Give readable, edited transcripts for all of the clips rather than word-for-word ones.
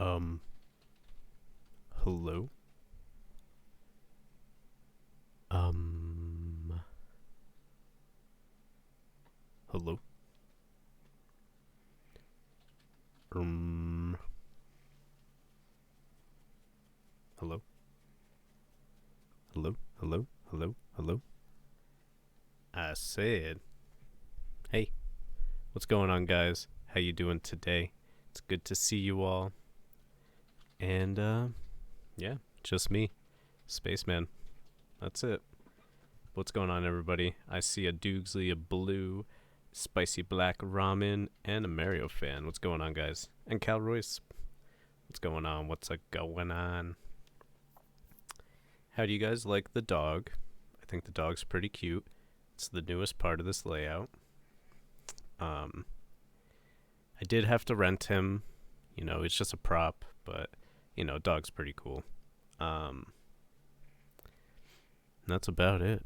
Um, Hello? Um, Hello? Um, Hello? Hello? Hello? Hello? Hello? I said, hey, what's going on, guys? How you doing today? It's good to see you all. And, yeah, just me, Spaceman. That's it. What's going on, everybody? I see a Doogsley, a blue, spicy black ramen, and a Mario fan. What's going on, guys? And Cal Royce. What's going on? What's going on? How do you guys like the dog? I think the dog's pretty cute. It's the newest part of this layout. I did have to rent him. You know, it's just a prop, but, you know, dog's pretty cool. That's about it.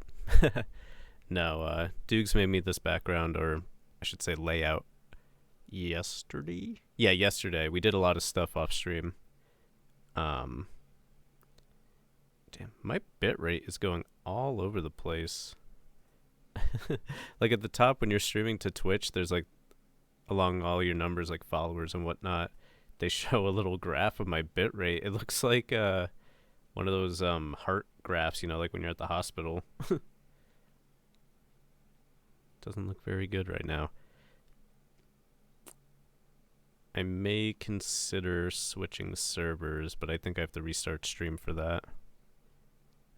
No, Dukes made me this background, or I should say layout, yesterday? Yeah, yesterday. We did a lot of stuff off stream. Damn, my bitrate is going all over the place. Like at the top when you're streaming to Twitch, there's like along all your numbers, like followers and whatnot, they show a little graph of my bitrate. It looks like one of those heart graphs, you know, like when you're at the hospital. Doesn't look very good right now. I may consider switching servers, but I think I have to restart stream for that.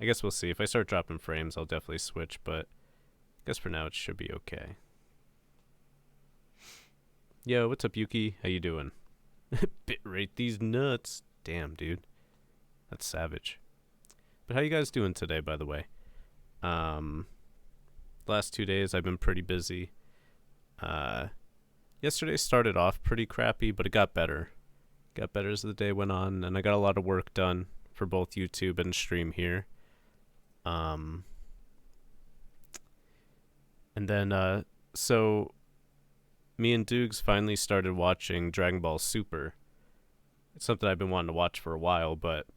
I guess we'll see. If I start dropping frames, I'll definitely switch, but I guess for now it should be okay. Yo, what's up, Yuki? How you doing? Bitrate these nuts. Damn, dude. That's savage. But how you guys doing today, by the way? Last 2 days I've been pretty busy. Yesterday started off pretty crappy, but it got better. Got better as the day went on, and I got a lot of work done for both YouTube and stream here. And then, so me and Dukes finally started watching Dragon Ball Super. It's something I've been wanting to watch for a while, but,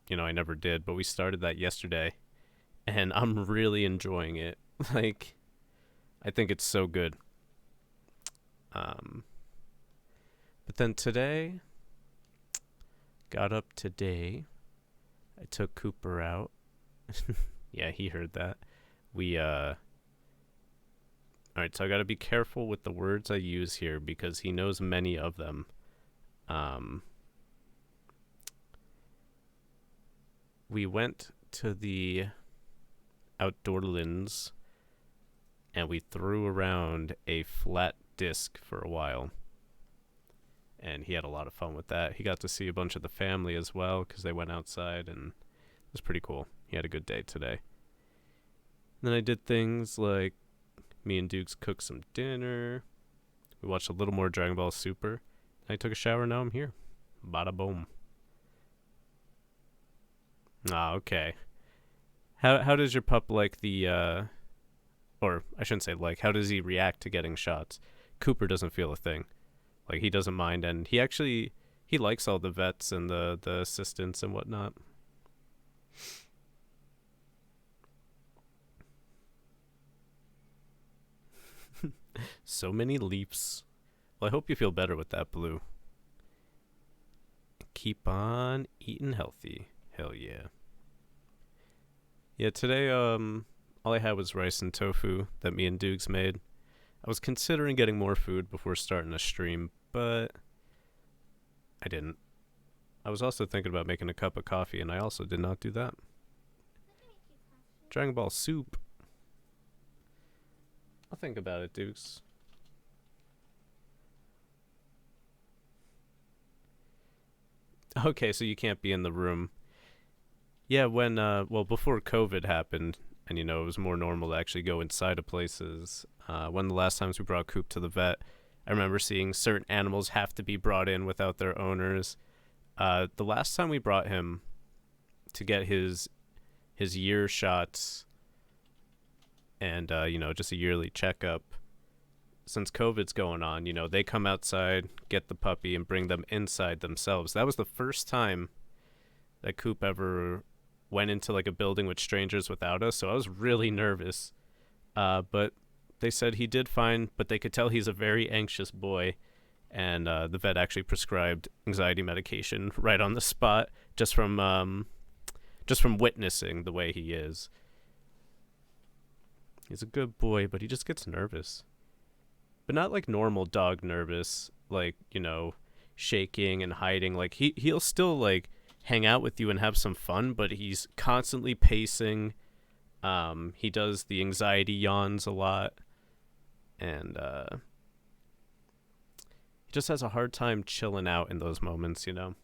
you know, I never did. But we started that yesterday, and I'm really enjoying it. Like, I think it's so good. But then today, got up today. I took Cooper out. Yeah, he heard that. Alright, so I gotta be careful with the words I use here because he knows many of them. We went to the Outdoorlands and we threw around a flat disc for a while. And he had a lot of fun with that. He got to see a bunch of the family as well because they went outside, and it was pretty cool. He had a good day today. And then I did things like me and Dukes cooked some dinner. We watched a little more Dragon Ball Super. I took a shower, now I'm here. Bada boom. Ah, okay. How does your pup like the, or I shouldn't say like, how does he react to getting shots? Cooper doesn't feel a thing. Like, he doesn't mind, and he likes all the vets and the assistants and whatnot. So many leaps. Well, I hope you feel better with that blue. Keep on eating healthy. Hell yeah. Yeah, today, all I had was rice and tofu that me and Dukes made. I was considering getting more food before starting a stream, but I didn't. I was also thinking about making a cup of coffee, and I also did not do that. Dragon Ball Soup. I'll think about it, Dukes. Okay, so you can't be in the room. Yeah, when, well, before COVID happened, and, you know, it was more normal to actually go inside of places. One of the last times we brought Coop to the vet, I remember seeing certain animals have to be brought in without their owners. The last time we brought him to get his year shots and, you know, just a yearly checkup, since COVID's going on, you know, they come outside, get the puppy, and bring them inside themselves. That was the first time that Coop ever went into like a building with strangers without us, so I was really nervous. But they said he did fine, but they could tell he's a very anxious boy, and the vet actually prescribed anxiety medication right on the spot, just from witnessing the way he is. He's a good boy, but he just gets nervous. But not like normal dog nervous, like, you know, shaking and hiding. Like he'll still like hang out with you and have some fun, but he's constantly pacing. He does the anxiety yawns a lot, and he just has a hard time chilling out in those moments, you know.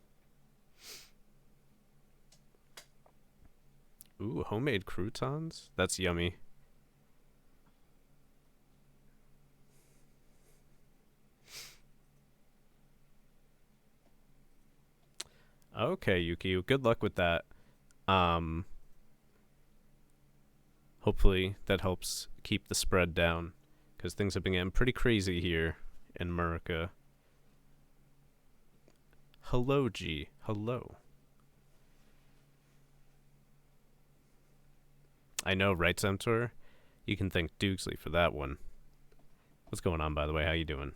Ooh, homemade croutons? That's yummy. Okay, Yuki, good luck with that. Um, Hopefully that helps keep the spread down, because things have been getting pretty crazy here in America. Hello, G. Hello. I know, right, Zemtor? You can thank Dukesley for that one. What's going on, by the way? How you doing?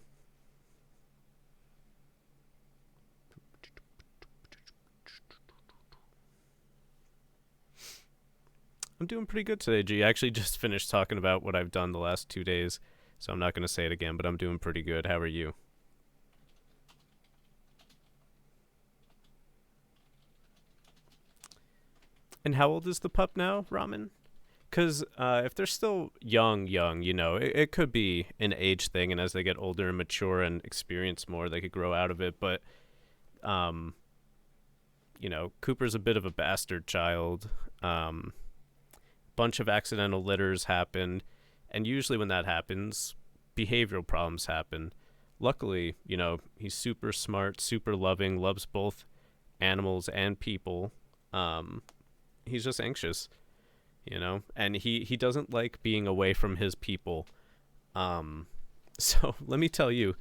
I'm doing pretty good today, G. I actually just finished talking about what I've done the last 2 days, so I'm not going to say it again, but I'm doing pretty good. How are you? And how old is the pup now, Ramen? Because if they're still young, you know, it could be an age thing, and as they get older and mature and experience more, they could grow out of it. But, you know, Cooper's a bit of a bastard child. Bunch of accidental litters happened, and usually when that happens, behavioral problems happen. Luckily, you know, he's super smart, super loving, loves both animals and people. He's just anxious, you know, and he doesn't like being away from his people. So let me tell you,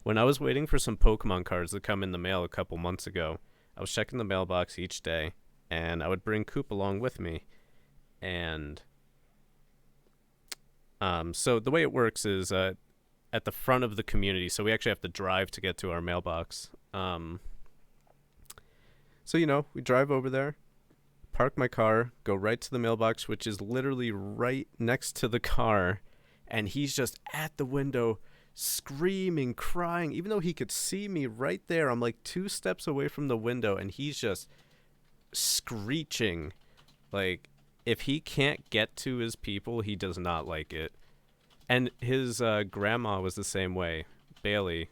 when I was waiting for some Pokemon cards to come in the mail a couple months ago, I was checking the mailbox each day, and I would bring Coop along with me. And so the way it works is at the front of the community, so we actually have to drive to get to our mailbox. So, you know, we drive over there, park my car, go right to the mailbox, which is literally right next to the car, and he's just at the window screaming, crying, even though he could see me right there. I'm like 2 steps away from the window, and he's just screeching. Like, if he can't get to his people, he does not like it. And his grandma was the same way. Bailey,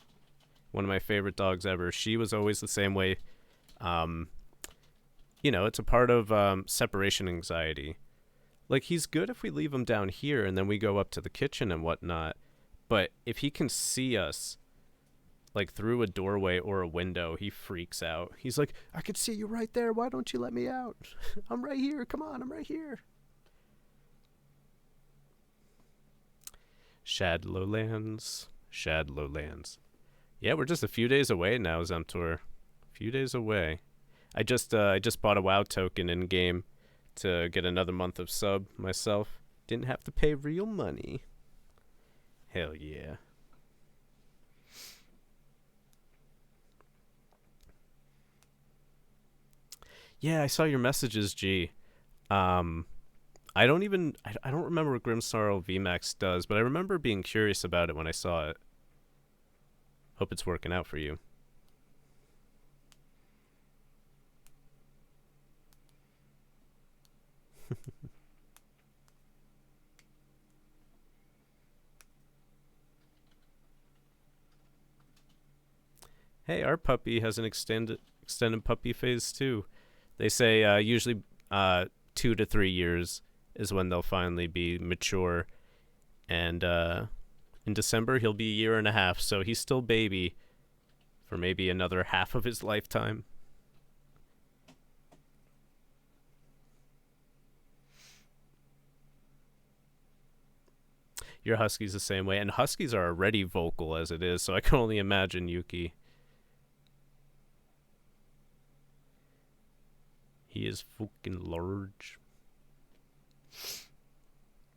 one of my favorite dogs ever. She was always the same way. You know, it's a part of separation anxiety. Like, he's good if we leave him down here and then we go up to the kitchen and whatnot. But if he can see us, like, through a doorway or a window, he freaks out. He's like, I can see you right there. Why don't you let me out? I'm right here. Come on, I'm right here. Shadlowlands. Shadlowlands. Yeah, we're just a few days away now, Zemtor. A few days away. I just bought a WoW token in game to get another month of sub myself. Didn't have to pay real money. Hell yeah. Yeah, I saw your messages, G. I don't remember what Grimsnarl VMAX does, but I remember being curious about it when I saw it. Hope it's working out for you. Hey, our puppy has an extended puppy phase too. They say usually 2 to 3 years is when they'll finally be mature, and in December he'll be a year and a half, so he's still baby for maybe another half of his lifetime. Your husky's the same way, and huskies are already vocal as it is, so I can only imagine Yuki. He is fucking large.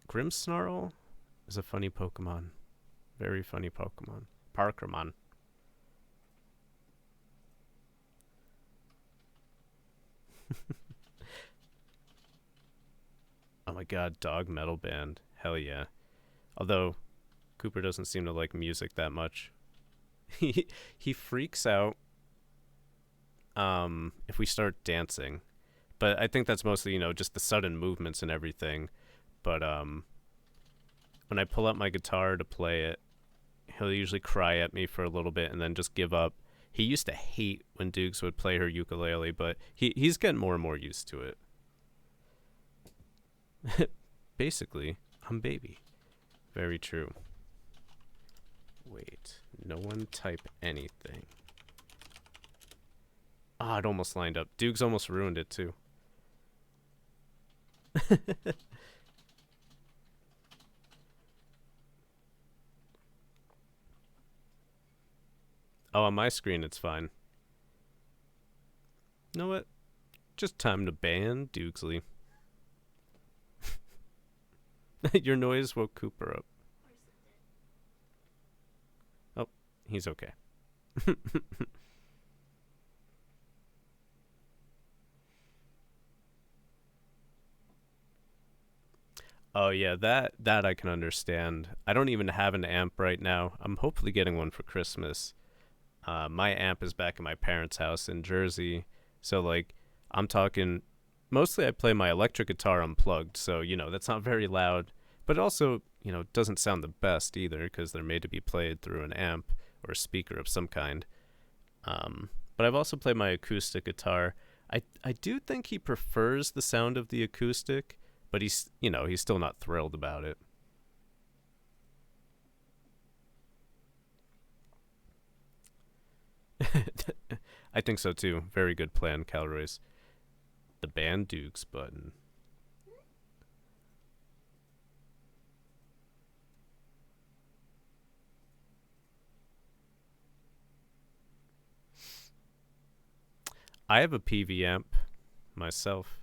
Grimmsnarl is a funny Pokemon. Very funny Pokemon. Parkermon. Oh my god, dog metal band. Hell yeah. Although Cooper doesn't seem to like music that much. he freaks out if we start dancing. But I think that's mostly, just the sudden movements and everything. But when I pull out my guitar to play it, he'll usually cry at me for a little bit and then just give up. He used to hate when Dukes would play her ukulele, but he's getting more and more used to it. Basically, I'm baby. Very true. Wait, no one type anything. Ah, it almost lined up. Dukes almost ruined it too. Oh, on my screen it's fine. You know what? Just time to ban Dukesley. Your noise woke Cooper up. Oh, he's okay. Oh yeah, that I can understand. I don't even have an amp right now. I'm hopefully getting one for Christmas. My amp is back in my parents' house in Jersey, so like I'm talking. Mostly, I play my electric guitar unplugged, so that's not very loud. But it also, doesn't sound the best either because they're made to be played through an amp or a speaker of some kind. But I've also played my acoustic guitar. I do think he prefers the sound of the acoustic, but he's still not thrilled about it. I think so too. Very good plan, Calroy's. The Ban Dukes button. I have a PV amp myself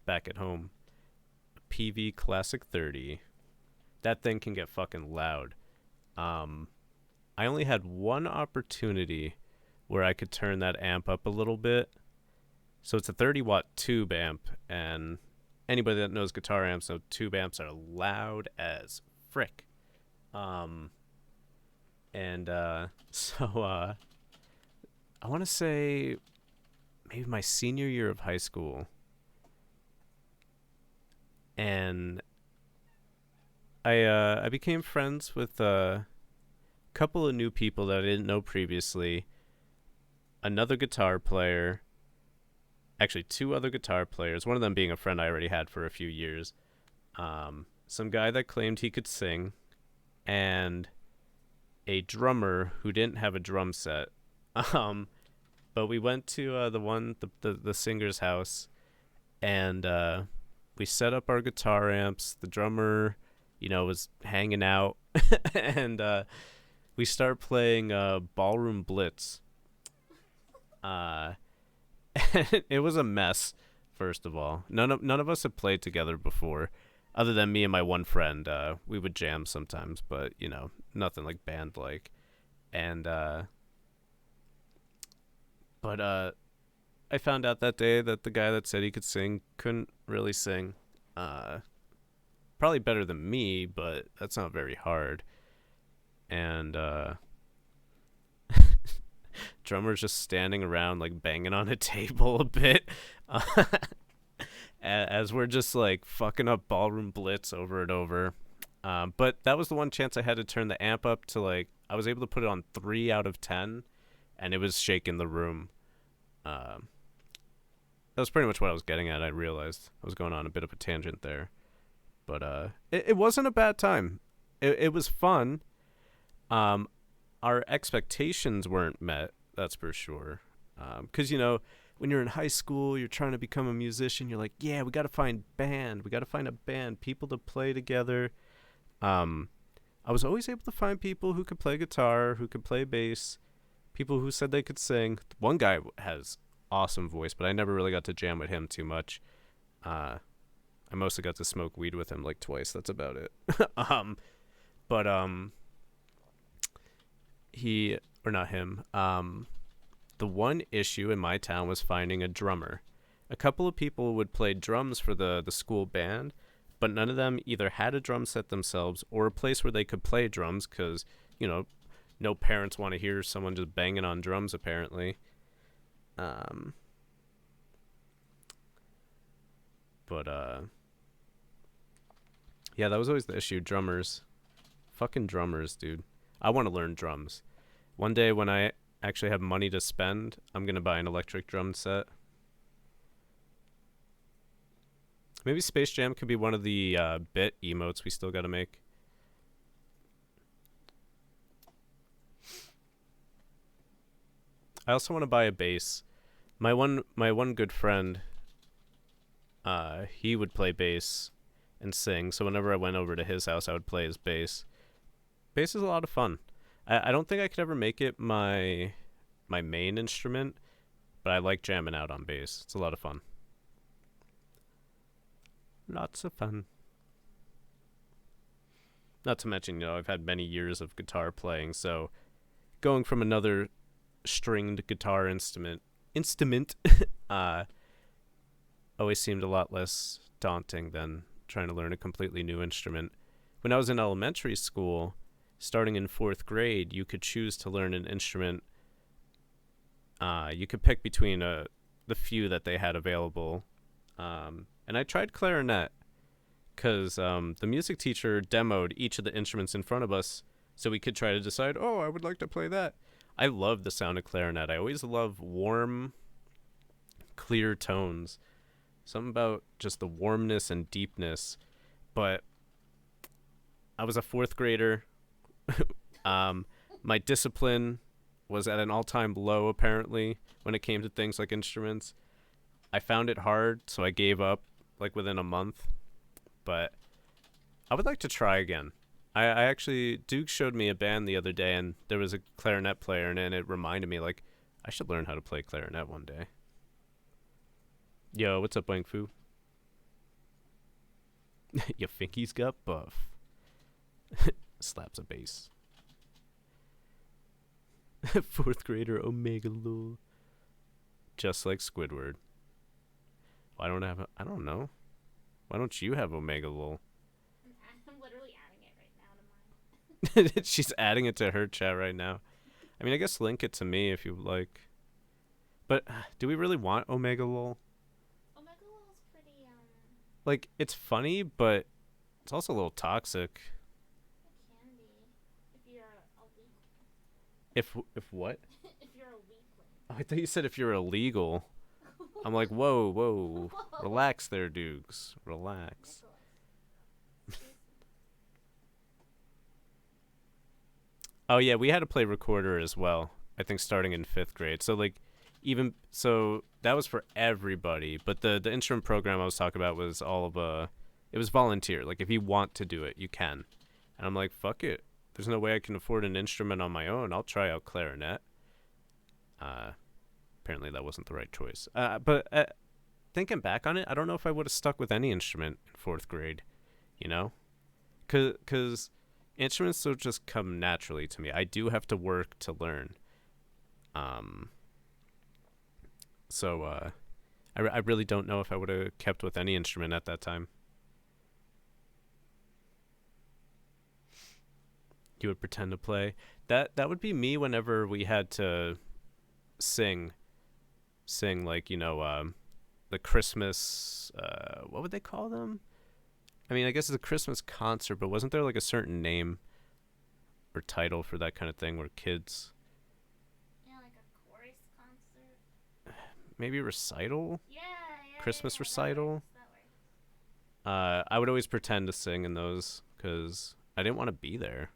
back at home. A PV Classic 30. That thing can get fucking loud. I only had one opportunity where I could turn that amp up a little bit. So it's a 30-watt tube amp, and anybody that knows guitar amps know tube amps are loud as frick. So I want to say maybe my senior year of high school, and I became friends with a couple of new people that I didn't know previously. Another guitar player. Actually, two other guitar players, one of them being a friend I already had for a few years. Some guy that claimed he could sing, and a drummer who didn't have a drum set. But we went to the singer's house, and we set up our guitar amps. The drummer, was hanging out, and we start playing Ballroom Blitz. It was a mess. First of all, none of us had played together before, other than me and my one friend. We would jam sometimes, but nothing like band like. And I found out that day that the guy that said he could sing couldn't really sing. Probably better than me, but that's not very hard. And drummer's just standing around like banging on a table a bit as we're just like fucking up Ballroom Blitz over and over. But that was the one chance I had to turn the amp up to like I was able to put it on 3 out of 10, and it was shaking the room. That was pretty much what I was getting at. I realized I was going on a bit of a tangent there, but it wasn't a bad time. It was fun. Our expectations weren't met, that's for sure. Because, when you're in high school, you're trying to become a musician, you're like, yeah, we got to find a band, people to play together. I was always able to find people who could play guitar, who could play bass, people who said they could sing. One guy has awesome voice, but I never really got to jam with him too much. Uh, I mostly got to smoke weed with him like twice. That's about it. But he or not him. The one issue in my town was finding a drummer. A couple of people would play drums for the school band, but none of them either had a drum set themselves or a place where they could play drums because, you know, no parents want to hear someone just banging on drums, apparently. Um, but, yeah, that was always the issue. Drummers. Fucking drummers, dude. I want to learn drums. One day when I actually have money to spend, I'm going to buy an electric drum set. Maybe Space Jam could be one of the bit emotes we still got to make. I also want to buy a bass. My one good friend, he would play bass and sing. So whenever I went over to his house, I would play his bass. Bass is a lot of fun. I don't think I could ever make it my main instrument, but I like jamming out on bass. It's a lot of fun. Lots of fun. Not to mention, you know, I've had many years of guitar playing, so going from another stringed guitar instrument uh, always seemed a lot less daunting than trying to learn a completely new instrument. When I was in elementary school, starting in 4th grade, you could choose to learn an instrument. You could pick between the few that they had available. And I tried clarinet because the music teacher demoed each of the instruments in front of us so we could try to decide, oh, I would like to play that. I love the sound of clarinet. I always love warm, clear tones. Something about just the warmness and deepness. But I was a 4th grader. My discipline was at an all-time low, apparently, when it came to things like instruments. I found it hard, so I gave up like within a month. But I would like to try again. I actually, Duke showed me a band the other day, and there was a clarinet player, and it reminded me, like, I should learn how to play clarinet one day. Yo, what's up, Wang Fu? You think he's got buff? Slaps a bass. 4th grader Omega Lul. Just like Squidward. Well, I don't know. Why don't you have Omega Lul? I'm literally adding it right now to mine. She's adding it to her chat right now. I mean, I guess link it to me if you like. But do we really want Omega Lul? Omega Lul's pretty, Like, it's funny, but it's also a little toxic. it can be. If you're a weakling. If what? If you're a weakling. Oh, I thought you said if you're illegal. I'm like, whoa. Whoa. Relax there, Dukes. Relax. Oh, yeah, we had to play recorder as well. I think starting in 5th grade. So, like, even... So, that was for everybody. But the instrument program I was talking about was all of it was volunteer. Like, if you want to do it, you can. And I'm like, fuck it. There's no way I can afford an instrument on my own. I'll try out clarinet. Apparently that wasn't the right choice. But thinking back on it, I don't know if I would have stuck with any instrument in 4th grade, you know? Because instruments don't just come naturally to me. I do have to work to learn. So I really don't know if I would have kept with any instrument at that time. You would pretend to play. That would be me whenever we had to sing like, you know, the Christmas, what would they call them? I mean, I guess it's a Christmas concert, but wasn't there like a certain name or title for that kind of thing where kids... Yeah, like a chorus concert. Maybe recital? Yeah. Christmas Yeah, recital? That works. I would always pretend to sing in those because I didn't want to be there.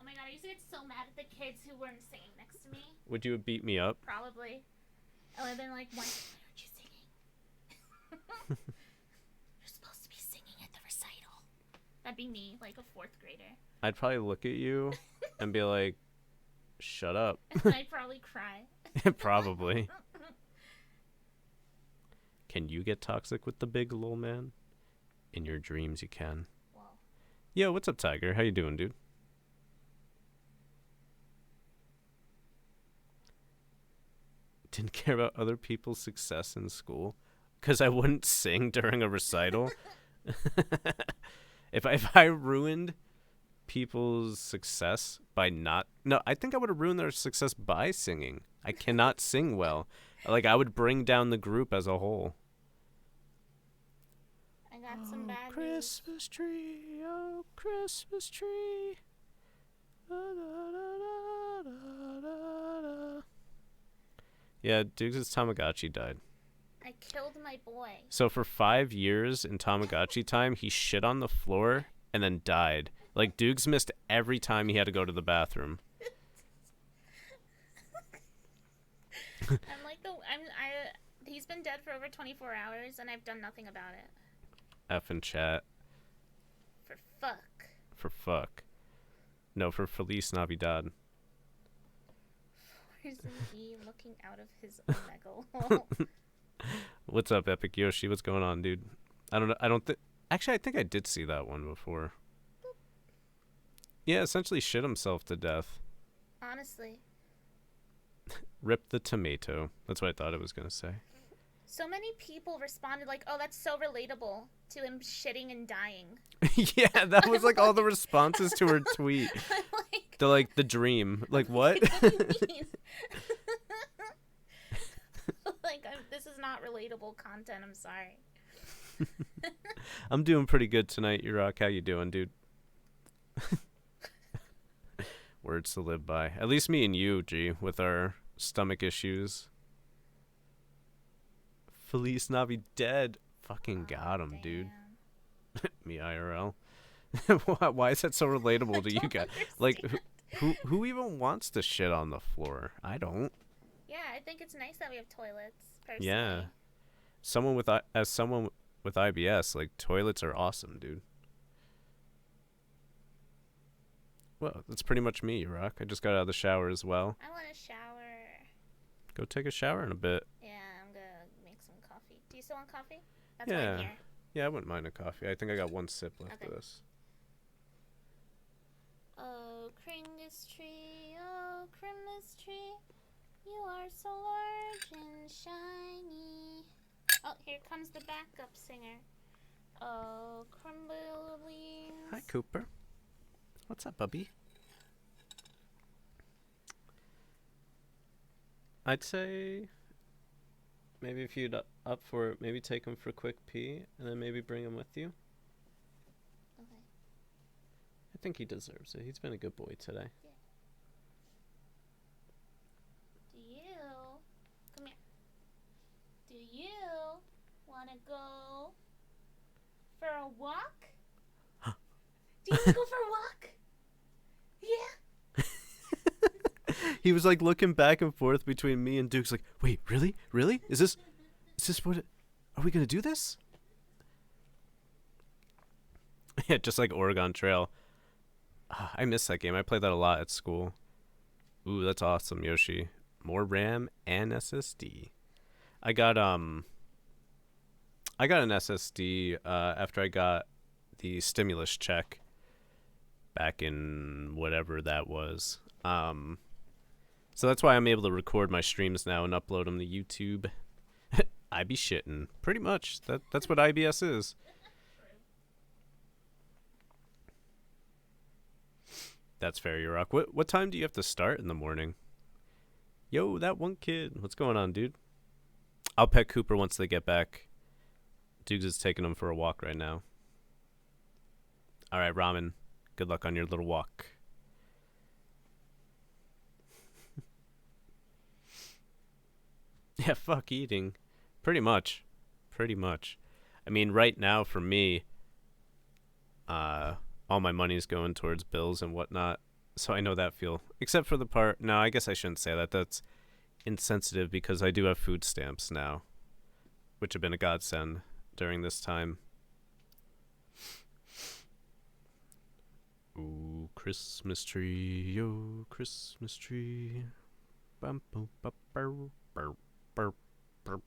Oh my god, I used to get so mad at the kids who weren't singing next to me. Would you have beat me up? Probably. I would have been like, why aren't you singing? You're supposed to be singing at the recital. That'd be me, like a 4th grader. I'd probably look at you and be like, shut up. And I'd probably cry. Probably. Can you get toxic with the big lol man? In your dreams, you can. Well, Yo, what's up, Tiger? How you doing, dude? Didn't care about other people's success in school because I wouldn't sing during a recital. If I ruined people's success by not, no, I think I would have ruined their success by singing. I cannot sing well. Like, I would bring down the group as a whole. I got some bad news. Christmas tree, oh Christmas tree. Da, da, da, da, da, da. Yeah, Dukes' Tamagotchi died. I killed my boy. So for 5 years in Tamagotchi time, he shit on the floor and then died. Like, Dukes missed every time he had to go to the bathroom. He's been dead for over 24 hours and I've done nothing about it. F in chat. For fuck. For fuck. No, for Feliz Navidad. Isn't he looking out of his omega? What's up, Epic Yoshi? What's going on, dude? I don't think... Actually, I think I did see that one before. Yeah, essentially shit himself to death. Honestly. Rip the tomato. That's what I thought it was going to say. So many people responded like, oh, that's so relatable to him shitting and dying. Yeah, that was like all the responses to her tweet. I'm like... They're like, the dream. Like, what? What do you mean? Like, this is not relatable content. I'm sorry. I'm doing pretty good tonight, Urok. How you doing, dude? Words to live by. At least me and you, G, with our stomach issues. Feliz Navidad. Fucking got him, dude. Me IRL. Why is that so relatable to you guys? Like, who even wants to shit on the floor? I don't. Yeah, I think it's nice that we have toilets. Personally. Yeah. Someone with IBS, like, toilets are awesome, dude. Well, that's pretty much me, Rock. I just got out of the shower as well. I want a shower. Go take a shower in a bit. Yeah, I'm gonna make some coffee. Do you still want coffee? That's Yeah. why I'm here. Yeah, I wouldn't mind a coffee. I think I got one sip left of this. Oh, Christmas tree, oh, Christmas tree, you are so large and shiny. Oh, here comes the backup singer. Oh, crumbly. Hi, Cooper. What's up, bubby? I'd say maybe if you'd up for it, maybe take him for a quick pee and then maybe bring him with you. Okay. I think he deserves it. He's been a good boy today. Yeah. Do you? Come here. Do you want to go for a walk? Do you want to go for a walk? Yeah. He was like looking back and forth between me and Duke's like, wait, really? Really? Is this what, are we going to do this? Yeah, just like Oregon Trail. I miss that game. I played that a lot at school. Ooh, that's awesome, Yoshi. More RAM and SSD. I got an SSD after I got the stimulus check back in whatever that was. So that's why I'm able to record my streams now and upload them to YouTube. I be shitting. Pretty much. That's what IBS is. That's fair, Yurok. What time do you have to start in the morning? Yo, that one kid. What's going on, dude? I'll pet Cooper once they get back. Dukes is taking him for a walk right now. All right, Ramen. Good luck on your little walk. Yeah, fuck eating. Pretty much. Pretty much. I mean, right now for me, all my money's going towards bills and whatnot. So I know that feel. Except for the part... No, I guess I shouldn't say that. That's insensitive because I do have food stamps now, which have been a godsend during this time. Ooh, Christmas tree, yo, Christmas tree. Bum, bum, bum, burr, burr, burr, burr.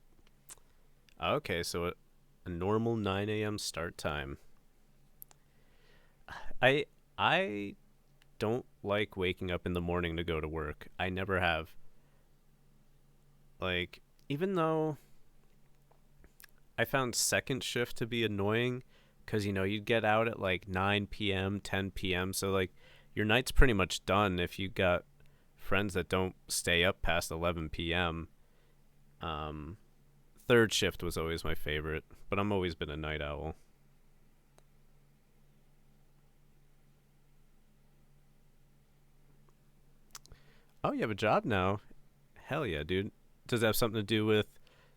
Okay, so a normal 9 a.m. start time. I I don't like waking up in the morning to go to work. I never have. Like, even though I found second shift to be annoying, because, you'd get out at like 9 p.m., 10 p.m., so, like, your night's pretty much done if you got friends that don't stay up past 11 p.m. Um, third shift was always my favorite, but I'm always been a night owl. Oh, you have a job now? Hell yeah, dude. Does that have something to do with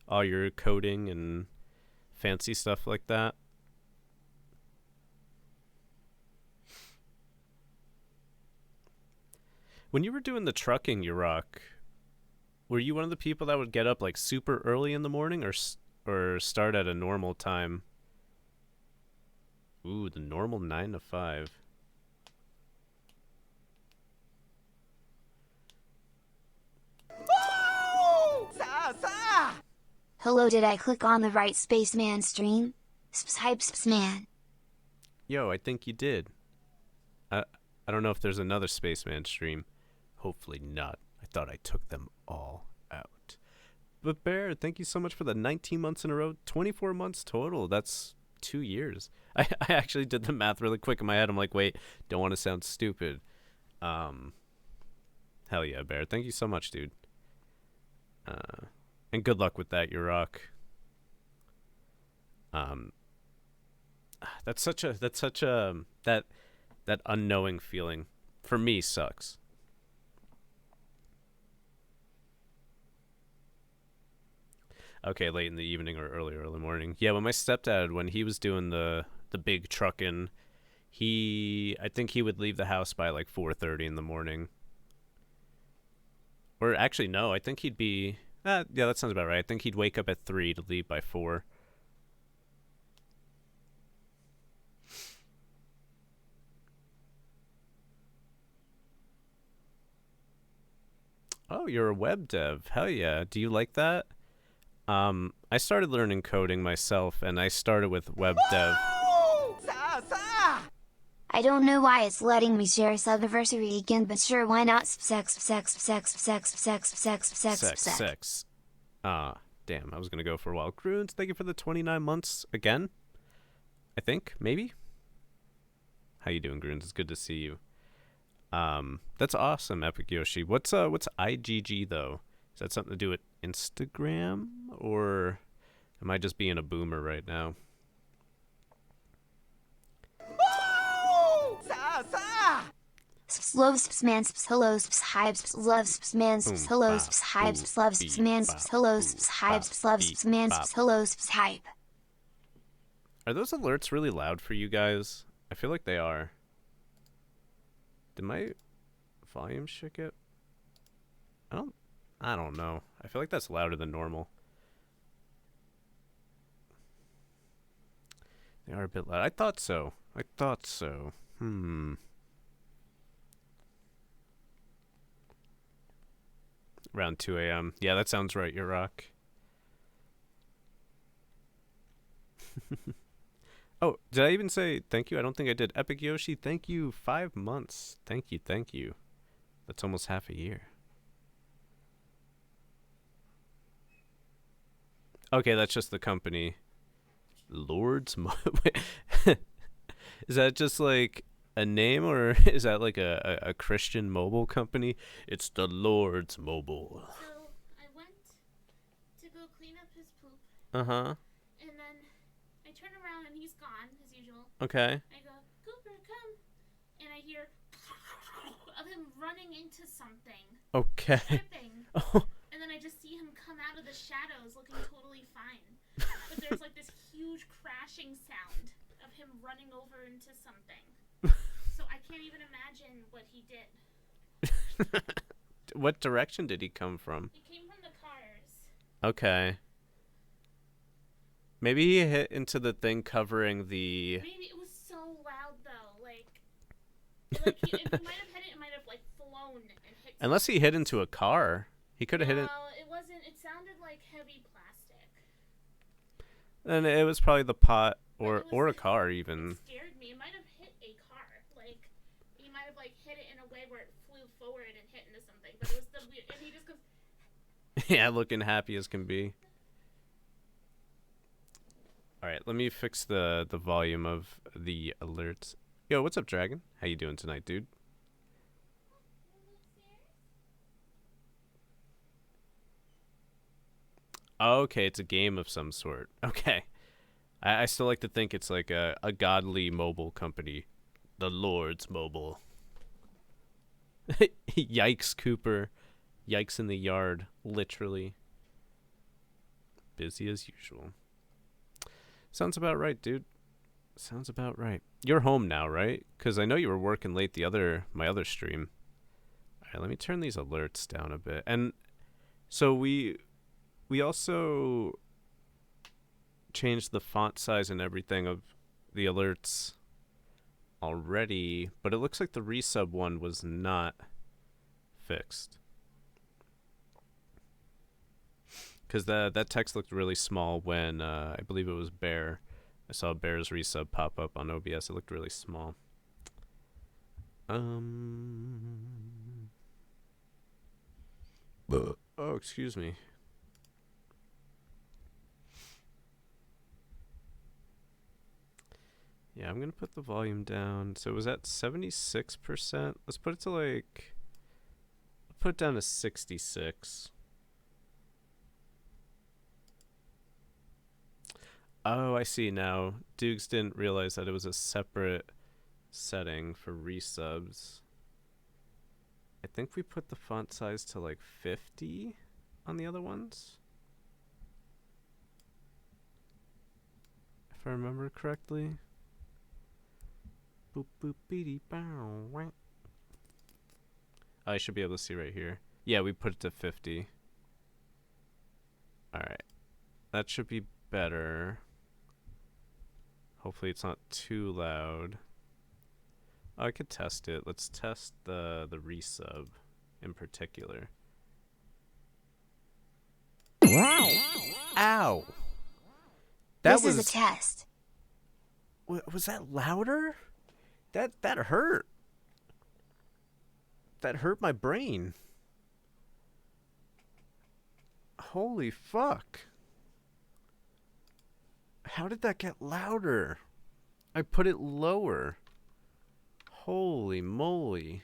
all your coding and fancy stuff like that? When you were doing the trucking, you rock, were you one of the people that would get up like super early in the morning, or start at a normal time? Ooh, the normal 9 to 5. Hello, did I click on the right Spaceman stream? Man. Yo, I think you did. I don't know if there's another Spaceman stream. Hopefully not. I thought I took them all out. But Bear, thank you so much for the 19 months in a row. 24 months total. That's 2 years. I actually did the math really quick in my head. I'm like, wait, don't want to sound stupid. Hell yeah, Bear. Thank you so much, dude. And good luck with that, you rock. That's such a that unknowing feeling for me sucks. Okay, late in the evening or early morning. Yeah, when my stepdad, when he was doing the big trucking, I think he would leave the house by like 4:30 in the morning. Or actually, no, I think he'd be. Yeah, that sounds about right. I think he'd wake up at 3 to leave by 4. Oh, you're a web dev. Hell yeah. Do you like that? I started learning coding myself, and I started with web dev. I don't know why it's letting me share Subversary again, but sure, why not? Sex. Damn, I was gonna go for a while. Groons, thank you for the 29 months again. I think, maybe? How you doing, Groons? It's good to see you. That's awesome, Epic Yoshi. What's IGG though? Is that something to do with Instagram, or am I just being a boomer right now? Loves man hellos hives loves man hellos hives loves man hellos hives loves man hellos hype. Are those alerts really loud for you guys? I feel like they are. Did my volume shit get? I don't know. I feel like that's louder than normal. They are a bit loud. I thought so. Around 2 a.m. Yeah, that sounds right, you rock. Oh, did I even say thank you? I don't think I did. Epic Yoshi, thank you. 5 months. Thank you. That's almost half a year. Okay, that's just the company. Is that just like a name, or is that like a Christian mobile company? It's the Lord's Mobile. So I went to go clean up his poop. Uh-huh. And then I turn around and he's gone, as usual. Okay. I go, Cooper, come. And I hear of him running into something. Okay. Tripping. Oh. And then I just see him come out of the shadows looking totally fine. But there's like this huge crashing sound of him running over into something. So I can't even imagine what he did. What direction did he come from? He came from the cars. Okay. Maybe he hit into the thing covering the... Maybe it was so loud though, like... Like if he might have hit it, it might have like flown and hit. Unless he hit into a car. He could have hit it. No, it wasn't. It sounded like heavy plastic. And it was probably the pot But or a car even. It scared me. It might have hit a car. Like he might have like hit it in a way where it flew forward and hit into something. But it was still weird. And he just goes. Yeah, looking happy as can be. All right, let me fix the volume of the alerts. Yo, what's up, Dragon? How you doing tonight, dude? Oh, okay, it's a game of some sort. Okay. I still like to think it's like a godly mobile company. The Lord's Mobile. Yikes, Cooper. Yikes in the yard, literally. Busy as usual. Sounds about right, dude. Sounds about right. You're home now, right? Because I know you were working late my other stream. All right, let me turn these alerts down a bit. And so we also changed the font size and everything of the alerts already, but it looks like the resub one was not fixed. Because that text looked really small when I believe it was Bear. I saw Bear's resub pop up on OBS. It looked really small. Oh, excuse me. Yeah, I'm going to put the volume down. So it was at 76%. Let's put it to like... Put it down to 66. Oh, I see now. Dukes didn't realize that it was a separate setting for resubs. I think we put the font size to like 50 on the other ones. If I remember correctly. Boop boop beady bow. I should be able to see right here. Yeah, we put it to 50. Alright. That should be better. Hopefully it's not too loud. Oh, I could test it. Let's test the resub in particular. Wow! Ow! This is a test. Was that louder? That hurt. That hurt my brain. Holy fuck. How did that get louder? I put it lower. Holy moly.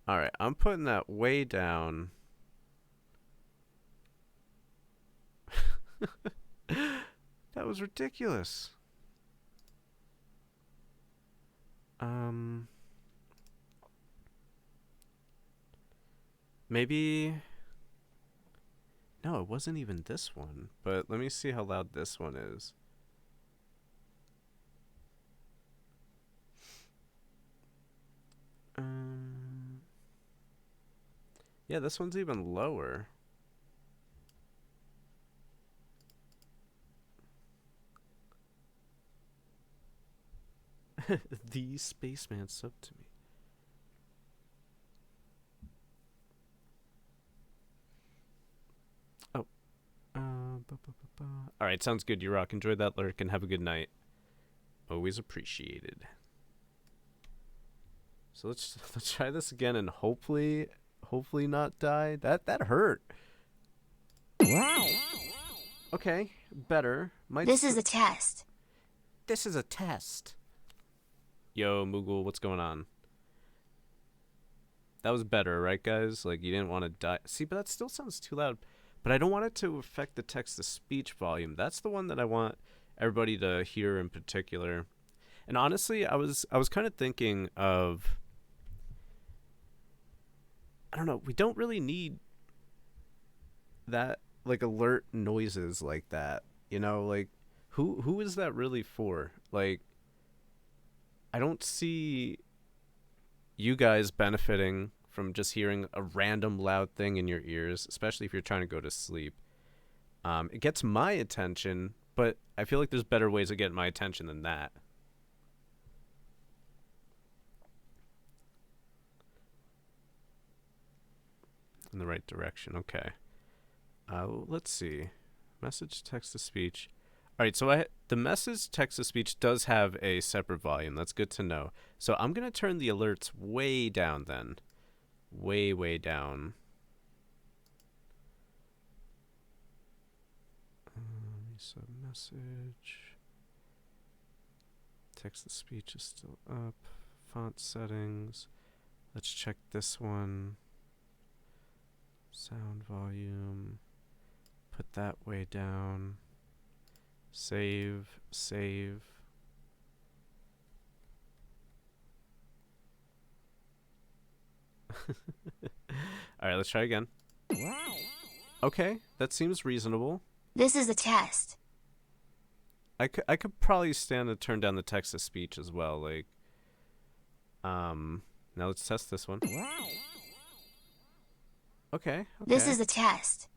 Alright, I'm putting that way down. That was ridiculous. Maybe... No, it wasn't even this one. But let me see how loud this one is. Yeah, this one's even lower. The spaceman sub to me. Oh. Alright, sounds good, you rock. Enjoy that lurk and have a good night. Always appreciated. So let's try this again and hopefully not die. That hurt. Wow. Okay, better. This is a test. This is a test. Yo, Moogle, what's going on? That was better, right, guys? Like, you didn't want to die. See, but that still sounds too loud. But I don't want it to affect the text-to-speech volume. That's the one that I want everybody to hear in particular. And honestly, I was kind of thinking of... I don't know. We don't really need that, like, alert noises like that. You know, like, who is that really for? Like, I don't see you guys benefiting from just hearing a random loud thing in your ears, especially if you're trying to go to sleep. It gets my attention, but I feel like there's better ways of getting my attention than that. In the right direction. Okay. Let's see. Message, text to speech. All right, so the message text to speech does have a separate volume. That's good to know. So I'm going to turn the alerts way down then. Way, way down. So message. Text to speech is still up. Font settings. Let's check this one. Sound volume. Put that way down. Save, save. Alright, let's try again. Okay, that seems reasonable. This is a test. I could probably stand to turn down the text to speech as well. Like, now let's test this one. Okay. This is a test.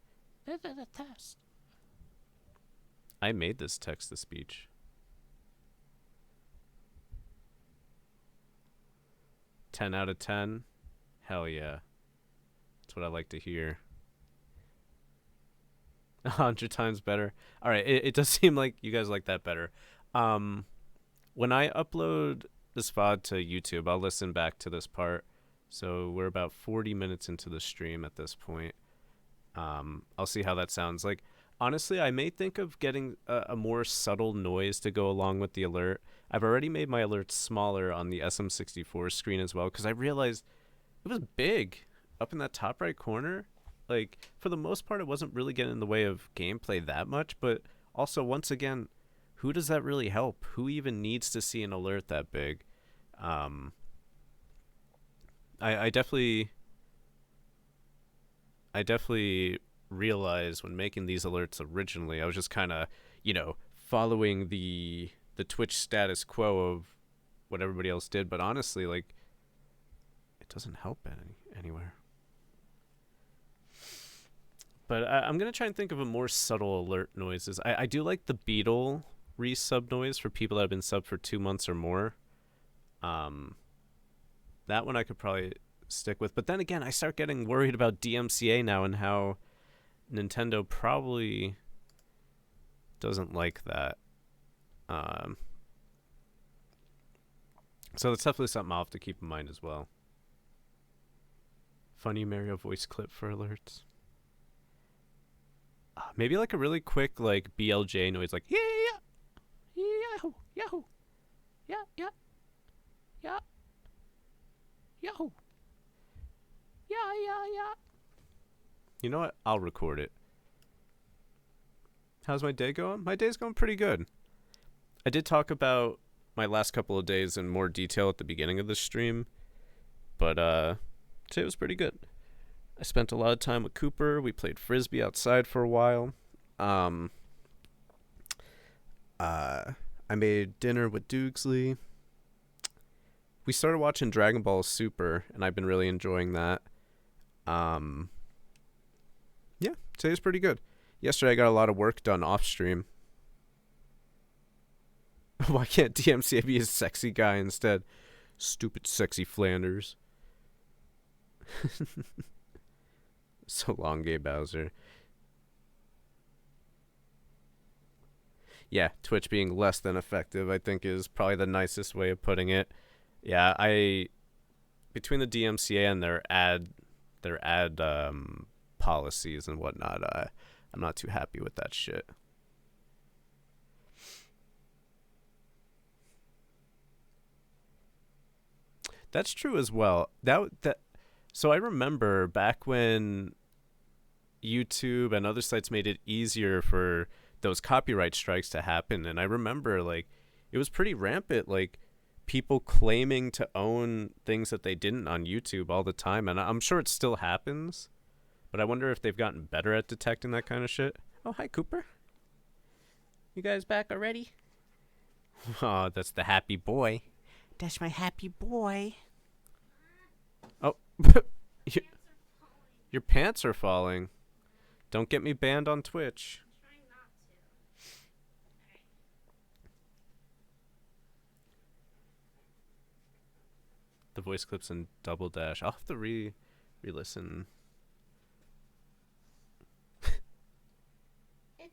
This is a test. I made this text to speech. "10 out of 10. Hell yeah. That's what I like to hear. 100 times better. All right, it does seem like you guys like that better. When I upload this VOD to YouTube, I'll listen back to this part. So we're about 40 minutes into the stream at this point. I'll see how that sounds. Like, honestly, I may think of getting a more subtle noise to go along with the alert. I've already made my alerts smaller on the SM64 screen as well, because I realized it was big up in that top right corner. Like, for the most part, it wasn't really getting in the way of gameplay that much, but also, once again, who does that really help? Who even needs to see an alert that big? I definitely realized when making these alerts originally, I was just kind of, following the Twitch status quo of what everybody else did, but honestly, like, it doesn't help anywhere. But I'm going to try and think of a more subtle alert noises. I do like the Beetle resub noise for people that have been subbed for 2 months or more. That one I could probably stick with. But then again, I start getting worried about DMCA now and how Nintendo probably doesn't like that. So that's definitely something I'll have to keep in mind as well. Funny Mario voice clip for alerts. Maybe like a really quick like BLJ noise, like yeah, yahoo, yahoo, yeah, yeah, yeah, yahoo, yeah. You know what? I'll record it. How's my day going? My day's going pretty good. I did talk about my last couple of days in more detail at the beginning of the stream, but today was pretty good. I spent a lot of time with Cooper. We played Frisbee outside for a while. I made dinner with Doogsley. We started watching Dragon Ball Super, and I've been really enjoying that. Yeah, today's pretty good. Yesterday I got a lot of work done off stream. Why can't DMCA be a sexy guy instead? Stupid sexy Flanders. So long, Gay Bowser. Yeah, Twitch being less than effective, I think, is probably the nicest way of putting it. Yeah, between the DMCA and their ad policies and whatnot, I'm not too happy with that shit. That's true as well. So I remember back when YouTube and other sites made it easier for those copyright strikes to happen, and I remember like it was pretty rampant, like people claiming to own things that they didn't on YouTube all the time, and I'm sure it still happens, but I wonder if they've gotten better at detecting that kind of shit. Oh, hi Cooper. You guys back already? Oh, that's the happy boy. That's my happy boy. Oh, your pants are falling. Don't get me banned on Twitch. I'm trying not to. Alright. The voice clips in Double Dash. I'll have to re-listen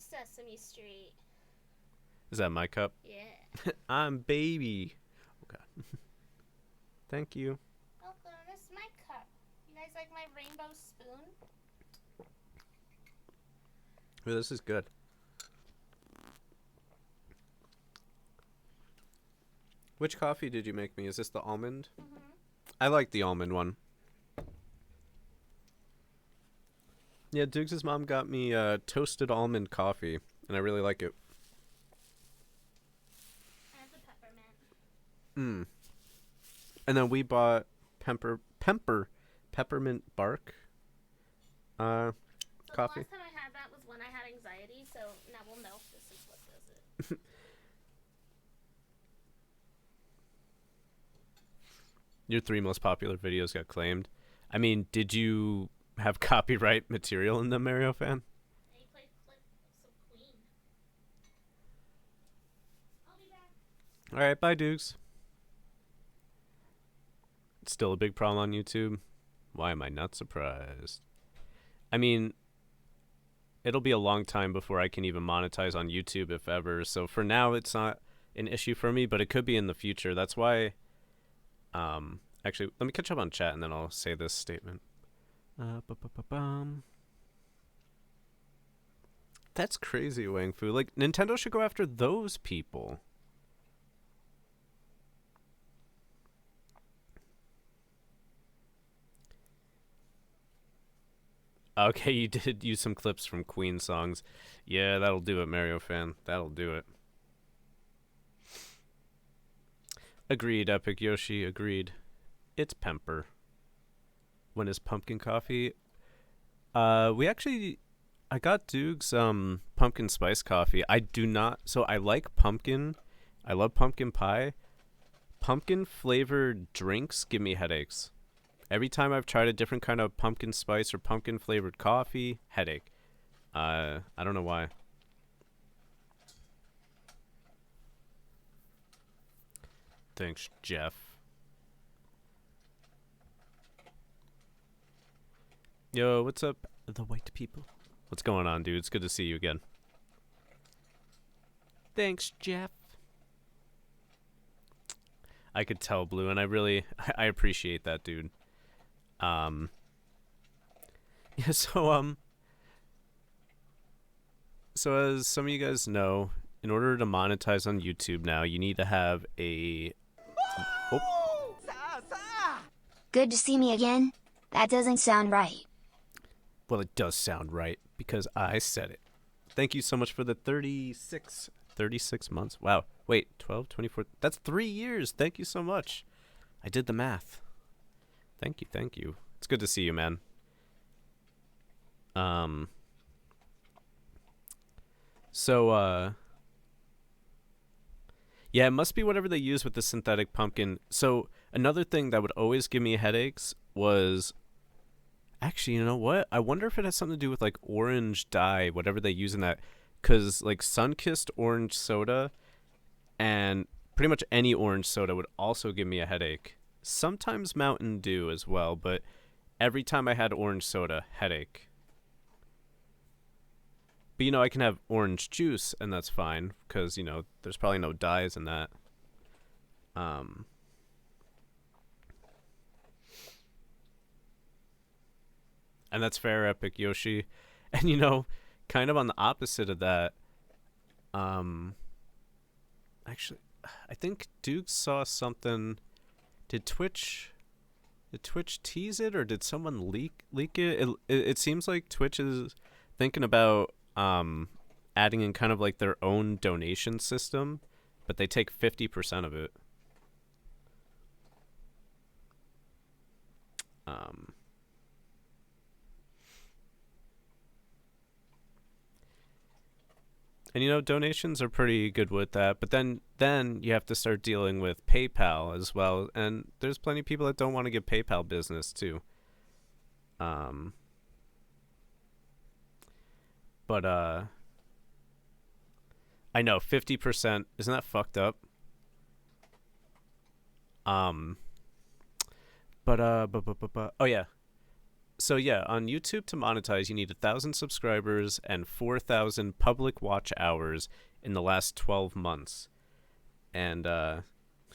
Sesame Street. Is that my cup? Yeah. I'm baby. Oh god. Thank you. Welcome. This is my cup. You guys like my rainbow spoon? Ooh, this is good. Which coffee did you make me? Is this the almond? Mm-hmm. I like the almond one. Yeah, Dukes' mom got me toasted almond coffee, and I really like it. And the peppermint. And then we bought peppermint bark So coffee. the last time I had that was when I had anxiety, so now we'll know if this is what does it. Your 3 most popular videos got claimed. I mean, did you have copyright material in them, Mario fan? He played a clip of some Queen. I'll be back. All right, bye, Dukes. It's still a big problem on YouTube. Why am I not surprised? I mean, it'll be a long time before I can even monetize on YouTube, if ever. So for now, it's not an issue for me, but it could be in the future. That's why... actually, let me catch up on chat, and then I'll say this statement. That's crazy, Wang Fu. Like, Nintendo should go after those people. Okay, you did use some clips from Queen songs. Yeah, that'll do it, Mario fan. That'll do it. Agreed, Epic Yoshi. Agreed. It's Pemper. When is pumpkin coffee? I got Duke's pumpkin spice coffee. I do not. So I like pumpkin. I love pumpkin pie. Pumpkin flavored drinks give me headaches. Every time I've tried a different kind of pumpkin spice or pumpkin flavored coffee, headache. I don't know why. Thanks, Jeff. Yo, what's up, the white people? What's going on, dude? It's good to see you again. Thanks, Jeff. I could tell, Blue, and I appreciate that, dude. Yeah, so as some of you guys know, in order to monetize on YouTube now, you need to have a... Oh. Good to see me again? That doesn't sound right. Well, it does sound right, because I said it. Thank you so much for the 36 months. Wow. Wait, 12, 24... That's 3 years. Thank you so much. I did the math. Thank you. It's good to see you, man. Yeah, it must be whatever they use with the synthetic pumpkin. So another thing that would always give me headaches was... Actually, you know what? I wonder if it has something to do with, like, orange dye, whatever they use in that. Because, like, sun-kissed orange soda and pretty much any orange soda would also give me a headache. Sometimes Mountain Dew as well, but every time I had orange soda, headache. But, you know, I can have orange juice, and that's fine, because, you know, there's probably no dyes in that. And that's fair, Epic Yoshi. And, you know, kind of on the opposite of that, actually, I think Duke saw something. Did Twitch tease it, or did someone leak it? It seems like Twitch is thinking about adding in kind of like their own donation system, but they take 50% of it. And, you know, donations are pretty good with that. But then you have to start dealing with PayPal as well. And there's plenty of people that don't want to give PayPal business, too. But, I know, 50%. Isn't that fucked up? Oh, yeah. So yeah, on YouTube to monetize, you need 1,000 subscribers and 4,000 public watch hours in the last 12 months. And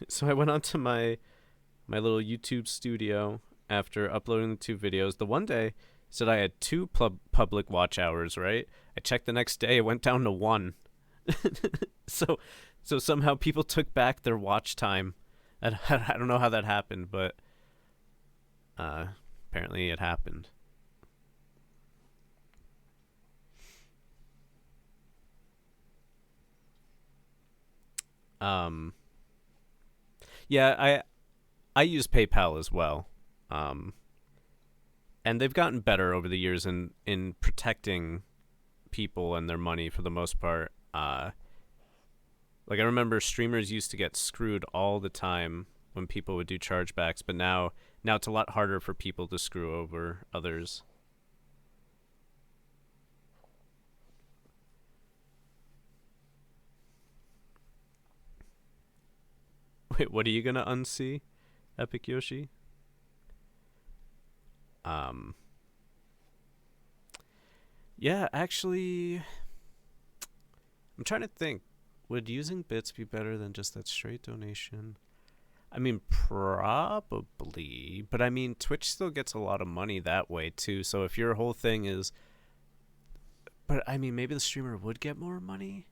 so I went onto my little YouTube studio after uploading the two videos. The one day said I had two public watch hours, right? I checked the next day, it went down to one. so so somehow people took back their watch time. I don't know how that happened, but apparently it happened. Um yeah, I use PayPal as well. Um and they've gotten better over the years in protecting people and their money for the most part. Like I remember streamers used to get screwed all the time when people would do chargebacks, but now it's a lot harder for people to screw over others. Wait, what are you gonna unsee, Epic Yoshi? Um, yeah, actually, I'm trying to think. Would using bits be better than just that straight donation? I mean, probably, but I mean, Twitch still gets a lot of money that way too. So if your whole thing is, but I mean, maybe the streamer would get more money.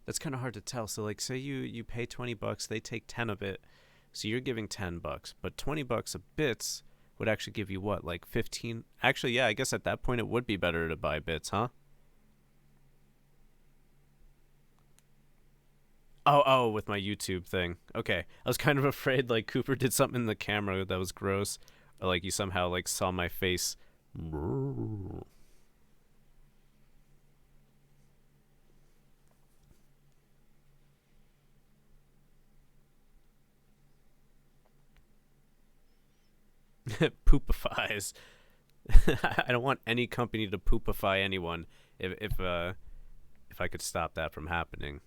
That's kind of hard to tell. So like, say you pay $20, they take 10 of it, so you're giving $10, but $20 of bits would actually give you what, like 15? Actually, yeah, I guess at that point it would be better to buy bits, huh? Oh, with my YouTube thing. Okay. I was kind of afraid like Cooper did something in the camera that was gross. Or like you somehow like saw my face. Poopifies. I don't want any company to poopify anyone if I could stop that from happening.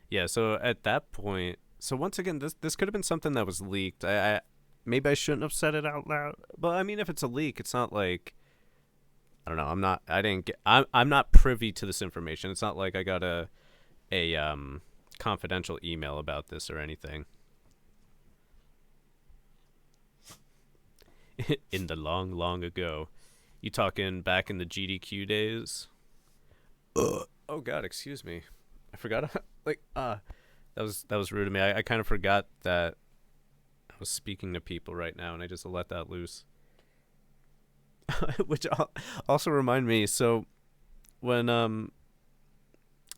Yeah, so at that point, so once again, this could have been something that was leaked. I maybe I shouldn't have said it out loud. But I mean, if it's a leak, it's not like I don't know. I didn't get. I'm not privy to this information. It's not like I got a confidential email about this or anything. In the long, long ago, you talking back in the GDQ days? Oh God, excuse me. I forgot. That was rude of me. I kind of forgot that I was speaking to people right now, and I just let that loose. Which also remind me. So when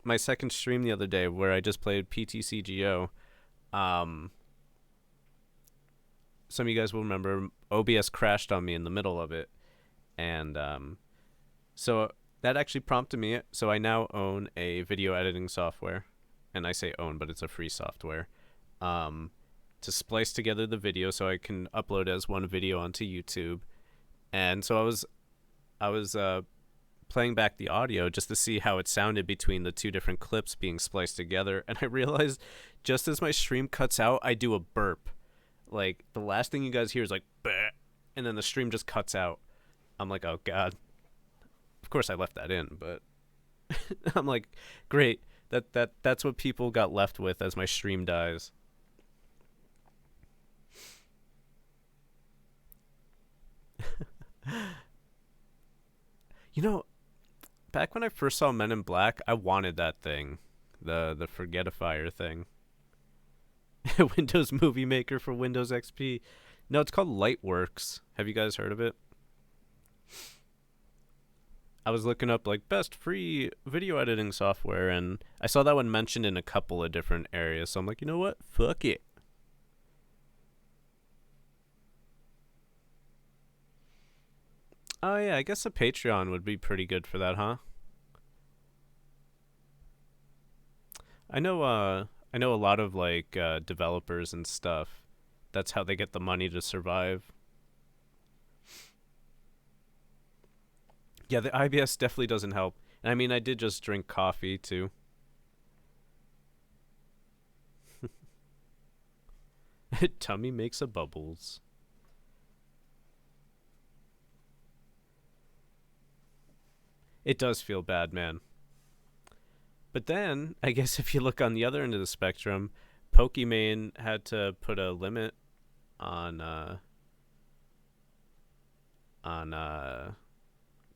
my second stream the other day where I just played PTCGO, some of you guys will remember OBS crashed on me in the middle of it, and so that actually prompted me. So I now own a video editing software, and I say own, but it's a free software, to splice together the video so I can upload as one video onto YouTube. And so I was playing back the audio just to see how it sounded between the two different clips being spliced together, and I realized just as my stream cuts out, I do a burp. Like the last thing you guys hear is like, "Bleh," and then the stream just cuts out. I'm like, oh God. Of course I left that in, but I'm like, great. That's what people got left with as my stream dies. You know, back when I first saw Men in Black, I wanted that thing, the Forgetifier thing. Windows Movie Maker for Windows XP. No, it's called Lightworks. Have you guys heard of it? I was looking up like best free video editing software, and I saw that one mentioned in a couple of different areas. So I'm like, you know what? Fuck it. Oh yeah, I guess a Patreon would be pretty good for that, huh? I know a lot of like developers and stuff. That's how they get the money to survive. Yeah, the IBS definitely doesn't help. I mean, I did just drink coffee too. Tummy makes a bubbles. It does feel bad, man. But then, I guess if you look on the other end of the spectrum, Pokimane had to put a limit on the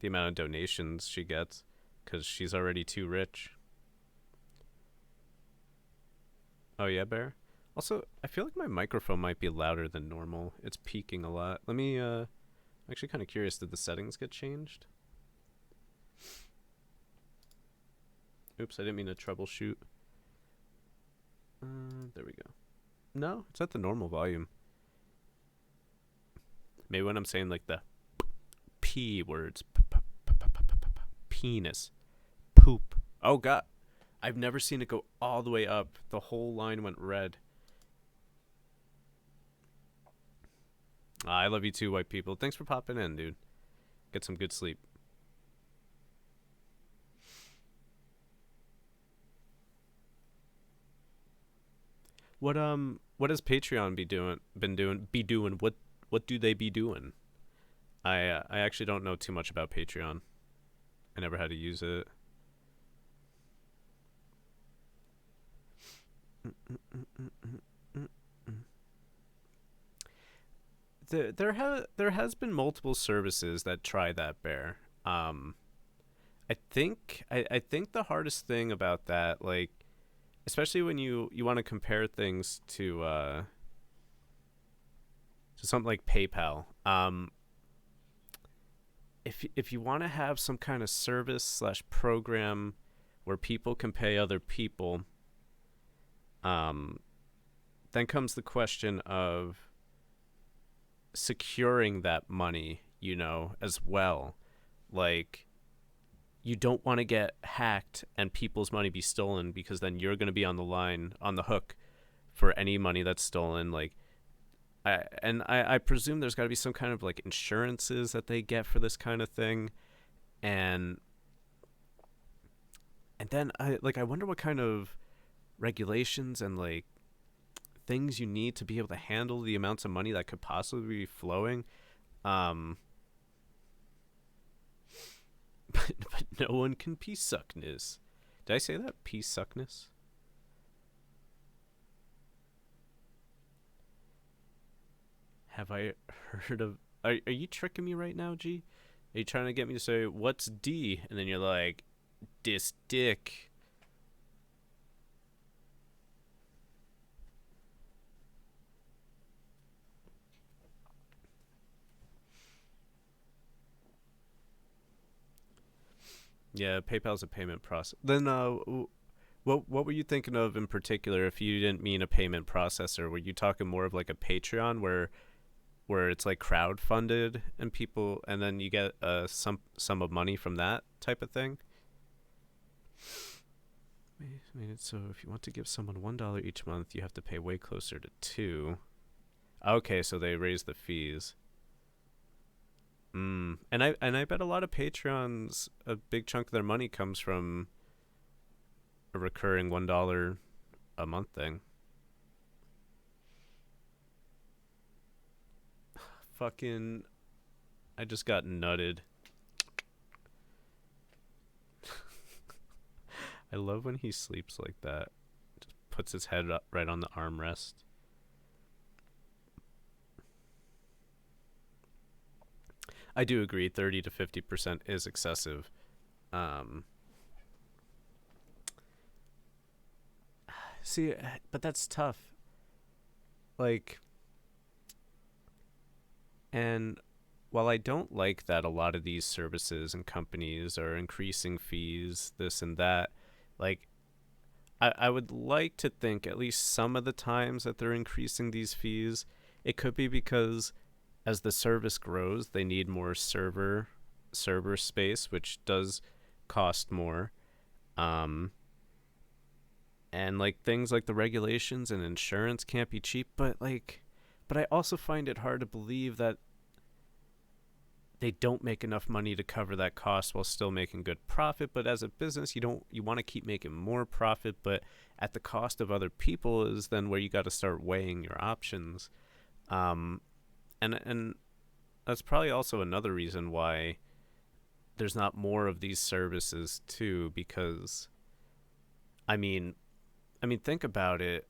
amount of donations she gets because she's already too rich. Oh yeah, Bear. Also, I feel like my microphone might be louder than normal. It's peaking a lot. Let me. I'm actually kind of curious. Did the settings get changed? Oops, I didn't mean to troubleshoot. There we go. No, it's at the normal volume. Maybe when I'm saying like the P words, penis, poop. Oh god, I've never seen it go all the way up. The whole line went red. I love you too, white people. Thanks for popping in, dude. Get some good sleep. What has Patreon be doing? What do they be doing? I actually don't know too much about Patreon. I never had to use it. There has been multiple services that try that, Bear. I think the hardest thing about that, like, especially when you want to compare things to something like PayPal. If you want to have some kind of service slash program where people can pay other people, then comes the question of securing that money, as well. Like, you don't want to get hacked and people's money be stolen, because then you're going to be on the hook for any money that's stolen. Like, I presume there's got to be some kind of like insurances that they get for this kind of thing, and then I wonder what kind of regulations and like things you need to be able to handle the amounts of money that could possibly be flowing. But no one can peace suckness. Did I say that? Peace suckness? Have I heard of... Are you tricking me right now, G? Are you trying to get me to say, what's D? And then you're like, dis dick. Yeah, PayPal's a payment process. Then, what were you thinking of in particular? If you didn't mean a payment processor, were you talking more of like a Patreon where it's like crowdfunded and people, and then you get some sum of money from that type of thing? So if you want to give someone $1 each month, you have to pay way closer to $2. Okay, so they raise the fees. And I bet a lot of Patreons, a big chunk of their money comes from a recurring $1 a month thing. Fucking, I just got nutted. I love when he sleeps like that. Just puts his head up right on the armrest. I do agree, 30 to 50% is excessive. See, but that's tough. Like, and while I don't like that a lot of these services and companies are increasing fees, this and that, like, I would like to think at least some of the times that they're increasing these fees, it could be because as the service grows, they need more server space, which does cost more. And like things like the regulations and insurance can't be cheap, but I also find it hard to believe that they don't make enough money to cover that cost while still making good profit. But as a business, you want to keep making more profit, but at the cost of other people is then where you got to start weighing your options. Um, and that's probably also another reason why there's not more of these services too, because I mean, think about it.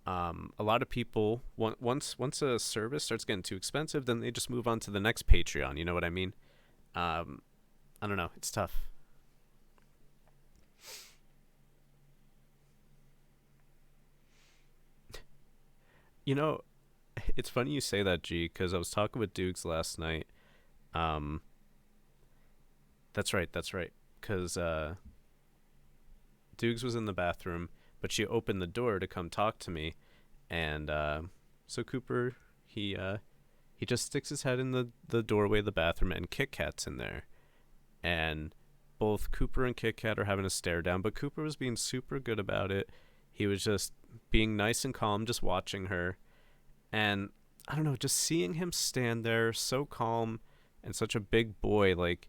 A lot of people once a service starts getting too expensive, then they just move on to the next Patreon. You know what I mean? I don't know. It's tough. You know, it's funny you say that, G, because I was talking with Dukes last night. Um, that's right. That's right. Because Dukes was in the bathroom, but she opened the door to come talk to me, and so Cooper he just sticks his head in the doorway of the bathroom, and Kit Kat's in there, and both Cooper and Kit Kat are having a stare down, but Cooper was being super good about it. He was just being nice and calm, just watching her, and I don't know, just seeing him stand there so calm and such a big boy, like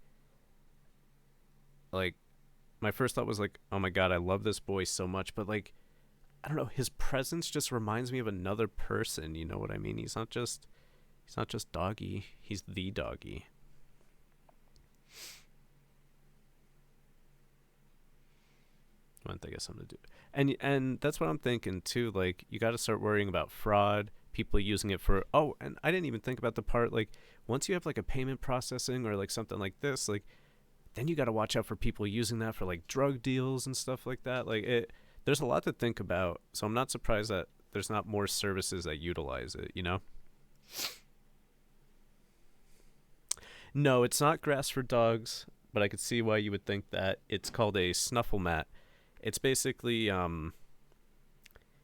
my first thought was like, oh my god, I love this boy so much, but like I don't know, his presence just reminds me of another person, you know what I mean? He's not just doggy, he's the doggy. I want to think of something to do. And that's what I'm thinking too, like you got to start worrying about fraud, people using it for and I didn't even think about the part like once you have like a payment processing or like something like this, like then you got to watch out for people using that for like drug deals and stuff like that. Like there's a lot to think about. So I'm not surprised that there's not more services that utilize it, you know? No, it's not grass for dogs, but I could see why you would think that. It's called a snuffle mat. It's basically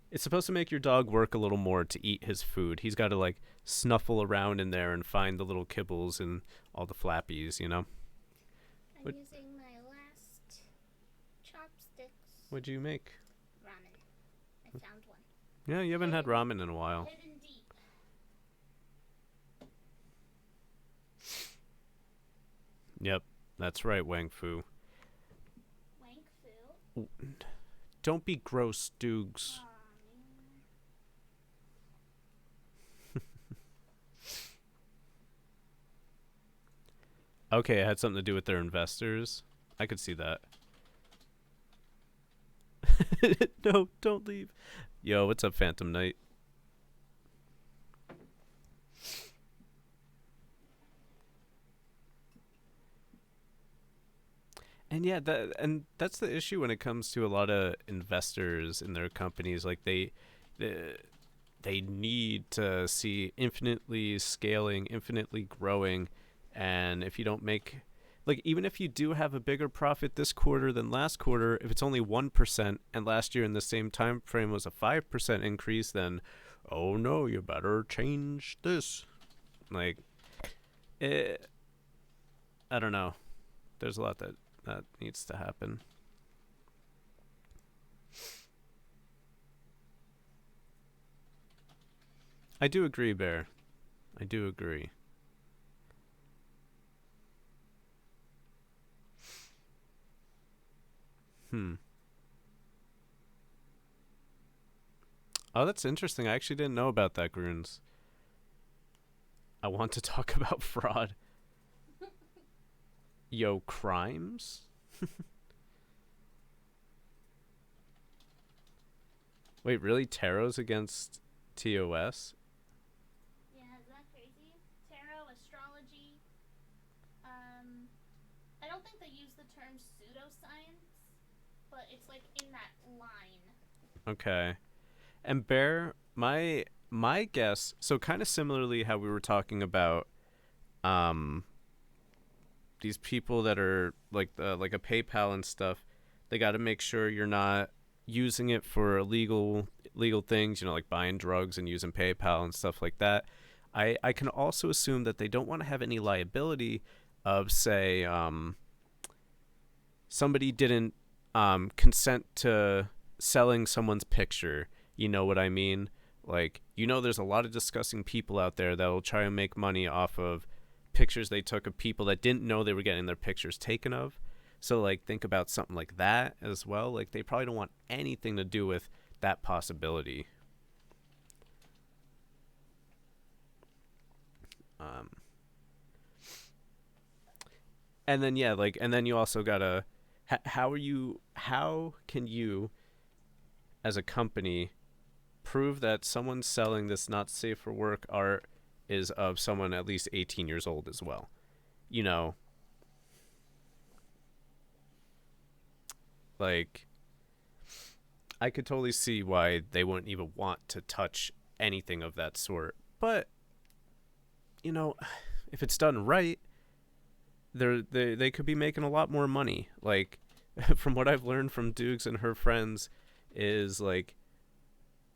it's supposed to make your dog work a little more to eat his food. He's got to like snuffle around in there and find the little kibbles and all the flappies, you know? I'm using my last chopsticks. What'd you make? Ramen. I found one. Yeah, you haven't had ramen in a while. Hidden deep. Yep, that's right, Wang Fu. Wang Fu? Don't be gross, Doogs. Okay, it had something to do with their investors. I could see that. No, don't leave. Yo, what's up, Phantom Knight? And yeah, that's the issue when it comes to a lot of investors in their companies. Like they need to see infinitely scaling, infinitely growing, and if you don't make like even if you do have a bigger profit this quarter than last quarter, if it's only 1% and last year in the same time frame was a 5% increase, then oh no, you better change this. Like I don't know. There's a lot that needs to happen. I do agree, Bear. I do agree. Oh, that's interesting. I actually didn't know about that, Groons. I want to talk about fraud. Yo, crimes? Wait, really? Tarot's against TOS? Yeah, is that crazy? Tarot, astrology. I don't think they use the term pseudoscience, but it's like in that line. Okay. And Bear, my guess, so kind of similarly how we were talking about these people that are like a PayPal and stuff, they got to make sure you're not using it for illegal things, you know, like buying drugs and using PayPal and stuff like that. I can also assume that they don't want to have any liability of, say, somebody didn't consent to selling someone's picture. You know what I mean? Like, you know, there's a lot of disgusting people out there that will try and make money off of pictures they took of people that didn't know they were getting their pictures taken of. So like think about something like that as well. Like they probably don't want anything to do with that possibility. And then yeah, like, and then you also gotta, how can you as a company prove that someone selling this not safe for work art is of someone at least 18 years old as well? You know, like, I could totally see why they wouldn't even want to touch anything of that sort. But, you know, if it's done right, they could be making a lot more money. Like, from what I've learned from Dukes and her friends, is like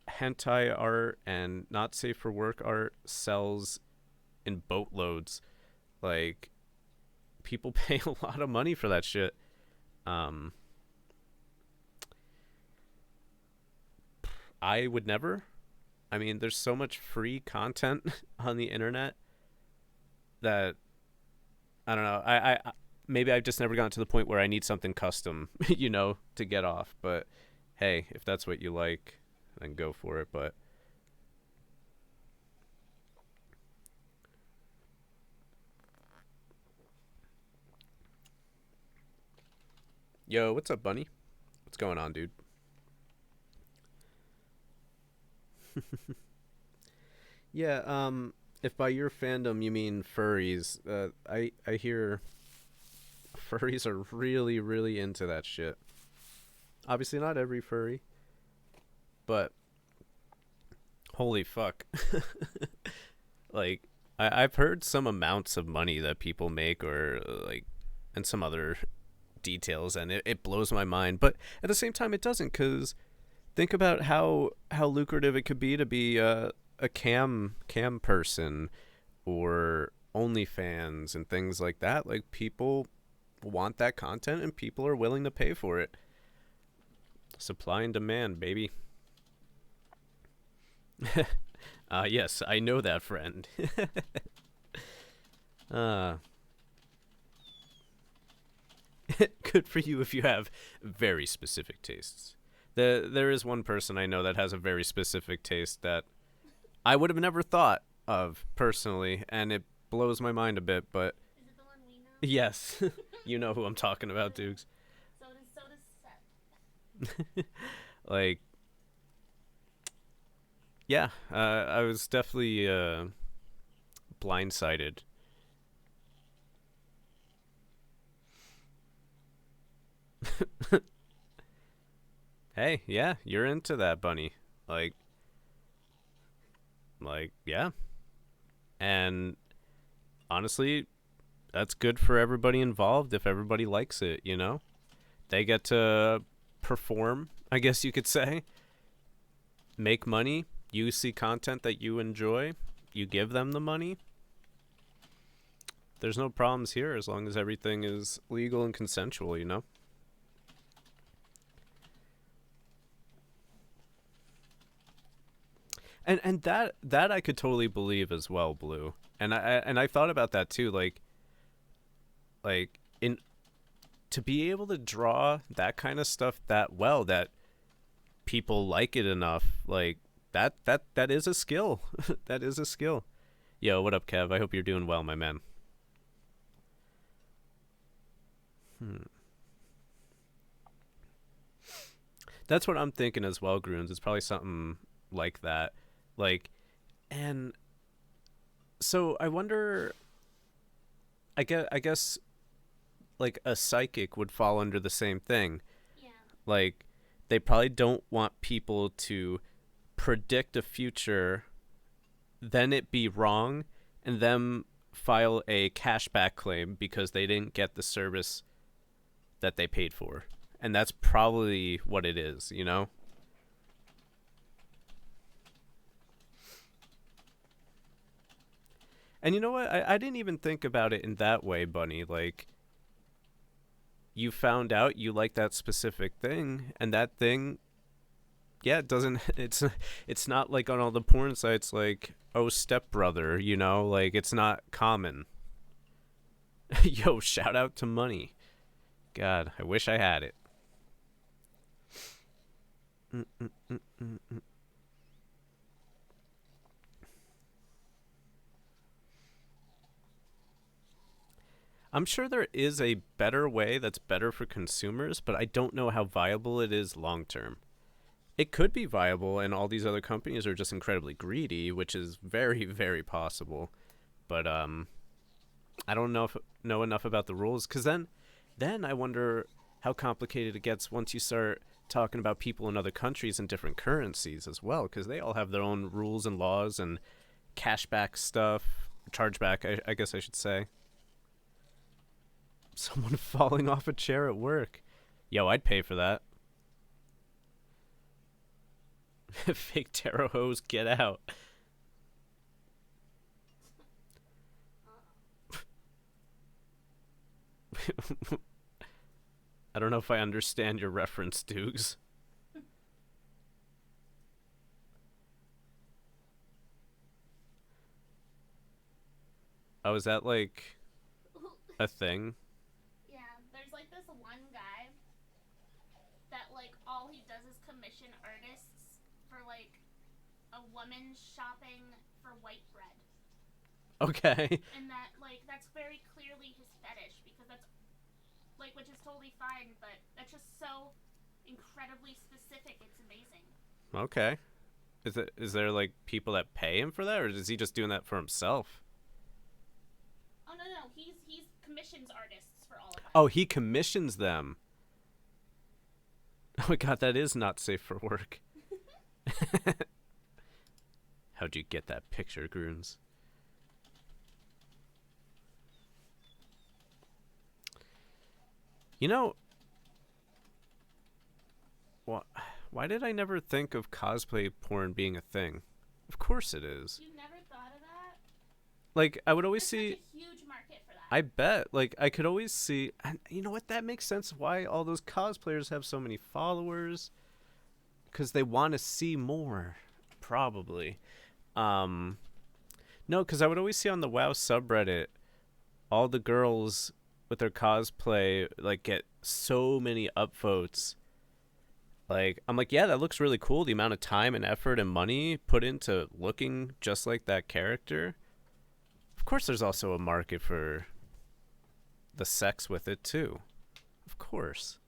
hentai art and not safe for work art sells in boatloads. Like, people pay a lot of money for that shit. I would never. I mean, there's so much free content on the internet that I don't know. I maybe I've just never gotten to the point where I need something custom, you know, to get off. But hey, if that's what you like, then go for it. But yo, what's up, Bunny? What's going on, dude? Yeah, if by your fandom you mean furries, I hear furries are really, really into that shit. Obviously not every furry, but holy fuck. Like, I've heard some amounts of money that people make, or like, and some other details, and it blows my mind. But at the same time, it doesn't, because think about how lucrative it could be to be a cam person or OnlyFans and things like that. Like, people want that content and people are willing to pay for it. Supply and demand, baby. Yes, I know that, friend. Good for you if you have very specific tastes. There is one person I know that has a very specific taste that I would have never thought of personally, and it blows my mind a bit, but Is it the one we know? yes. You know who I'm talking about, Dukes. So does Seth. Like, yeah, I was definitely blindsided. Hey, yeah, you're into that, Bunny. Like, yeah. And honestly, that's good for everybody involved if everybody likes it, you know? They get to perform, I guess you could say. Make money. You see content that you enjoy. You give them the money. There's no problems here as long as everything is legal and consensual, you know? And that I could totally believe as well, Blue. And I thought about that too, like in to be able to draw that kind of stuff that well, that people like it enough, like that is a skill. That is a skill. Yo, what up, Kev? I hope you're doing well, my man. That's what I'm thinking as well, Groons. It's probably something like that. Like, and so I wonder, I guess like a psychic would fall under the same thing. Yeah. Like, they probably don't want people to predict a future, then it be wrong, and them file a cashback claim because they didn't get the service that they paid for. And that's probably what it is, you know? And you know what? I didn't even think about it in that way, Bunny. Like, you found out you like that specific thing, and that thing, yeah, it doesn't, it's not like on all the porn sites like, oh, stepbrother, you know? Like, it's not common. Yo, shout out to money. God, I wish I had it. Mm-mm-mm-mm-mm. I'm sure there is a better way that's better for consumers, but I don't know how viable it is long term. It could be viable, and all these other companies are just incredibly greedy, which is very, very possible. But I don't know enough about the rules, because then I wonder how complicated it gets once you start talking about people in other countries and different currencies as well, because they all have their own rules and laws and cashback stuff, chargeback, I guess I should say. Someone falling off a chair at work. Yo, I'd pay for that. Fake tarot hose, get out. I don't know if I understand your reference, Dukes. Oh, is that like a thing? Yeah, there's like this one guy that like all he does is commission artists for like a woman shopping for white bread. Okay. And that like that's very clearly his fetish because that's like which is totally fine, but that's just so incredibly specific. It's amazing. Okay. Is there like people that pay him for that, or is he just doing that for himself? Oh no, he's commissions artists for all of them. Oh, he commissions them. Oh my god, that is not safe for work. How'd you get that picture, Groons? You know, why did I never think of cosplay porn being a thing? Of course it is. You've never thought of that? Like, I would always There's see. such a huge market for that. I bet. Like, I could always see. And you know what? That makes sense why all those cosplayers have so many followers. Because they want to see more. Probably. No, because I would always see on the WoW subreddit all the girls with their cosplay, like, get so many upvotes. Like, I'm like, yeah, that looks really cool. The amount of time and effort and money put into looking just like that character. Of course, there's also a market for the sex with it, too. Of course.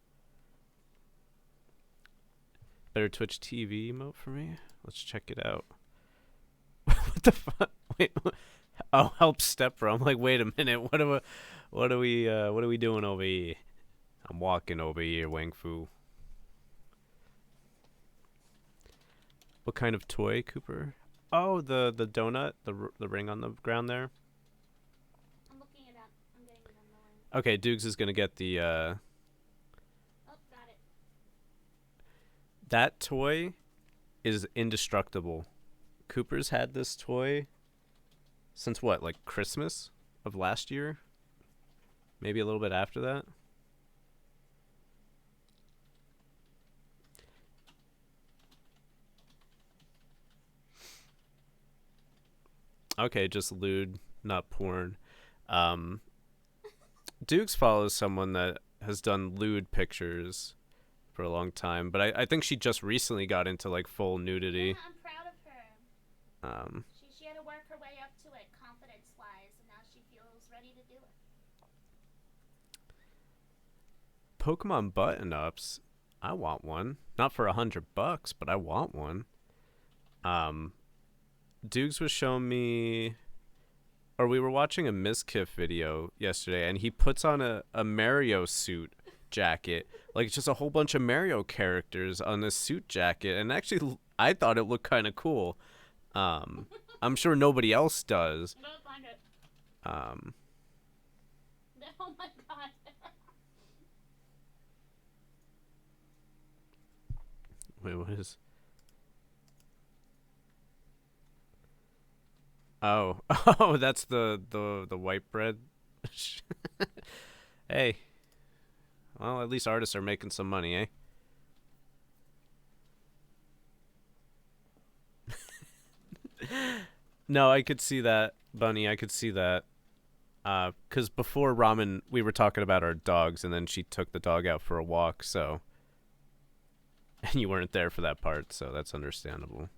Better Twitch TV emote for me? Let's check it out. What the fuck? Wait. Oh, help stepbro. I'm like, wait a minute. What are we doing over here? I'm walking over here, Wang Fu. What kind of toy, Cooper? Oh, the donut, the ring on the ground there. I'm looking it up. I'm getting it on the line. Okay, Dukes is gonna get the. Oh, got it. That toy is indestructible. Cooper's had this toy since what, like Christmas of last year? Maybe a little bit after that. Okay, just lewd, not porn. Um, Dukes follows someone that has done lewd pictures for a long time, but I think she just recently got into like full nudity. Yeah, I'm proud of her. She had to work her way up to it confidence wise, and now she feels ready to do it. Pokemon button ups. I want one. Not for $100, but I want one. Dukes was showing me, or we were watching a Mizkif video yesterday, and he puts on a Mario suit jacket. Like, it's just a whole bunch of Mario characters on this suit jacket, and actually, I thought it looked kind of cool. I'm sure nobody else does. I'm gonna find it. Oh my god. Wait, what is... Oh, oh, that's the white bread. Hey, well, at least artists are making some money, eh? No, I could see that, Bunny. I could see that. Because before Ramen, we were talking about our dogs, and then she took the dog out for a walk, so. And you weren't there for that part, so that's understandable.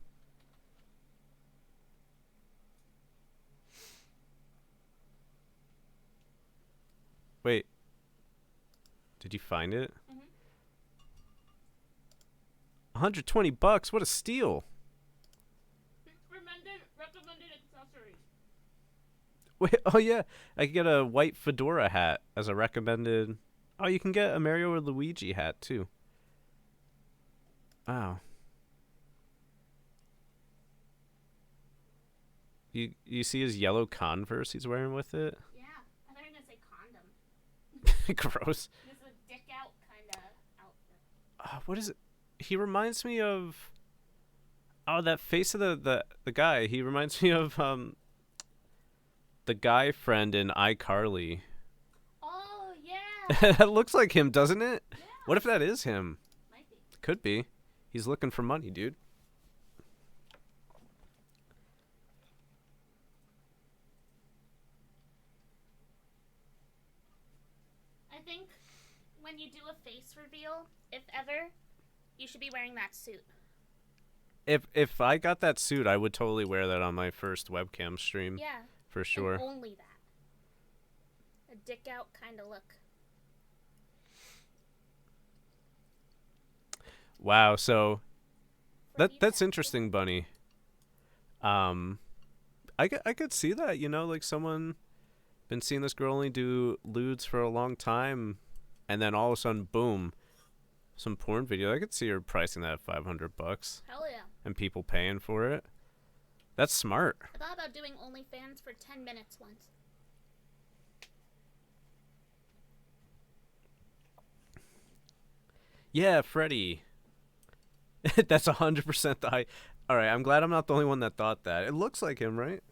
Wait. Did you find it? Mm-hmm. 120 bucks? What a steal. Recommended accessories. Wait, oh yeah, I could get a white fedora hat as a recommended. Oh, you can get a Mario or Luigi hat too. Wow. You see his yellow Converse he's wearing with it? Yeah, I thought you were gonna say condom. Gross. This is a dick out kind of outfit. What is it? He reminds me of. Oh, that face of the guy. He reminds me of the guy friend in iCarly. Oh yeah. That looks like him, doesn't it? Yeah. What if that is him? Might be. Could be. He's looking for money, dude. I think when you do a face reveal, if ever, you should be wearing that suit. If I got that suit, I would totally wear that on my first webcam stream. Yeah. For sure. And only that. A dick out kind of look. Wow, so that's Feedback. interesting, Bunny. I could see that, you know, like someone been seeing this girl only do lewds for a long time, and then all of a sudden, boom, some porn video. I could see her pricing that at 500 bucks, Hell yeah. and people paying for it. That's smart. I thought about doing OnlyFans for 10 minutes once. Yeah, Freddie. That's 100% the high. All right, I'm glad I'm not the only one that thought that. It looks like him, right?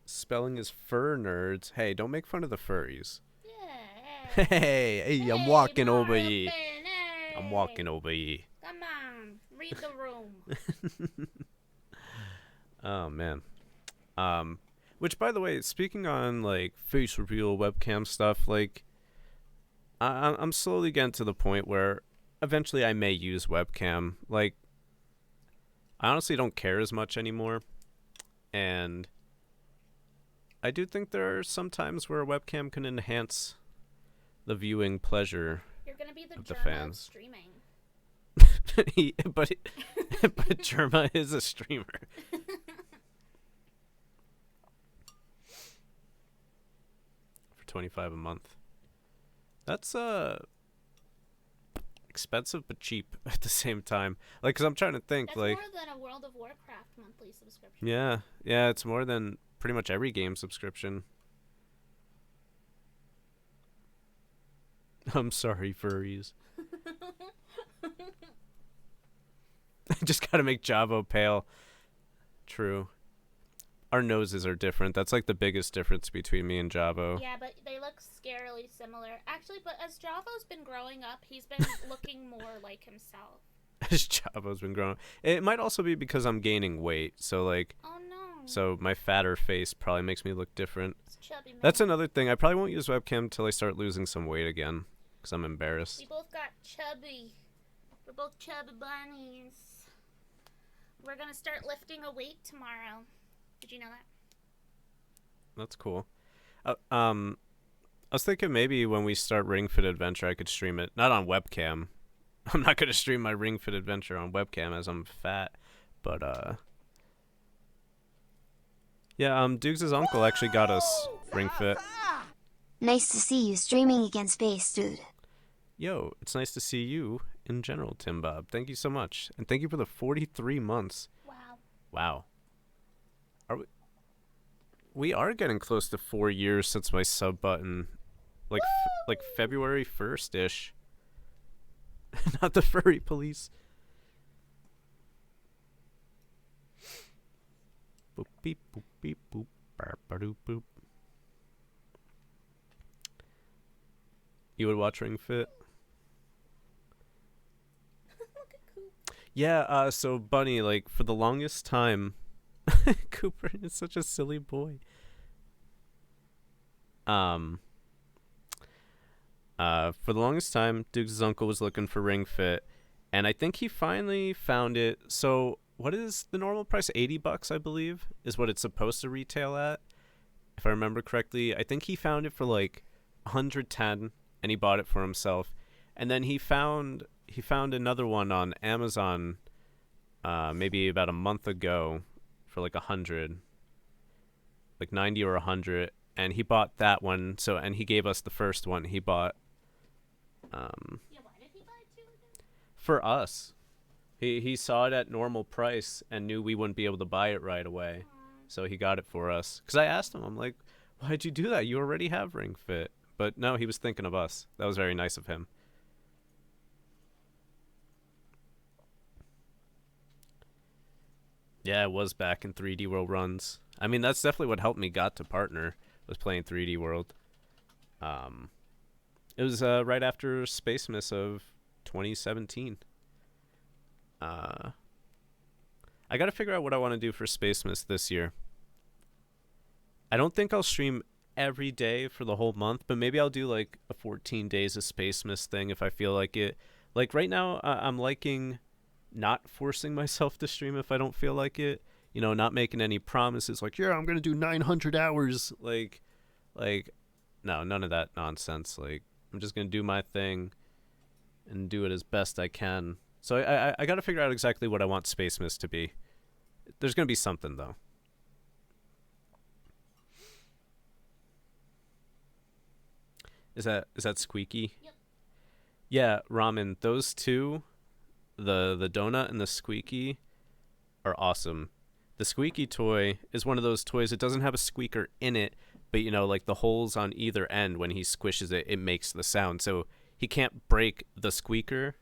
Spelling is fur nerds. Hey, don't make fun of the furries. Yeah. Hey, I'm walking over here. Hey. I'm walking over here. Come on, read the room. Oh man. Which, by the way, speaking on like face reveal webcam stuff, like I'm slowly getting to the point where eventually I may use webcam. Like, I honestly don't care as much anymore, and I do think there are some times where a webcam can enhance the viewing pleasure You're gonna be the of the Germa of fans. streaming. but Germa is a streamer. For $25 a month. That's expensive but cheap at the same time. Like, cause I'm trying to think, That's like, more than a World of Warcraft monthly subscription. yeah, it's more than pretty much every game subscription. I'm sorry, furries. I just gotta make Javo pale. True. Our noses are different. That's like the biggest difference between me and Javo. Yeah, but they look scarily similar. Actually, but as Javo's been growing up, he's been looking more like himself. As Javo's been growing. It might also be because I'm gaining weight. So like, Oh no. so my fatter face probably makes me look different. It's chubby man. That's another thing. I probably won't use webcam until I start losing some weight again, because I'm embarrassed. We both got chubby. We're both chubby bunnies. We're gonna start lifting a weight tomorrow. Did you know that? That's cool. I was thinking maybe when we start Ring Fit Adventure, I could stream it. Not on webcam. I'm not going to stream my Ring Fit Adventure on webcam as I'm fat. But, yeah, Dukes' uncle actually got us Ring Fit. Nice to see you streaming again, Space Dude. Yo, it's nice to see you in general, Tim Bob. Thank you so much. And thank you for the 43 months. Wow. Wow. We are getting close to 4 years since my sub button, like February 1st-ish. Not the furry police. Boop beep boop beep boop barbadoop boop. You would watch Ring Fit? Look at Coop. Yeah, so Bunny, like, for the longest time, Cooper is such a silly boy. Um, for the longest time, Duke's uncle was looking for Ring Fit, and I think he finally found it. So, what is the normal price? $80, I believe, is what it's supposed to retail at, if I remember correctly. I think he found it for like 110, and he bought it for himself. And then he found another one on Amazon, maybe about a month ago, for like 100, like 90 or 100, and he bought that one. So, and he gave us the first one he bought. Yeah, why did he buy two of them? For us. He saw it at normal price and knew we wouldn't be able to buy it right away. So he got it for us. Because I asked him, I'm like, why'd you do that? You already have Ring Fit. But no, he was thinking of us. That was very nice of him. Yeah, it was back in 3D World runs. I mean, that's definitely what helped me got to partner, was playing 3D World. Um, it was right after Space Miss of 2017. I got to figure out what I want to do for Space Miss this year. I don't think I'll stream every day for the whole month, but maybe I'll do like a 14 days of Space Miss thing if I feel like it. Like right now, I'm liking not forcing myself to stream if I don't feel like it. You know, not making any promises like, yeah, I'm going to do 900 hours. Like, no, none of that nonsense. Like, I'm just going to do my thing and do it as best I can. So I got to figure out exactly what I want Space Miss to be. There's going to be something, though. Is that Squeaky? Yep. Yeah, Ramen. Those two, the donut and the Squeaky, are awesome. The Squeaky toy is one of those toys. It doesn't have a squeaker in it, but you know, like the holes on either end, when he squishes it, it makes the sound. So he can't break the squeaker.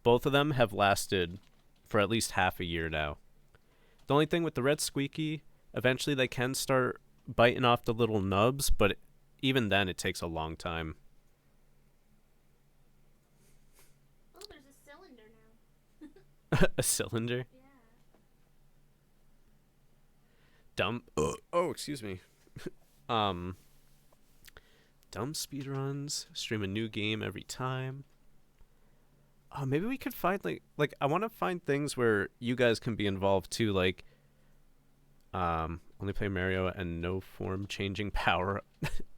Both of them have lasted for at least half a year now. The only thing with the red Squeaky, eventually they can start biting off the little nubs, but even then it takes a long time. Oh, there's a cylinder now. A cylinder? Yeah. Dumb. Oh, excuse me. Dumb speedruns. Stream a new game every time. Oh, maybe we could find like I want to find things where you guys can be involved too, like only play Mario and no form changing power.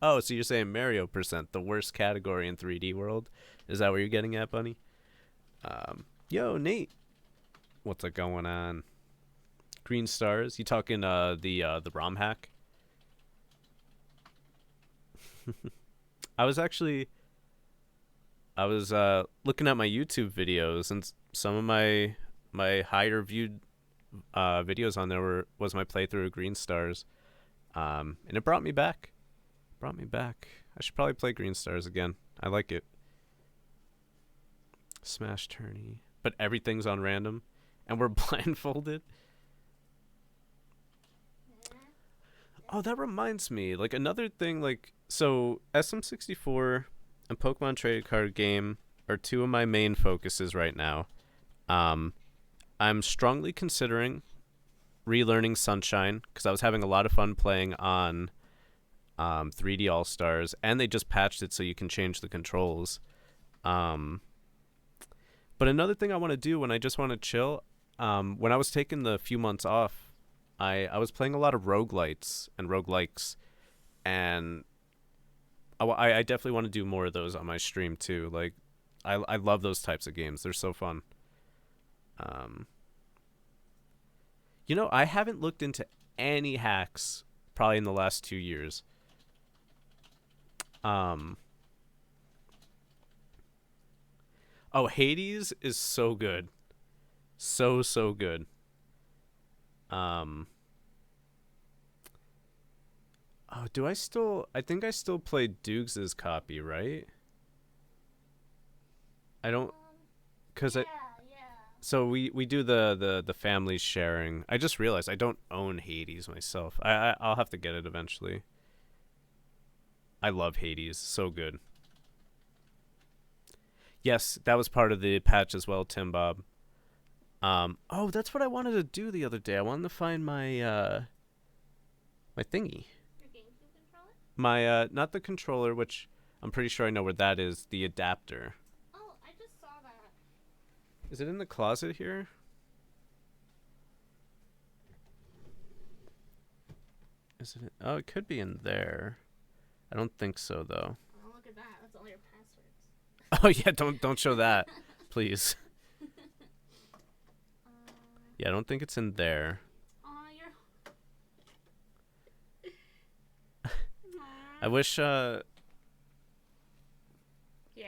Oh, so you're saying Mario percent, the worst category in 3D World? Is that what you're getting at, Bunny? Yo, Nate. What's going on? Green stars. You talking the ROM hack? I was looking at my YouTube videos, and some of my higher viewed videos on there was my playthrough of Green Stars, and it brought me back. I should probably play Green Stars again. I like it. Smash tourney, but everything's on random, and we're blindfolded. Oh, that reminds me. Like another thing, like so SM64 and Pokemon Trading Card Game are two of my main focuses right now. I'm strongly considering relearning Sunshine because I was having a lot of fun playing on 3D All Stars, and they just patched it so you can change the controls. But another thing I want to do when I just want to chill, when I was taking the few months off, I was playing a lot of roguelites and roguelikes, and I definitely want to do more of those on my stream too. Like, I love those types of games. They're so fun. You know, I haven't looked into any hacks probably in the last 2 years. Oh, Hades is so good. So good. Oh, I think I still play Dukes' copy, right? I don't, cause Yeah, I, yeah. so we do the family sharing. I just realized I don't own Hades myself. I'll have to get it eventually. I love Hades, so good. Yes, that was part of the patch as well, Tim Bob. Oh, that's what I wanted to do the other day. I wanted to find my My thingy. Your GameCube controller? My, not the controller, which I'm pretty sure I know where that is. The adapter. Oh, I just saw that. Is it in the closet here? Is it? Oh, it could be in there. I don't think so, though. Oh, look at that. That's all your passwords. Oh yeah, don't show that, please. Yeah, I don't think it's in there. Oh, you're. I wish. Yeah,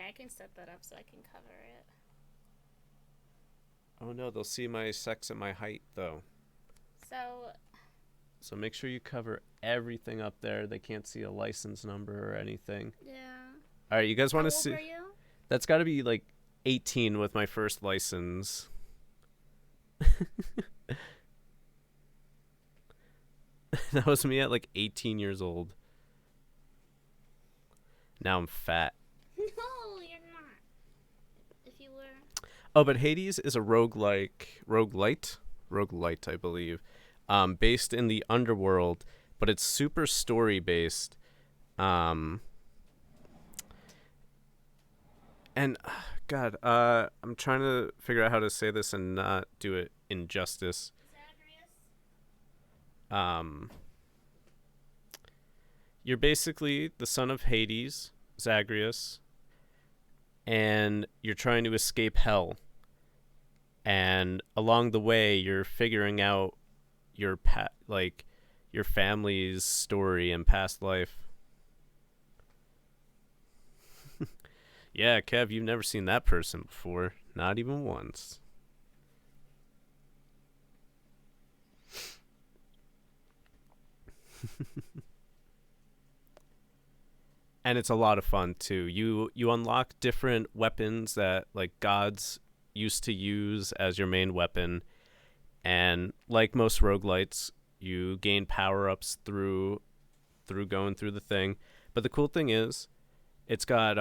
I can set that up so I can cover it. Oh no, they'll see my sex and my height though. So make sure you cover everything up there. They can't see a license number or anything. Yeah. All right, you guys want to see? How old are you? That's got to be like 18 with my first license. That was me at like 18 years old. Now I'm fat. No, you're not. If you were. Oh, but Hades is a roguelite, I believe, based in the underworld, but it's super story based. And God, I'm trying to figure out how to say this and not do it injustice. You're basically the son of Hades, Zagreus, and you're trying to escape hell. And along the way, you're figuring out your your family's story and past life. Yeah, Kev, you've never seen that person before, not even once. And it's a lot of fun too. You unlock different weapons that like gods used to use as your main weapon, and like most roguelites, you gain power-ups through going through the thing. But the cool thing is it's got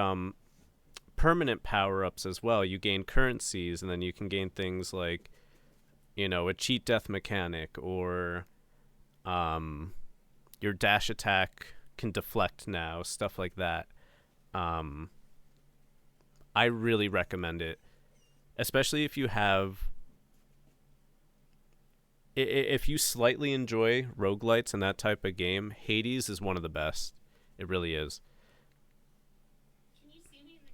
permanent power-ups as well. You gain currencies, and then you can gain things like, you know, a cheat death mechanic, or your dash attack can deflect now, stuff like that. I really recommend it, especially if you have if you slightly enjoy roguelites and that type of game. Hades is one of the best. It really is. Can you see me in the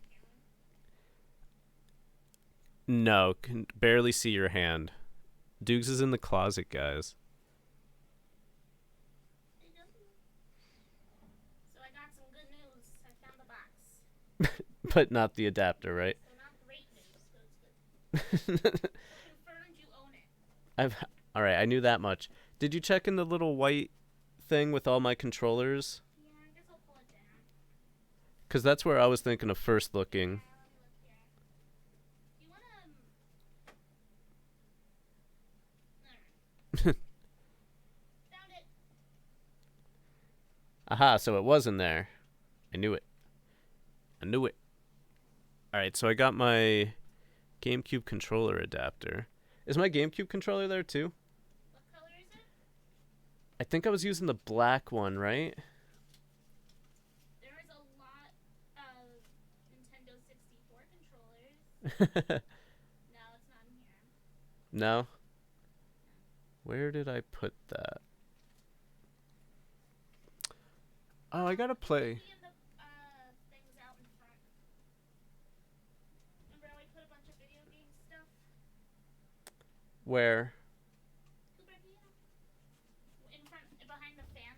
camera? No, can barely see your hand. Dukes is in the closet, guys. So I got some good news. I found the box. But not the adapter, right? So not great news, but it's good. Confirmed you own it. All right, I knew that much. Did you check in the little white thing with all my controllers? Yeah, I guess I'll pull it down. Because that's where I was thinking of first looking. Yeah, let me look here. You wanna Alright. Found it. Aha, so it was in there. I knew it. Alright, so I got my GameCube controller adapter. Is my GameCube controller there too? What color is it? I think I was using the black one, right? There is a lot of Nintendo 64 controllers. No, it's not in here. No? Where did I put that? Oh, I gotta play. In the things out in front. Remember how we put a bunch of video game stuff? Where? In front, behind the fan,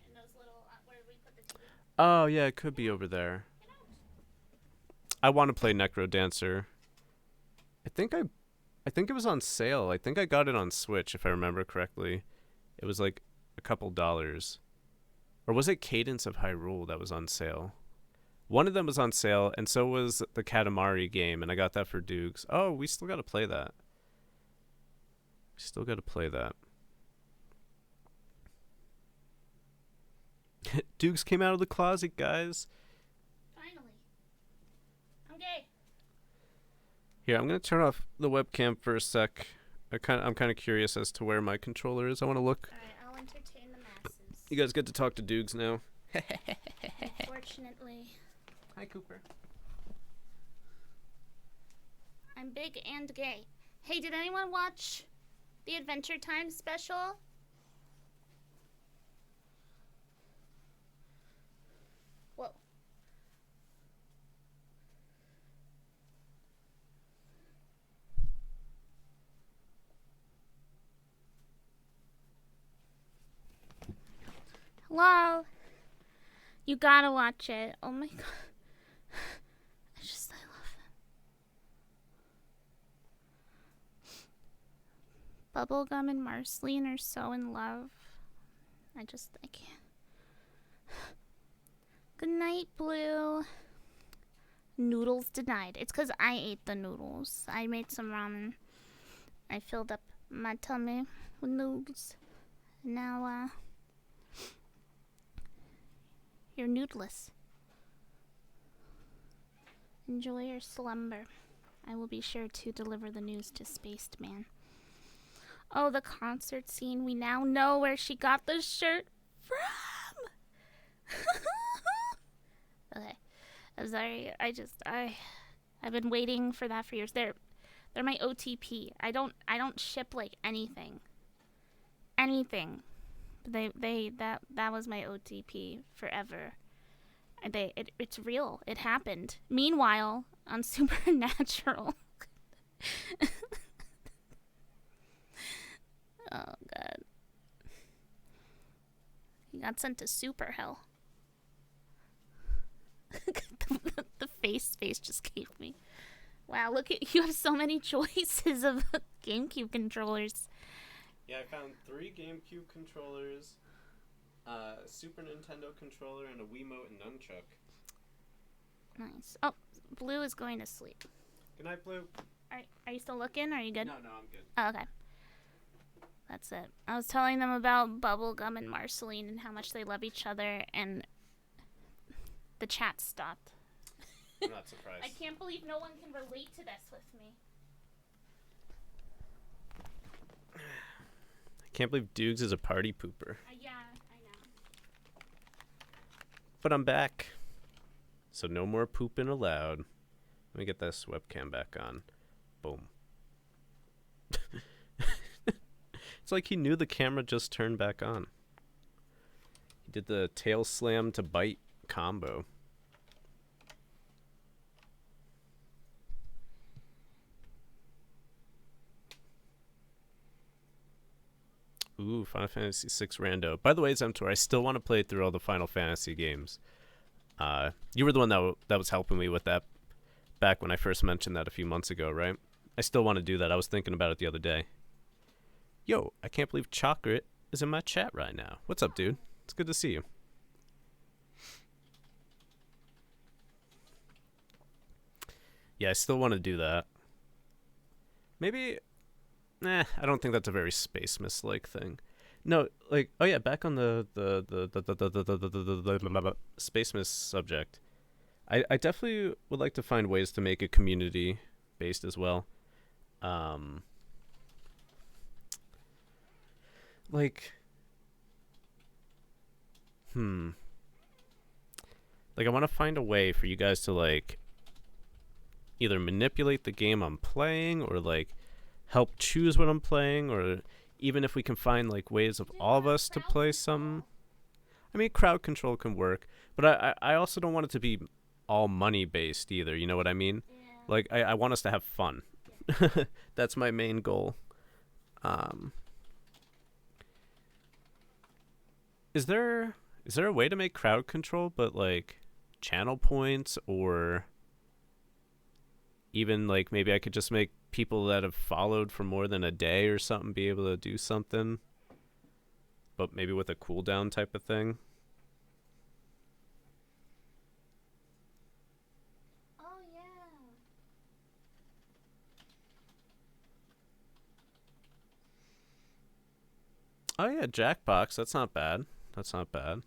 in those little where we put the TV. Oh, yeah, it could be over there. Get out. I want to play Necrodancer. I think it was on sale. I think I got it on Switch, if I remember correctly. It was like a couple dollars. Or was it Cadence of Hyrule that was on sale? One of them was on sale, and so was the Katamari game, and I got that for Dukes. Oh, we still got to play that. Dukes came out of the closet, guys. Finally. I'm gay. Here, I'm gonna turn off the webcam for a sec. I'm kind of curious as to where my controller is. I want to look. Alright, I'll entertain the masses. You guys get to talk to Dukes now. Unfortunately. Hi, Cooper. I'm big and gay. Hey, did anyone watch the Adventure Time special? Whoa. Hello? You gotta watch it. Oh my god. I love them. Bubblegum and Marceline are so in love. I can't. Good night, Blue. Noodles denied. It's because I ate the noodles. I made some ramen. I filled up my tummy with noodles. Now, you're noodless. Enjoy your slumber. I will be sure to deliver the news to Spaced Man. Oh, the concert scene. We now know where she got the shirt from. Okay. I'm sorry. I've been waiting for that for years. They're my OTP. I don't ship like anything. Anything. That was my OTP forever. It's real. It happened. Meanwhile, on Supernatural. Oh god. He got sent to super hell. the face just gave me. Wow, look at you have so many choices of GameCube controllers. Yeah, I found 3 GameCube controllers, Super Nintendo controller, and a Wiimote and nunchuck. Nice. Oh, Blue is going to sleep. Good night, Blue. Are you still looking? Are you good? No, I'm good. Oh, okay. That's it. I was telling them about Bubblegum and Marceline and how much they love each other, and the chat stopped. I'm not surprised. I can't believe no one can relate to this with me. I can't believe Dukes is a party pooper. Yeah, I know. But I'm back. So no more pooping allowed. Let me get this webcam back on. Boom. It's like he knew the camera just turned back on. He did the tail slam to bite combo. Ooh, Final Fantasy VI Rando. By the way, Zemtor, I still want to play through all the Final Fantasy games. You were the one that was helping me with that back when I first mentioned that a few months ago, right? I still want to do that. I was thinking about it the other day. Yo, I can't believe Chocolate is in my chat right now. What's up, dude? It's good to see you. Yeah, I still want to do that. Maybe... I don't think that's a very Space Miss-like thing. No, like, oh yeah, back on the Space Miss subject. I definitely would like to find ways to make it community-based as well. Like, like, I want to find a way for you guys to, like, either manipulate the game I'm playing or, like, help choose what I'm playing, or even if we can find, like, ways of all of us to play some. I mean, crowd control can work, but I also don't want it to be all money-based either, you know what I mean? Yeah. Like, I want us to have fun. That's my main goal. Is there a way to make crowd control, but, like, channel points, or even, like, maybe I could just make people that have followed for more than a day or something be able to do something, but maybe with a cooldown type of thing? Oh, yeah. Oh yeah, Jackbox. That's not bad. That's not bad.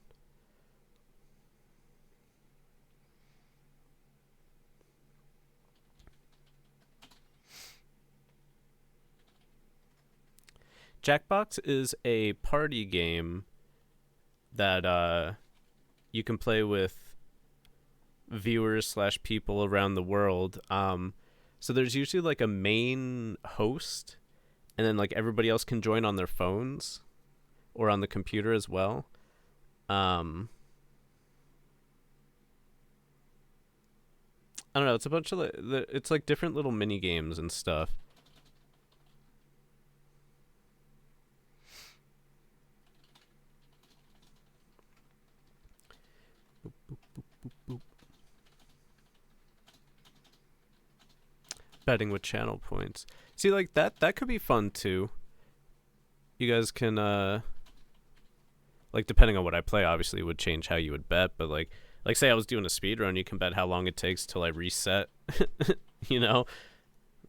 Jackbox is a party game that you can play with viewers slash people around the world. So there's usually like a main host, and then like everybody else can join on their phones or on the computer as well. I don't know. It's a bunch of it's like different little mini games and stuff. Boop, boop, boop, boop, boop. Betting with channel points. See, like that could be fun too. You guys can like depending on what I play, obviously it would change how you would bet, but like say I was doing a speed run, you can bet how long it takes till I reset. You know?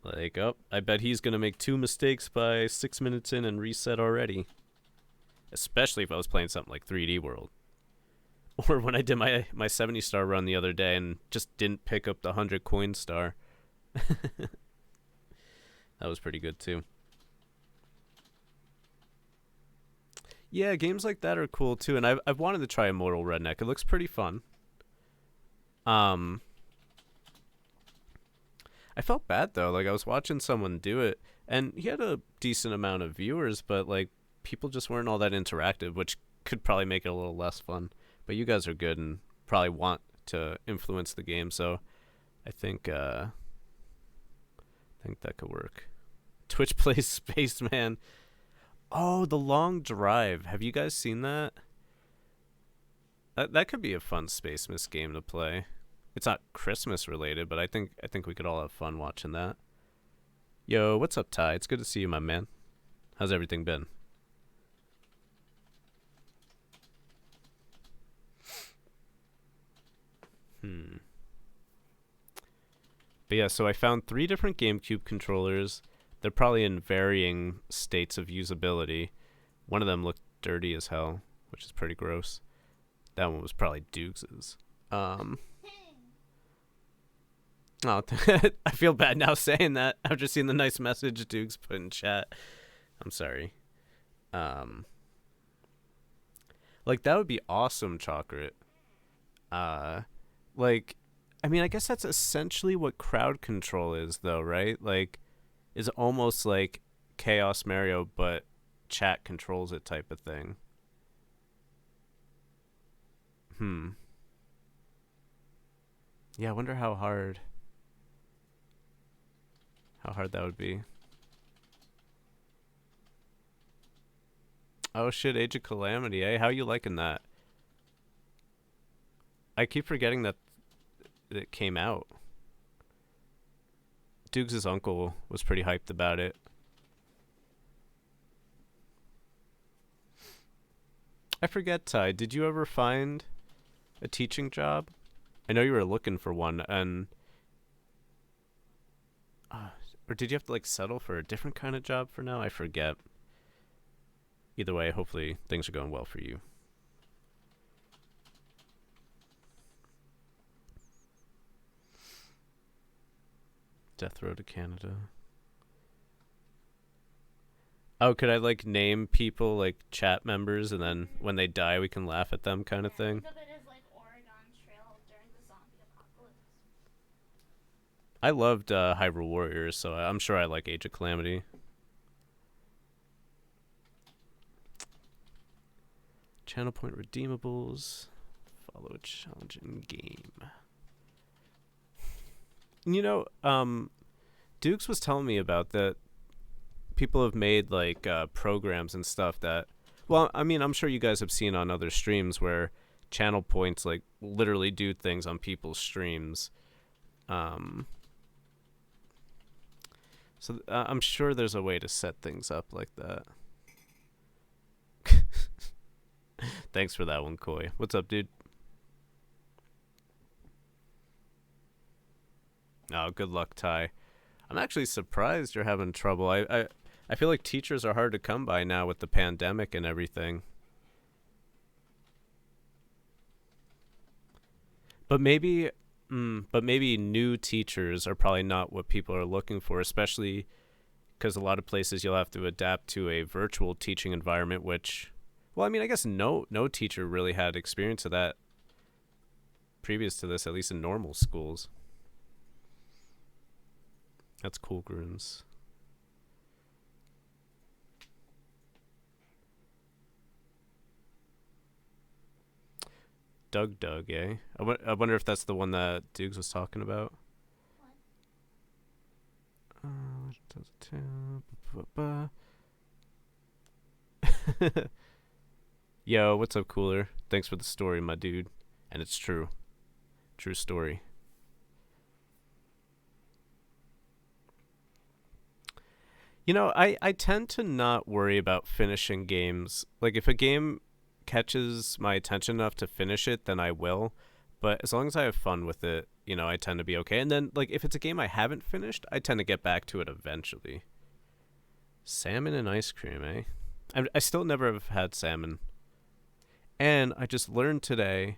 Like, oh, I bet he's gonna make 2 mistakes by 6 minutes in and reset already. Especially if I was playing something like 3D World. Or when I did my 70-star run the other day and just didn't pick up the 100 coin star. That was pretty good too. Yeah, games like that are cool too, and I've wanted to try Immortal Redneck. It looks pretty fun. I felt bad though. Like I was watching someone do it, and he had a decent amount of viewers, but like people just weren't all that interactive, which could probably make it a little less fun. But you guys are good and probably want to influence the game, so I think that could work. Twitch plays Spaceman. Oh, The Long Drive. Have you guys seen that? That could be a fun Space Miss game to play. It's not Christmas related, but I think we could all have fun watching that. Yo, what's up, Ty? It's good to see you, my man. How's everything been? But yeah, so I found 3 different GameCube controllers. They're probably in varying states of usability. One of them looked dirty as hell, which is pretty gross. That one was probably Dukes's. Oh, I feel bad now saying that after seeing the nice message Dukes put in chat. I'm sorry. Like that would be awesome, Chocolate. Like, I mean, I guess that's essentially what crowd control is, though, right? Like, is almost like Chaos Mario, but chat controls it type of thing. Yeah, I wonder how hard that would be. Oh shit, Age of Calamity, eh? How you liking that? I keep forgetting that it came out. Dukes' uncle was pretty hyped about it. I forget, Ty, did you ever find a teaching job? I know you were looking for one, and or did you have to like settle for a different kind of job for now? I forget. Either way, hopefully things are going well for you. Death Row to Canada. Oh, could I like name people like chat members, and then when they die we can laugh at them kind of thing? Think of it as like Oregon Trail during the zombie apocalypse. I loved Hyrule Warriors, so I'm sure I like Age of Calamity. Channel point redeemables. Follow a challenge in game. You know, Dukes was telling me about that. People have made like programs and stuff that, well, I mean, I'm sure you guys have seen on other streams where channel points like literally do things on people's streams. So I'm sure there's a way to set things up like that. Thanks for that one, Koi. What's up, dude? Oh, good luck, Ty. I'm actually surprised you're having trouble. I feel like teachers are hard to come by now with the pandemic and everything. But maybe new teachers are probably not what people are looking for, especially because a lot of places you'll have to adapt to a virtual teaching environment, which, Well, I mean, I guess no teacher really had experience of that previous to this, at least in normal schools. That's cool, Grunes. Doug, eh? I wonder if that's the one that Dukes was talking about. Yo, what's up, Cooler? Thanks for the story, my dude. And it's true. True story. You know, I tend to not worry about finishing games. Like, if a game catches my attention enough to finish it, then I will. But as long as I have fun with it, you know, I tend to be okay. And then, like, if it's a game I haven't finished, I tend to get back to it eventually. Salmon and ice cream, eh? I still never have had salmon. And I just learned today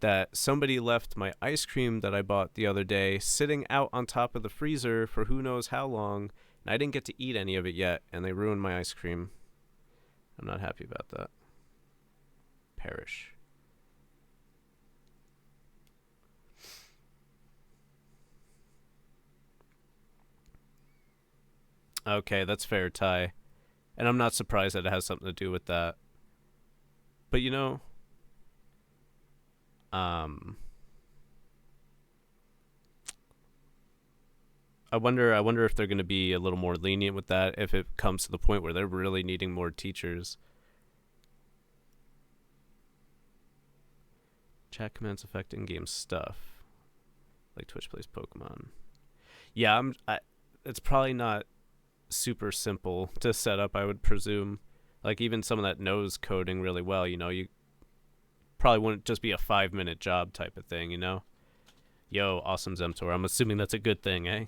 that somebody left my ice cream that I bought the other day sitting out on top of the freezer for who knows how long, and I didn't get to eat any of it yet, and they ruined my ice cream. I'm not happy about that. Perish. Okay, that's fair, Ty. And I'm not surprised that it has something to do with that. But you know, I wonder if they're going to be a little more lenient with that if it comes to the point where they're really needing more teachers. Chat commands affect in-game stuff, like Twitch plays Pokemon. Yeah, it's probably not super simple to set up, I would presume. Like, even someone that knows coding really well, you know, you probably wouldn't just be a 5-minute job type of thing, you know? Yo, awesome Zemtor. I'm assuming that's a good thing, eh?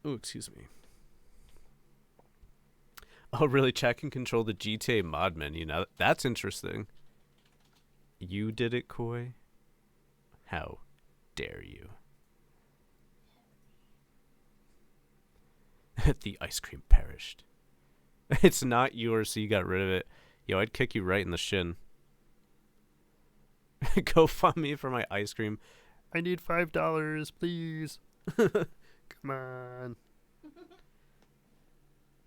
Oh, excuse me. Oh, really? Chat can control the GTA mod menu now. That's interesting. You did it, Koi? How dare you? The ice cream perished. It's not yours, so you got rid of it. Yo, I'd kick you right in the shin. Go fund me for my ice cream. I need $5, please. Come on.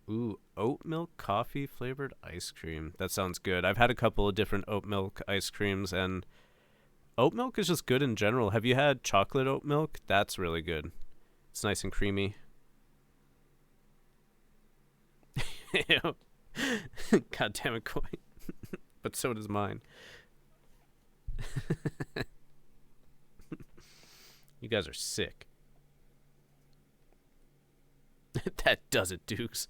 Ooh, oat milk coffee flavored ice cream. That sounds good. I've had a couple of different oat milk ice creams, and oat milk is just good in general. Have you had chocolate oat milk? That's really good. It's nice and creamy. God damn it, Coin. But so does mine. You guys are sick. That does it, Dukes.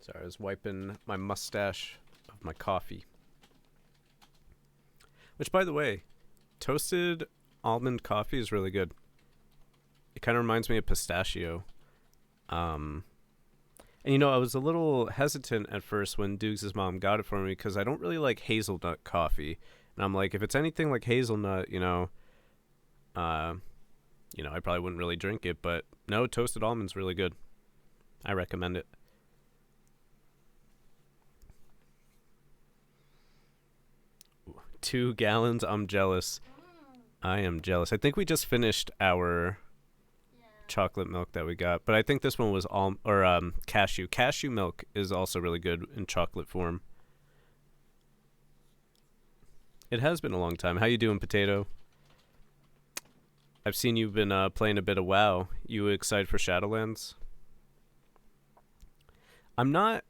Sorry, I was wiping my mustache of my coffee. Which, by the way, toasted almond coffee is really good. It kind of reminds me of pistachio. And you know, I was a little hesitant at first when Dukes' mom got it for me because I don't really like hazelnut coffee. And I'm like, if it's anything like hazelnut, I probably wouldn't really drink it. But no, toasted almond's really good. I recommend it. 2 gallons. I'm jealous. I am jealous. I think we just finished our chocolate milk that we got, but I think this one was cashew. Cashew milk is also really good in chocolate form. It has been a long time. How you doing, Potato? I've seen you've been playing a bit of WoW. You excited for Shadowlands? I'm not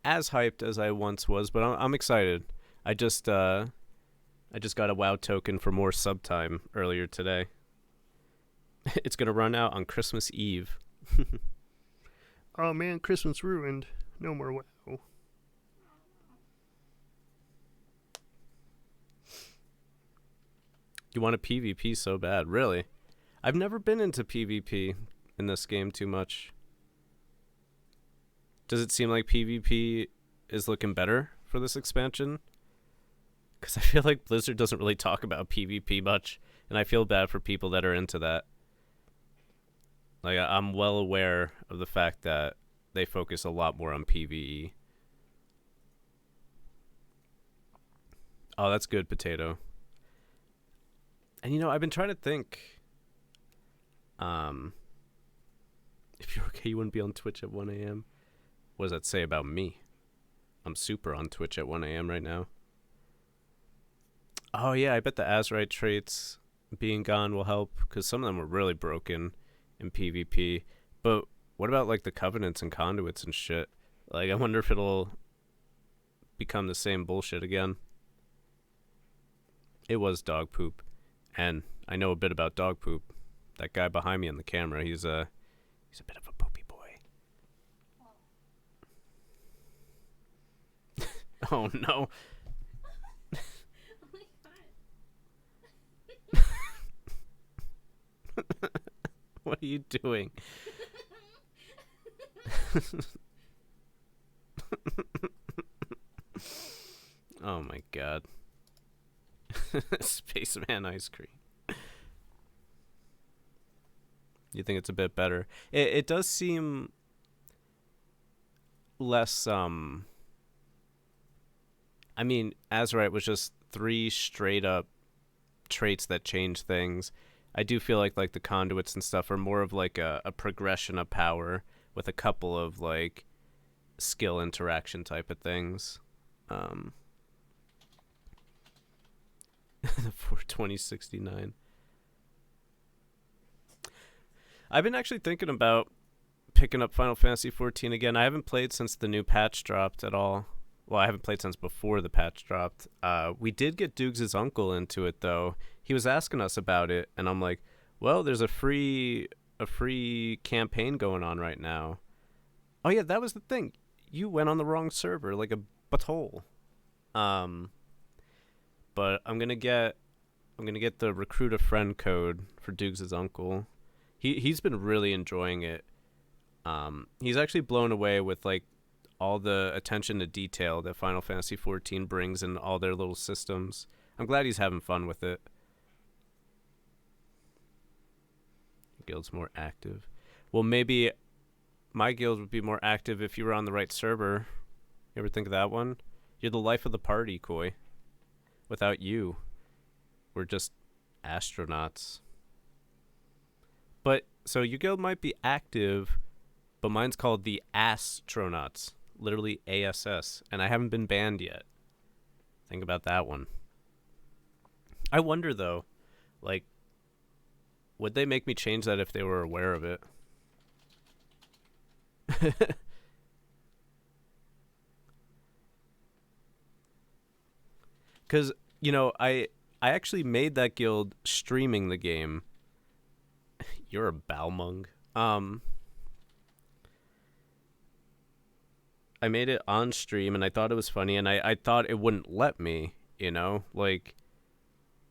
as hyped as I once was, but I'm excited. I just got a WoW token for more sub time earlier today. It's gonna run out on Christmas Eve. Oh man, Christmas ruined. No more WoW. You want a PvP so bad, really? I've never been into PvP in this game too much. Does it seem like PvP is looking better for this expansion? Because I feel like Blizzard doesn't really talk about PvP much, and I feel bad for people that are into that. Like, I'm well aware of the fact that they focus a lot more on PvE. Oh, that's good, Potato. And you know, I've been trying to think. If you're okay, you wouldn't be on Twitch at 1 a.m. What does that say about me? I'm super on Twitch at 1 a.m. right now. Oh yeah, I bet the Azurite traits being gone will help, because some of them were really broken in PvP. But what about like the Covenants and Conduits and shit? Like, I wonder if it'll become the same bullshit again. It was dog poop, and I know a bit about dog poop. That guy behind me on the camera, he's a bit of a poopy boy. Oh no. What are you doing? Oh my god. Spaceman ice cream. You think it's a bit better? It does seem less, I mean, Azurite was just 3 straight up traits that change things. I do feel like the Conduits and stuff are more of like a progression of power with a couple of like skill interaction type of things. For 2069. I've been actually thinking about picking up Final Fantasy 14 again. I haven't played since the new patch dropped at all. Well, I haven't played since before the patch dropped. We did get Dukes' uncle into it though. He was asking us about it, and I'm like, well, there's a free campaign going on right now. Oh yeah, that was the thing. You went on the wrong server, like a butthole. But I'm gonna get the recruit a friend code for Dukes' uncle. He's been really enjoying it. He's actually blown away with like all the attention to detail that Final Fantasy 14 brings in all their little systems. I'm glad he's having fun with it. Guild's more active. Well, maybe my guild would be more active if you were on the right server. You ever think of that one? You're the life of the party, Koi. Without you, we're just astronauts. But, so your guild might be active, but mine's called the Astronauts. Literally ASS. And I haven't been banned yet. Think about that one. I wonder, though, like, would they make me change that if they were aware of it? Because, you know, I actually made that guild streaming the game. You're a Balmung. I made it on stream, and I thought it was funny, and I thought it wouldn't let me, you know? Like,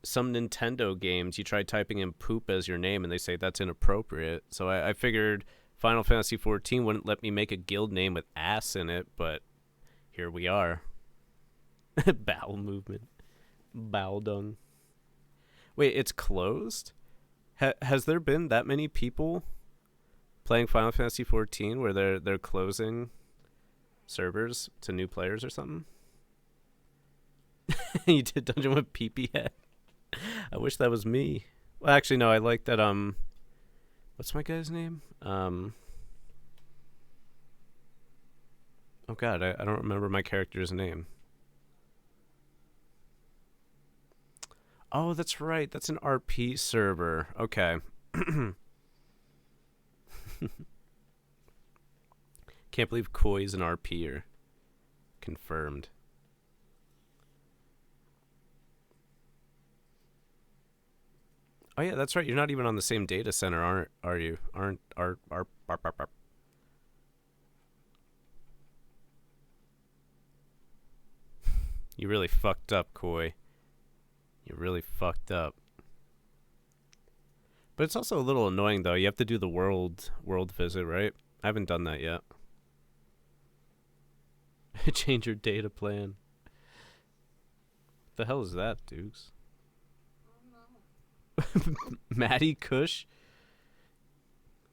some Nintendo games, you try typing in poop as your name, and they say that's inappropriate. So I figured Final Fantasy 14 wouldn't let me make a guild name with ass in it, but here we are. Bowel movement. Bowel dung. Wait, it's closed? Has there been that many people playing Final Fantasy 14 where they're closing servers to new players or something? You did Dungeon with Pee-Pee Head? I wish that was me. Well, actually, no, I like that, what's my guy's name? Oh god, I don't remember my character's name. Oh, that's right. That's an RP server. Okay. Can't believe Koi's an RPer. Confirmed. Oh yeah, that's right. You're not even on the same data center, are you? You really fucked up, Koi. You really fucked up. But it's also a little annoying though. You have to do the world visit, right? I haven't done that yet. Change your data plan. The hell is that, Dukes? I don't know. Matty Kush?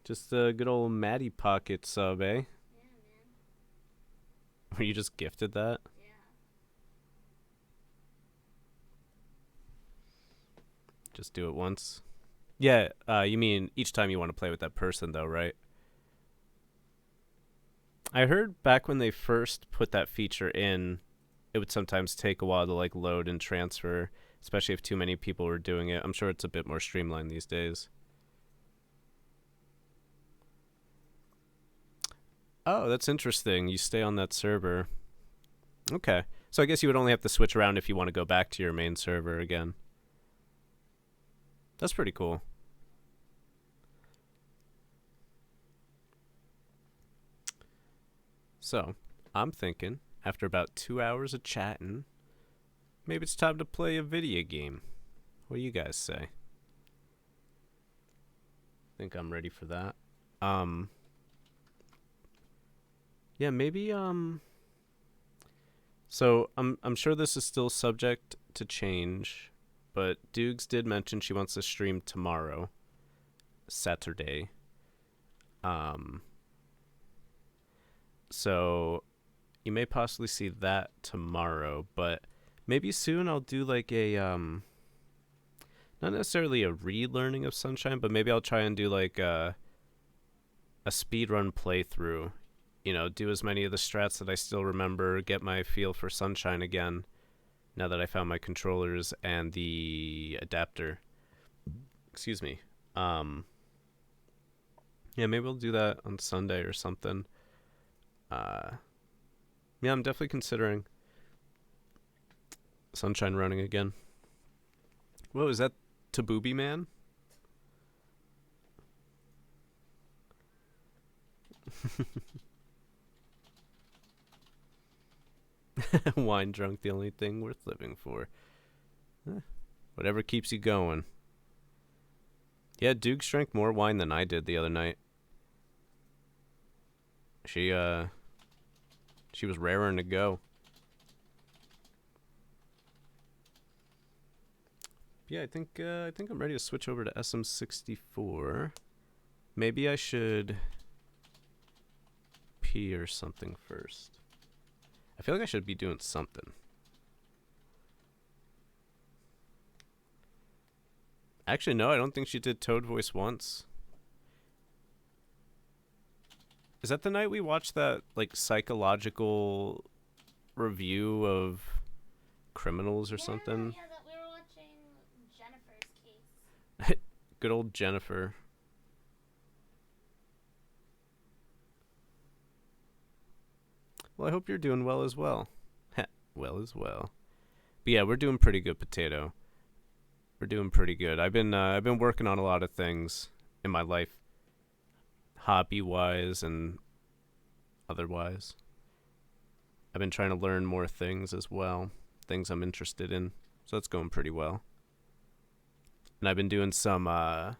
Just a good old Matty Pocket sub, eh? Yeah, man. Were you just gifted that? Yeah. Just do it once? Yeah, you mean each time you want to play with that person, though, right? I heard back when they first put that feature in, it would sometimes take a while to like load and transfer, especially if too many people were doing it. I'm sure it's a bit more streamlined these days. Oh, that's interesting. You stay on that server. Okay. So I guess you would only have to switch around if you want to go back to your main server again. That's pretty cool. So, I'm thinking, after about 2 hours of chatting, maybe it's time to play a video game. What do you guys say? Think I'm ready for that. Yeah, maybe so I'm sure this is still subject to change, but Dukes did mention she wants to stream tomorrow, Saturday. So you may possibly see that tomorrow, but maybe soon I'll do like a not necessarily a relearning of Sunshine, but maybe I'll try and do like a speedrun playthrough. You know, do as many of the strats that I still remember, get my feel for Sunshine again, now that I found my controllers and the adapter. Excuse me. Yeah, maybe we'll do that on Sunday or something. Yeah, I'm definitely considering Sunshine running again. Whoa, is that Tabooby Man? Wine drunk, the only thing worth living for. Whatever keeps you going. Yeah, Dukes drank more wine than I did the other night. She was raring to go. Yeah, I think I'm ready to switch over to SM64. Maybe I should pee or something first. I feel like I should be doing something. Actually, no, I don't think she did Toad voice once. Is that the night we watched that like psychological review of criminals or something? Yeah, that we were watching Jennifer's case. Good old Jennifer. Well, I hope you're doing well as well. Well as well. But yeah, we're doing pretty good, Potato. We're doing pretty good. I've been working on a lot of things in my life, hobby-wise and otherwise. I've been trying to learn more things as well, things I'm interested in. So that's going pretty well. And I've been doing some while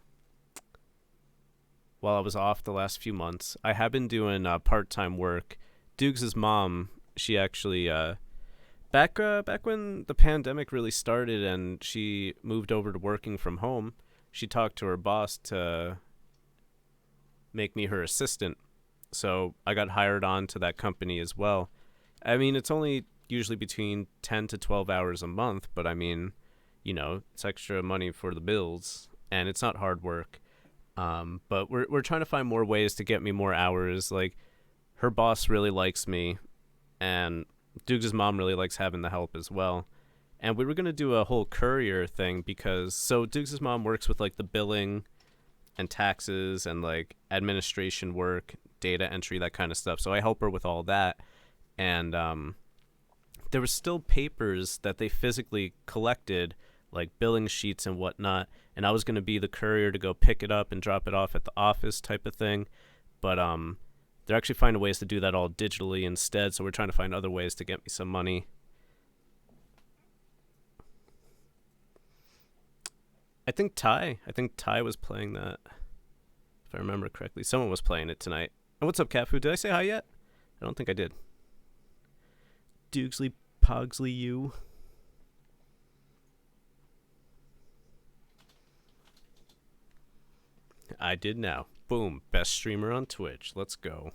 I was off the last few months, I have been doing part-time work. Dukes' mom, she actually back when the pandemic really started and she moved over to working from home, she talked to her boss to make me her assistant. So I got hired on to that company as well. I mean, it's only usually between 10 to 12 hours a month, but I mean, you know, it's extra money for the bills and it's not hard work. But we're trying to find more ways to get me more hours. Like, her boss really likes me, and Dukes' mom really likes having the help as well. And we were going to do a whole courier thing because, so Dukes' mom works with like the billing and taxes and like administration work, data entry, that kind of stuff. So I help her with all that. And there were still papers that they physically collected, like billing sheets and whatnot. And I was going to be the courier to go pick it up and drop it off at the office type of thing. But they're actually finding ways to do that all digitally instead, so we're trying to find other ways to get me some money. I think Ty was playing that, if I remember correctly. Someone was playing it tonight. And what's up, Cafu? Did I say hi yet? I don't think I did. Dukesley Pogsley, you. I did now. Boom. Best streamer on Twitch. Let's go.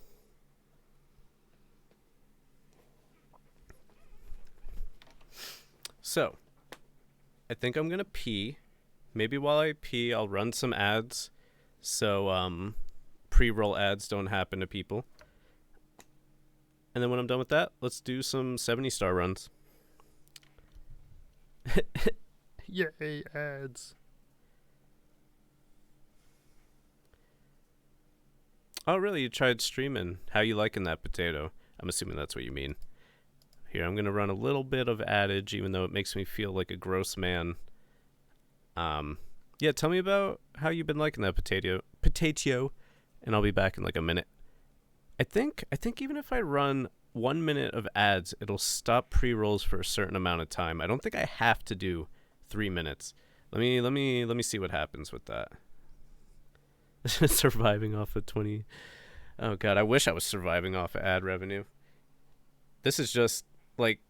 So, I think I'm going to pee. Maybe while I pee, I'll run some ads. So, pre-roll ads don't happen to people. And then when I'm done with that, let's do some 70-star runs. Yay, ads. Oh, really? You tried streaming. How you liking that potato? I'm assuming that's what you mean. Here, I'm going to run a little bit of adage, even though it makes me feel like a gross man. Yeah, tell me about how you've been liking that potato, and I'll be back in like a minute. I think even if I run 1 minute of ads, it'll stop pre-rolls for a certain amount of time. I don't think I have to do 3 minutes. Let me see what happens with that. Surviving off of 20. Oh god, I wish I was surviving off of ad revenue. This is just like,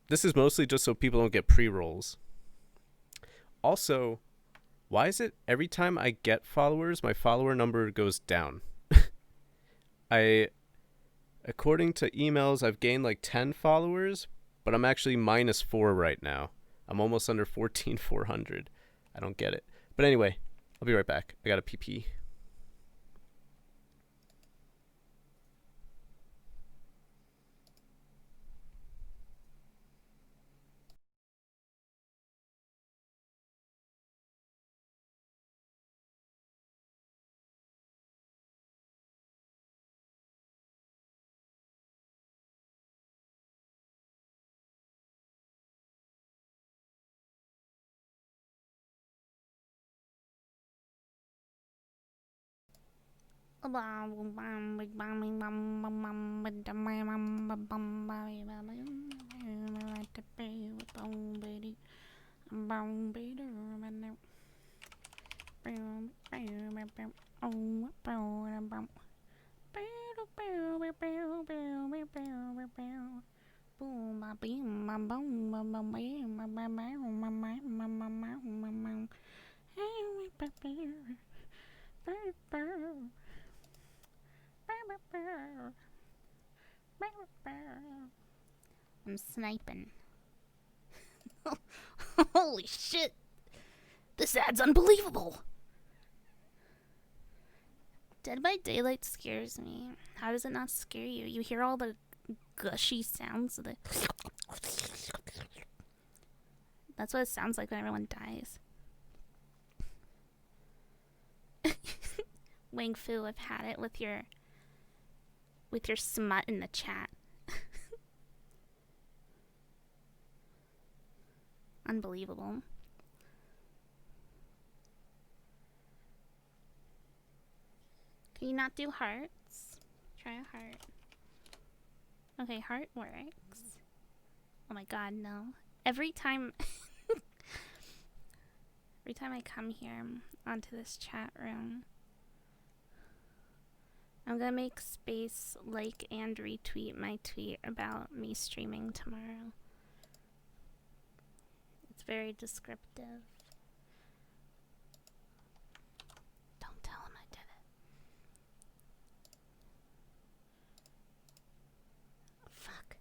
this is mostly just so people don't get pre-rolls. Also, why is it every time I get followers, my follower number goes down? According to emails, I've gained like 10 followers, but I'm actually -4 right now. I'm almost under 14,400. I don't get it. But anyway, I'll be right back. I got a pee. I'm sniping. Holy shit! This ad's unbelievable! Dead by Daylight scares me. How does it not scare you? You hear all the gushy sounds of the... That's what it sounds like when everyone dies. Wang Fu, I've had it with your smut in the chat. Unbelievable. Can you not do hearts? Try a heart. Okay, heart works. Oh my god, no. Every time I come here onto this chat room, I'm gonna make space, like, and retweet my tweet about me streaming tomorrow. It's very descriptive. Don't tell him I did it. Fuck.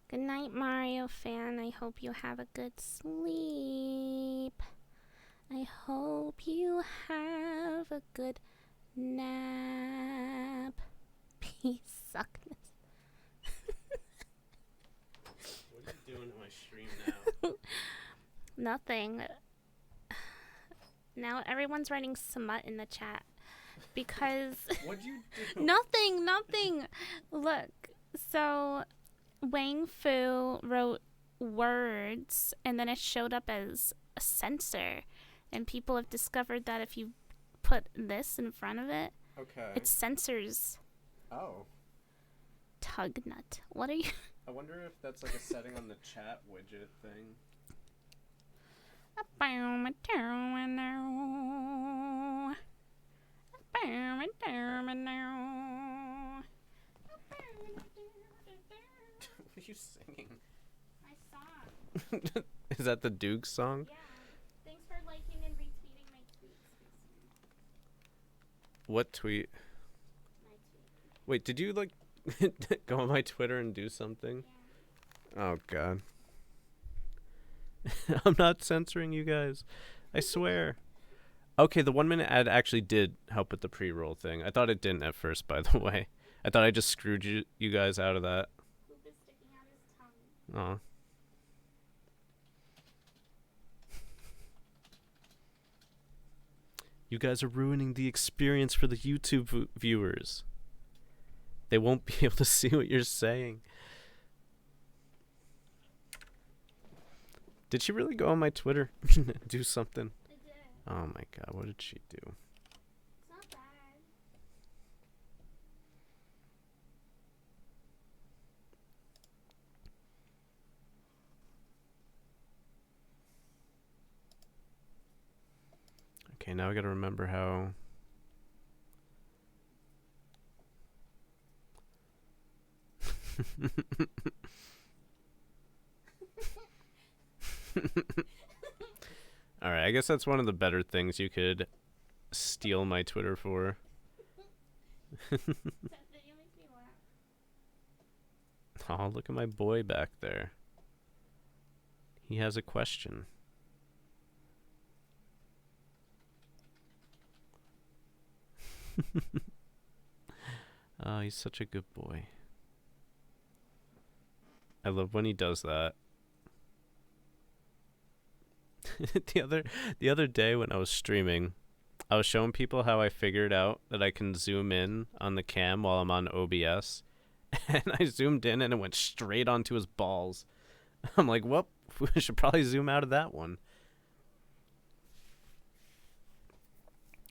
Good night, Mario fan. I hope you have a good sleep. I hope you have a good nap. Peace, suckness. What are you doing to my stream now? Nothing. Now everyone's writing smut in the chat because What'd you do? nothing. Look, so Wang Fu wrote words and then it showed up as a censor, and people have discovered that if you put this in front of it, Okay. it censors. Oh. Tug nut. What are you? I wonder if that's like a setting on the chat widget thing. What are you singing? My song. Is that the Duke song? Yeah. Thanks for liking and retweeting. What tweet? My tweet. Wait, did you like go on my Twitter and do something? Yeah. Oh god. I'm not censoring you guys. I swear. Okay, the 1 minute ad actually did help with the pre-roll thing. I thought it didn't at first, by the way. I thought I just screwed you guys out of that. Poop is sticking out his tongue. Aw. You guys are ruining the experience for the YouTube viewers. They won't be able to see what you're saying. Did she really go on my Twitter and do something? I did. Oh my god, what did she do? It's not bad. Okay, now I gotta remember how... Alright, I guess that's one of the better things you could steal my Twitter for. That video makes me laugh. Oh, look at my boy back there. He has a question. Oh, he's such a good boy. I love when he does that. the other day when I was streaming, I was showing people how I figured out that I can zoom in on the cam while I'm on OBS. And I zoomed in and it went straight onto his balls. I'm like, whoop, we should probably zoom out of that one.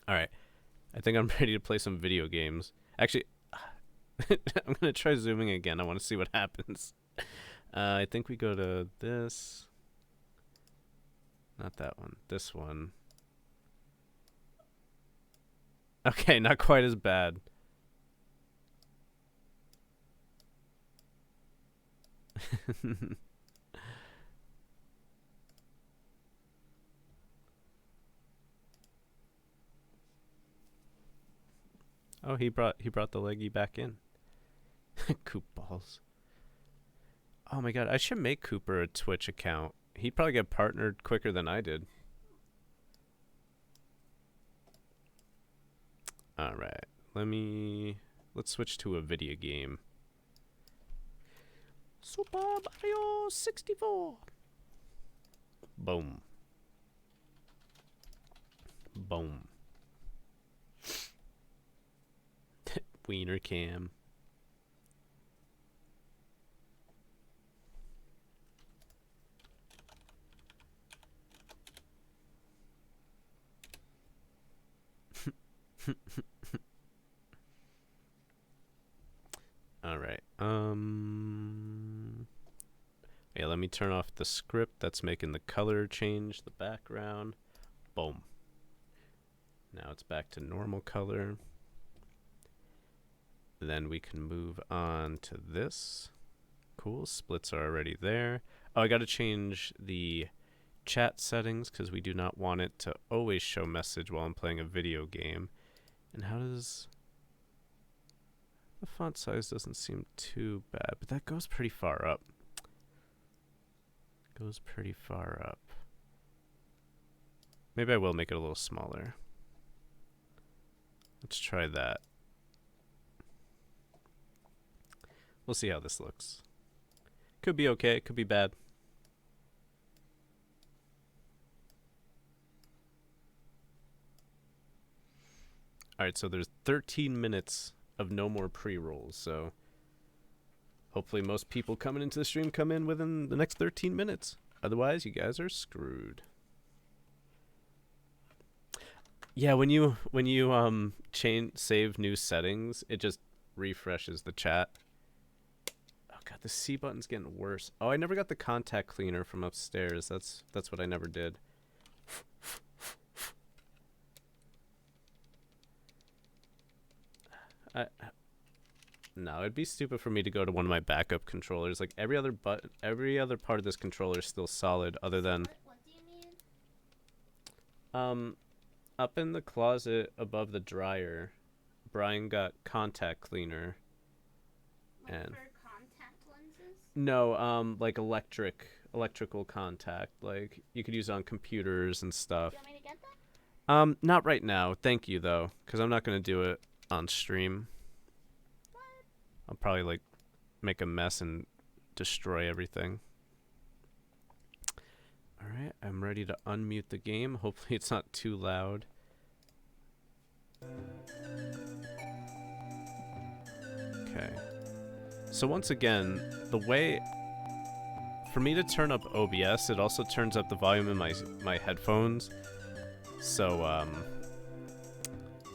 Alright, I think I'm ready to play some video games. Actually, I'm going to try zooming again. I want to see what happens. I think we go to this. Not that one. This one. Okay, not quite as bad. Oh, he brought the leggy back in. Coop balls. Oh my god, I should make Cooper a Twitch account. He'd probably get partnered quicker than I did. Alright, let's switch to a video game. Super Mario 64. Boom. Boom. Wiener cam. All right. Yeah, let me turn off the script that's making the color change the background. Boom. Now it's back to normal color. Then we can move on to this. Cool, splits are already there. Oh, I got to change the chat settings because we do not want it to always show message while I'm playing a video game. And how does... The font size doesn't seem too bad, but that goes pretty far up. Goes pretty far up. Maybe I will make it a little smaller. Let's try that. We'll see how this looks. Could be okay, could be bad. Alright, so there's 13 minutes of no more pre-rolls, so hopefully most people coming into the stream come in within the next 13 minutes. Otherwise, you guys are screwed. Yeah, when you save new settings, it just refreshes the chat. Oh god, the C button's getting worse. Oh, I never got the contact cleaner from upstairs. That's what I never did. No, it'd be stupid for me to go to one of my backup controllers. Like every other part of this controller is still solid, other than What do you need? up in the closet above the dryer. Brian got contact cleaner. Like And for contact lenses? no, like electrical contact. Like you could use it on computers and stuff. Do you want me to get that? Not right now. Thank you though, because I'm not gonna do it on stream. I'll probably like make a mess and destroy everything. All right, I'm ready to unmute the game. Hopefully it's not too loud. Okay. So once again, the way for me to turn up OBS, it also turns up the volume in my headphones. So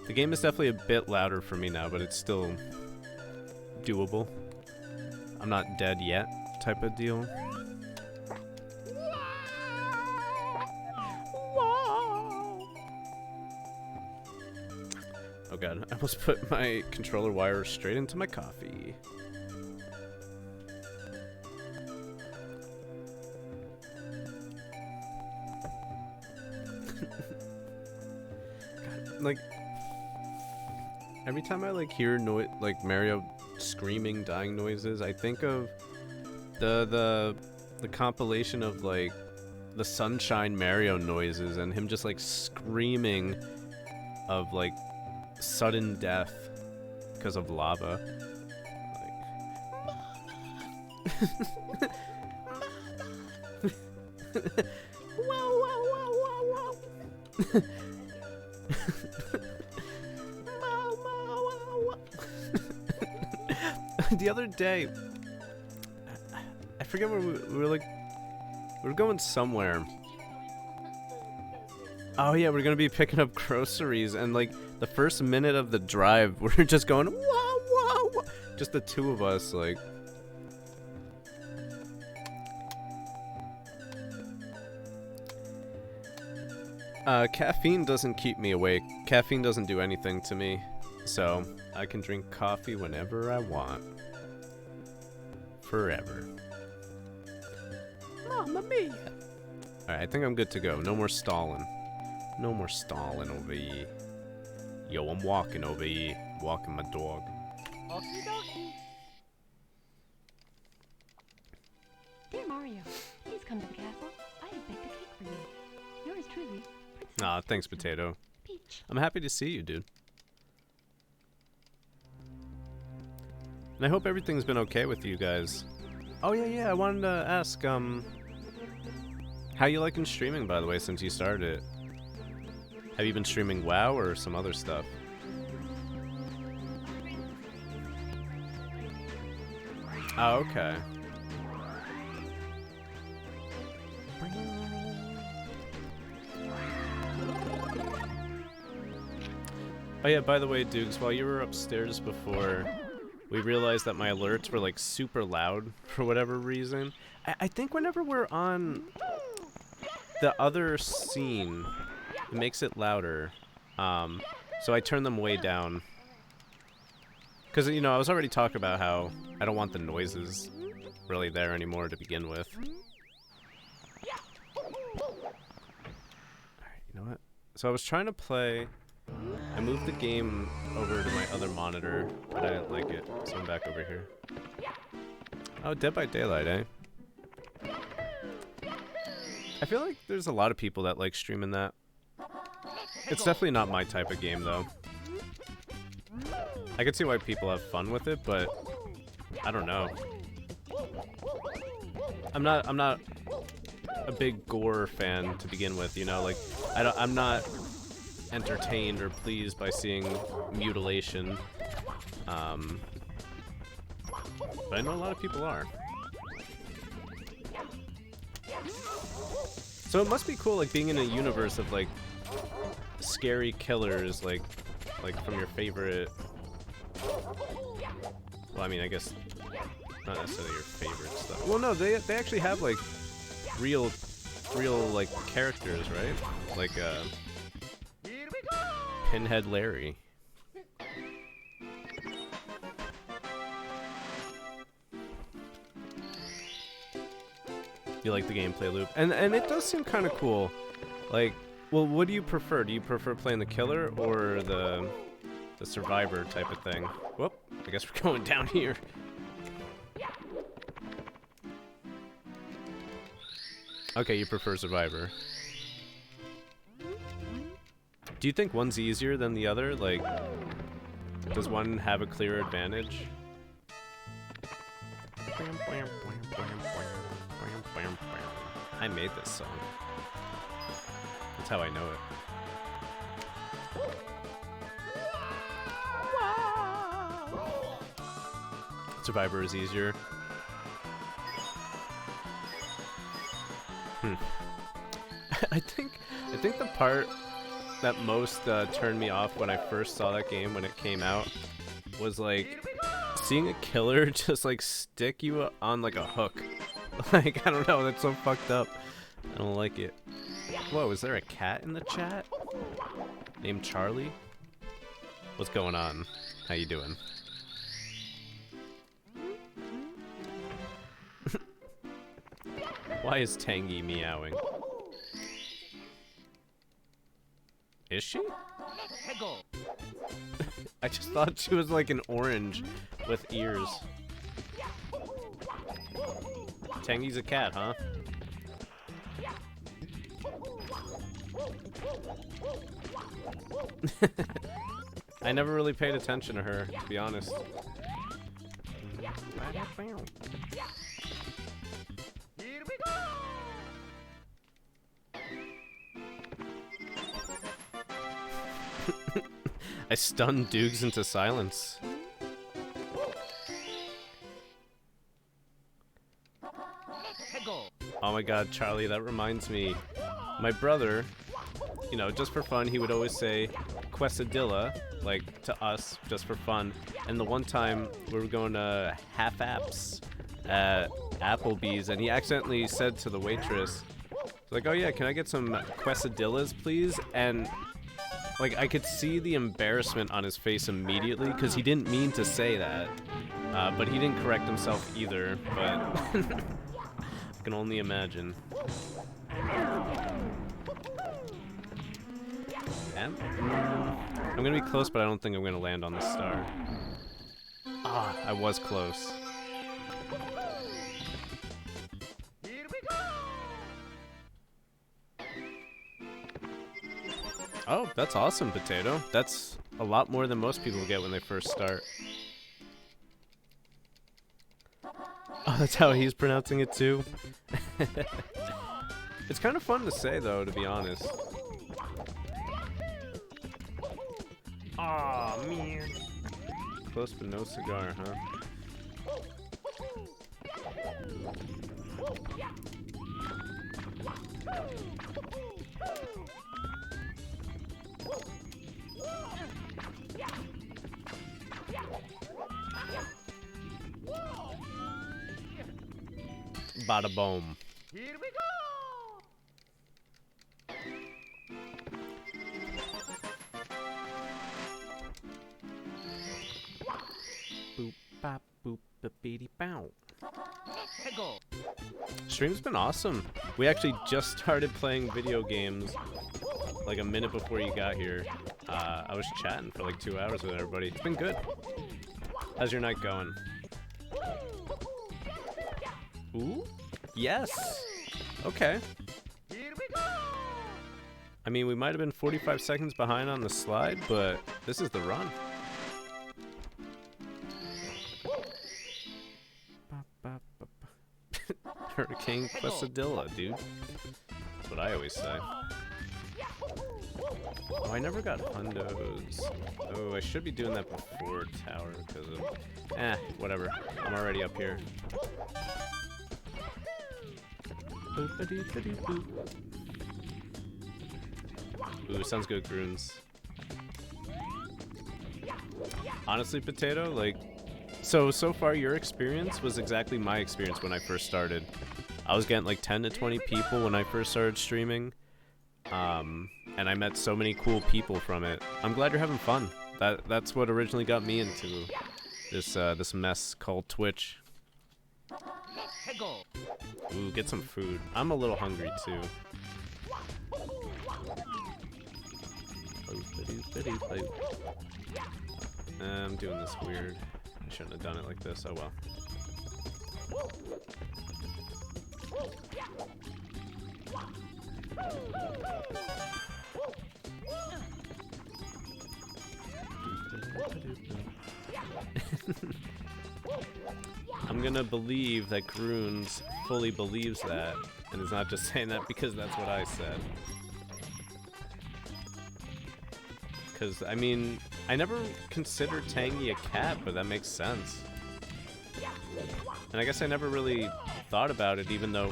the game is definitely a bit louder for me now, but it's still doable. I'm not dead yet, type of deal. Oh god, I almost put my controller wire straight into my coffee. God, like every time I like hear like Mario screaming, dying noises, I think of the compilation of like the Sunshine Mario noises and him just like screaming of like sudden death because of lava. Like the other day, I forget where we were like, we were going somewhere. Oh yeah, we're gonna be picking up groceries, and like the first minute of the drive, we're just going whoa, whoa, whoa. Just the two of us, like. Caffeine doesn't keep me awake. Caffeine doesn't do anything to me, so I can drink coffee whenever I want. Forever. Mamma mia! Alright, I think I'm good to go. No more stalling. No more stalling over here. Yo, I'm walking over here. Walking my dog. Okie dokie. Dear Mario, please come to the castle. I have baked a cake for you. Yours truly, Princess Aw, thanks, Potato. Peach. I'm happy to see you, dude. And I hope everything's been okay with you guys. Oh, yeah, I wanted to ask, how you liking streaming, by the way, since you started it? Have you been streaming WoW or some other stuff? Oh, okay. Oh yeah, by the way, Dukes, while you were upstairs before, we realized that my alerts were like super loud for whatever reason. I think whenever we're on the other scene, it makes it louder. So I turn them way down. Because, you know, I was already talking about how I don't want the noises really there anymore to begin with. Alright, you know what? So I was trying to play... I moved the game over to my other monitor, but I didn't like it, so I'm back over here. Oh, Dead by Daylight, eh? I feel like there's a lot of people that like streaming that. It's definitely not my type of game, though. I can see why people have fun with it, but I don't know. I'm not a big gore fan to begin with, you know, like I'm not entertained or pleased by seeing mutilation. But I know a lot of people are. So it must be cool, like, being in a universe of, like, scary killers, like from your favorite... Well, I mean, I guess not necessarily your favorite stuff. Well, no, they actually have, like, real, like, characters, right? Like, Pinhead Larry. You like the gameplay loop, and it does seem kind of cool. Like, well, what do you prefer? Do you prefer playing the killer or the the survivor type of thing. Whoop, I guess we're going down here. Okay, you prefer survivor. Do you think one's easier than the other? Like, does one have a clear advantage? I made this song. That's how I know it. Survivor is easier. I think the part that most turned me off when I first saw that game when it came out was like seeing a killer just like stick you on like a hook. Like, I don't know, that's so fucked up. I don't like it. Whoa, is there a cat in the chat? Named Charlie? What's going on? How you doing? Why is Tangy meowing? Is she? I just thought she was like an orange with ears. Tangy's a cat, huh? I never really paid attention to her, to be honest. I stunned Dukes into silence. Oh my god, Charlie, that reminds me. My brother, you know, just for fun, he would always say quesadilla, like to us, just for fun. And the one time we were going to Half Apps at Applebee's, and he accidentally said to the waitress, like, oh yeah, can I get some quesadillas, please? And like, I could see the embarrassment on his face immediately, because he didn't mean to say that. But he didn't correct himself either, but I can only imagine. I'm gonna be close, but I don't think I'm gonna land on the star. Ah, I was close. Oh, that's awesome, Potato. That's a lot more than most people get when they first start. Oh, that's how he's pronouncing it too? It's kind of fun to say, though, to be honest. Aw, man. Close but no cigar, huh? Bada boom. Here we go! Boop bop boop beady bow. Stream's been awesome. We actually just started playing video games like a minute before you got here. I was chatting for like 2 hours with everybody. It's been good. How's your night going? Ooh? Yes! Okay. Here we go! I mean, we might have been 45 seconds behind on the slide, but this is the run. Hurricane Quesadilla, dude. That's what I always say. Oh, I never got hundos. Oh, I should be doing that before tower because of... whatever. I'm already up here. Boop-a-doo-ba-doo-boop. Ooh, sounds good, Groons. Honestly, Potato, like... So far your experience was exactly my experience when I first started. I was getting like 10 to 20 people when I first started streaming. And I met so many cool people from it. I'm glad you're having fun. That's what originally got me into this mess called Twitch. Ooh, get some food. I'm a little hungry too. I'm doing this weird. I shouldn't have done it like this. Oh well. I'm gonna believe that Groons fully believes that, and is not just saying that because that's what I said. Because, I mean, I never considered Tangy a cat, but that makes sense. And I guess I never really thought about it, even though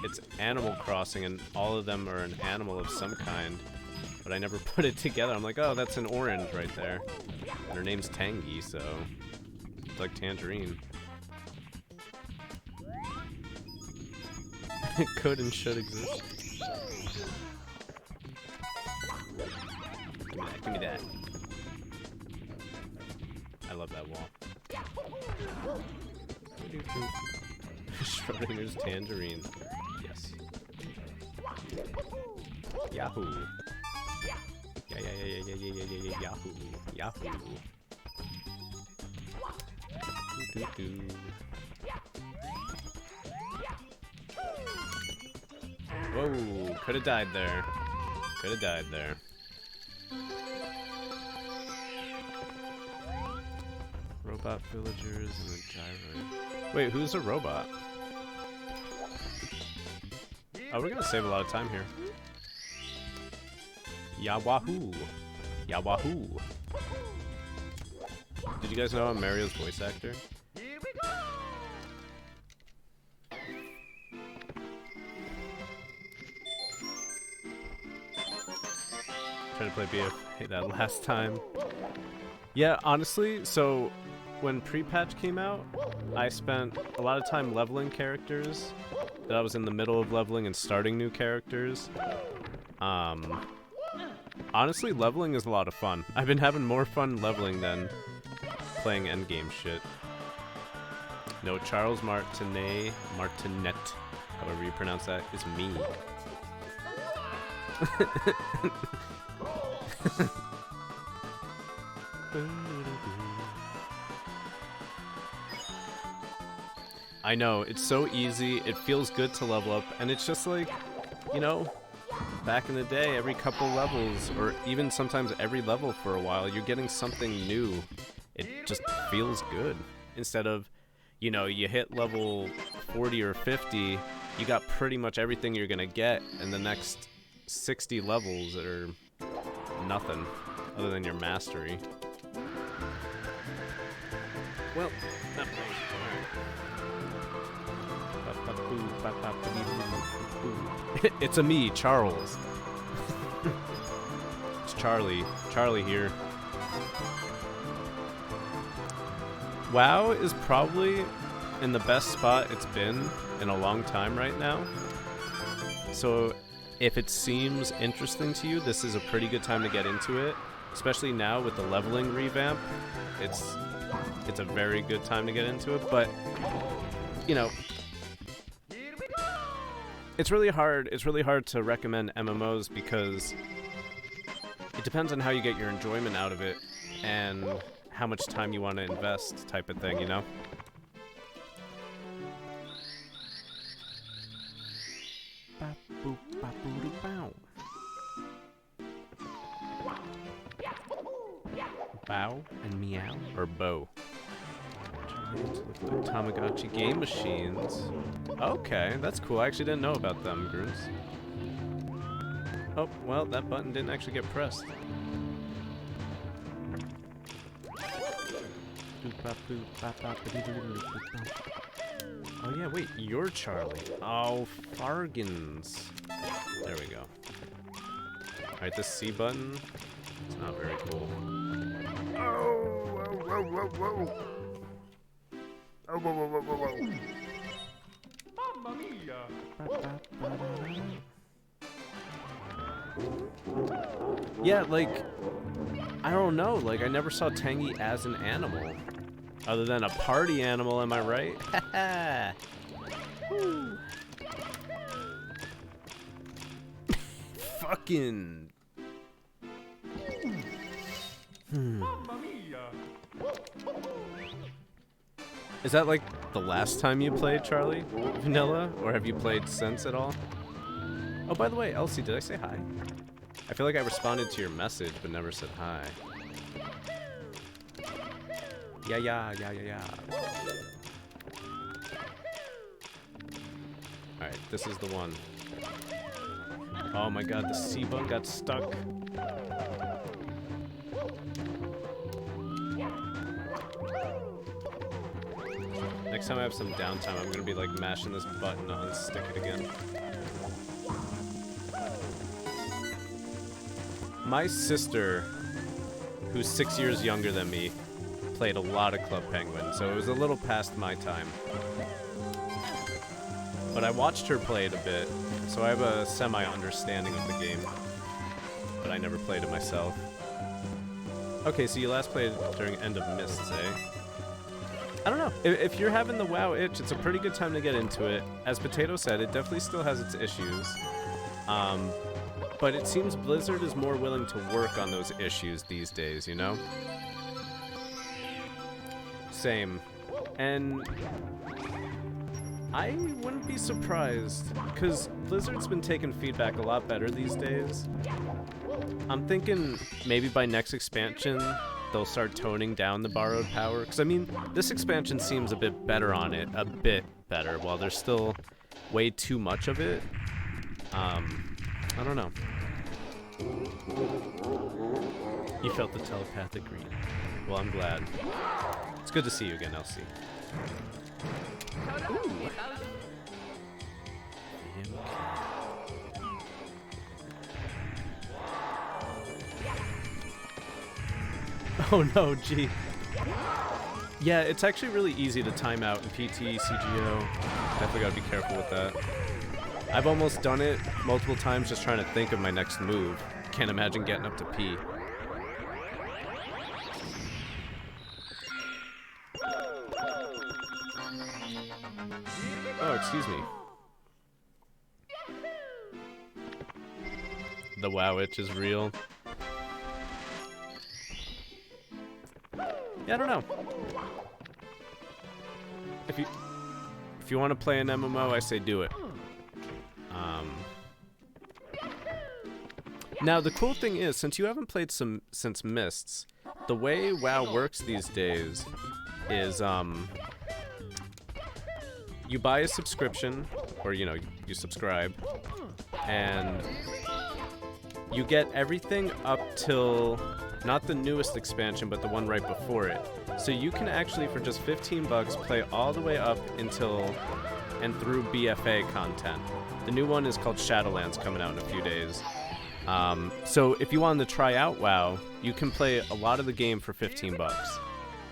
it's Animal Crossing and all of them are an animal of some kind. But I never put it together. I'm like, oh, that's an orange right there. And her name's Tangy, so it's like tangerine. It could and should exist. Give me that. I love that wall. Schrodinger's tangerine. Yes. Yahoo. Yeah. Yahoo. Yahoo. Do. Whoa, could have died there. Could have died there. Robot villagers and a gyro. Wait, who's a robot? Oh, we're gonna save a lot of time here. Yawahoo. Yawahoo. Did you guys know I'm Mario's voice actor? Here we go! Tried to play BF that last time. Yeah, honestly, so when pre-patch came out, I spent a lot of time leveling characters that I was in the middle of leveling and starting new characters. Honestly, leveling is a lot of fun. I've been having more fun leveling than playing endgame shit. No, Charles Martinet, however you pronounce that, is me. I know, it's so easy, it feels good to level up, and it's just like, you know, back in the day, every couple levels, or even sometimes every level for a while, you're getting something new. It just feels good. Instead of, you know, you hit level 40 or 50, you got pretty much everything you're gonna get, and the next 60 levels are nothing other than your mastery. Well, that it's a me, Charles. It's Charlie. Charlie here. WoW is probably in the best spot it's been in a long time right now. So if it seems interesting to you, this is a pretty good time to get into it. Especially now with the leveling revamp. It's a very good time to get into it, but you know, it's really hard to recommend MMOs because it depends on how you get your enjoyment out of it and how much time you want to invest type of thing, you know? Bow and meow or bow? Tamagotchi game machines. Okay, that's cool. I actually didn't know about them, Groons. Oh, well, that button didn't actually get pressed. Oh yeah, wait, you're Charlie. Oh, Fargans. There we go. Alright, this C button, it's not very cool. Oh, whoa, whoa, whoa, whoa. Oh, whoa, whoa, whoa, whoa, whoa. Mamma mia! Yeah, like, I don't know, like, I never saw Tangy as an animal. Other than a party animal, am I right? Haha! Fucking... Mamma mia! Is that like the last time you played Charlie Vanilla, or have you played since at all? Oh, by the way, Elsie, did I say hi? I feel like I responded to your message but never said hi. Yeah. Alright, this is the one. Oh my god, the C-bug got stuck. Next time I have some downtime, I'm gonna be like mashing this button to unstick it again. My sister, who's 6 years younger than me, played a lot of Club Penguin, so it was a little past my time. But I watched her play it a bit, so I have a semi-understanding of the game. But I never played it myself. Okay, so you last played during End of Mists, eh? I don't know. If you're having the WoW itch, it's a pretty good time to get into it. As Potato said, it definitely still has its issues. But it seems Blizzard is more willing to work on those issues these days, you know? Same. And I wouldn't be surprised, because Blizzard's been taking feedback a lot better these days. I'm thinking maybe by next expansion, they'll start toning down the borrowed power. Because, I mean, this expansion seems a bit better on it. A bit better, while there's still way too much of it. I don't know. You felt the telepathic greed. Well, I'm glad. It's good to see you again, Elsie. Ooh. Oh no, gee. Yeah, it's actually really easy to time out in PT, CGO. Definitely gotta be careful with that. I've almost done it multiple times just trying to think of my next move. Can't imagine getting up to P. Oh, excuse me. The WoW itch is real. Yeah, I don't know. If you want to play an MMO, I say do it. Now the cool thing is, since you haven't played since Mists, the way WoW works these days is you buy a subscription, or you subscribe, and you get everything up till not the newest expansion, but the one right before it. So you can actually, for just 15 bucks, play all the way up until and through BFA content. The new one is called Shadowlands, coming out in a few days. So if you wanted to try out WoW, you can play a lot of the game for 15 bucks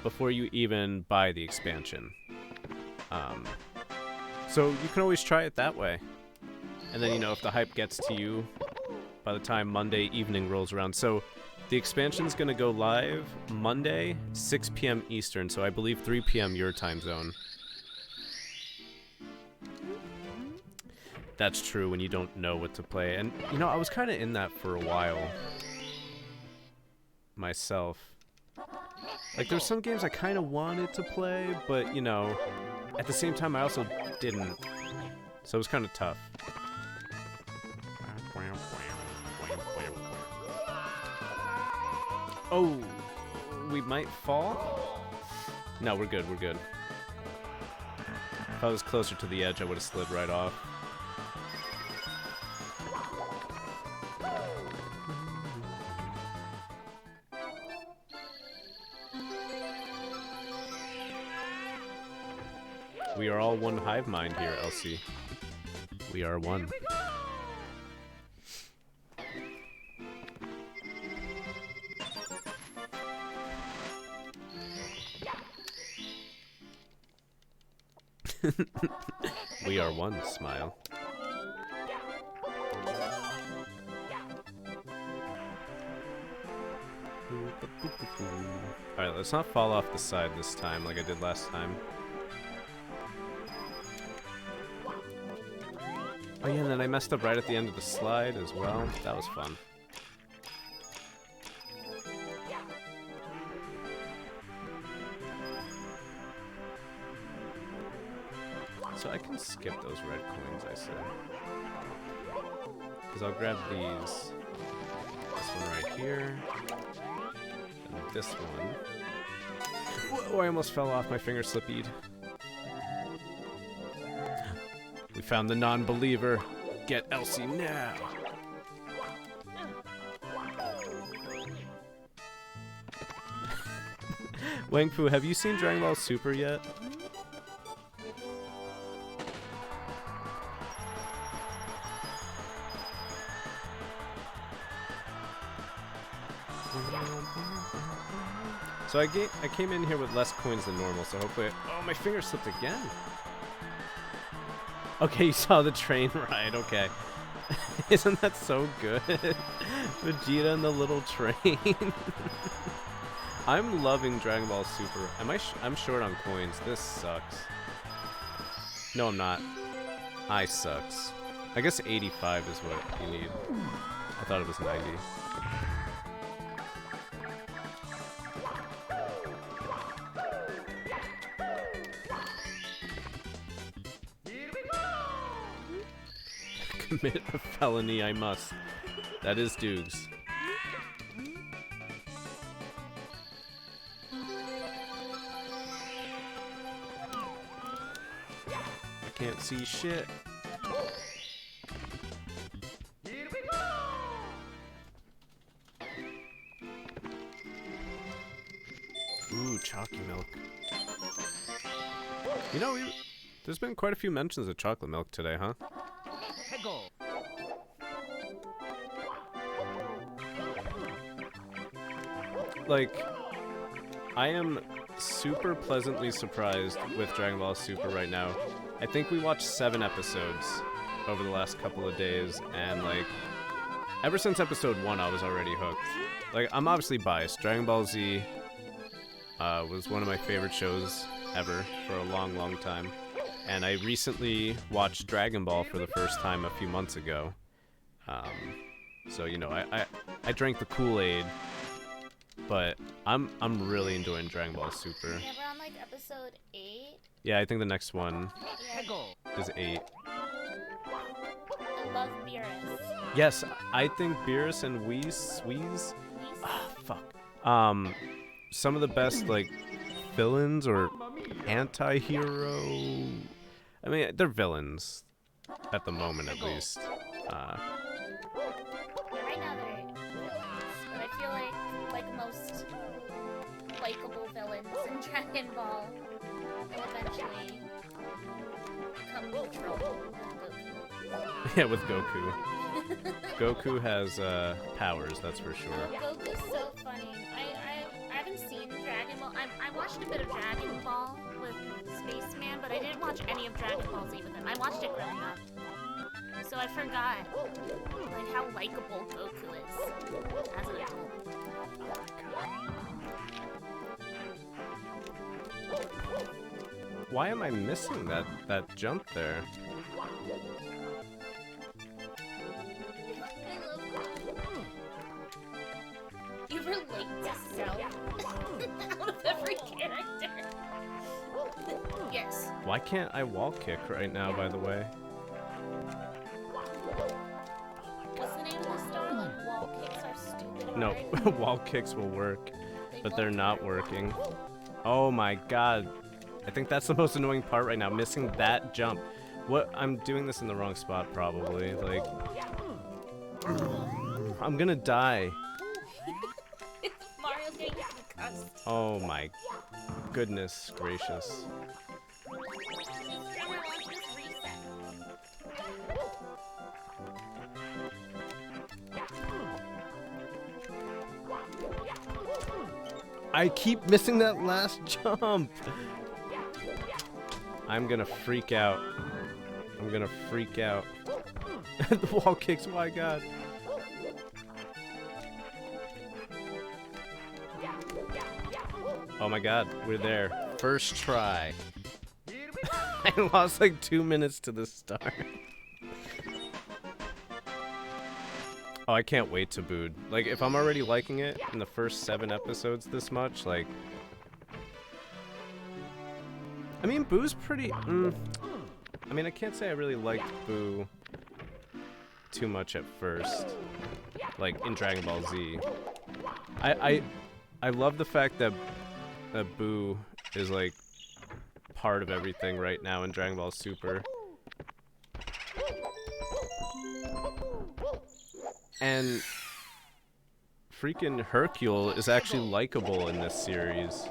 before you even buy the expansion. So you can always try it that way. And then, if the hype gets to you by the time Monday evening rolls around. So the expansion's going to go live Monday, 6 p.m. Eastern, so I believe 3 p.m. your time zone. That's true when you don't know what to play. And, I was kind of in that for a while myself. Like, there's some games I kind of wanted to play, but, at the same time, I also didn't. So it was kind of tough. Oh, we might fall? No, we're good, we're good. If I was closer to the edge, I would have slid right off. We are all one hive mind here, Elsie. We are one. We are one, smile. Alright, let's not fall off the side this time like I did last time. Oh yeah, and then I messed up right at the end of the slide as well. That was fun. So I can skip those red coins, I said. Because I'll grab these. This one right here. And this one. Whoa, I almost fell off, my finger slippied. We found the non-believer. Get Elsie now. Wang Fu, have you seen Dragon Ball Super yet? So I came in here with less coins than normal, so hopefully... Oh, my finger slipped again. Okay, you saw the train ride, okay. Isn't that so good? Vegeta and the little train. I'm loving Dragon Ball Super. I'm short on coins. This sucks. No, I'm not. I sucks. I guess 85 is what you need. I thought it was 90. Commit a felony, I must. That is Dukes. I can't see shit. Ooh, chalky milk. You know, there's been quite a few mentions of chocolate milk today, huh? Like, I am super pleasantly surprised with Dragon Ball Super right now. I think we watched 7 episodes over the last couple of days, and like, ever since episode 1 I was already hooked. Like, I'm obviously biased. Dragon Ball Z was one of my favorite shows ever for a long, long time. And I recently watched Dragon Ball for the first time a few months ago. So, you know, I drank the Kool-Aid, but I'm really enjoying Dragon Ball Super. Yeah, we're on like episode 8. Yeah, I think the next one Yeah. is 8. I love Beerus. Yes, I think Beerus and Wheeze. Ah, fuck. Some of the best like villains or anti-hero. I mean, they're villains at the moment, at least. Yeah, right now they're villains, but I feel like most likable villains in Dragon Ball will eventually become neutral with Goku. Yeah, with Goku. Goku has powers, that's for sure. Goku's so funny. I haven't seen Dragon Ball. I watched a bit of Dragon Ball with Spaceman, but I didn't watch any of Dragon Ball Z with him. I watched it growing up. So I forgot like how likable Goku is as an adult. Why am I missing that jump there? You relate to Cell out of every character. Yes. Why can't I wall kick right now, by the way? What's the name of the star? Like, wall kicks are stupid. No, hard. wall kicks will work, but won't they're not working. Oh my god. I think that's the most annoying part right now, missing that jump. What? I'm doing this in the wrong spot, probably. Like, I'm gonna die. Mario's getting concussed. Oh my goodness gracious. Trevor wants this reset. I keep missing that last jump. I'm gonna freak out. I'm gonna freak out. The wall kicks, my god. Oh my god, we're there. First try. I lost like 2 minutes to the start. Oh, I can't wait to Bood. Like, if I'm already liking it in the first 7 episodes this much, like... I mean, Boo's pretty... I mean, I can't say I really liked Boo too much at first, like in Dragon Ball Z. I love the fact that Boo is like part of everything right now in Dragon Ball Super. And freaking Hercule is actually likable in this series.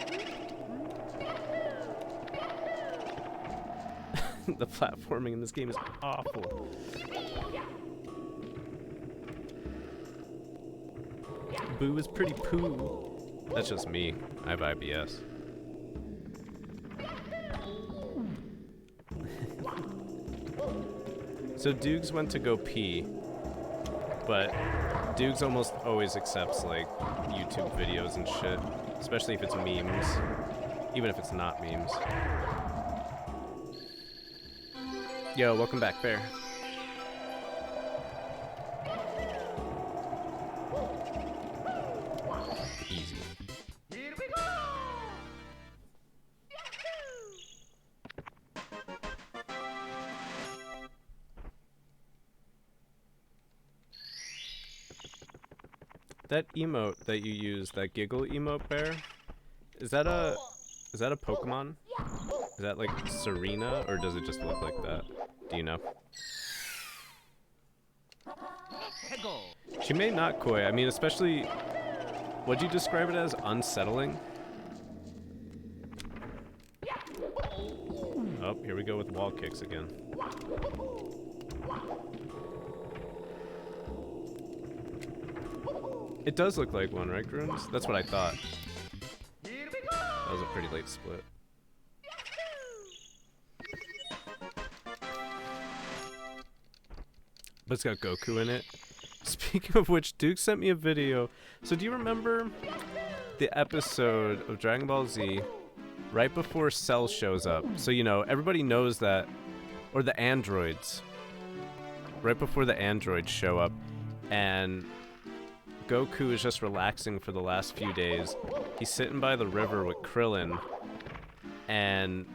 The platforming in this game is awful. Boo is pretty poo. That's just me. I have IBS. So Dukes went to go pee, but Dukes almost always accepts like YouTube videos and shit, especially if it's memes, even if it's not memes. Yo, welcome back, Bear. Easy. Here we go! That emote that you use, that giggle emote, Bear, is that a Pokemon? Is that like Serena, or does it just look like that? Do you know? She may not koi. I mean, especially, would you describe it as unsettling? Oh, here we go with wall kicks again. It does look like one, right, Groons? That's what I thought. Here we go! That was a pretty late split. But it's got Goku in it. Speaking of which, Duke sent me a video. So do you remember the episode of Dragon Ball Z right before Cell shows up? So, you know, everybody knows that, or the androids. Right before the androids show up, and Goku is just relaxing for the last few days. He's sitting by the river with Krillin, and,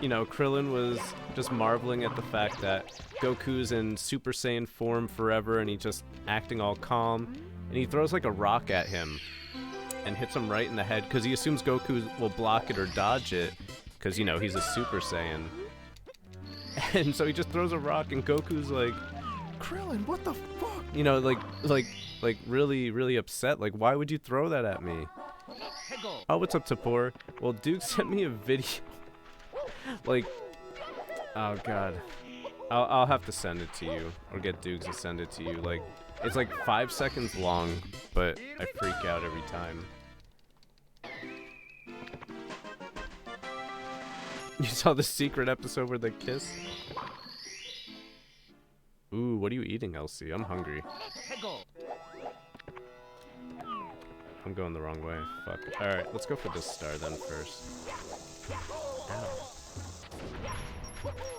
you know, Krillin was just marveling at the fact that Goku's in Super Saiyan form forever, and he's just acting all calm, and he throws like a rock at him and hits him right in the head because he assumes Goku will block it or dodge it because, you know, he's a Super Saiyan. And so he just throws a rock, and Goku's like, Krillin, what the fuck? You know, like really, really upset. Like, why would you throw that at me? Oh, what's up, Tapor? Well, Duke sent me a video. Like, oh god, I'll have to send it to you, or get Dukes to send it to you. Like, it's like 5 seconds long, but I freak out every time. You saw the secret episode where they kiss? Ooh, what are you eating, Elsie? I'm hungry. I'm going the wrong way. Fuck. Alright, let's go for this star then first. Ow.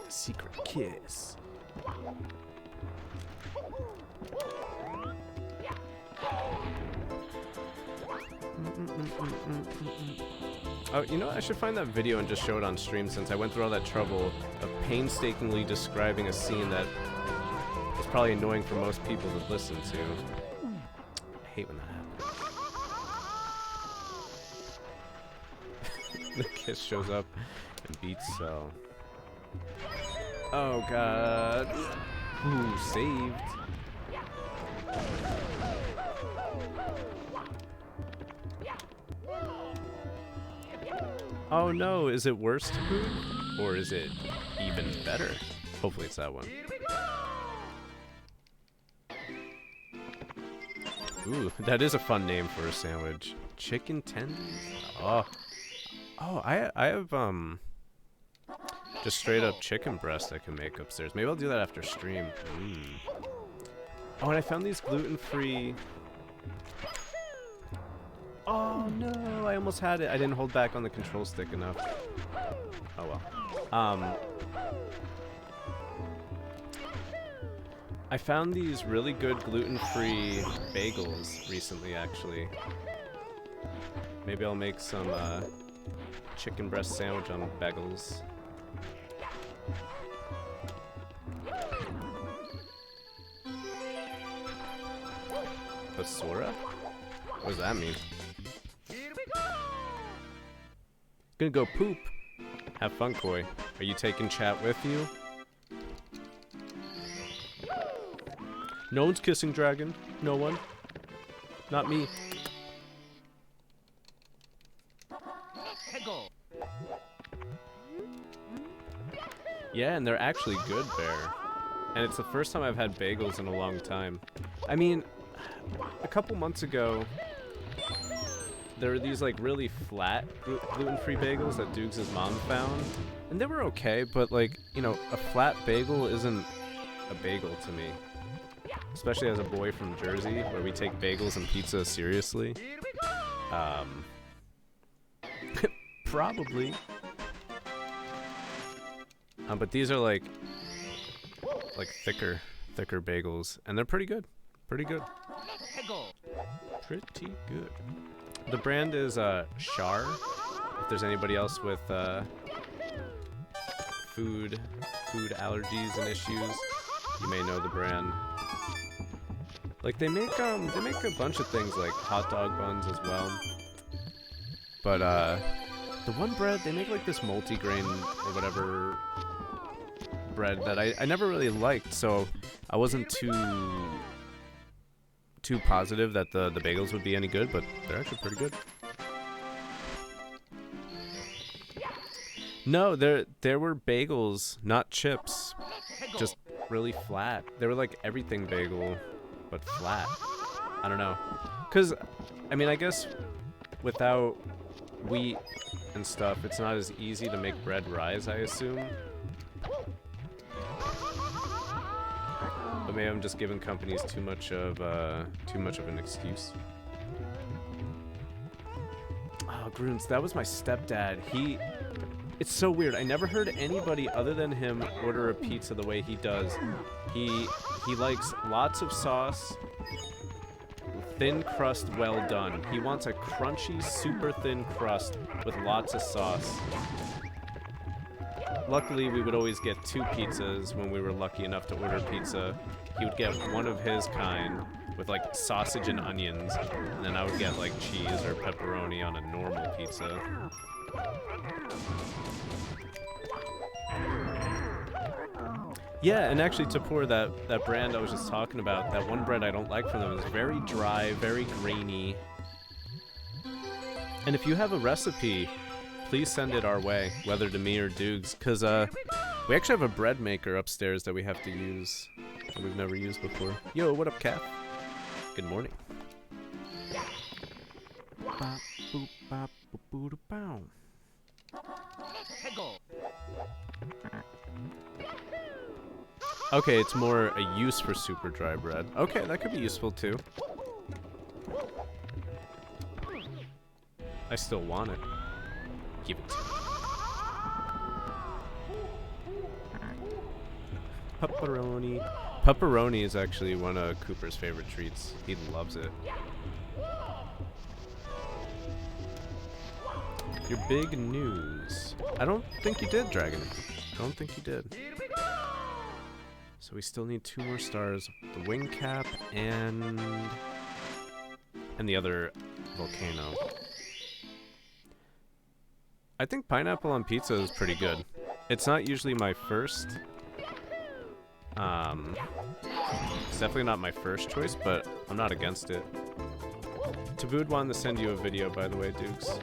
Secret kiss. Oh, you know what? I should find that video and just show it on stream, since I went through all that trouble of painstakingly describing a scene that is probably annoying for most people to listen to. I hate when that happens. The kiss shows up and beats Cell. Oh god. Ooh, saved. Oh no, is it worse to boot? Or is it even better? Hopefully it's that one. Ooh, that is a fun name for a sandwich. Chicken tenders? Oh. Oh, I have, just straight up chicken breast I can make upstairs. Maybe I'll do that after stream. Oh, and I found these gluten-free... Oh no, I almost had it. I didn't hold back on the control stick enough. Oh well. I found these really good gluten-free bagels recently, actually. Maybe I'll make some chicken breast sandwich on bagels. Basura? What does that mean? Here we go! Gonna go poop. Have fun, Koi. Are you taking chat with you? No one's kissing Dragon. No one. Not me. Hego! Yeah, and they're actually good, Bear. And it's the first time I've had bagels in a long time. I mean, a couple months ago, there were these like really flat gluten-free bagels that Dukes' mom found. And they were okay, but like, you know, a flat bagel isn't a bagel to me. Especially as a boy from Jersey, where we take bagels and pizza seriously. Here we go! Probably. But these are like thicker bagels, and they're pretty good. Pretty good. Hego! Pretty good. The brand is Char. If there's anybody else with food allergies and issues, you may know the brand. Like they make a bunch of things like hot dog buns as well. But the one bread they make like this multi-grain or whatever bread that I never really liked, so I wasn't too positive that the bagels would be any good, but they're actually pretty good. No, there were bagels, not chips, just really flat. They were like everything bagel, but flat. I don't know, cause I mean I guess without wheat and stuff, it's not as easy to make bread rise, I assume. But maybe I'm just giving companies too much of an excuse. Oh, Groons, that was my stepdad. It's so weird. I never heard anybody other than him order a pizza the way he does. He likes lots of sauce, thin crust, well done. He wants a crunchy, super thin crust with lots of sauce. Luckily, we would always get 2 pizzas when we were lucky enough to order pizza. He would get one of his kind with like sausage and onions, and then I would get like cheese or pepperoni on a normal pizza. Yeah, and actually to pour that brand I was just talking about, that one bread I don't like from them is very dry, very grainy. And if you have a recipe, please send it our way, whether to me or Dukes, because we actually have a bread maker upstairs that we have to use that we've never used before. Yo, what up, Cap? Good morning. Bop, boop, bop, boop, boop, boop, bow. Hego! Okay, it's more a use for super dry bread. Okay, that could be useful too. I still want it. Give it to me. Pepperoni. Pepperoni is actually one of Cooper's favorite treats. He loves it. Your big news. I don't think you did, Dragon. I don't think you did. Here we go! So we still need 2 more stars. The wing cap and the other volcano. I think pineapple on pizza is pretty good. It's not usually my first. It's definitely not my first choice, but I'm not against it. Tabood wanted to send you a video, by the way, Dukes.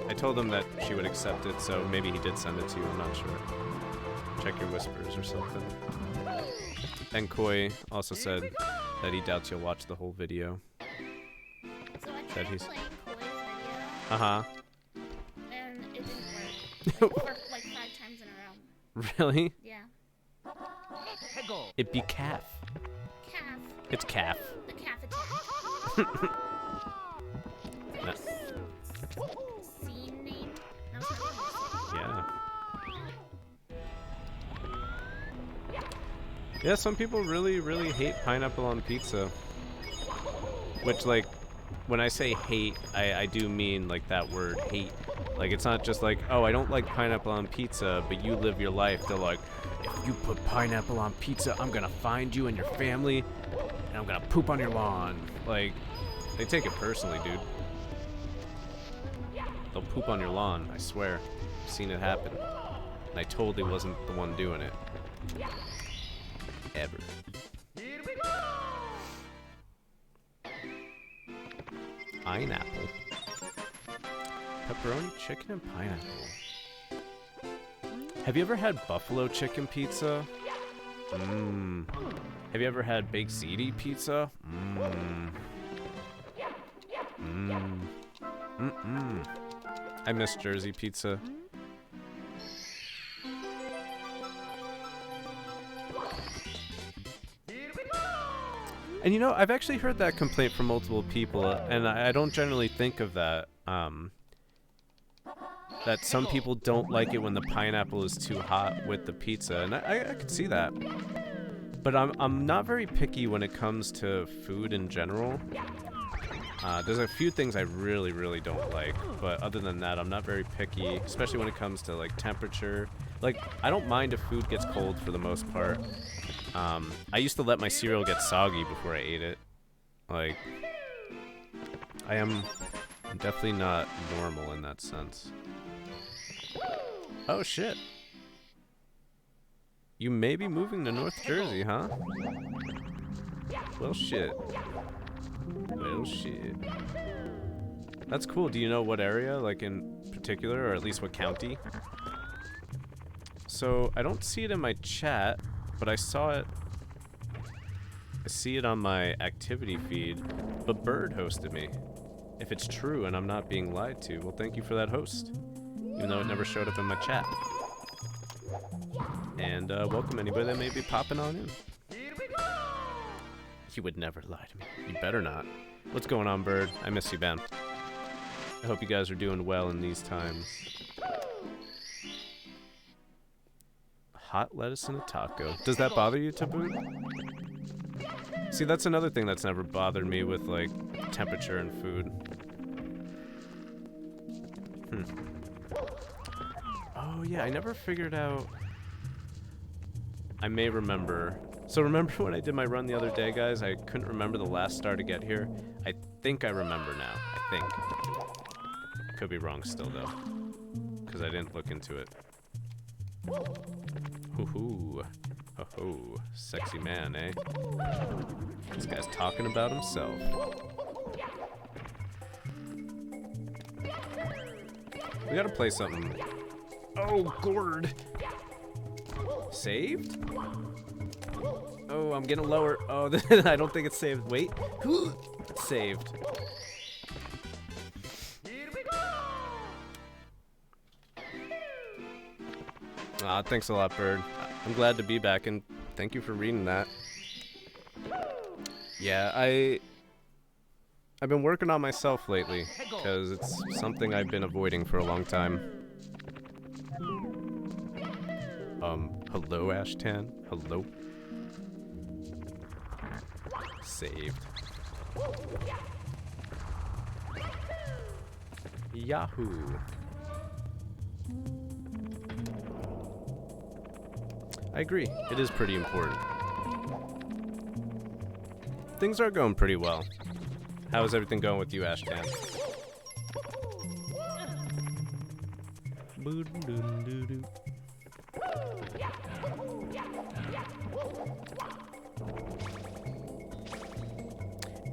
I told him that she would accept it, so maybe he did send it to you, I'm not sure. Check your whispers or something. And Koi also said that he doubts you'll watch the whole video. So I That tried he's- playing Koi's video, Uh-huh. and it didn't work. Like, for like 5 times in a row. Really? Yeah. Hego! It'd be calf. Calf. It's calf. The calf attack. No. Scene name? That was not Yeah. Yeah, some people really, really hate pineapple on pizza. Which, like, when I say hate, I do mean, like, that word, hate. Like, it's not just like, oh, I don't like pineapple on pizza, but you live your life. They're like, if you put pineapple on pizza, I'm gonna find you and your family, and I'm gonna poop on your lawn. Like, they take it personally, dude. They'll poop on your lawn, I swear. I've seen it happen. And I totally wasn't the one doing it. Ever. Pineapple. Pepperoni, chicken, and pineapple. Have you ever had buffalo chicken pizza? Mmm. Have you ever had baked ziti pizza? Mmm. Mmm. Mm-mm. I miss Jersey pizza. And you know, I've actually heard that complaint from multiple people, and I don't generally think of that. That some people don't like it when the pineapple is too hot with the pizza, and I could see that. But I'm not very picky when it comes to food in general. There's a few things I really, really don't like, but other than that, I'm not very picky, especially when it comes to like temperature. Like, I don't mind if food gets cold for the most part. I used to let my cereal get soggy before I ate it. Like, I'm definitely not normal in that sense. Oh shit. You may be moving to North Jersey, huh? Well shit. Well shit. That's cool. Do you know what area, like in particular, or at least what county? So, I don't see it in my chat, but I saw it. I see it on my activity feed, but Bird hosted me. If it's true and I'm not being lied to, well, thank you for that host. Even though it never showed up in my chat. And welcome anybody that may be popping on in. You would never lie to me. You better not. What's going on, Bird? I miss you, Ben. I hope you guys are doing well in these times. Hot lettuce in a taco. Does that bother you, Taboo? See, that's another thing that's never bothered me with, like, temperature and food. Oh, yeah, I never figured out... I may remember. So remember when I did my run the other day, guys? I couldn't remember the last star to get here. I think I remember now. I think. Could be wrong still, though. Because I didn't look into it. Hoo-hoo. Ho-ho. Sexy man, eh? This guy's talking about himself. We gotta play something. Oh, gourd! Saved? Oh, I'm getting lower. Oh, I don't think it's saved. Wait. It's saved. Aw, thanks a lot, Bird. I'm glad to be back, and thank you for reading that. Yeah, I've been working on myself lately, because it's something I've been avoiding for a long time. Hello, Ashtan? Hello? Saved. Yahoo! I agree. It is pretty important. Things are going pretty well. How is everything going with you, Ashtan?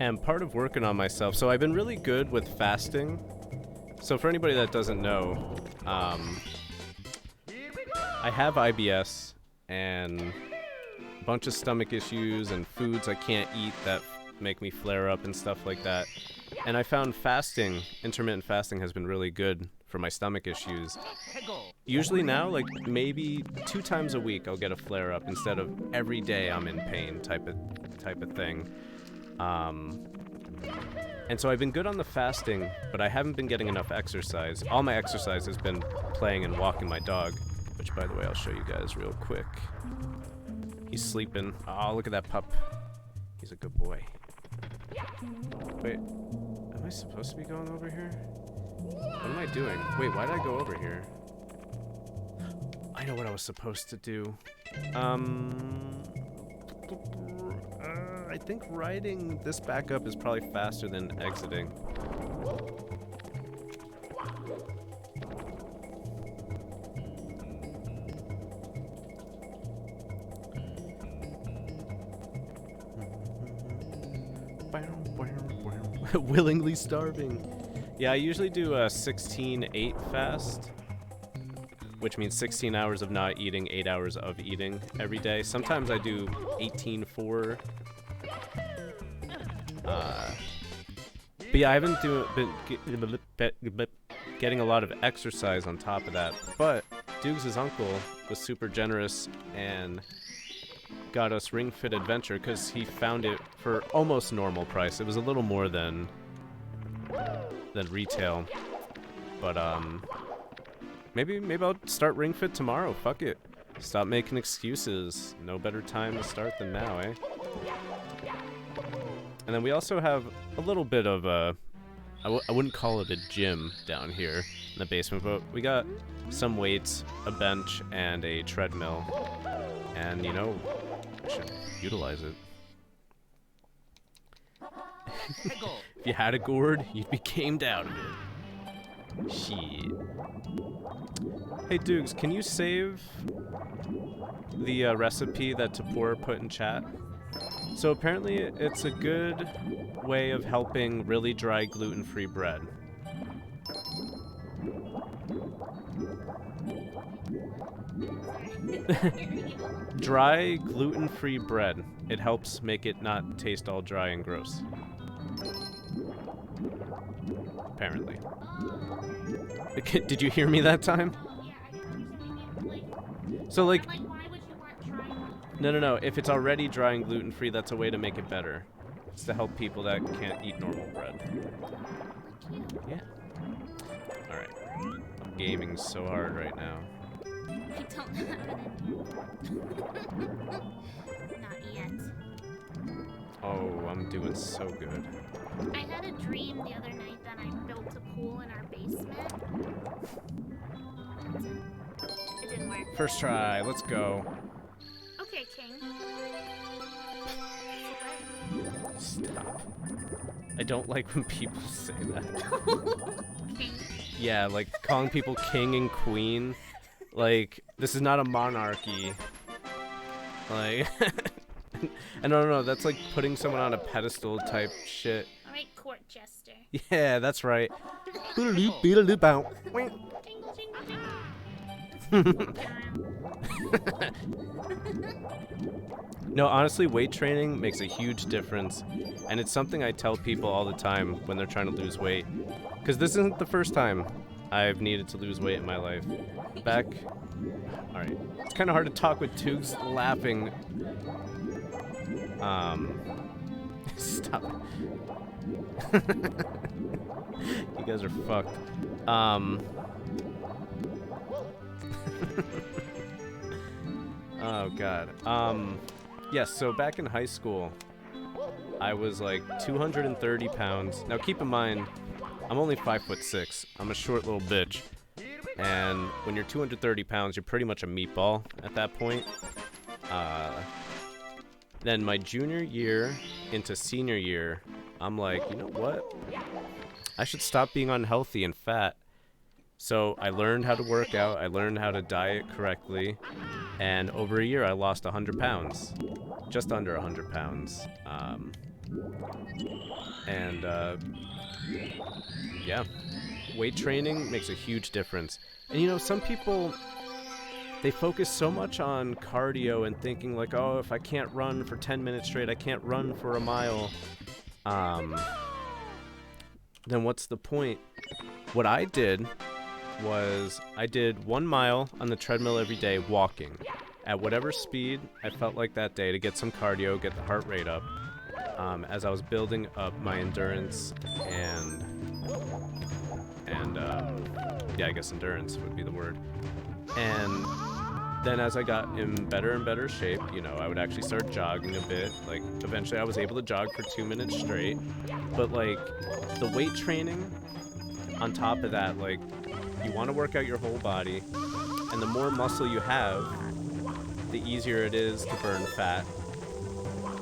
And part of working on myself, so I've been really good with fasting. So for anybody that doesn't know, I have IBS and a bunch of stomach issues and foods I can't eat that make me flare up and stuff like that. And I found fasting, intermittent fasting, has been really good for my stomach issues. Usually now, like maybe 2 times a week I'll get a flare up instead of every day I'm in pain type of thing. And so I've been good on the fasting, but I haven't been getting enough exercise. All my exercise has been playing and walking my dog, which, by the way, I'll show you guys real quick. He's sleeping. Oh, look at that pup. He's a good boy. Wait, am I supposed to be going over here? What am I doing? Wait, why did I go over here? I know what I was supposed to do. I think riding this back up is probably faster than exiting. Willingly starving. Yeah, I usually do a 16-8 fast, which means 16 hours of not eating, 8 hours of eating every day. Sometimes I do 18-4. But yeah, I haven't been getting a lot of exercise on top of that. But Dukes' uncle was super generous and got us Ring Fit Adventure because he found it for almost normal price. It was a little more than retail, but maybe I'll start Ring Fit tomorrow. Fuck it. Stop making excuses. No better time to start than now, eh? And then we also have a little bit of I wouldn't call it a gym down here in the basement, but we got some weights, a bench, and a treadmill. And, you know, I should utilize it. If you had a gourd, you'd be gamed out of it. Shit. Hey, Dukes, can you save the recipe that Tapor put in chat? So apparently it's a good way of helping really dry gluten-free bread. Dry gluten-free bread. It helps make it not taste all dry and gross. Apparently. Did you hear me that time? Yeah, I didn't understand. So like, Why would you want dry? no. If it's already dry and gluten-free, that's a way to make it better. It's to help people that can't eat normal bread. Yeah. Alright. I'm gaming so hard right now. I don't have it. Not yet. Oh, I'm doing so good. I had a dream the other night that I built a pool in our basement. It didn't work. First try, let's go. Okay, King. Stop. I don't like when people say that. King. Yeah, like calling people king and queen. Like, this is not a monarchy. Like, and no, that's like putting someone on a pedestal type shit. Alright, court jester. Yeah, that's right. Jingle, jingle, jingle. No, honestly, weight training makes a huge difference. And it's something I tell people all the time when they're trying to lose weight. Because this isn't the first time I've needed to lose weight in my life. Back... Alright. It's kind of hard to talk with Toogs laughing. Stop. You guys are fucked. Oh, God. Yes, so back in high school, I was like 230 pounds. Now keep in mind, I'm only 5'6". I'm a short little bitch. And when you're 230 pounds, you're pretty much a meatball at that point. Then my junior year into senior year, I'm like, you know what? I should stop being unhealthy and fat. So I learned how to work out, I learned how to diet correctly, and over a year I lost 100 pounds. Just under 100 pounds. Yeah. Weight training makes a huge difference. And you know, some people, they focus so much on cardio and thinking like, oh, if I can't run for 10 minutes straight, I can't run for a mile. Then what's the point? What I did was I did 1 mile on the treadmill every day walking at whatever speed I felt like that day to get some cardio, get the heart rate up, as I was building up my endurance and yeah, I guess endurance would be the word. And then as I got in better and better shape, you know, I would actually start jogging a bit. Like, eventually I was able to jog for 2 minutes straight. But, like, the weight training on top of that, like, you want to work out your whole body, and the more muscle you have, the easier it is to burn fat.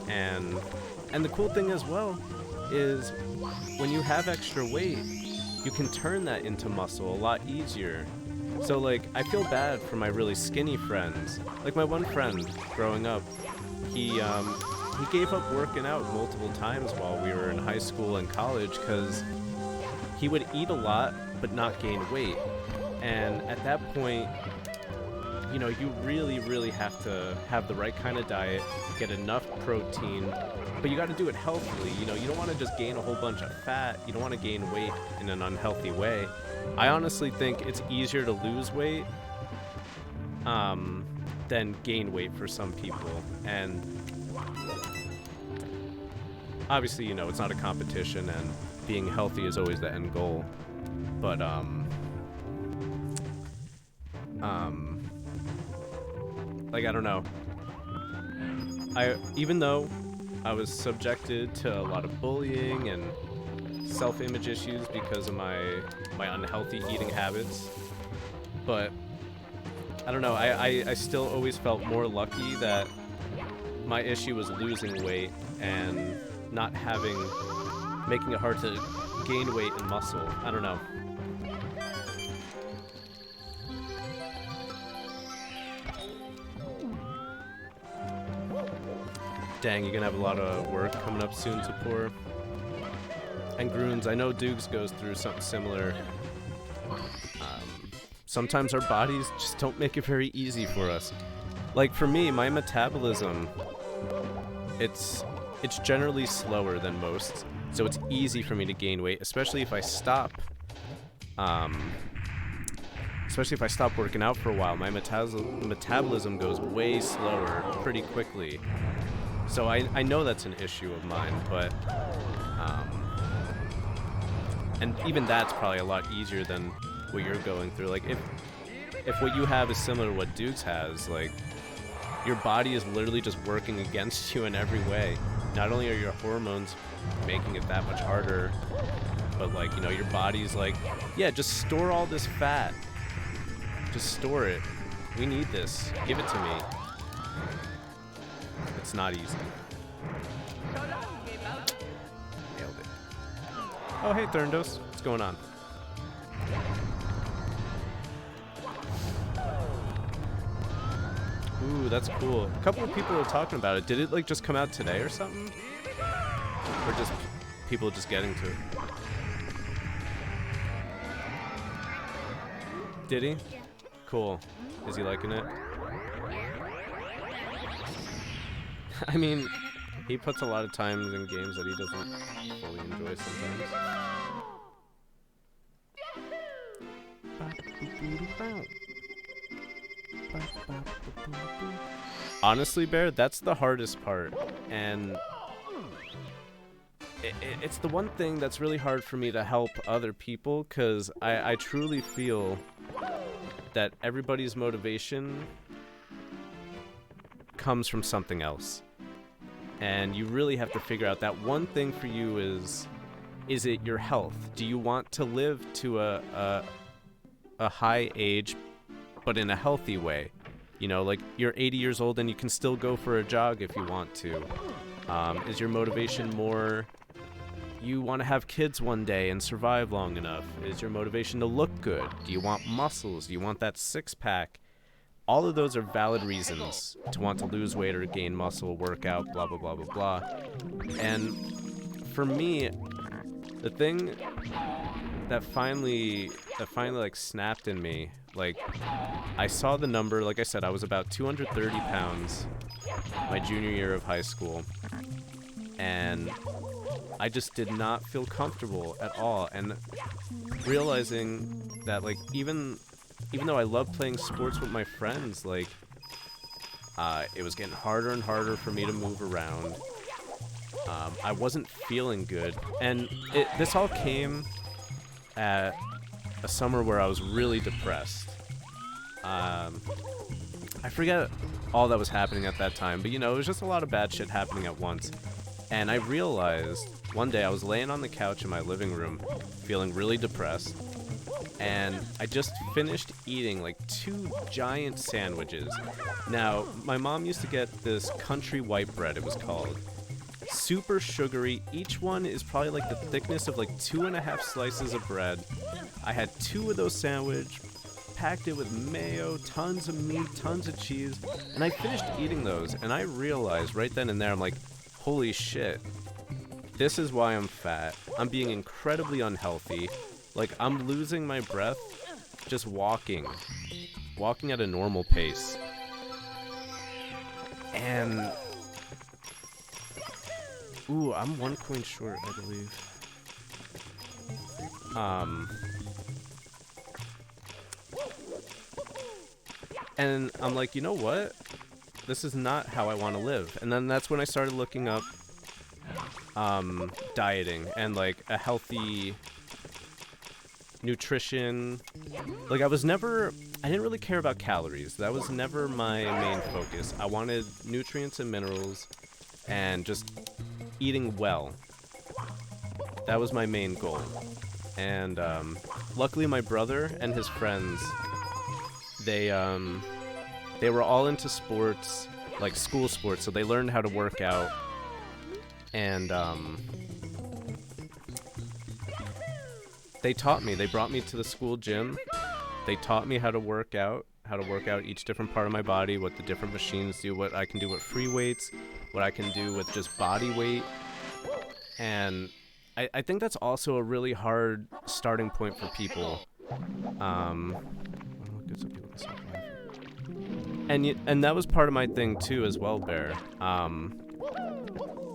And the cool thing as well is when you have extra weight, you can turn that into muscle a lot easier. So like, I feel bad for my really skinny friends. Like my one friend growing up, he gave up working out multiple times while we were in high school and college because he would eat a lot but not gain weight. And at that point, you know, you really, really have to have the right kind of diet, get enough protein, but you got to do it healthily. You know, you don't want to just gain a whole bunch of fat. You don't want to gain weight in an unhealthy way. I honestly think it's easier to lose weight than gain weight for some people. And obviously, you know, it's not a competition and being healthy is always the end goal. But, like, I don't know. Even though I was subjected to a lot of bullying and self-image issues because of my unhealthy eating habits, but I don't know, I still always felt more lucky that my issue was losing weight and not making it hard to gain weight and muscle. I don't know. Dang, you're gonna have a lot of work coming up soon, Tapor. And Groons, I know Dukes goes through something similar. Sometimes our bodies just don't make it very easy for us. Like for me, my metabolism, it's generally slower than most, so it's easy for me to gain weight, especially if I stop. Especially if I stop working out for a while, my metabolism goes way slower pretty quickly. So I know that's an issue of mine, but and even that's probably a lot easier than what you're going through. Like if what you have is similar to what Dukes has, like your body is literally just working against you in every way. Not only are your hormones making it that much harder, but like, you know, your body's like, yeah, just store all this fat. Just store it. We need this. Give it to me. It's not easy. Nailed it. Oh, hey, Thurndos. What's going on? Ooh, that's cool. A couple of people are talking about it. Did it, like, just come out today or something? Or just people just getting to it? Did he? Yeah. Cool. Is he liking it? I mean, he puts a lot of times in games that he doesn't fully enjoy sometimes. Honestly, Bear, that's the hardest part, and it's the one thing that's really hard for me to help other people, because I truly feel that everybody's motivation comes from something else. And you really have to figure out that one thing for you is it your health? Do you want to live to a high age, but in a healthy way? You know, like you're 80 years old and you can still go for a jog if you want to. Is your motivation more you want to have kids one day and survive long enough? Is your motivation to look good? Do you want muscles? Do you want that six-pack? All of those are valid reasons to want to lose weight or gain muscle, work out, blah, blah, blah, blah, blah. And for me, the thing that finally like snapped in me, like I saw the number, like I said, I was about 230 pounds my junior year of high school, and I just did not feel comfortable at all. And realizing that, like, even though I love playing sports with my friends, like, it was getting harder and harder for me to move around. I wasn't feeling good. And this all came at a summer where I was really depressed. I forget all that was happening at that time, but, you know, it was just a lot of bad shit happening at once. And I realized one day I was laying on the couch in my living room, feeling really depressed. and I just finished eating like 2 giant sandwiches. Now, my mom used to get this country white bread, it was called. Super sugary. Each one is probably like the thickness of like 2.5 slices of bread. I had 2 of those sandwiches, packed it with mayo, tons of meat, tons of cheese, and I finished eating those, and I realized right then and there, I'm like, holy shit, this is why I'm fat. I'm being incredibly unhealthy. Like, I'm losing my breath just walking at a normal pace. And ooh, I'm 1 coin short, I believe. And I'm like, you know what? This is not how I want to live. And then that's when I started looking up dieting and like a healthy nutrition. Like I didn't really care about calories. That was never my main focus. I wanted nutrients and minerals and just eating well. That was my main goal. And luckily my brother and his friends, they were all into sports, like school sports, so they learned how to work out. And they taught me. They brought me to the school gym. They taught me how to work out each different part of my body, what the different machines do, what I can do with free weights, what I can do with just body weight. And I think that's also a really hard starting point for people. And that was part of my thing too as well, Bear.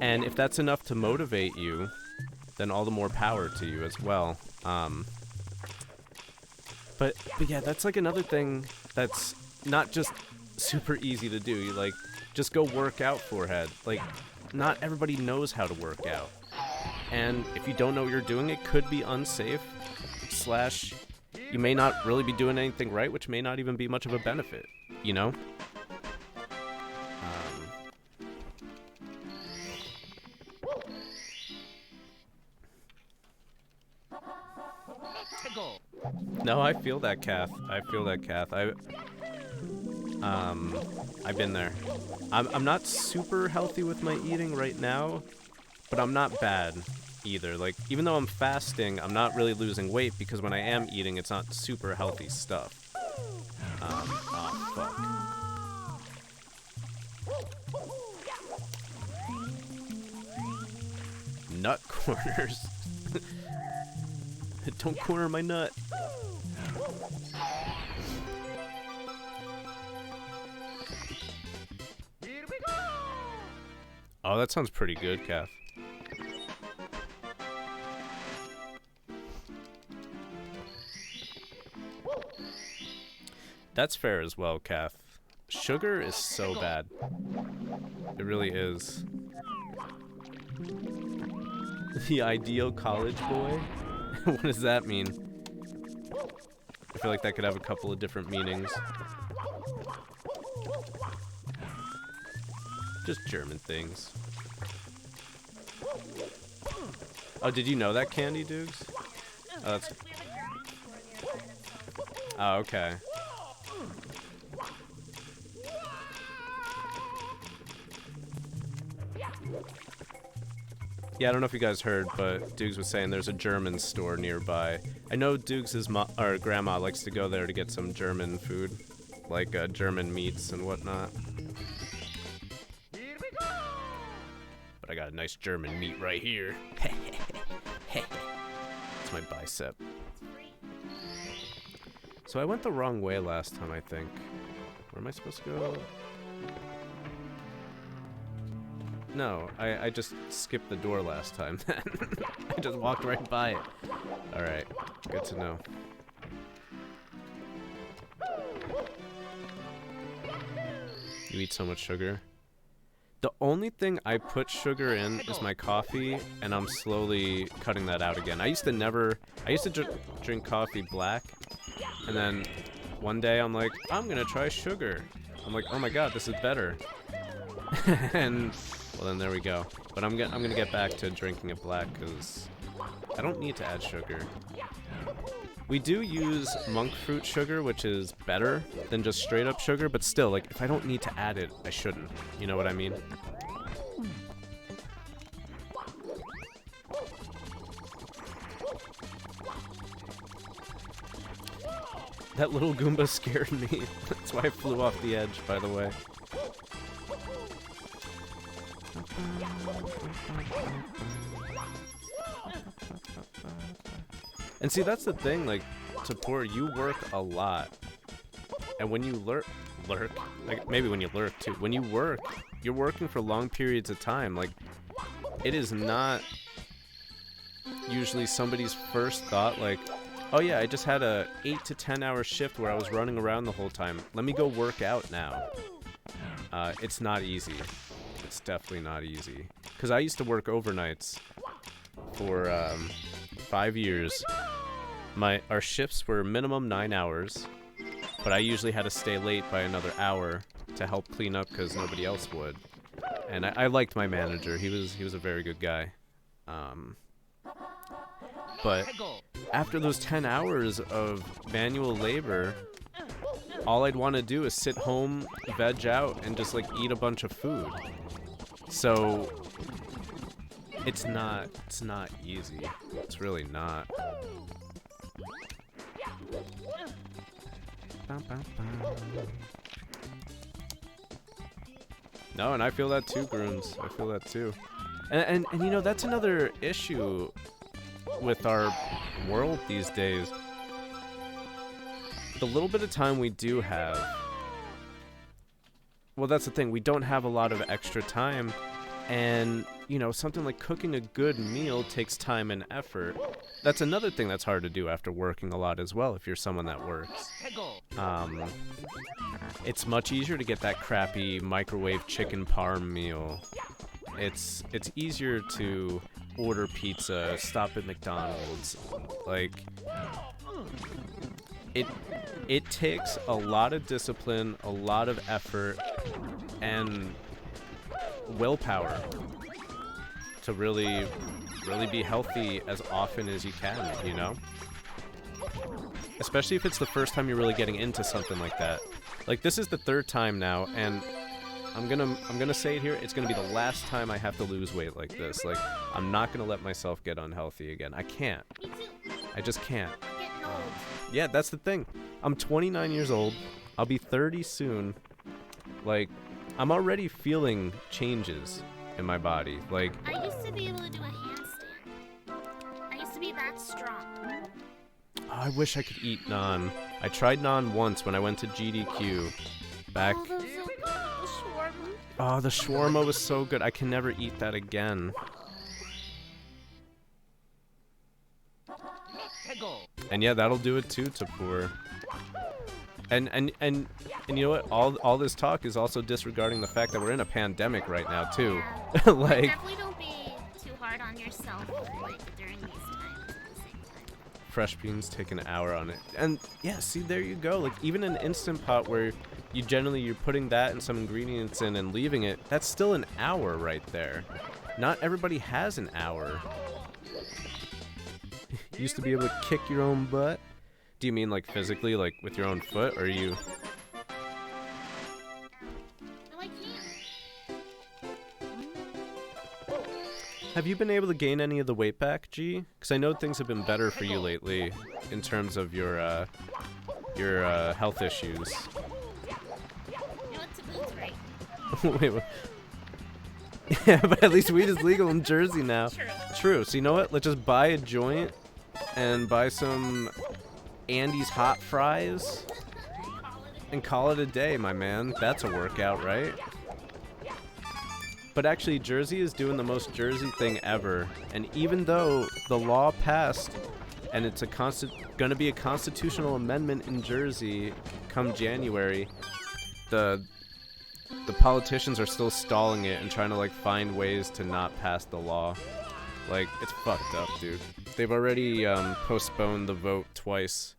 And if that's enough to motivate you, then all the more power to you as well. But yeah, that's like another thing that's not just super easy to do. You like just go work out, forehead. Like not everybody knows how to work out. And if you don't know what you're doing, it could be unsafe, / you may not really be doing anything right, which may not even be much of a benefit, you know? No, I feel that, Kath. I've been there. I'm not super healthy with my eating right now, but I'm not bad either. Like, even though I'm fasting, I'm not really losing weight because when I am eating, it's not super healthy stuff. Oh, fuck. Nut corners. Don't corner my nut. Oh, that sounds pretty good, Kath. That's fair as well, Kath. Sugar is so bad. It really is. The ideal college boy? What does that mean? I feel like that could have a couple of different meanings. Just German things. Oh, did you know that, Candy Dukes? Oh, that's... Oh, okay. Yeah, I don't know if you guys heard, but Dukes was saying there's a German store nearby. I know Dukes' grandma likes to go there to get some German food, like German meats and whatnot. But I got a nice German meat right here. It's my bicep. So I went the wrong way last time, I think. Where am I supposed to go? No, I just skipped the door last time. I just walked right by it. Alright, good to know. You eat so much sugar. The only thing I put sugar in is my coffee, and I'm slowly cutting that out again. I used to drink coffee black, and then one day I'm like, I'm gonna try sugar. I'm like, oh my god, this is better. And well, then there we go. But I'm gonna get back to drinking it black because I don't need to add sugar. We do use monk fruit sugar, which is better than just straight up sugar, but still, like, if I don't need to add it, I shouldn't. You know what I mean? That little Goomba scared me. That's why I flew off the edge, by the way. And see, that's the thing, like, Tapur, you work a lot. And when you lurk, like, maybe when you lurk too, when you work, you're working for long periods of time. Like, it is not usually somebody's first thought, like, oh yeah, I just had a 8 to 10 hour shift where I was running around the whole time. Let me go work out now. It's not easy. It's definitely not easy. Because I used to work overnights for 5 years. Our shifts were minimum 9 hours, but I usually had to stay late by another hour to help clean up because nobody else would. And I liked my manager. He was a very good guy. But after those 10 hours of manual labor, all I'd want to do is sit home, veg out, and just like eat a bunch of food. So it's not easy. It's really not. No, and I feel that too, Grooms. I feel that too. And you know, that's another issue with our world these days. The little bit of time we do have, well, that's the thing, we don't have a lot of extra time, and you know, something like cooking a good meal takes time and effort. That's another thing that's hard to do after working a lot as well, if you're someone that works. It's much easier to get that crappy microwave chicken parm meal. It's easier to order pizza, stop at McDonald's. Like, it takes a lot of discipline, a lot of effort, and willpower to really be healthy as often as you can, you know? Especially if it's the first time you're really getting into something like that. Like, this is the 3rd time now, and I'm gonna say it here, it's gonna be the last time I have to lose weight like this. Like, I'm not gonna let myself get unhealthy again. I can't. Me too. I just can't. I'm getting old. Yeah, that's the thing. I'm 29 years old. I'll be 30 soon. Like, I'm already feeling changes in my body. Like, I used to be able to do a handstand. I used to be that strong. I wish I could eat naan. I tried naan once when I went to GDQ back. Oh, those so good. The shawarma. Oh, the shawarma was so good. I can never eat that again. And yeah, that'll do it too, Tapur. And you know what? All this talk is also disregarding the fact that we're in a pandemic right now too. Yeah. Like, Definitely don't be too hard on yourself, like, during these times at the same time. fresh beans take an hour on it. And yeah, see, there you go. Like, even an Instant Pot where you're putting that and some ingredients in and leaving it, that's still an hour right there. Not everybody has an hour. Used to be able to kick your own butt. Do you mean like physically, like with your own foot, or you? I like ham. Have you been able to gain any of the weight back, G? Because I know things have been better for you lately in terms of your health issues. You know what, Taboo's right. Wait, what? Yeah, but at least weed is legal in Jersey now. True. True. So you know what? Let's just buy a joint and buy some Andy's hot fries and call it a day, my man. That's a workout, right? But actually, Jersey is doing the most Jersey thing ever. And even though the law passed and it's gonna be a constitutional amendment in Jersey come January, the politicians are still stalling it and trying to like find ways to not pass the law. Like, it's fucked up, dude. They've already postponed the vote twice.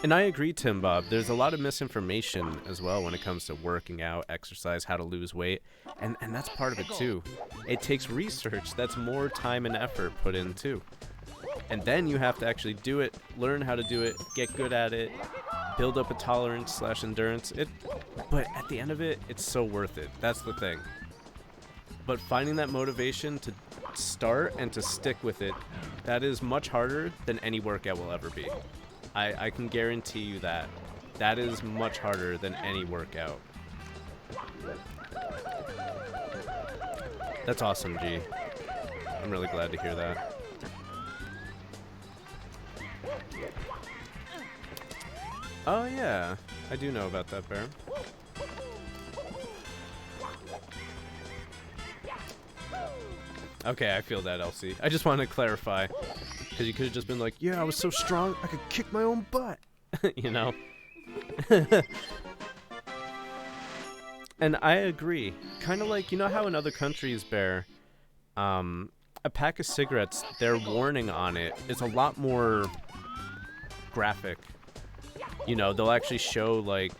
And I agree, Tim Bob. There's a lot of misinformation as well when it comes to working out, exercise, how to lose weight. And that's part of it too. It takes research. That's more time and effort put in too. And then you have to actually do it, learn how to do it, get good at it, build up a tolerance / endurance. But at the end of it, it's so worth it. That's the thing. But finding that motivation to start and to stick with it, that is much harder than any workout will ever be. I can guarantee you that. That is much harder than any workout. That's awesome, G. I'm really glad to hear that. Oh yeah, I do know about that, Bear. Okay, I feel that, Elsie. I just wanted to clarify. Because you could have just been like, yeah, I was so strong, I could kick my own butt. You know? And I agree. Kind of like, you know how in other countries, Bear, a pack of cigarettes, their warning on it is a lot more graphic. You know, they'll actually show, like,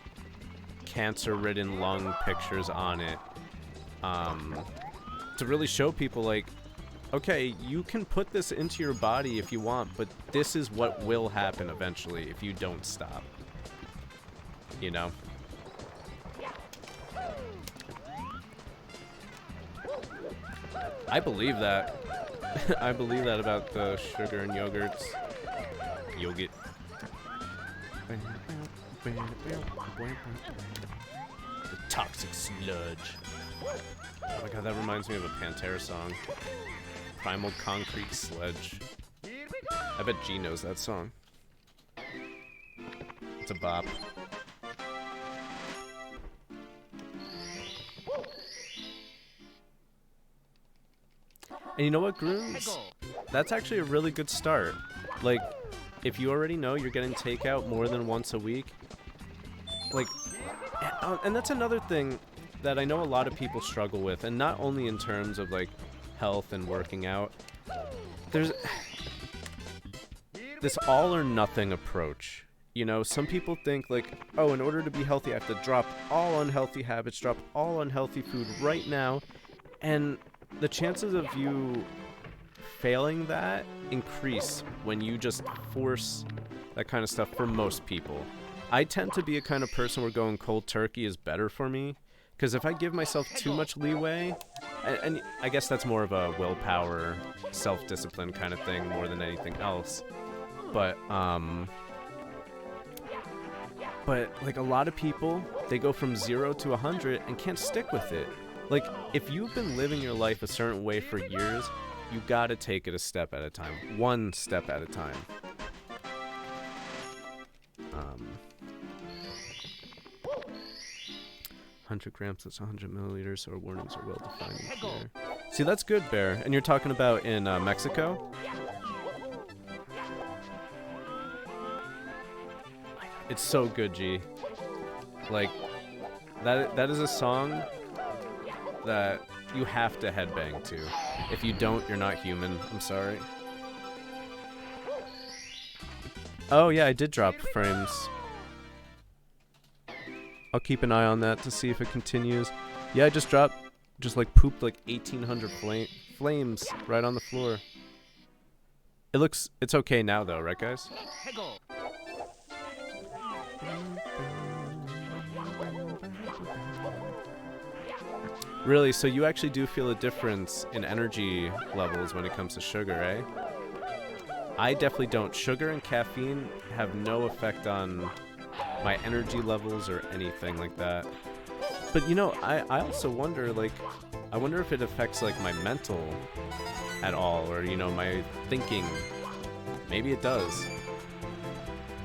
cancer-ridden lung pictures on it. To really show people, like, okay, you can put this into your body if you want, but this is what will happen eventually if you don't stop. You know? I believe that. I believe that about the sugar and yogurts. Yogurt. The toxic sludge. Oh my god, that reminds me of a Pantera song. Primal Concrete Sledge. I bet G knows that song. It's a bop. And you know what, Grooms? That's actually a really good start. Like, if you already know you're getting takeout more than once a week, like, and that's another thing that I know a lot of people struggle with, and not only in terms of, like, health and working out. There's this all or nothing approach. You know, some people think, like, oh, in order to be healthy, I have to drop all unhealthy habits, drop all unhealthy food right now, and the chances of you failing that increase when you just force that kind of stuff for most people. I tend to be a kind of person where going cold turkey is better for me, because if I give myself too much leeway, and I guess that's more of a willpower, self-discipline kind of thing more than anything else, but like a lot of people, they go from 0 to 100 and can't stick with it. Like, if you've been living your life a certain way for years, you gotta take it a step at a time. One step at a time. 100 grams, that's 100 milliliters, so our warnings are well defined and clear. See, that's good, Bear. And you're talking about in Mexico? It's so good, G. Like, that is a song that you have to headbang to. If you don't, you're not human. I'm sorry. Oh, yeah, I did drop frames. I'll keep an eye on that to see if it continues. Yeah, I just dropped, like pooped like 1,800 flames right on the floor. It's okay now though, right guys? Really, so you actually do feel a difference in energy levels when it comes to sugar, eh? I definitely don't. Sugar and caffeine have no effect on my energy levels or anything like that. But you know, I also wonder, like, I wonder if it affects like my mental at all, or you know, my thinking. Maybe it does.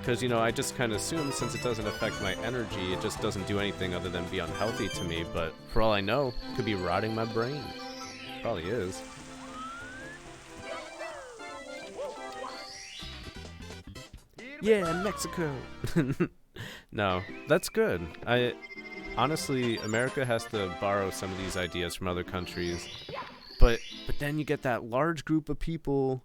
Because, you know, I just kind of assume since it doesn't affect my energy, it just doesn't do anything other than be unhealthy to me. But for all I know, it could be rotting my brain. Probably is. Yeah, Mexico! No, that's good. Honestly, America has to borrow some of these ideas from other countries. But then you get that large group of people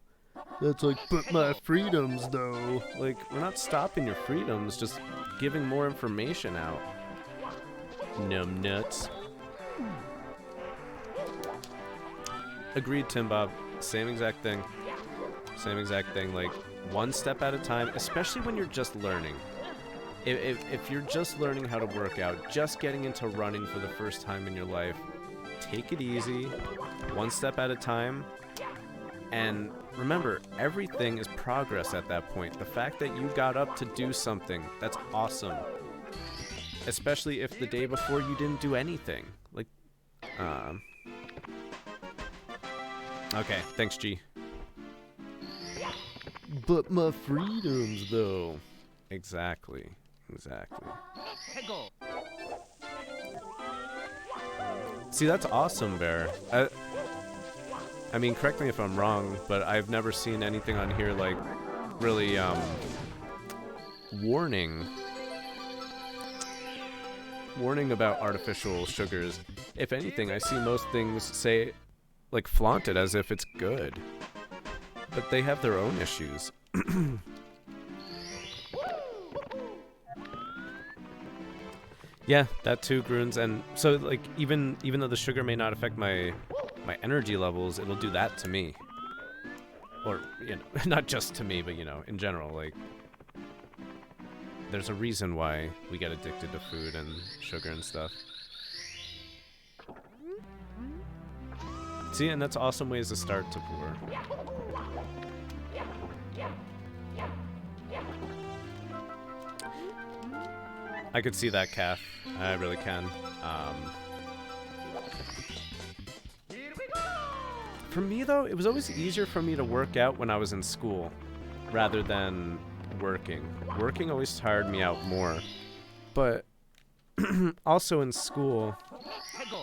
That's like, but my freedoms though. Like, we're not stopping your freedoms, just giving more information out. Numb nuts. Agreed, Tim Bob. Same exact thing. Same exact thing. Like, one step at a time, especially when you're just learning. If you're just learning how to work out, just getting into running for the first time in your life, take it easy, one step at a time. And remember, everything is progress at that point. The fact that you got up to do something, that's awesome. Especially if the day before you didn't do anything. Like, okay, thanks, G. But my freedoms, though. Exactly. Exactly. See, that's awesome, Bear. I mean, correct me if I'm wrong, but I've never seen anything on here, like, really, warning about artificial sugars. If anything, I see most things say, like, flaunt it as if it's good. But they have their own issues. Yeah, that too, Groons. And so, like, even though the sugar may not affect my energy levels, it'll do that to me. Or, you know, not just to me, but, you know, in general, like, there's a reason why we get addicted to food and sugar and stuff. See, and that's awesome ways to start to pour. I could see that, Calf. I really can. For me, though, it was always easier for me to work out when I was in school rather than working. Working always tired me out more. But also in school,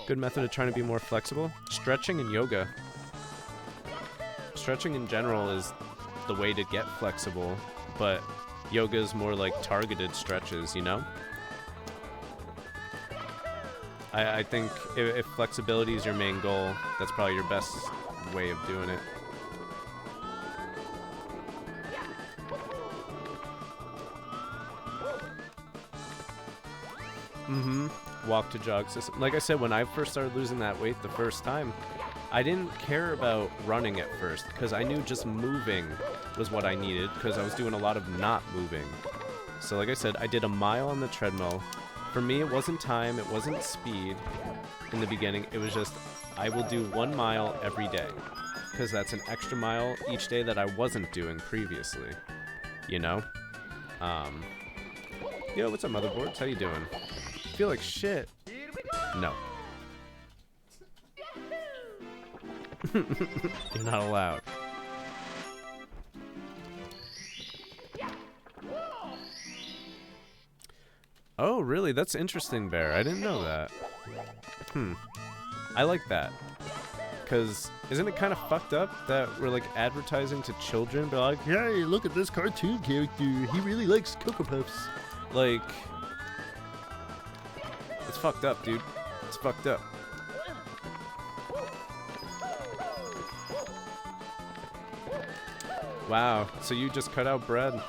good method of trying to be more flexible, stretching and yoga. Stretching in general is the way to get flexible, but yoga is more like targeted stretches, you know? I think if flexibility is your main goal, that's probably your best way of doing it. Walk to jog system. Like I said, when I first started losing that weight the first time, I didn't care about running at first because I knew just moving was what I needed because I was doing a lot of not moving. So like I said, I did a mile on the treadmill. For me, it wasn't time, it wasn't speed in the beginning. It was just, I will do 1 mile every day because that's an extra mile each day that I wasn't doing previously, you know? Yo, what's up, motherboards? How you doing? Feel like shit. No. You're not allowed. Oh, really? That's interesting, Bear. I didn't know that. I like that. Because isn't it kind of fucked up that we're, like, advertising to children? But like, hey, look at this cartoon character. He really likes Cocoa Puffs. Like, it's fucked up, dude. It's fucked up. Wow. So you just cut out bread.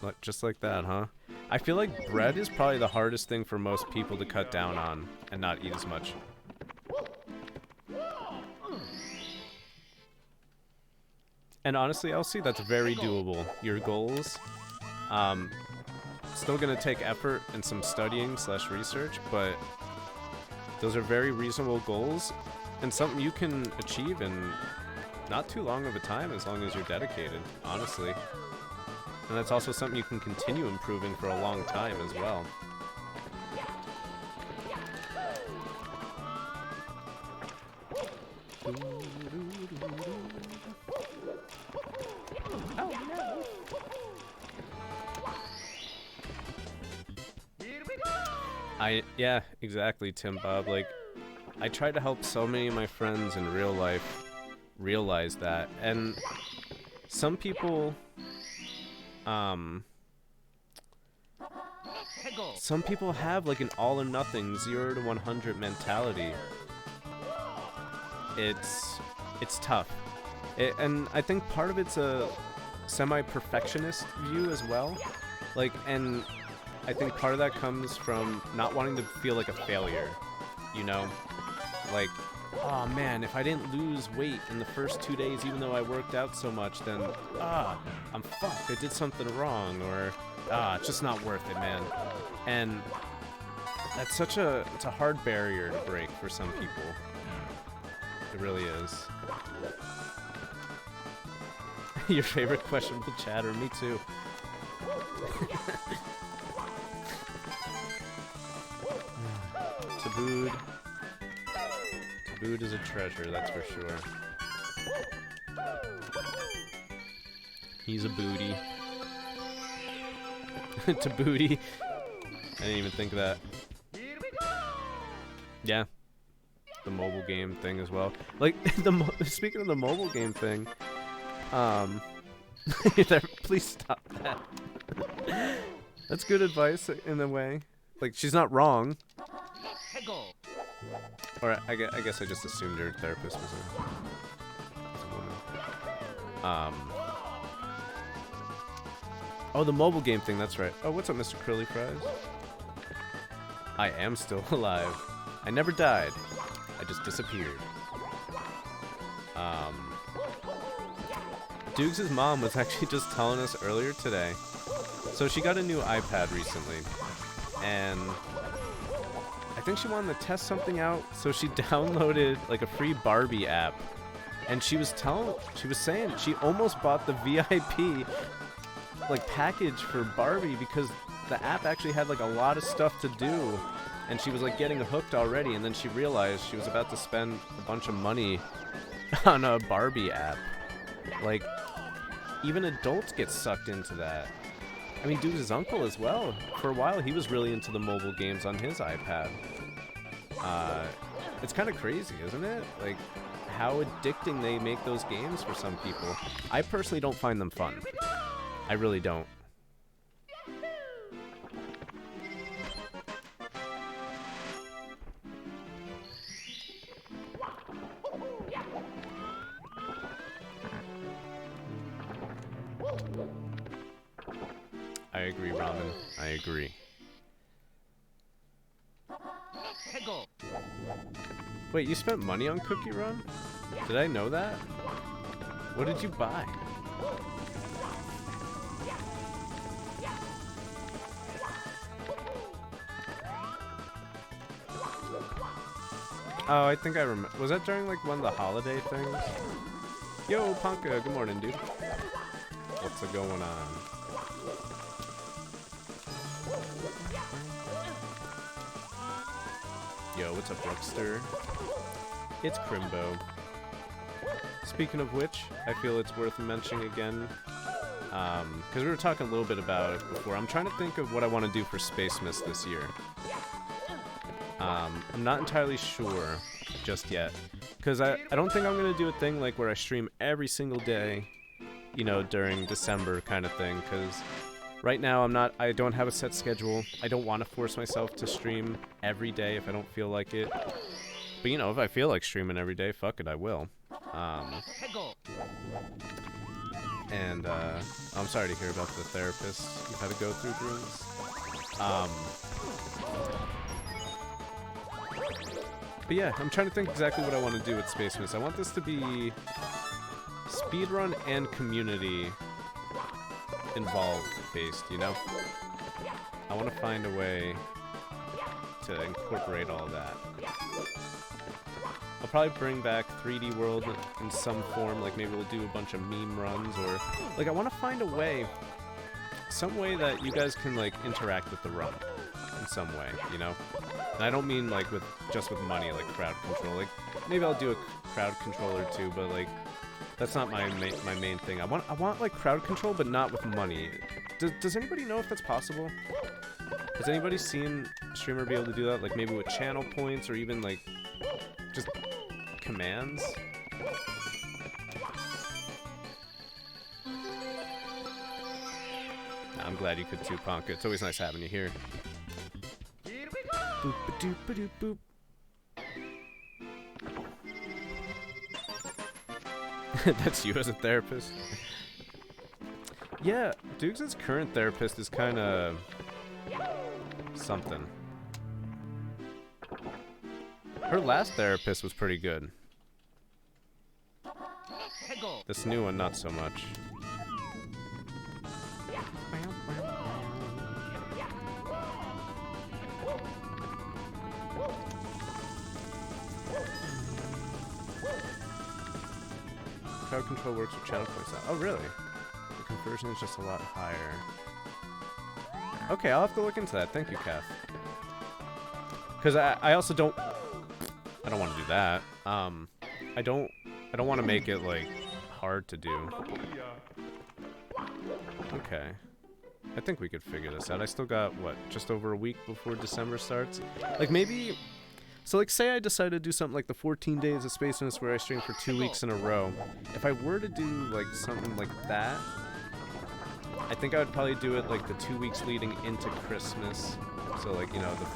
Like, just like that, huh? I feel like bread is probably the hardest thing for most people to cut down on and not eat as much. And honestly, Elsie, that's very doable. Your goals, still gonna take effort and some studying / research, but those are very reasonable goals and something you can achieve in not too long of a time as long as you're dedicated, honestly. And that's also something you can continue improving for a long time as well. Oh no! Yeah, exactly, Tim Bob. Like, I try to help so many of my friends in real life realize that, and some people have like an all or nothing 0 to 100 mentality. It's tough. And I think part of it's a semi-perfectionist view as well. Like, and I think part of that comes from not wanting to feel like a failure, you know? Like, oh man, if I didn't lose weight in the first 2 days, even though I worked out so much, then, I'm fucked, I did something wrong, or, it's just not worth it, man. And that's it's a hard barrier to break for some people. It really is. Your favorite questionable chatter? Me too. Tabooed. Tabooed is a treasure, that's for sure. He's a booty. Tabooty. I didn't even think of that. Yeah. The mobile game thing as well. Like, speaking of the mobile game thing, please stop that. That's good advice in a way. Like, she's not wrong. Or I guess I just assumed her therapist was a woman. Oh, the mobile game thing, that's right. Oh, what's up, Mr. Curly Fries? I am still alive. I never died. I just disappeared. Dukes' mom was actually just telling us earlier today. So she got a new iPad recently. And I think she wanted to test something out. So she downloaded like a free Barbie app. And she was saying she almost bought the VIP like package for Barbie because the app actually had like a lot of stuff to do. And she was like getting hooked already, and then she realized she was about to spend a bunch of money on a Barbie app. Like, even adults get sucked into that. I mean, Dude's uncle as well. For a while, he was really into the mobile games on his iPad. It's kind of crazy, isn't it? Like, how addicting they make those games for some people. I personally don't find them fun. I really don't. I agree, Ramen. I agree. Wait, you spent money on Cookie Run? Did I know that? What did you buy? Oh, I think I remember. Was that during like one of the holiday things? Yo, Ponka, good morning, dude. What's going on? Yo, what's up, Rookster? It's Crimbo. Speaking of which, I feel it's worth mentioning again, because we were talking a little bit about it before. I'm trying to think of what I want to do for Space Mist this year. I'm not entirely sure just yet, because I don't think I'm going to do a thing like where I stream every single day, you know, during December kind of thing, because right now I don't have a set schedule. I don't want to force myself to stream every day if I don't feel like it. But, you know, if I feel like streaming every day, fuck it, I will. And, I'm sorry to hear about the therapist you've had to go through, Bruce. But yeah, I'm trying to think exactly what I want to do with Space Mist. I want this to be speedrun and community involved based, you know? I want to find a way to incorporate all that. I'll probably bring back 3D World in some form, like maybe we'll do a bunch of meme runs, or like I want to find a way, some way that you guys can like interact with the run in some way, you know? And I don't mean like just with money, like crowd control. Like maybe I'll do a crowd control or two, but like that's not my main thing. I want like crowd control, but not with money. Does anybody know if that's possible? Has anybody seen a streamer be able to do that? Like maybe with channel points or even like just commands? I'm glad you could too, Ponka. It's always nice having you here. Boop a doop a doop boop. That's you as a therapist? Yeah, Dukes' current therapist is kind of something. Her last therapist was pretty good. Hegel. This new one, not so much. Crowd control works with channel points out. Oh, really? The conversion is just a lot higher. Okay, I'll have to look into that. Thank you, Kath. Because I also don't... I don't want to do that. I don't want to make it, like, hard to do. Okay. I think we could figure this out. I still got, what, just over a week before December starts? Like, maybe... So, like, say I decide to do something like the 14 Days of Spacemas where I stream for 2 weeks in a row. If I were to do, like, something like that, I think I would probably do it, like, the 2 weeks leading into Christmas. So, like, you know, the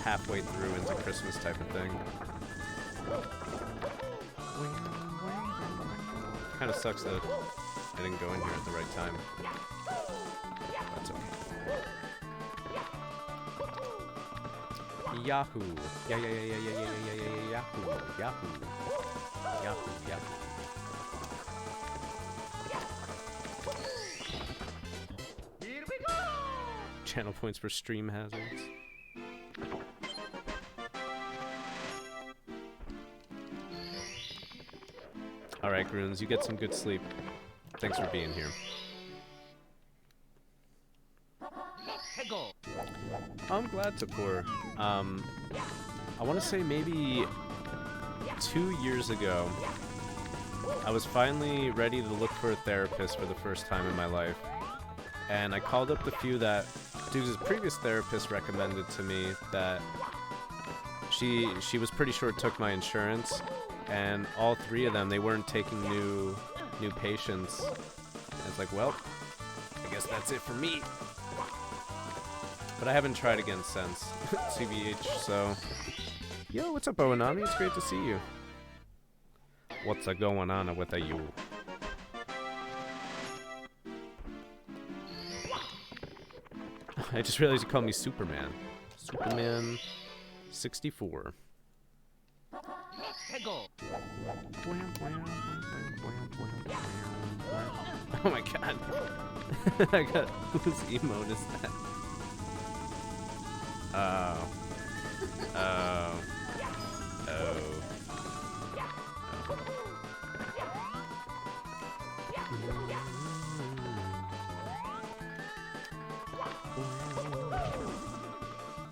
halfway through into Christmas type of thing. Kind of sucks that I didn't go in here at the right time. That's okay. Yahoo! Yeah, Yahoo! Yahoo! Here we go. Channel points for stream hazards. Alright, Groons, you get some good sleep. Thanks for being here. Hegel. I'm glad to pour. I want to say maybe 2 years ago, I was finally ready to look for a therapist for the first time in my life. And I called up the few that Dude's previous therapist recommended to me that she was pretty sure took my insurance. And all 3 of them, they weren't taking new patients. And it's like, well, I guess that's it for me. But I haven't tried again since, CBH, so... Yo, what's up, Oanami? It's great to see you. What's going on with you? I just realized you called me Superman. Superman 64. Hegel. Oh my god. I got... Whose emote is that? Oh. Oh. Oh.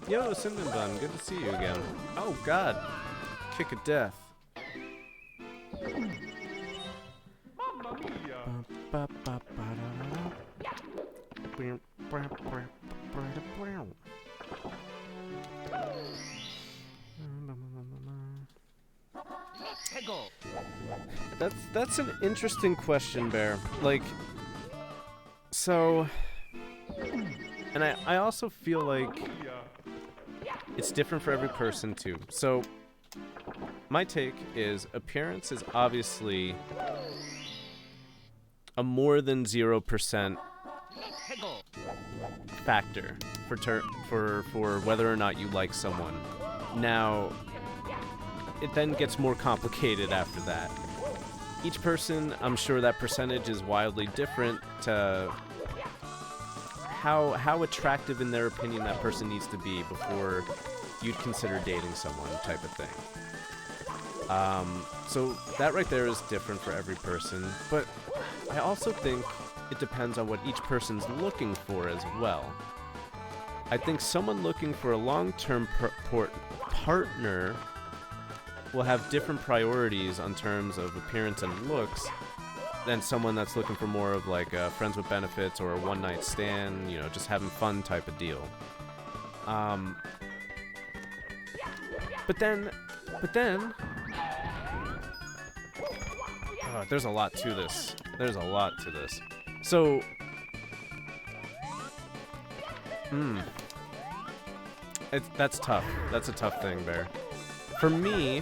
Yo, Cinnamon Bun, good to see you again. Oh god. Kick of death. Mamma mia. Hegel. That's an interesting question, Bear. Like, so, and I also feel like it's different for every person too. So, my take is appearance is obviously a more than 0% Hegel. factor for whether or not you like someone. Now, it then gets more complicated after that. Each person, I'm sure that percentage is wildly different to how attractive in their opinion that person needs to be before you'd consider dating someone type of thing. So that right there is different for every person, but I also think it depends on what each person's looking for as well. I think someone looking for a long-term partner will have different priorities on terms of appearance and looks than someone that's looking for more of like a friends with benefits or a one-night stand, you know, just having fun type of deal. But then, there's a lot to this. There's a lot to this. So, that's tough. That's a tough thing, Bear. For me,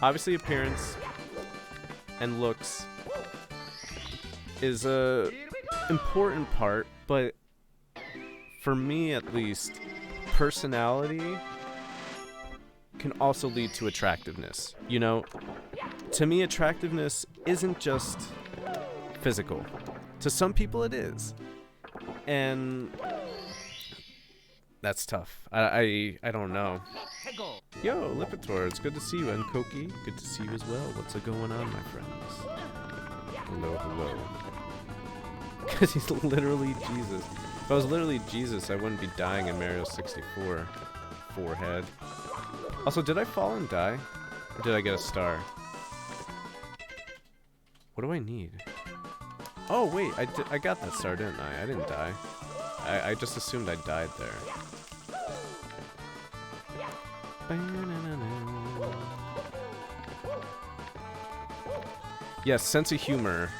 obviously appearance and looks is a important part, but for me at least, personality can also lead to attractiveness. You know, to me, attractiveness isn't just physical. To some people it is. And that's tough. I don't know. Hegel. Yo, Lipitor, it's good to see you. And Koki, good to see you as well. What's going on, my friends? Hello, hello. Because he's literally Jesus. If I was literally Jesus, I wouldn't be dying in Mario 64. Forehead. Also, did I fall and die? Or did I get a star? What do I need? Oh, wait, I got that star, didn't I? I didn't die. I just assumed I died there. Yes, sense of humor.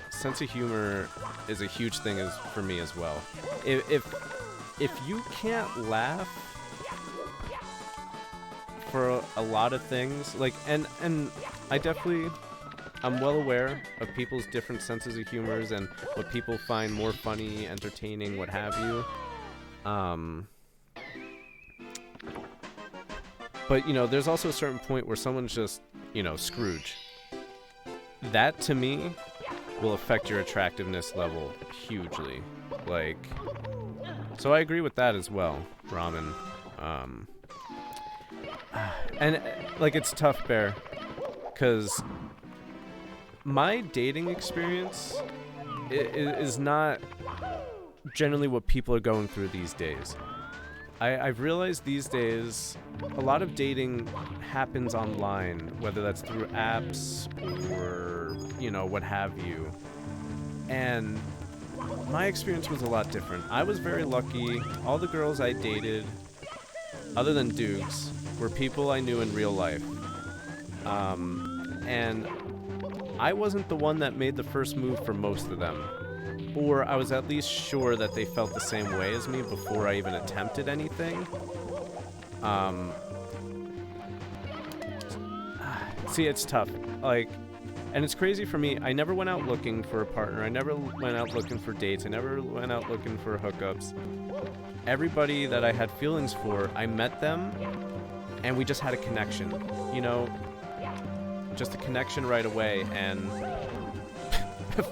Sense of humor is a huge thing for me as well. If you can't laugh for a lot of things, like, and I'm well aware of people's different senses of humors and what people find more funny, entertaining, what have you. But, you know, there's also a certain point where someone's just, you know, Scrooge. That, to me, will affect your attractiveness level hugely. Like, so I agree with that as well, Ramen. And, like, it's tough, Bear, because my dating experience is not generally what people are going through these days. I've realized these days a lot of dating happens online, whether that's through apps or, you know, what have you. And my experience was a lot different. I was very lucky. All the girls I dated, other than Dukes, were people I knew in real life. And I wasn't the one that made the first move for most of them. Or I was at least sure that they felt the same way as me before I even attempted anything. See, it's tough. Like, and it's crazy for me. I never went out looking for a partner. I never went out looking for dates. I never went out looking for hookups. Everybody that I had feelings for, I met them, and we just had a connection. You know, just a connection right away, and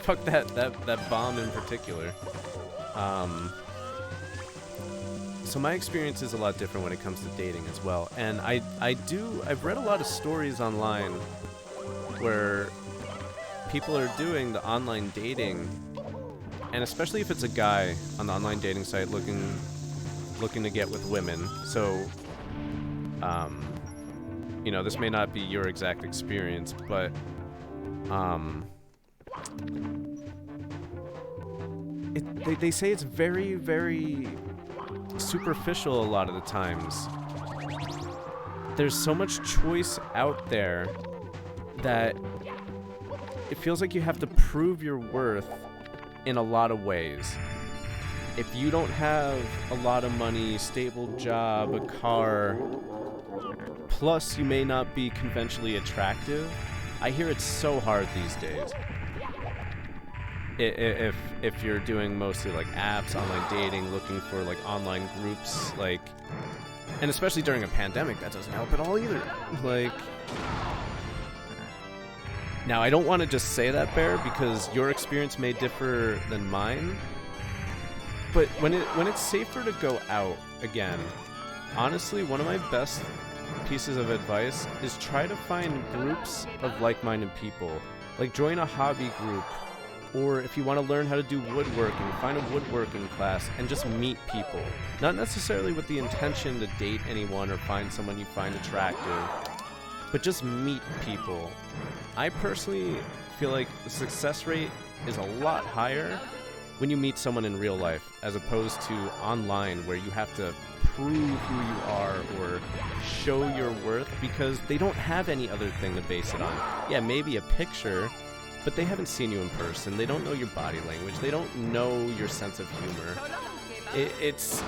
fuck that bomb in particular. So my experience is a lot different when it comes to dating as well. And I've read a lot of stories online where people are doing the online dating, and especially if it's a guy on the online dating site looking to get with women. So, you know, this may not be your exact experience, but they say it's very, very superficial a lot of the times. There's so much choice out there that it feels like you have to prove your worth in a lot of ways. If you don't have a lot of money, stable job, a car, plus you may not be conventionally attractive, I hear it's so hard these days. If you're doing mostly like apps, online dating, looking for like online groups, like, and especially during a pandemic, that doesn't help at all either. Like, now I don't want to just say that, Bear, because your experience may differ than mine. But when it's safer to go out again, honestly, one of my best pieces of advice is try to find groups of like-minded people. Like, join a hobby group. Or if you want to learn how to do woodworking, find a woodworking class and just meet people. Not necessarily with the intention to date anyone or find someone you find attractive, but just meet people. I personally feel like the success rate is a lot higher when you meet someone in real life as opposed to online where you have to prove who you are or show your worth because they don't have any other thing to base it on. Yeah, maybe a picture, but they haven't seen you in person. They don't know your body language. They don't know your sense of humor. It's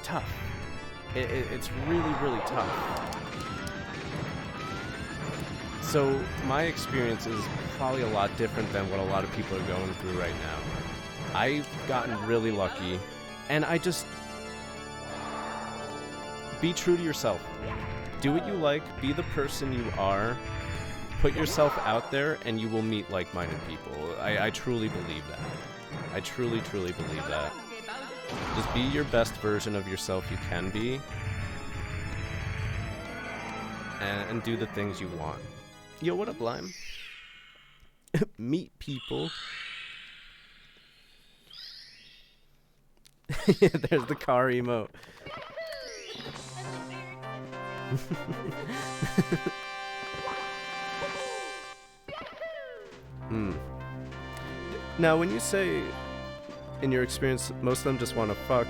tough. It's really, really tough. So my experience is probably a lot different than what a lot of people are going through right now. I've gotten really lucky, and I just be true to yourself. Do what you like, be the person you are, put yourself out there, and you will meet like-minded people. I truly believe that. I truly, truly believe that. Just be your best version of yourself you can be, and do the things you want. Yo, what up, Lime? Meet people. Yeah, there's the car emote. Now, when you say, in your experience, most of them just want to fuck,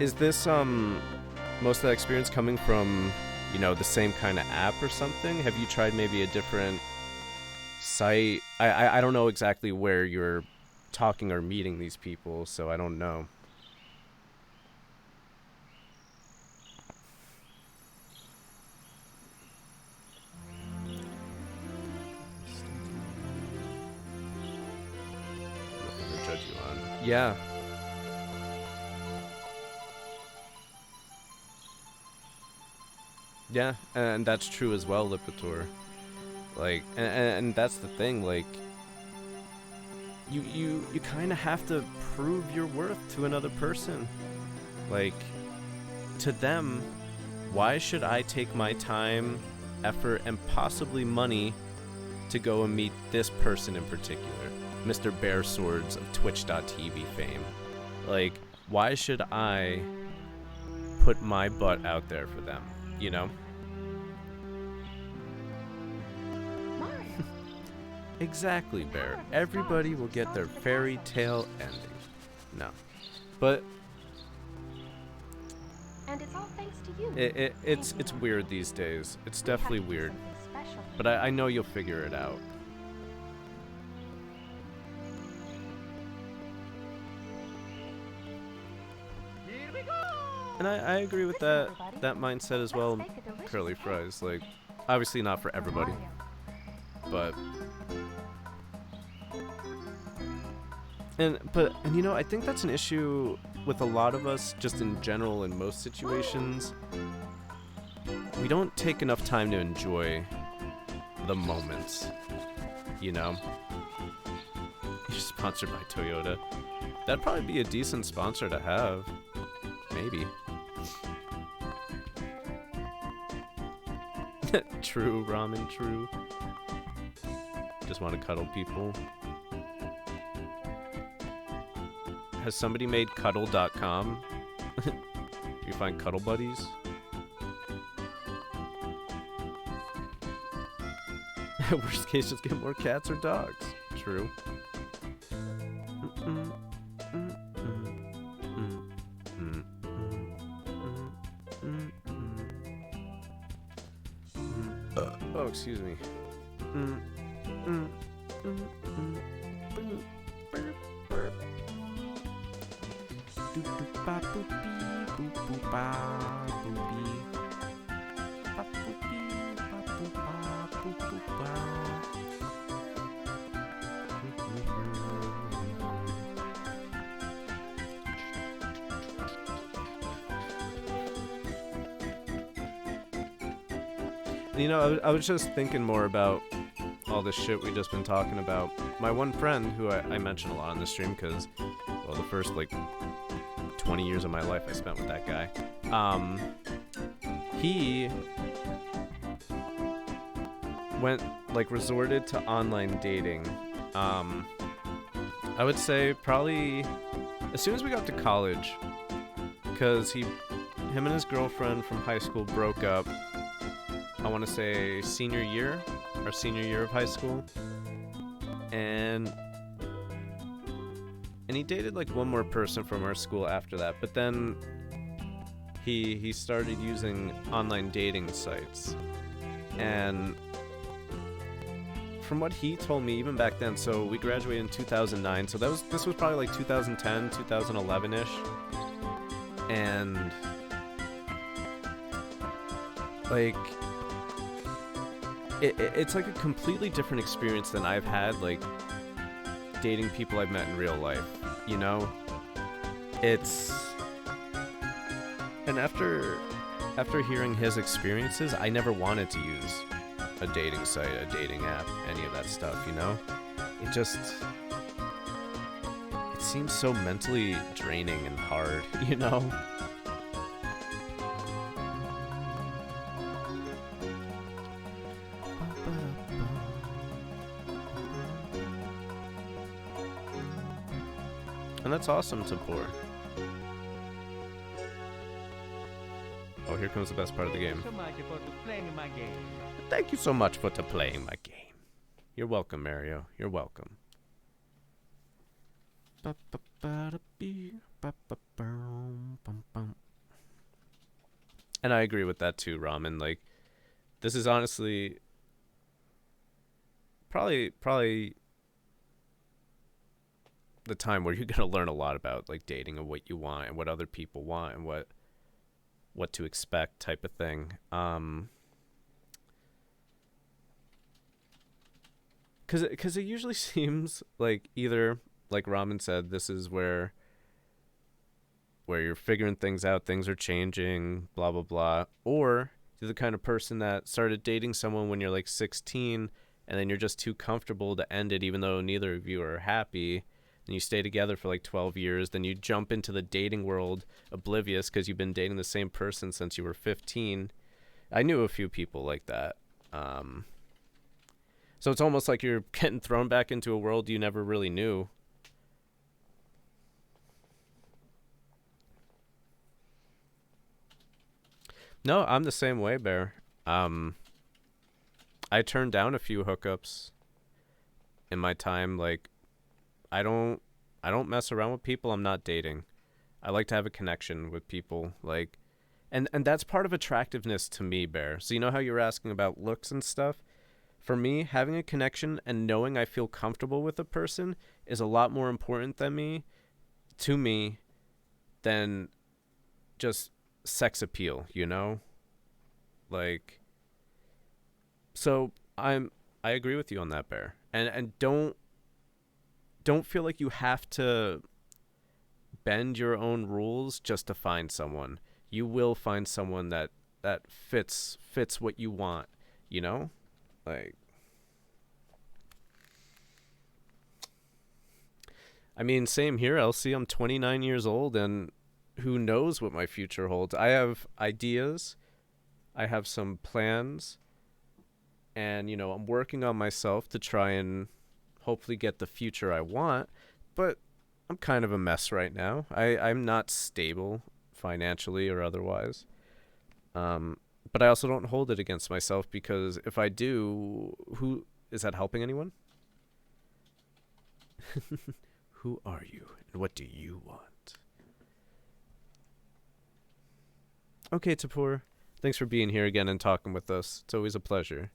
is this, most of that experience coming from, you know, the same kind of app or something? Have you tried maybe a different site? I don't know exactly where you're talking or meeting these people, so I don't know. Nothing to judge you on. Yeah. Yeah, and that's true as well, Lipitor. Like, and that's the thing, like, you kind of have to prove your worth to another person. Like, to them, why should I take my time, effort, and possibly money to go and meet this person in particular? Mr. Bear Swords of Twitch.tv fame. Like, why should I put my butt out there for them, you know? Exactly, Bear. Everybody will get their fairy tale ending. No. But And it's all thanks to you. it's weird these days. It's definitely weird. But I know you'll figure it out. Here we go! And I agree with that mindset as well, Curly Fries. Like, obviously not for everybody. But and you know, I think that's an issue with a lot of us just in general in most situations. We don't take enough time to enjoy the moments, you know? You're sponsored by Toyota. That'd probably be a decent sponsor to have. Maybe. True, ramen, true. Just want to cuddle people. Has somebody made cuddle.com? Do you find cuddle buddies? Worst case, just get more cats or dogs. True. Oh, excuse me. You know, I was just thinking more about all this shit we just been talking about. My one friend, who I mention a lot on the stream, because, well, the first, like, 20 years of my life I spent with that guy. He went, like, resorted to online dating. I would say probably as soon as we got to college, because him and his girlfriend from high school broke up. I want to say senior year of high school, and he dated like one more person from our school after that, but then he started using online dating sites, and from what he told me even back then, so we graduated in 2009, so this was probably like 2010, 2011ish, and like it's like a completely different experience than I've had, like, dating people I've met in real life, you know? It's... And after hearing his experiences, I never wanted to use a dating site, a dating app, any of that stuff, you know? It just... It seems so mentally draining and hard, you know? And that's awesome to pour. Oh, here comes the best part of the game. So much for playing my game. Thank you so much for playing my game. You're welcome, Mario. You're welcome. And I agree with that too, Ramen. Like, this is honestly probably the time where you're gonna learn a lot about like dating and what you want and what other people want and what to expect, type of thing. Cause it usually seems like either, like Ramen said, this is where you're figuring things out, things are changing, blah blah blah, or you're the kind of person that started dating someone when you're like 16 and then you're just too comfortable to end it, even though neither of you are happy, and you stay together for like 12 years, then you jump into the dating world oblivious because you've been dating the same person since you were 15. I knew a few people like that. So it's almost like you're getting thrown back into a world you never really knew. No, I'm the same way, Bear. I turned down a few hookups in my time. Like, I don't mess around with people I'm not dating. I like to have a connection with people, like, and that's part of attractiveness to me, Bear. So you know how you were asking about looks and stuff? For me, having a connection and knowing I feel comfortable with a person is a lot more important to me than just sex appeal, you know? Like, so I agree with you on that, Bear. And don't feel like you have to bend your own rules just to find someone. You will find someone that fits what you want, you know? Like, I mean, same here, Elsie. I'm 29 years old, and who knows what my future holds. I have ideas. I have some plans. And, you know, I'm working on myself to try and hopefully get the future I want. But I'm kind of a mess right now. I'm not stable financially or otherwise. But I also don't hold it against myself, because if I do, who is that helping anyone? Who are you and what do you want? Okay, Tapur. Thanks for being here again and talking with us. It's always a pleasure.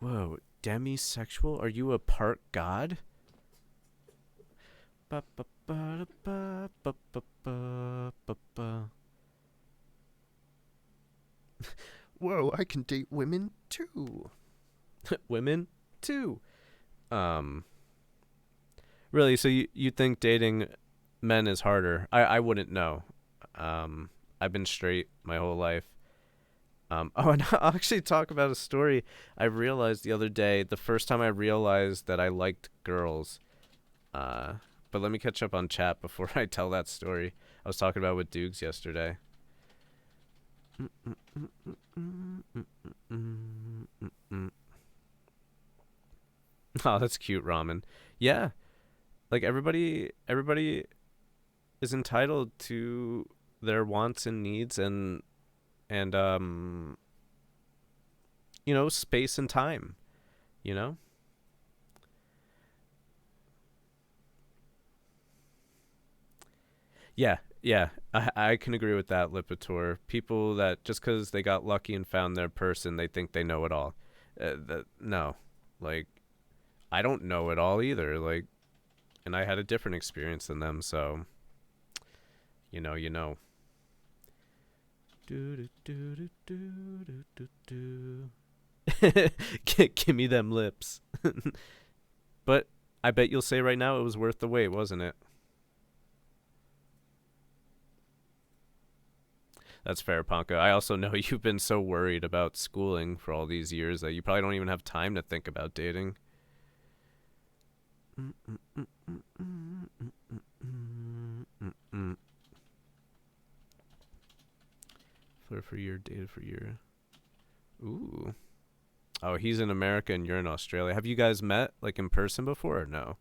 Whoa, demisexual? Are you a part god? Whoa, I can date women too. Women too. Really, so you think dating men is harder? I wouldn't know. I've been straight my whole life. Oh, and I'll actually talk about a story I realized the other day. The first time I realized that I liked girls. But let me catch up on chat before I tell that story. I was talking about with Dukes yesterday. Oh, that's cute, Ramen. Yeah, like everybody is entitled to their wants and needs, and you know, space and time, you know. Yeah, I can agree with that, Lipitor. People that just because they got lucky and found their person, they think they know it all. No, like, I don't know it all either. Like, and I had a different experience than them, so You know, you know. Do do do do do do do. Give me them lips. But I bet you'll say right now it was worth the wait, wasn't it? That's fair, Ponka. I also know you've been so worried about schooling for all these years that you probably don't even have time to think about dating. Flirt for year, dated for year. Ooh. Oh, he's in America and you're in Australia. Have you guys met, like, in person before or no?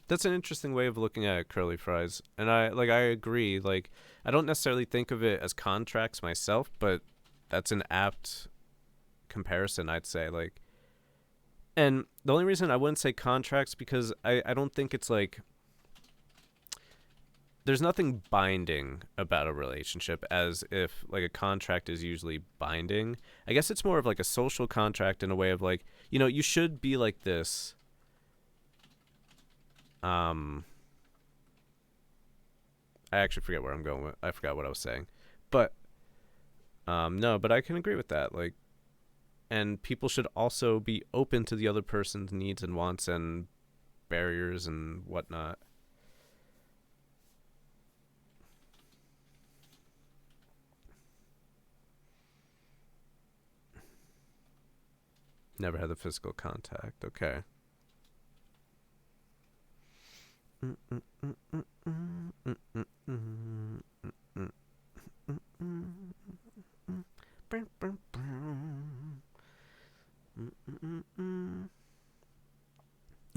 That's an interesting way of looking at it, curly fries. And I agree. Like, I don't necessarily think of it as contracts myself, but that's an apt comparison, I'd say. Like, and the only reason I wouldn't say contracts because I don't think it's like there's nothing binding about a relationship as if like a contract is usually binding. I guess it's more of like a social contract in a way of like, you know, you should be like this. I actually forget where I'm going with. I forgot what I was saying. But no, but I can agree with that. Like, and people should also be open to the other person's needs and wants and barriers and whatnot. Never had the physical contact. Okay.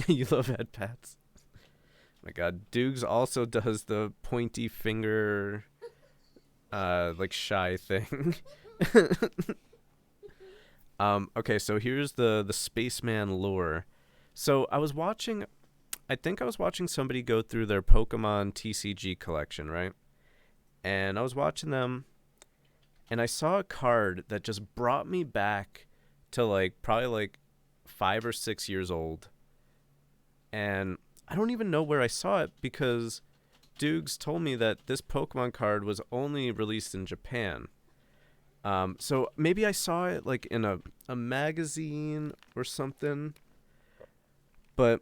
You love head pats. My God, Dukes also does the pointy finger, like shy thing. Okay, so here's the spaceman lore. So I think I was watching somebody go through their Pokemon TCG collection, right? And I was watching them, and I saw a card that just brought me back to like probably like 5 or 6 years old. And I don't even know where I saw it because Dukes told me that this Pokemon card was only released in Japan. So maybe I saw it like in a magazine or something. But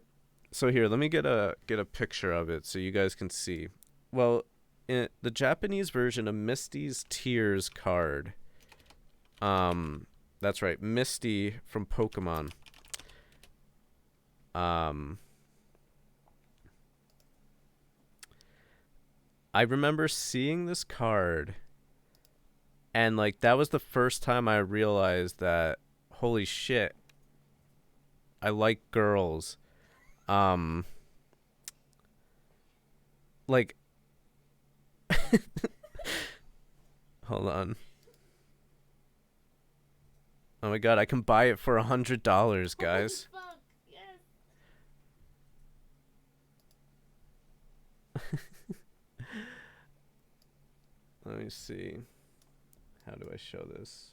so here, let me get a picture of it so you guys can see. Well, in the Japanese version of Misty's Tears card. That's right, Misty from Pokemon. I remember seeing this card, and like that was the first time I realized that holy shit, I like girls. Like hold on. Oh my God, I can buy it for $100, guys. Holy fuck, yes. Let me see. How do I show this?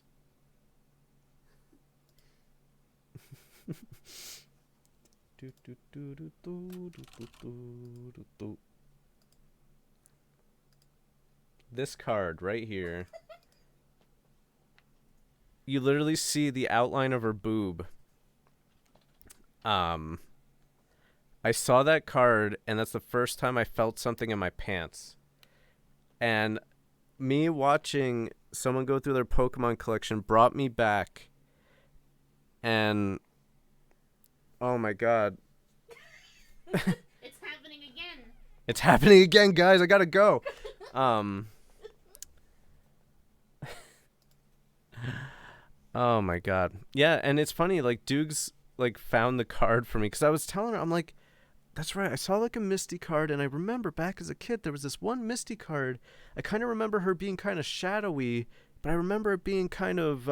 This card right here. You literally see the outline of her boob. I saw that card, and that's the first time I felt something in my pants. And me watching someone go through their Pokemon collection brought me back. And oh my God. It's happening again. It's happening again, guys. I gotta go. Oh my God. Yeah, and it's funny, like Dukes like found the card for me because I was telling her, I'm like, that's right, I saw like a Misty card, and I remember back as a kid there was this one Misty card. I kind of remember her being kind of shadowy, but I remember it being kind of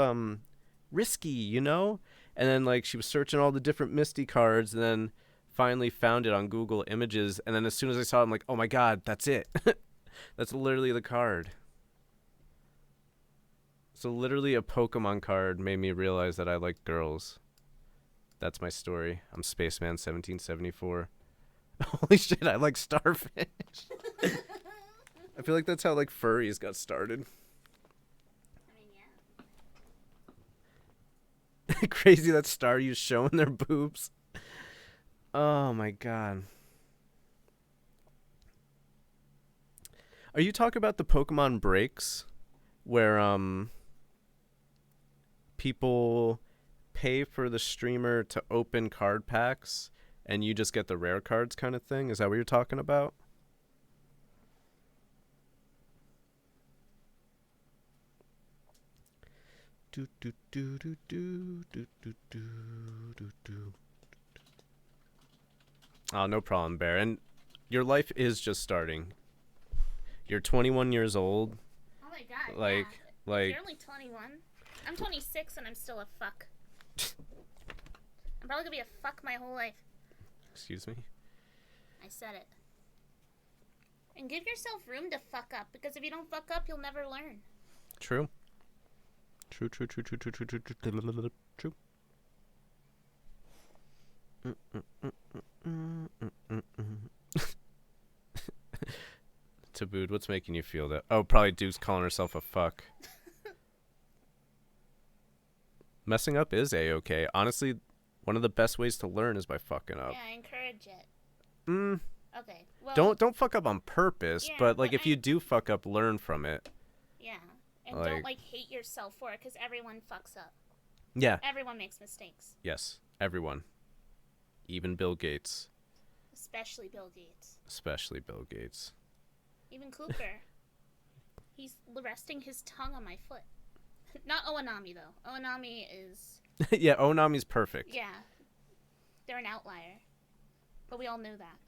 risky, you know? And then like she was searching all the different Misty cards, and then finally found it on Google Images, and then as soon as I saw it, I'm like, oh my God, that's it. That's literally the card. So literally a Pokemon card made me realize that I like girls. That's my story. I'm Spaceman 1774. Holy shit, I like starfish. I feel like that's how like furries got started. I mean, yeah. Crazy that Staryu's showing their boobs. Oh my god. Are you talking about the Pokemon breaks where people pay for the streamer to open card packs and you just get the rare cards kind of thing? Is that what you're talking about? Do do do do do do do do do do. Oh, no problem, Bear. And your life is just starting. You're 21 years old. Oh my god. Like, yeah. like. You're only 21. I'm 26 and I'm still a fuck. I'm probably gonna be a fuck my whole life. Excuse me. I said it. And give yourself room to fuck up, because if you don't fuck up, you'll never learn. True. True. True. Tabooed, what's making you feel that? Oh, probably Dude's calling herself a fuck. Messing up is a-okay. Honestly, one of the best ways to learn is by fucking up. Yeah, I encourage it. Mm. Okay. Well, Don't fuck up on purpose, yeah, but like but if you do fuck up, learn from it. Yeah. And Like- don't like hate yourself for it, because everyone fucks up. Yeah. Everyone makes mistakes. Yes. Everyone. Even Bill Gates. Especially Bill Gates. Especially Bill Gates. Even Cooper. He's resting his tongue on my foot. Not Oanami, though. Oanami is... Yeah, Onami's perfect. Yeah. They're an outlier. But we all knew that.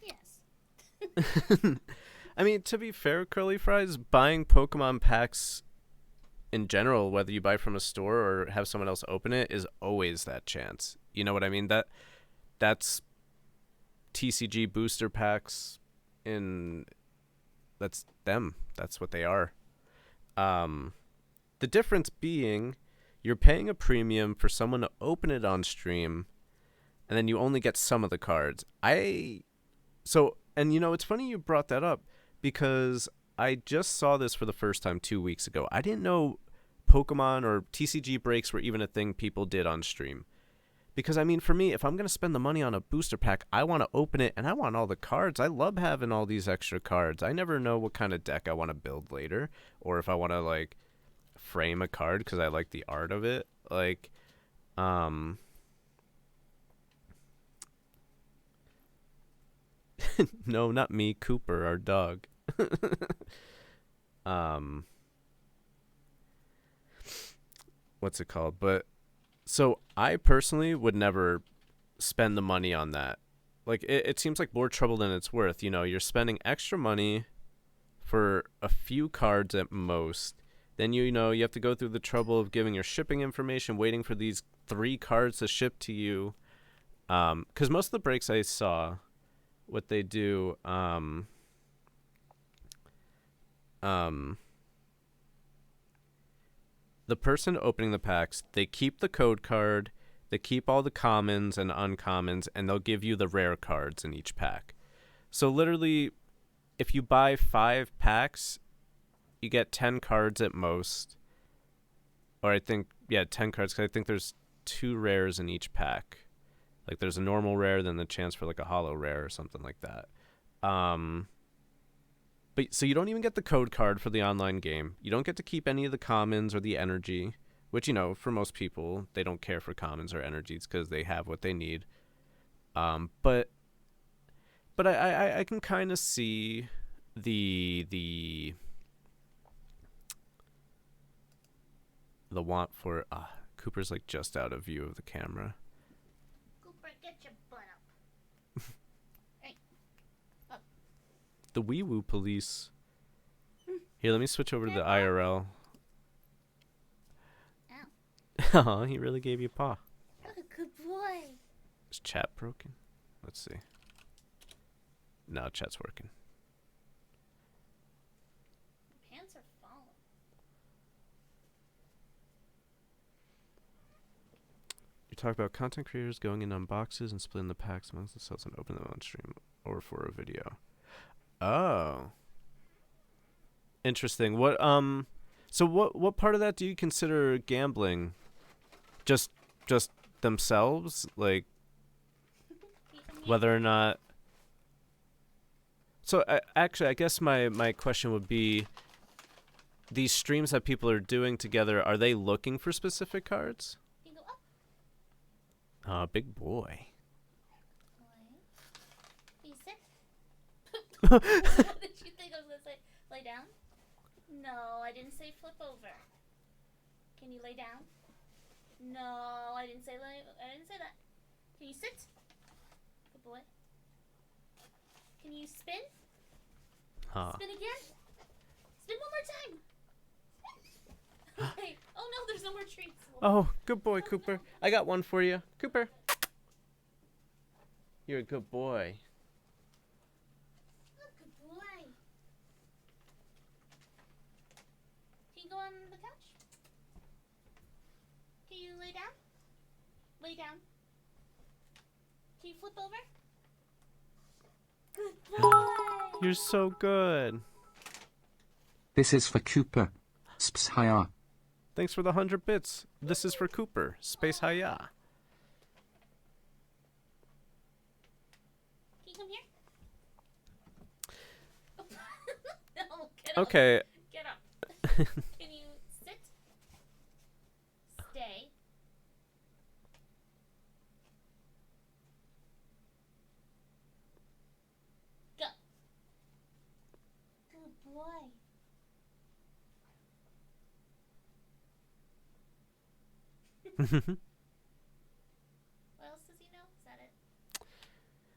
Yes. I mean, to be fair, Curly Fries, buying Pokemon packs in general, whether you buy from a store or have someone else open it, is always that chance. You know what I mean? That's TCG booster packs that's them. That's what they are. The difference being you're paying a premium for someone to open it on stream, and then you only get some of the cards. And it's funny you brought that up, because I just saw this for the first time 2 weeks ago. I didn't know Pokemon or TCG breaks were even a thing people did on stream. Because, I mean, for me, if I'm going to spend the money on a booster pack, I want to open it and I want all the cards. I love having all these extra cards. I never know what kind of deck I want to build later, or if I want to, like, frame a card because I like the art of it. Like, no, not me, Cooper, our dog. What's it called? But so I personally would never spend the money on that. Like, it seems like more trouble than it's worth. You know, you're spending extra money for a few cards at most. Then you have to go through the trouble of giving your shipping information, waiting for these 3 cards to ship to you. Because most of the breaks I saw, what they do, the person opening the packs, they keep the code card, they keep all the commons and uncommons, and they'll give you the rare cards in each pack. So literally, if you buy 5 packs, you get 10 cards at most. Or 10 cards, because I think there's 2 rares in each pack. Like, there's a normal rare, then the chance for, like, a holo rare or something like that. But so you don't even get the code card for the online game. You don't get to keep any of the commons or the energy, which, for most people, they don't care for commons or energies because they have what they need. But I can kind of see the want for Cooper's like just out of view of the camera. Cooper, get your butt up. Hey. Up. The wee woo police. Here, let me switch over to the IRL. Ow. Aw, he really gave you a paw. Oh, good boy. Is chat broken? Let's see. No, chat's working. talk about content creators going in on boxes and splitting the packs amongst themselves and opening them on stream or for a video. Oh. Interesting. So what part of that do you consider gambling? Just themselves? Like whether or not. So actually, I guess my question would be, these streams that people are doing together, are they looking for specific cards? You go up. Big boy. You sit. What did you think I was gonna say? Lay down? No, I didn't say flip over. Can you lay down? No, I didn't say I didn't say that. Can you sit? Good boy. Can you spin? Huh. Spin again? Spin one more time. Okay. Oh no, there's no more treats. Oh, good boy, Cooper. I got one for you. Cooper. You're a good boy. Oh, good boy. Can you go on the couch? Can you lay down? Lay down. Can you flip over? Good boy. You're so good. This is for Cooper. Sps hiya. Thanks for the 100 bits. This is for Cooper. Space Hiya. Can you come here? No, get up. Okay. Get up. Can you sit? Stay. Go. Good boy. What else does he know? Is that it?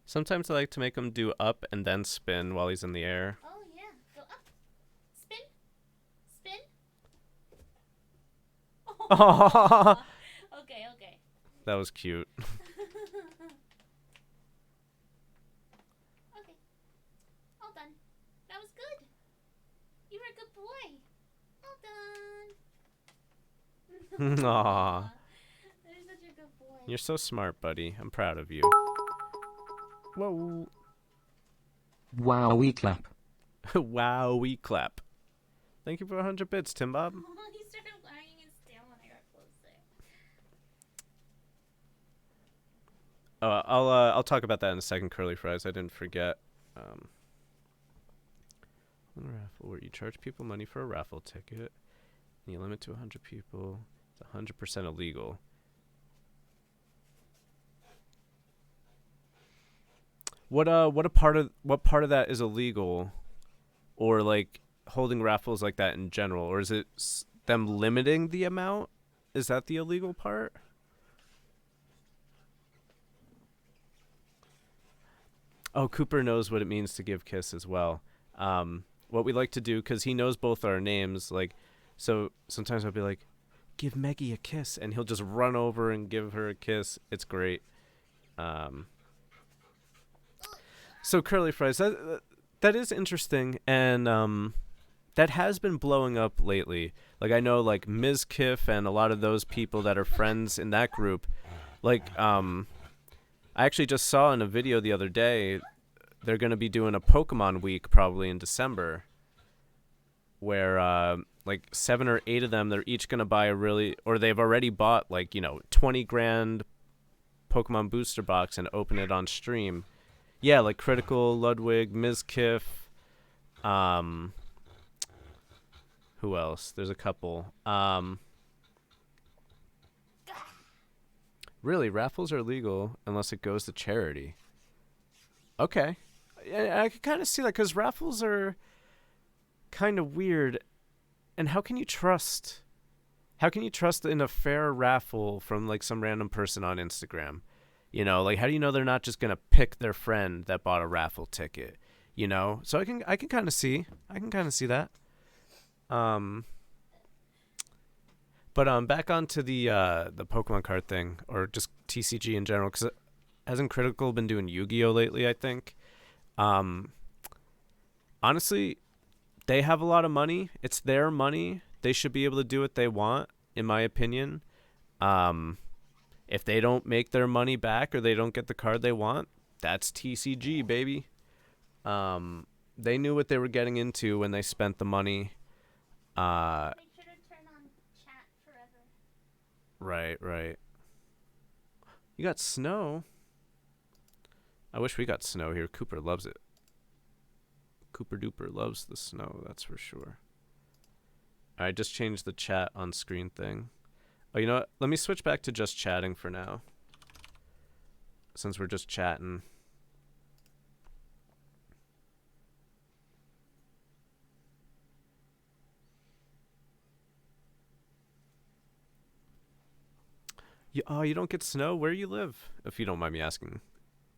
Sometimes I like to make him do up and then spin while he's in the air. Oh yeah. Go up. Spin. Spin. Oh. Okay, okay. That was cute. Okay. All done. That was good. You were a good boy. All done. Aw. You're such a good boy. You're so smart, buddy. I'm proud of you. Whoa. Wow, we clap. Wow, we clap. Thank you for 100 bits, Tim Bob. He started wagging his tail when I got close there. I'll talk about that in a second, Curly Fries. I didn't forget. One raffle where you charge people money for a raffle ticket, and you limit to 100 people. It's 100% illegal. What part of that is illegal, or like holding raffles like that in general, or is it them limiting the amount? Is that the illegal part? Oh, Cooper knows what it means to give kiss as well. What we like to do, because he knows both our names, like, so sometimes I'll be like, give Meggie a kiss, and he'll just run over and give her a kiss. It's great. So Curly Fries, that is interesting, and that has been blowing up lately. Like, I know, like, Ms. Kiff and a lot of those people that are friends in that group, like, I actually just saw in a video the other day, they're going to be doing a Pokemon week probably in December, where like 7 or 8 of them, they're each going to buy or they've already bought, like, 20 grand Pokemon booster box and open it on stream. Yeah, like Critical, Ludwig, Ms. Kiff, who else? There's a couple. Really, raffles are legal unless it goes to charity. Okay. I can kind of see that, because raffles are kind of weird. And how can you trust in a fair raffle from, like, some random person on Instagram? Like, how do you know they're not just going to pick their friend that bought a raffle ticket? So I can kind of see that. But back onto the Pokemon card thing, or just TCG in general, because hasn't Critical been doing Yu-Gi-Oh lately, I think? Honestly, they have a lot of money. It's their money. They should be able to do what they want, in my opinion. if they don't make their money back or they don't get the card they want, that's TCG, baby. They knew what they were getting into when they spent the money. Make sure to turn on chat forever. Right. You got snow. I wish we got snow here. Cooper loves it. Cooper Duper loves the snow, that's for sure. I just changed the chat on screen thing. Oh, you know what? Let me switch back to just chatting for now. Since we're just chatting. You don't get snow? Where you live? If you don't mind me asking.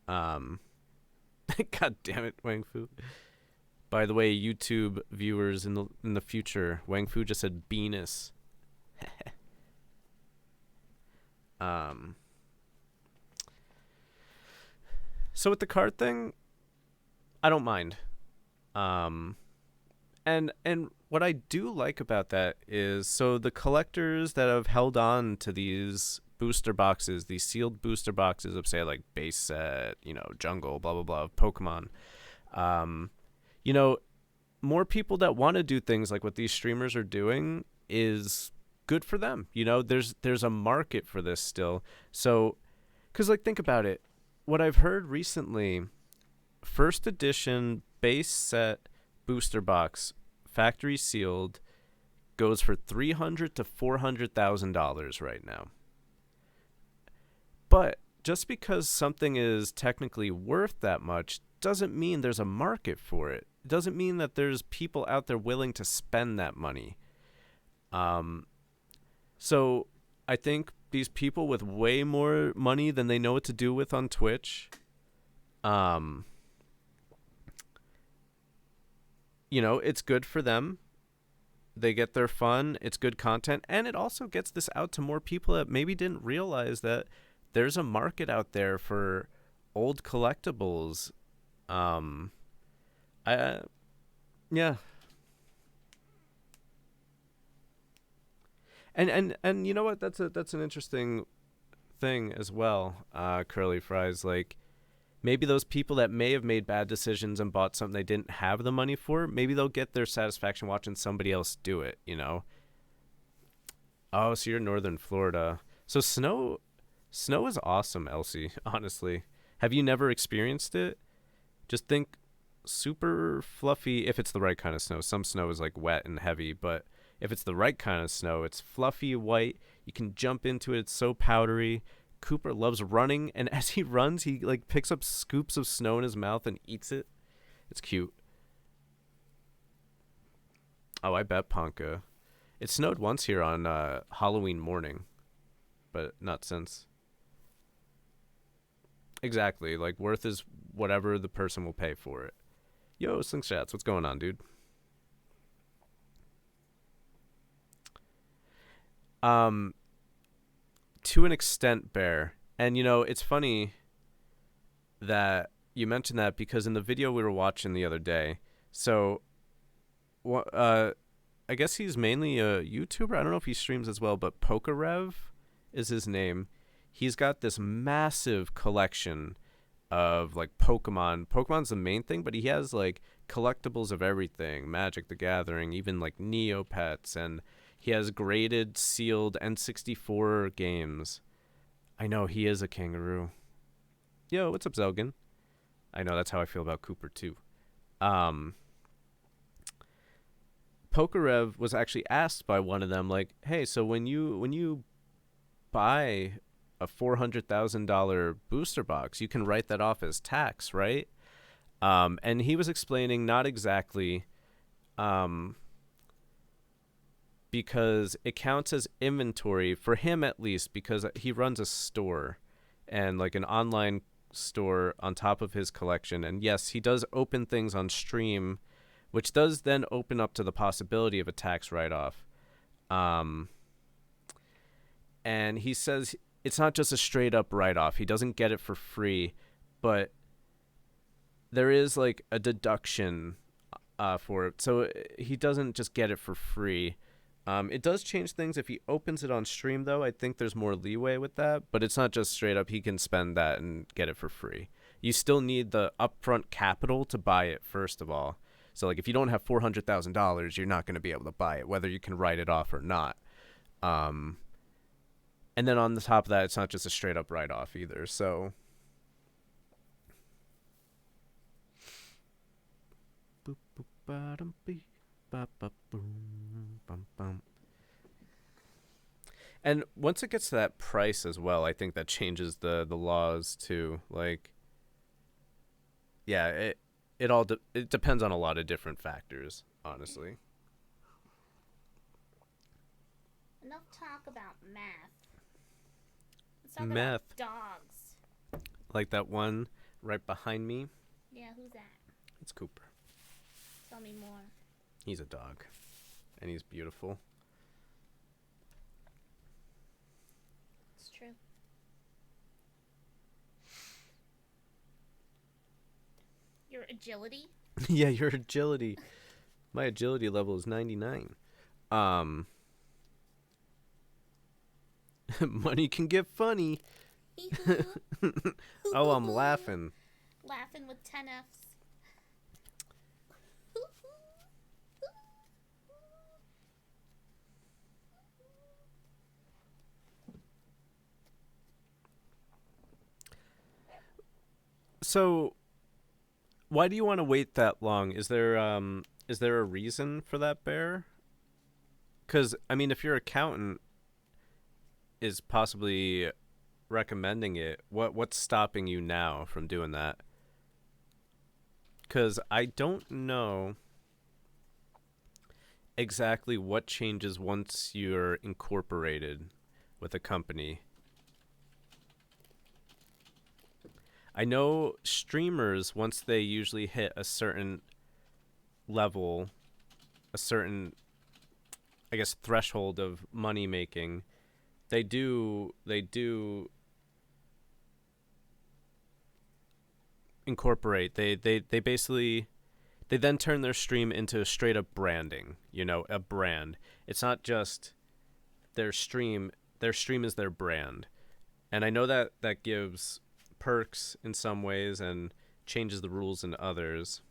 God damn it, Wang Fu. By the way, YouTube viewers in the future, Wang Fu just said Venus. So with the card thing, I don't mind. And what I do like about that is, so the collectors that have held on to these booster boxes, these sealed booster boxes of, say, like base set, jungle, blah blah blah, of Pokemon, more people that want to do things like what these streamers are doing is good for them. There's a market for this still. So, because think about it, what I've heard recently, first edition base set booster box, factory sealed, goes for $300,000 to $400,000 right now. But just because something is technically worth that much doesn't mean there's a market for it. It doesn't mean that there's people out there willing to spend that money. So I think these people with way more money than they know what to do with on Twitch, it's good for them. They get their fun. It's good content. And it also gets this out to more people that maybe didn't realize that there's a market out there for old collectibles. Yeah. And you know what? That's an interesting thing as well. Curly Fries, like, maybe those people that may have made bad decisions and bought something they didn't have the money for, maybe they'll get their satisfaction watching somebody else do it, Oh, so you're Northern Florida. So snow is awesome, Elsie, honestly. Have you never experienced it? Just think super fluffy, if it's the right kind of snow. Some snow is like wet and heavy, but if it's the right kind of snow, it's fluffy white. You can jump into it. It's so powdery. Cooper loves running, and as he runs, he picks up scoops of snow in his mouth and eats it. It's cute. Oh, I bet, Ponka. It snowed once here on Halloween morning, but not since. Exactly. Worth is whatever the person will pay for it. Yo, Slingshots, what's going on, dude? To an extent, Bear. And, it's funny that you mentioned that, because in the video we were watching the other day, so, I guess he's mainly a YouTuber. I don't know if he streams as well, but Pokerev is his name. He's got this massive collection of Pokemon. Pokemon's the main thing, but he has collectibles of everything. Magic the Gathering, even Neopets, and he has graded, sealed N64 games. I know, he is a kangaroo. Yo, what's up, Zelgan? I know, that's how I feel about Cooper, too. Pokerev was actually asked by one of them, hey, so when you buy a $400,000 booster box, you can write that off as tax, right? And he was explaining not exactly, because it counts as inventory for him, at least, because he runs a store and an online store on top of his collection. And yes, he does open things on stream, which does then open up to the possibility of a tax write-off. And he says it's not just a straight up write-off. He doesn't get it for free, but there is a deduction for it. So he doesn't just get it for free. It does change things if he opens it on stream, though. I think there's more leeway with that, but it's not just straight up he can spend that and get it for free. You still need the upfront capital to buy it, first of all. So, like, if you don't have $400,000, you're not going to be able to buy it, whether you can write it off or not. And then on the top of that, it's not just a straight up write off either. So, boop, boop, ba-dum, bee, ba, ba, boom, bum, bum. And once it gets to that price as well, I think that changes the laws too. Like, yeah, it depends on a lot of different factors, honestly. Enough talk about math. Let's talk Math. about dogs. Like that one right behind me. Yeah, who's that? It's Cooper. Tell me more. He's a dog, and he's beautiful. It's true. Your agility? Yeah, your agility. My agility level is 99. Money can get funny. Oh, I'm laughing. Laughing with 10 Fs. So, why do you want to wait that long? Is there a reason for that, Bear? Because I mean, if your accountant is possibly recommending it, what's stopping you now from doing that? Because I don't know exactly what changes once you're incorporated with a company. I know streamers, once they usually hit a certain level, a certain, I guess, threshold of money making, they do incorporate. They basically, they then turn their stream into straight up branding, a brand. It's not just their stream is their brand. And I know that gives perks in some ways and changes the rules in others.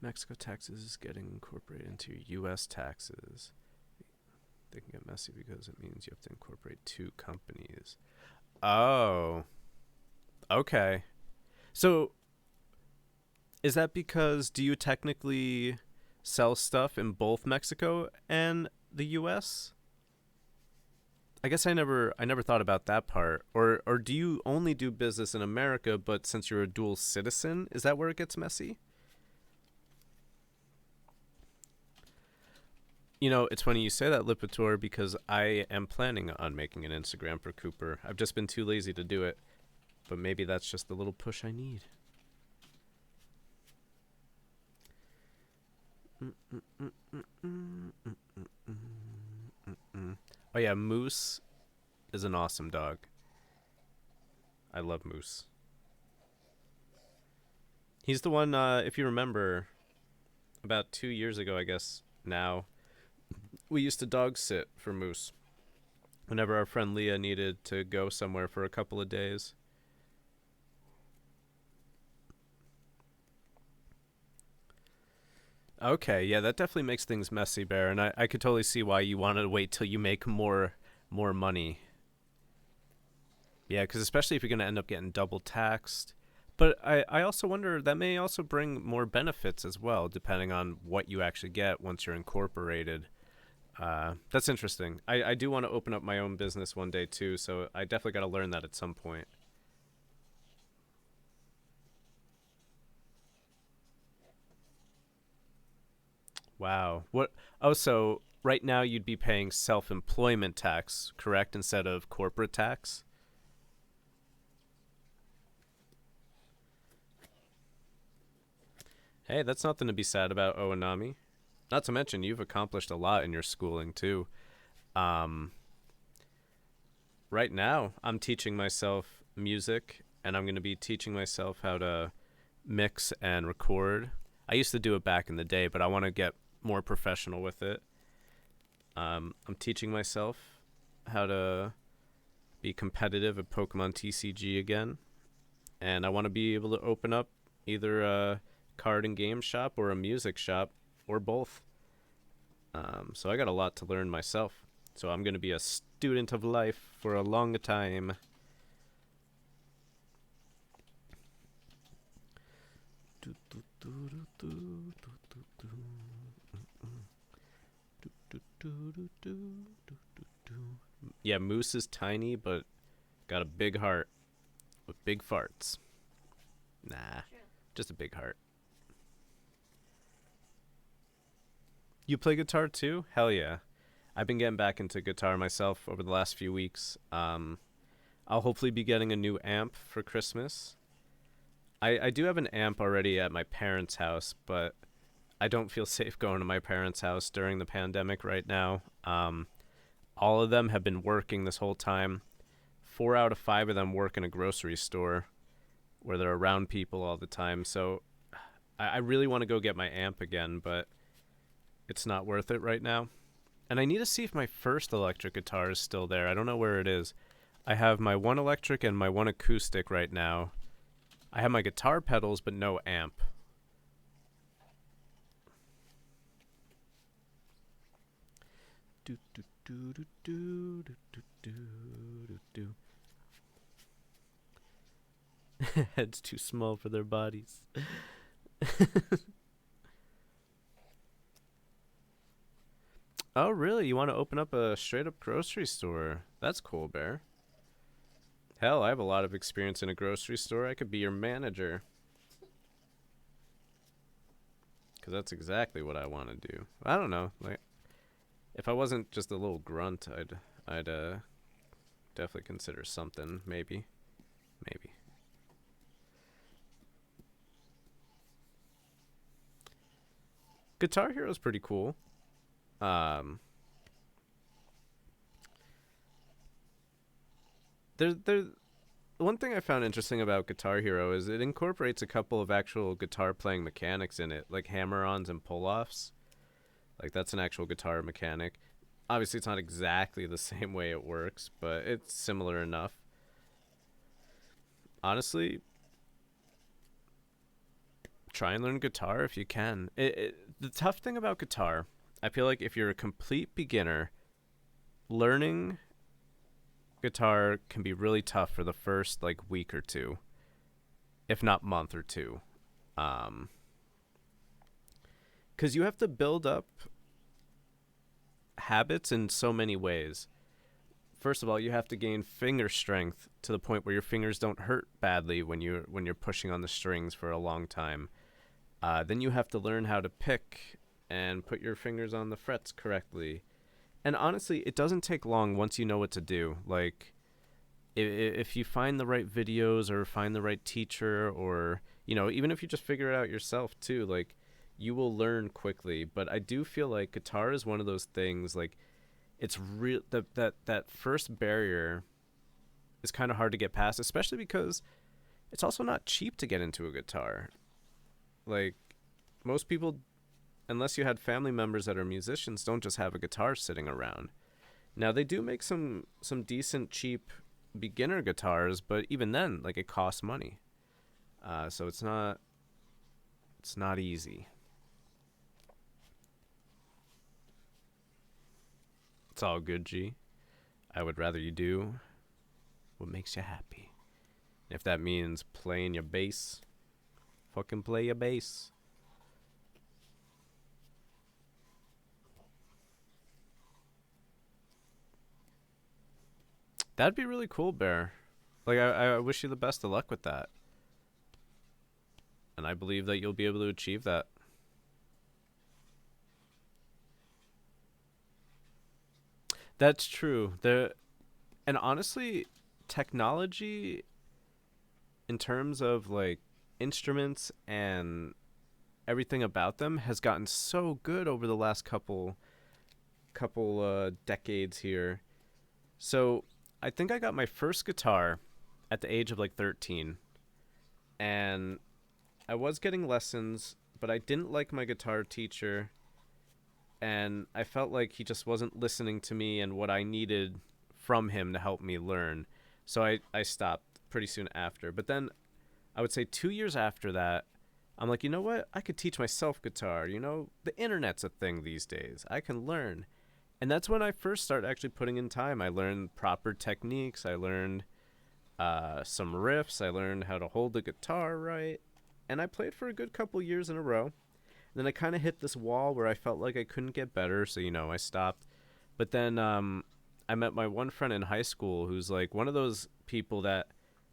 Mexico taxes is getting incorporated into U.S. taxes. They can get messy because it means you have to incorporate 2 companies. Oh. Okay. So, is that because, do you technically sell stuff in both Mexico and the U.S.? I guess I never thought about that part. Or do you only do business in America, but since you're a dual citizen, is that where it gets messy? It's funny you say that, Lipitor, because I am planning on making an Instagram for Cooper. I've just been too lazy to do it, but maybe that's just the little push I need. Oh yeah, Moose is an awesome dog. I love Moose. He's the one, if you remember, about 2 years ago, I guess, now, we used to dog sit for Moose whenever our friend Leah needed to go somewhere for a couple of days. Okay, yeah, that definitely makes things messy, Bear, and I could totally see why you wanted to wait till you make more money. Yeah, because especially if you're going to end up getting double taxed. But I also wonder, that may also bring more benefits as well, depending on what you actually get once you're incorporated. That's interesting. I do want to open up my own business one day too, so I definitely got to learn that at some point. Wow. What? Oh, so right now you'd be paying self-employment tax, correct, instead of corporate tax? Hey, that's nothing to be sad about, Oanami. Not to mention, you've accomplished a lot in your schooling, too. Right now, I'm teaching myself music, and I'm going to be teaching myself how to mix and record. I used to do it back in the day, but I want to get more professional with it. I'm teaching myself how to be competitive at Pokemon TCG again, and I want to be able to open up either a card and game shop or a music shop or both. So I got a lot to learn myself. So I'm going to be a student of life for a long time. Yeah, Moose is tiny, but got a big heart with big farts. Nah, just a big heart. You play guitar too? Hell yeah. I've been getting back into guitar myself over the last few weeks. I'll hopefully be getting a new amp for Christmas. I do have an amp already at my parents' house, but I don't feel safe going to my parents' house during the pandemic right now. All of them have been working this whole time. 4 out of 5 of them work in a grocery store where they're around people all the time. So I really want to go get my amp again, but it's not worth it right now. And I need to see if my first electric guitar is still there. I don't know where it is. I have my one electric and my one acoustic right now. I have my guitar pedals, but no amp. Do, do, do, do, do, do, do, do, do. Head's too small for their bodies. Oh, really? You want to open up a straight-up grocery store? That's cool, Bear. Hell, I have a lot of experience in a grocery store. I could be your manager. Because that's exactly what I want to do. I don't know. Like, if I wasn't just a little grunt, I'd definitely consider something. Maybe. Guitar Hero's pretty cool. There. One thing I found interesting about Guitar Hero is it incorporates a couple of actual guitar playing mechanics in it, like hammer-ons and pull-offs. Like, that's an actual guitar mechanic. Obviously, it's not exactly the same way it works, but it's similar enough. Honestly, try and learn guitar if you can. The tough thing about guitar, I feel like if you're a complete beginner, learning guitar can be really tough for the first like week or two, if not month or two, because you have to build up habits in so many ways. First of all, you have to gain finger strength to the point where your fingers don't hurt badly when you're pushing on the strings for a long time. Then you have to learn how to pick and put your fingers on the frets correctly. And honestly, it doesn't take long once you know what to do. Like, if you find the right videos or find the right teacher, or, you know, even if you just figure it out yourself too, like, you will learn quickly. But I do feel like guitar is one of those things, like, it's real, that first barrier is kind of hard to get past, especially because it's also not cheap to get into a guitar. Like, most people, unless you had family members that are musicians, don't just have a guitar sitting around. Now, they do make some decent, cheap beginner guitars, but even then, like, it costs money. So it's not easy. It's all good, G. I would rather you do what makes you happy. If that means playing your bass, fucking play your bass. That'd be really cool, Bear. Like, I wish you the best of luck with that. And I believe that you'll be able to achieve that. That's true. And honestly, technology in terms of like instruments and everything about them has gotten so good over the last couple decades here. So I think I got my first guitar at the age of like 13, and I was getting lessons, but I didn't like my guitar teacher, and I felt like he just wasn't listening to me and what I needed from him to help me learn. So I stopped pretty soon after. But then I would say 2 years after that, I'm like, you know what? I could teach myself guitar. You know, the internet's a thing these days. I can learn. And that's when I first started actually putting in time. I learned proper techniques. I learned some riffs. I learned how to hold the guitar right. And I played for a good couple years in a row. Then I kind of hit this wall where I felt like I couldn't get better. So, you know, I stopped. But then I met my one friend in high school who's like one of those people that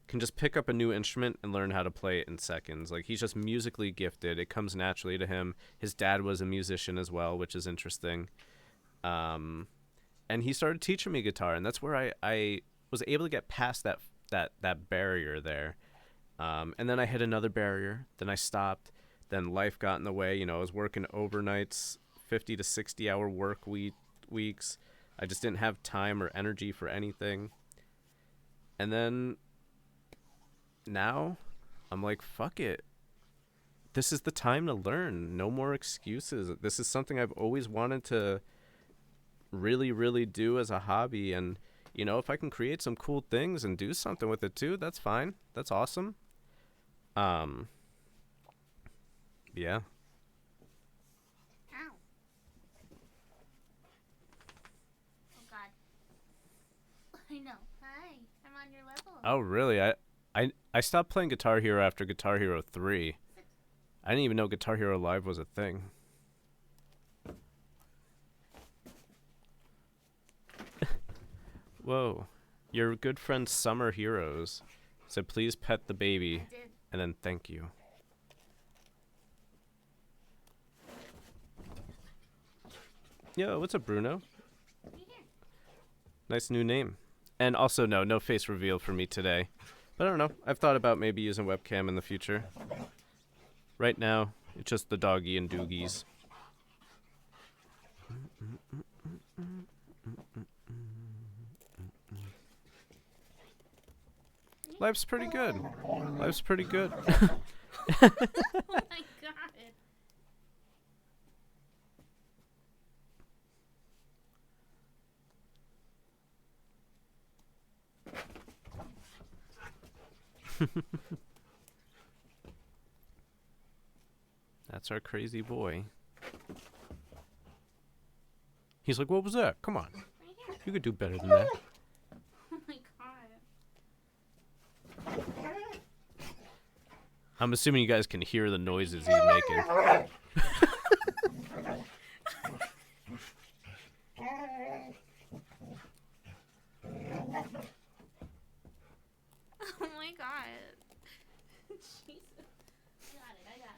can just pick up a new instrument and learn how to play it in seconds. Like, he's just musically gifted. It comes naturally to him. His dad was a musician as well, which is interesting. And he started teaching me guitar, and that's where I was able to get past that barrier there. And then I hit another barrier. Then I stopped. Then life got in the way. You know, I was working overnights, 50 to 60-hour work weeks. I just didn't have time or energy for anything. And then now I'm like, fuck it. This is the time to learn. No more excuses. This is something I've always wanted to really, really do as a hobby. And, you know, if I can create some cool things and do something with it too, that's fine. That's awesome. Yeah. Ow. Oh God. I know. Hi. I'm on your level. Oh, really? I stopped playing Guitar Hero after Guitar Hero 3. I didn't even know Guitar Hero Live was a thing. Whoa. Your good friend Summer Heroes said, please pet the baby. I did. And then thank you. Yo, what's up, Bruno? Nice new name. And also, no face reveal for me today. But I don't know. I've thought about maybe using webcam in the future. Right now, it's just the doggy and doogies. Life's pretty good. Life's pretty good. Oh my God. That's our crazy boy. He's like, what was that? Come on. Right here. You could do better than that. Oh my God. I'm assuming you guys can hear the noises he's making. Oh my God. Jesus. I got it.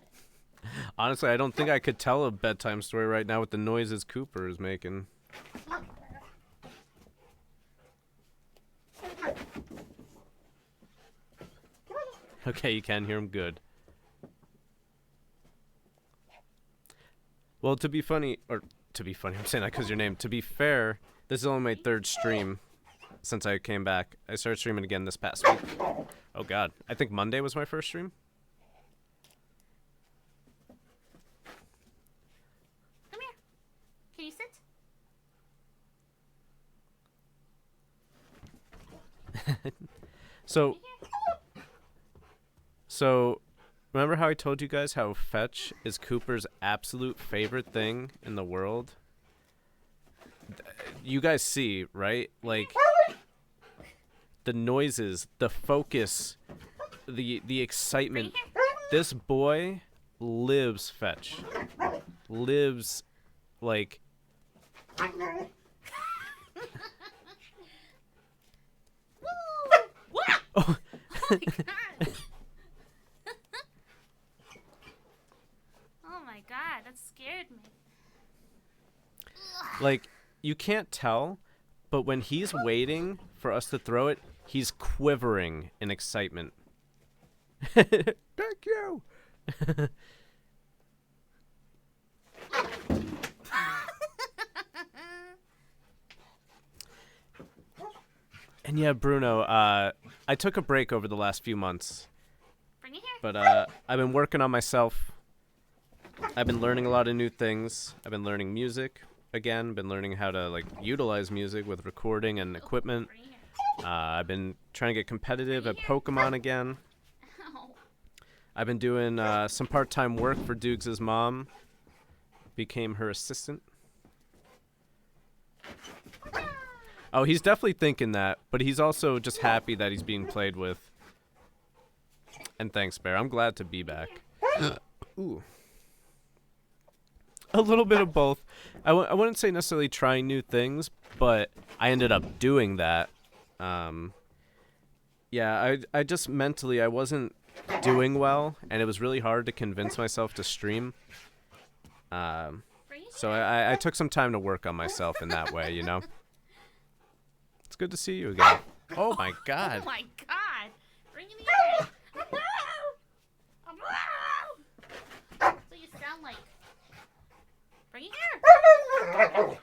Honestly, I don't think I could tell a bedtime story right now with the noises Cooper is making. Okay, you can hear him good. Well, to be funny, I'm saying that because your name. To be fair, this is only my third stream since I came back. I started streaming again this past week. Oh God, I think Monday was my first stream. Come here. Can you sit? So, remember how I told you guys how fetch is Cooper's absolute favorite thing in the world? You guys see, right? Like, the noises, the focus, the excitement. This boy lives fetch. Lives, like... Oh my God. Oh my God, that scared me. Like, you can't tell, but when he's waiting for us to throw it, he's quivering in excitement. Thank you! And yeah, Bruno, I took a break over the last few months, Bring it here. but I've been working on myself. I've been learning a lot of new things. I've been learning music again. Been learning how to like utilize music with recording and equipment. Bring it. I've been trying to get competitive at Pokemon again. Ow. I've been doing some part-time work for Dukes' mom. Became her assistant. Oh, he's definitely thinking that, but he's also just happy that he's being played with. And thanks, Bear. I'm glad to be back. Ooh. A little bit of both. I wouldn't say necessarily trying new things, but I ended up doing that. Yeah, I just mentally, I wasn't doing well, and it was really hard to convince myself to stream. So I took some time to work on myself in that way, you know? It's good to see you again. Oh my god. Oh my god. Bring it here. So you sound like. Bring it here. Okay.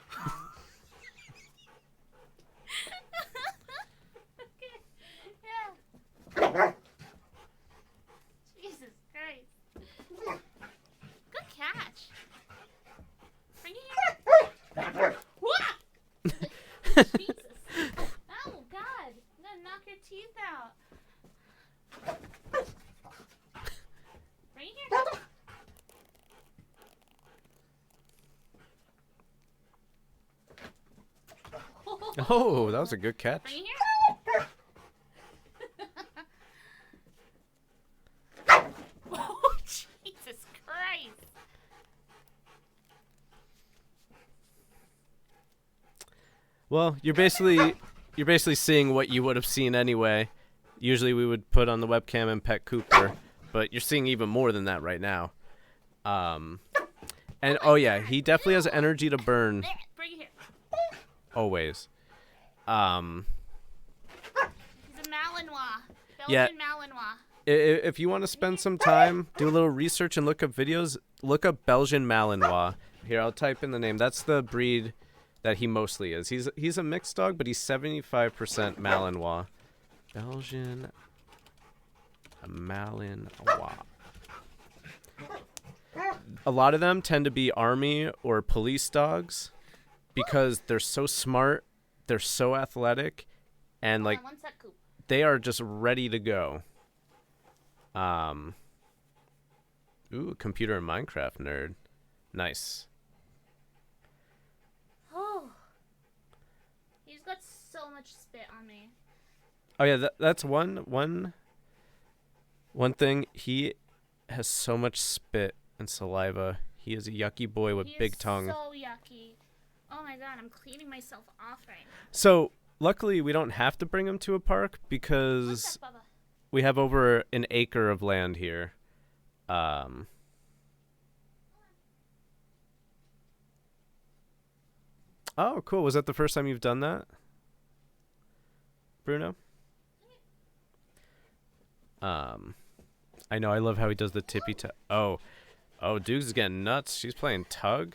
Yeah. Jesus Christ. Good catch. Bring it here. Wah! Jesus. Oh God. I'm gonna knock your teeth out. Bring it here. Oh, that was a good catch. Bring it here. Oh, Jesus Christ. Well, you're basically seeing what you would have seen anyway. Usually we would put on the webcam and pet Cooper, but you're seeing even more than that right now. And oh yeah, he definitely has energy to burn Bring it here. always. He's a Malinois. Yeah. Belgian Malinois. If you want to spend some time, do a little research and look up videos, look up Belgian Malinois. Here, I'll type in the name. That's the breed that he mostly is. He's a mixed dog, but he's 75% Malinois. Belgian Malinois. A lot of them tend to be army or police dogs because they're so smart, they're so athletic, and like One sec, Coop. they are just ready to go. Ooh, computer and Minecraft nerd. Nice. Oh. He's got so much spit on me. Oh yeah, that's one thing. He has so much spit and saliva. He is a yucky boy with He big is tongue. so yucky. Oh my god, I'm cleaning myself off right now. So luckily we don't have to bring him to a park What's because up, Bubba? we have over an acre of land here. Oh, cool. Was that the first time you've done that, Bruno? I know. I love how he does the tippy tap. Oh, Duke's getting nuts. She's playing tug.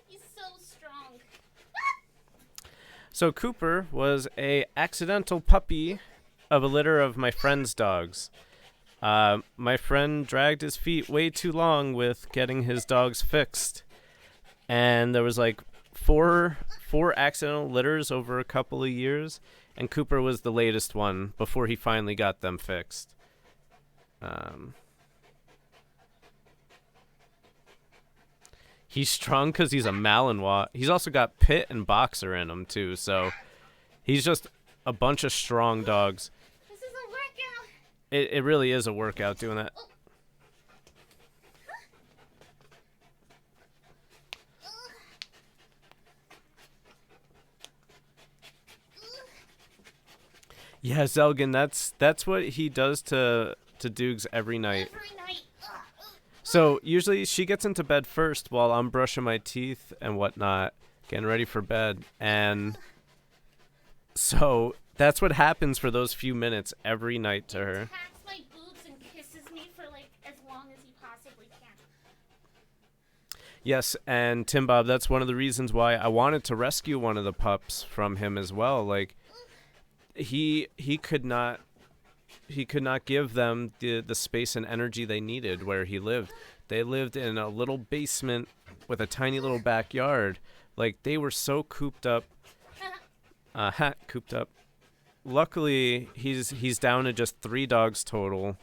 He's so strong. So Cooper was a accidental puppy of a litter of my friend's dogs. My friend dragged his feet way too long with getting his dogs fixed, and there was like four accidental litters over a couple of years, and Cooper was the latest one before he finally got them fixed. He's strong because he's a Malinois. He's also got Pit and Boxer in him too, so he's just a bunch of strong dogs. This is a workout. It really is a workout doing that. Yeah, Zelgin, that's what he does to Dukes every night. Every night. So usually she gets into bed first while I'm brushing my teeth and whatnot, getting ready for bed. And so that's what happens for those few minutes every night to her. Taps my boobs and kisses me for like as long as he possibly can. Yes, and Tim Bob, that's one of the reasons why I wanted to rescue one of the pups from him as well. Like he could not could not give them the space and energy they needed where he lived. They lived in a little basement with a tiny little backyard. Like, they were so cooped up. Cooped up. Luckily, he's down to just 3 dogs total.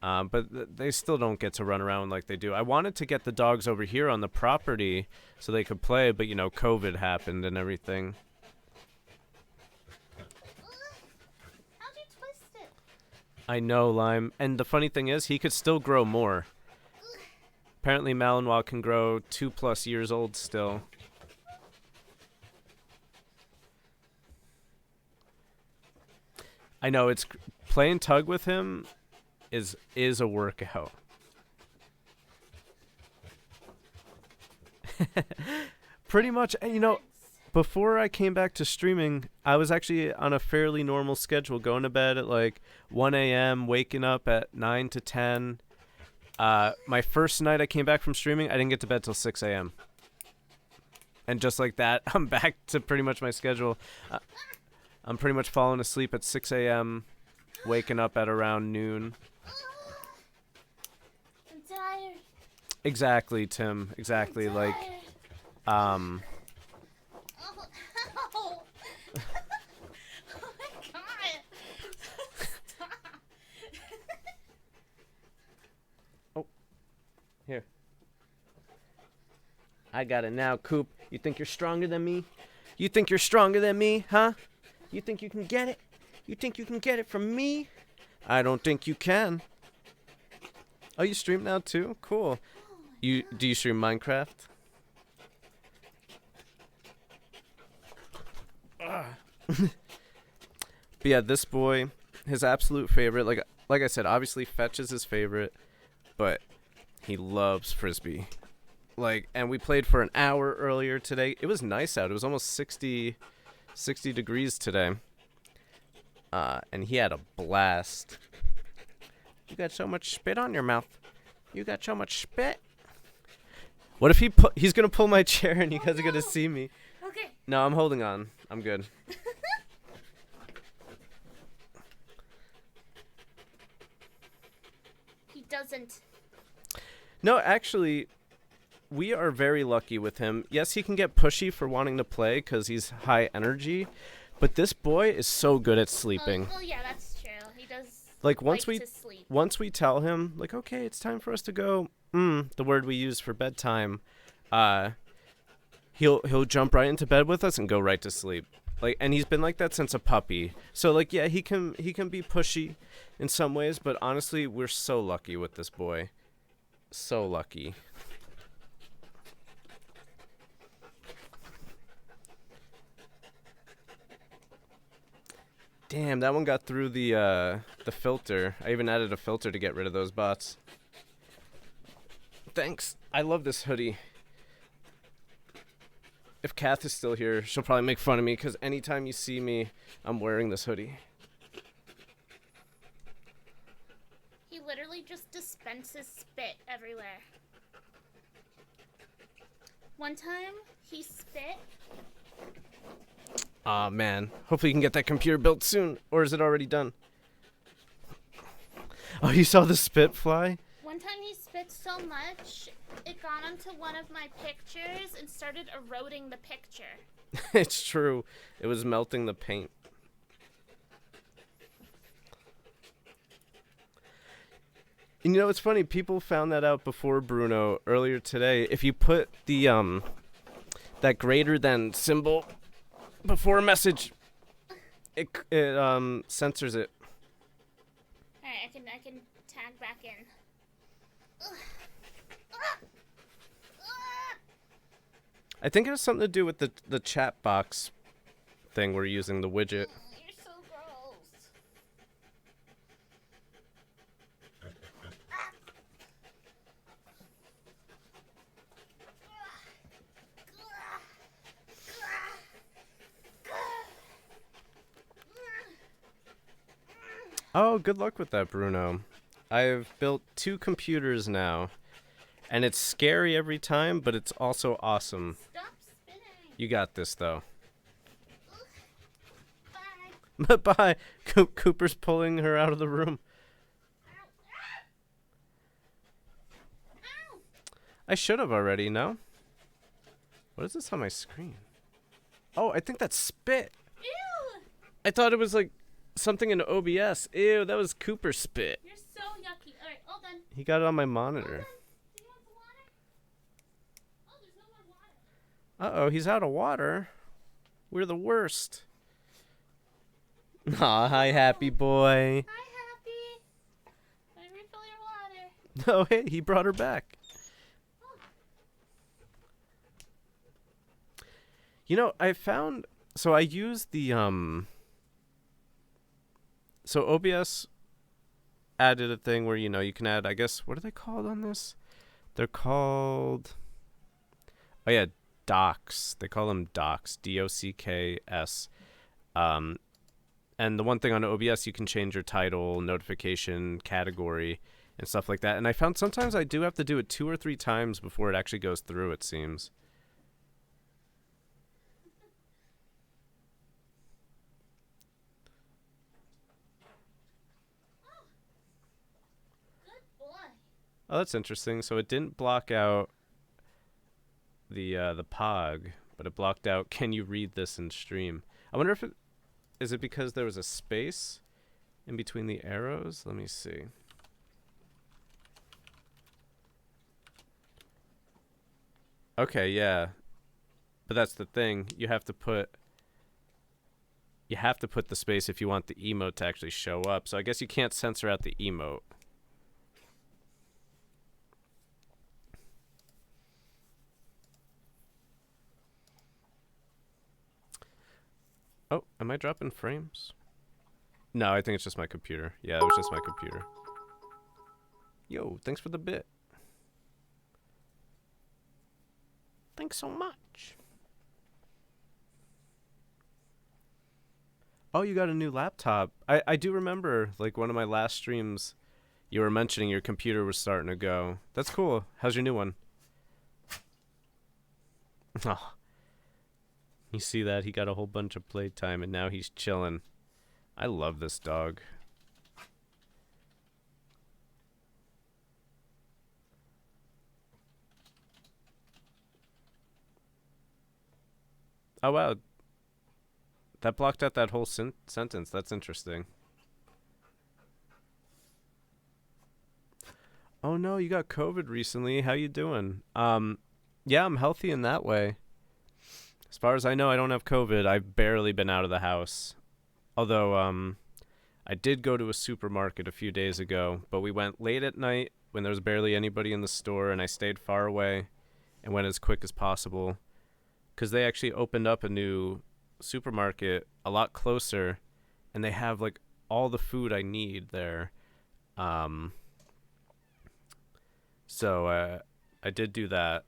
But they still don't get to run around like they do. I wanted to get the dogs over here on the property so they could play, but, you know, COVID happened and everything. How'd you twist it? I know, Lime. And the funny thing is, he could still grow more. Apparently, Malinois can grow 2+ years old still. I know, it's playing tug with him is a workout. Pretty much, you know, before I came back to streaming, I was actually on a fairly normal schedule, going to bed at like 1 a.m., waking up at 9 to 10. My first night I came back from streaming, I didn't get to bed till 6 a.m. And just like that, I'm back to pretty much my schedule. I'm pretty much falling asleep at 6 a.m., waking up at around noon. I'm tired. Exactly, Tim. Exactly. Like, Oh, ow. Oh my god. Stop. Here. I got it now, Coop. You think you're stronger than me? You think you're stronger than me, huh? You think you can get it? You think you can get it from me? I don't think you can. Oh, you stream now too? Cool. Do you stream Minecraft? But yeah, this boy, his absolute favorite, like I said, obviously Fetch is his favorite, but he loves Frisbee. Like, and we played for an hour earlier today. It was nice out. It was almost 60 degrees today. And he had a blast. You got so much spit on your mouth. You got so much spit. What if he's gonna pull my chair and you guys are gonna see me? Okay. No, I'm holding on. I'm good. He doesn't. No, actually, we are very lucky with him. Yes, he can get pushy for wanting to play because he's high energy, but this boy is so good at sleeping. Well, yeah, that's true. He does Like, like to sleep. once we tell him, like, okay, it's time for us to go, the word we use for bedtime, he'll jump right into bed with us and go right to sleep. Like, and he's been like that since a puppy. So, like, yeah, he can be pushy in some ways, but honestly, we're so lucky with this boy. So lucky. Damn, that one got through the filter. I even added a filter to get rid of those bots. Thanks. I love this hoodie. If Kath is still here, she'll probably make fun of me because anytime you see me, I'm wearing this hoodie. He literally just dispenses spit everywhere. One time, he spit. Aw, man. Hopefully you can get that computer built soon. Or is it already done? Oh, you saw the spit fly? One time he spit so much, it got onto one of my pictures and started eroding the picture. It's true. It was melting the paint. And you know, it's funny. People found that out before Bruno earlier today. If you put the, that greater than symbol before a message, it censors it. Alright, I can tag back in. I think it has something to do with the chat box thing we're using, the widget. You're so gross. Oh, good luck with that, Bruno. I've built 2 computers now, and it's scary every time, but it's also awesome. Stop spinning. You got this, though. Bye. Bye. Cooper's pulling her out of the room. I should have already, no? What is this on my screen? Oh, I think that's spit. Ew! I thought it was like something in OBS. Ew, that was Cooper spit. You're so yucky. Alright, all done. He got it on my All monitor. done. Do you want some water? Oh, there's no more water. Uh-oh, he's out of water. We're the worst. Aw, hi, happy boy. Hi, Happy. Let me refill your water. Oh, hey, he brought her back. You know, I found... So I used the, So OBS added a thing where, you know, you can add, I guess, what are they called on this? They're called... Oh, yeah, docs. They call them docs. D-O-C-K-S. And the one thing on OBS, you can change your title, notification, category, and stuff like that. And I found sometimes I do have to do it 2 or 3 times before it actually goes through, it seems. Good boy. Oh, that's interesting. So it didn't block out the POG, but it blocked out, can you read this in stream? I wonder if it... Is it because there was a space in between the arrows? Let me see. Okay, yeah. But that's the thing. You have to put the space if you want the emote to actually show up. So I guess you can't censor out the emote. Oh, am I dropping frames? No, I think it's just my computer. Yeah, it was just my computer. Yo, thanks for the bit. Thanks so much. Oh, you got a new laptop. I do remember, like, one of my last streams, you were mentioning your computer was starting to go. That's cool. How's your new one? Oh. You see that? He got a whole bunch of playtime, and now he's chilling. I love this dog. Oh, wow. That blocked out that whole sentence. That's interesting. Oh, no, you got COVID recently. How you doing? Yeah, I'm healthy in that way. As far as I know, I don't have COVID. I've barely been out of the house. Although, I did go to a supermarket a few days ago, but we went late at night when there was barely anybody in the store, and I stayed far away and went as quick as possible. Because they actually opened up a new supermarket a lot closer, and they have, like, all the food I need there. So, I did do that.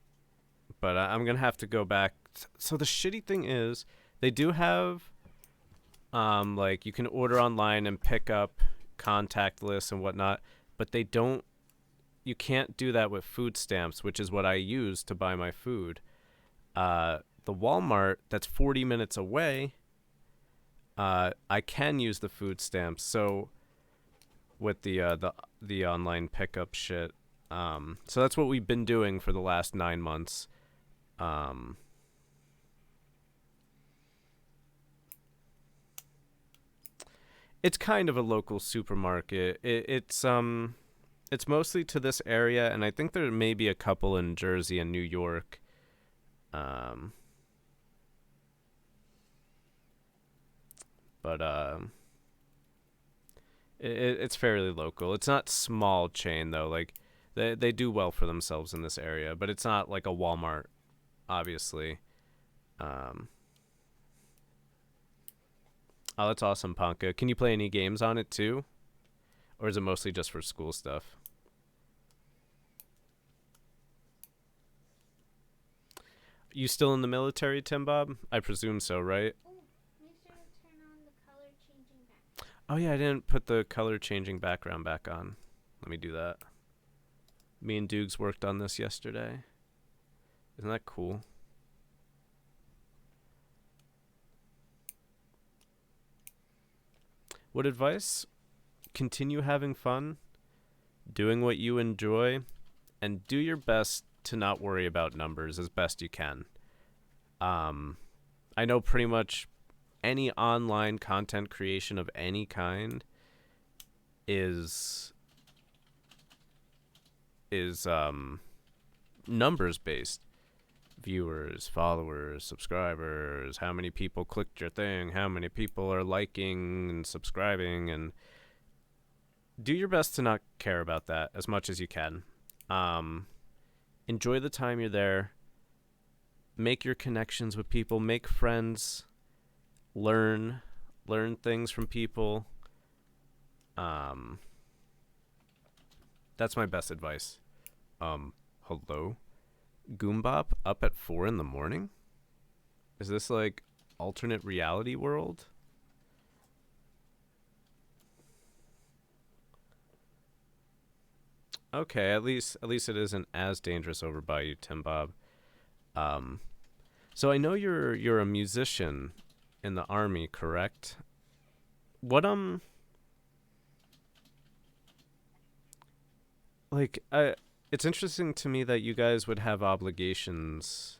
But I'm going to have to go back. So the shitty thing is, they do have, like, you can order online and pick up contact lists and whatnot, but they don't, you can't do that with food stamps, which is what I use to buy my food. The Walmart that's 40 minutes away, I can use the food stamps. So with the online pickup shit, so that's what we've been doing for the last 9 months. It's kind of a local supermarket. It's mostly to this area, and I think there may be a couple in Jersey and New York. But it's fairly local. It's not small chain though. Like they do well for themselves in this area, but it's not like a Walmart, obviously. Oh, that's awesome, Ponka. Can you play any games on it too? Or is it mostly just for school stuff? You still in the military, Tim Bob? I presume so, right? Oh, make sure to turn on the color changing back. Oh yeah, I didn't put the color changing background back on. Let me do that. Me and Dukes worked on this yesterday. Isn't that cool? What advice? Continue having fun, doing what you enjoy, and do your best to not worry about numbers as best you can. I know pretty much any online content creation of any kind is numbers based. Viewers, followers, subscribers, how many people clicked your thing, how many people are liking and subscribing, and do your best to not care about that as much as you can. Enjoy the time you're there. Make your connections with people, make friends, learn things from people. That's my best advice. Hello? Goombop up at 4 in the morning? Is this like alternate reality world? Okay, at least it isn't as dangerous over by you, Tim Bob. So I know you're a musician in the army, correct? What like it's interesting to me that you guys would have obligations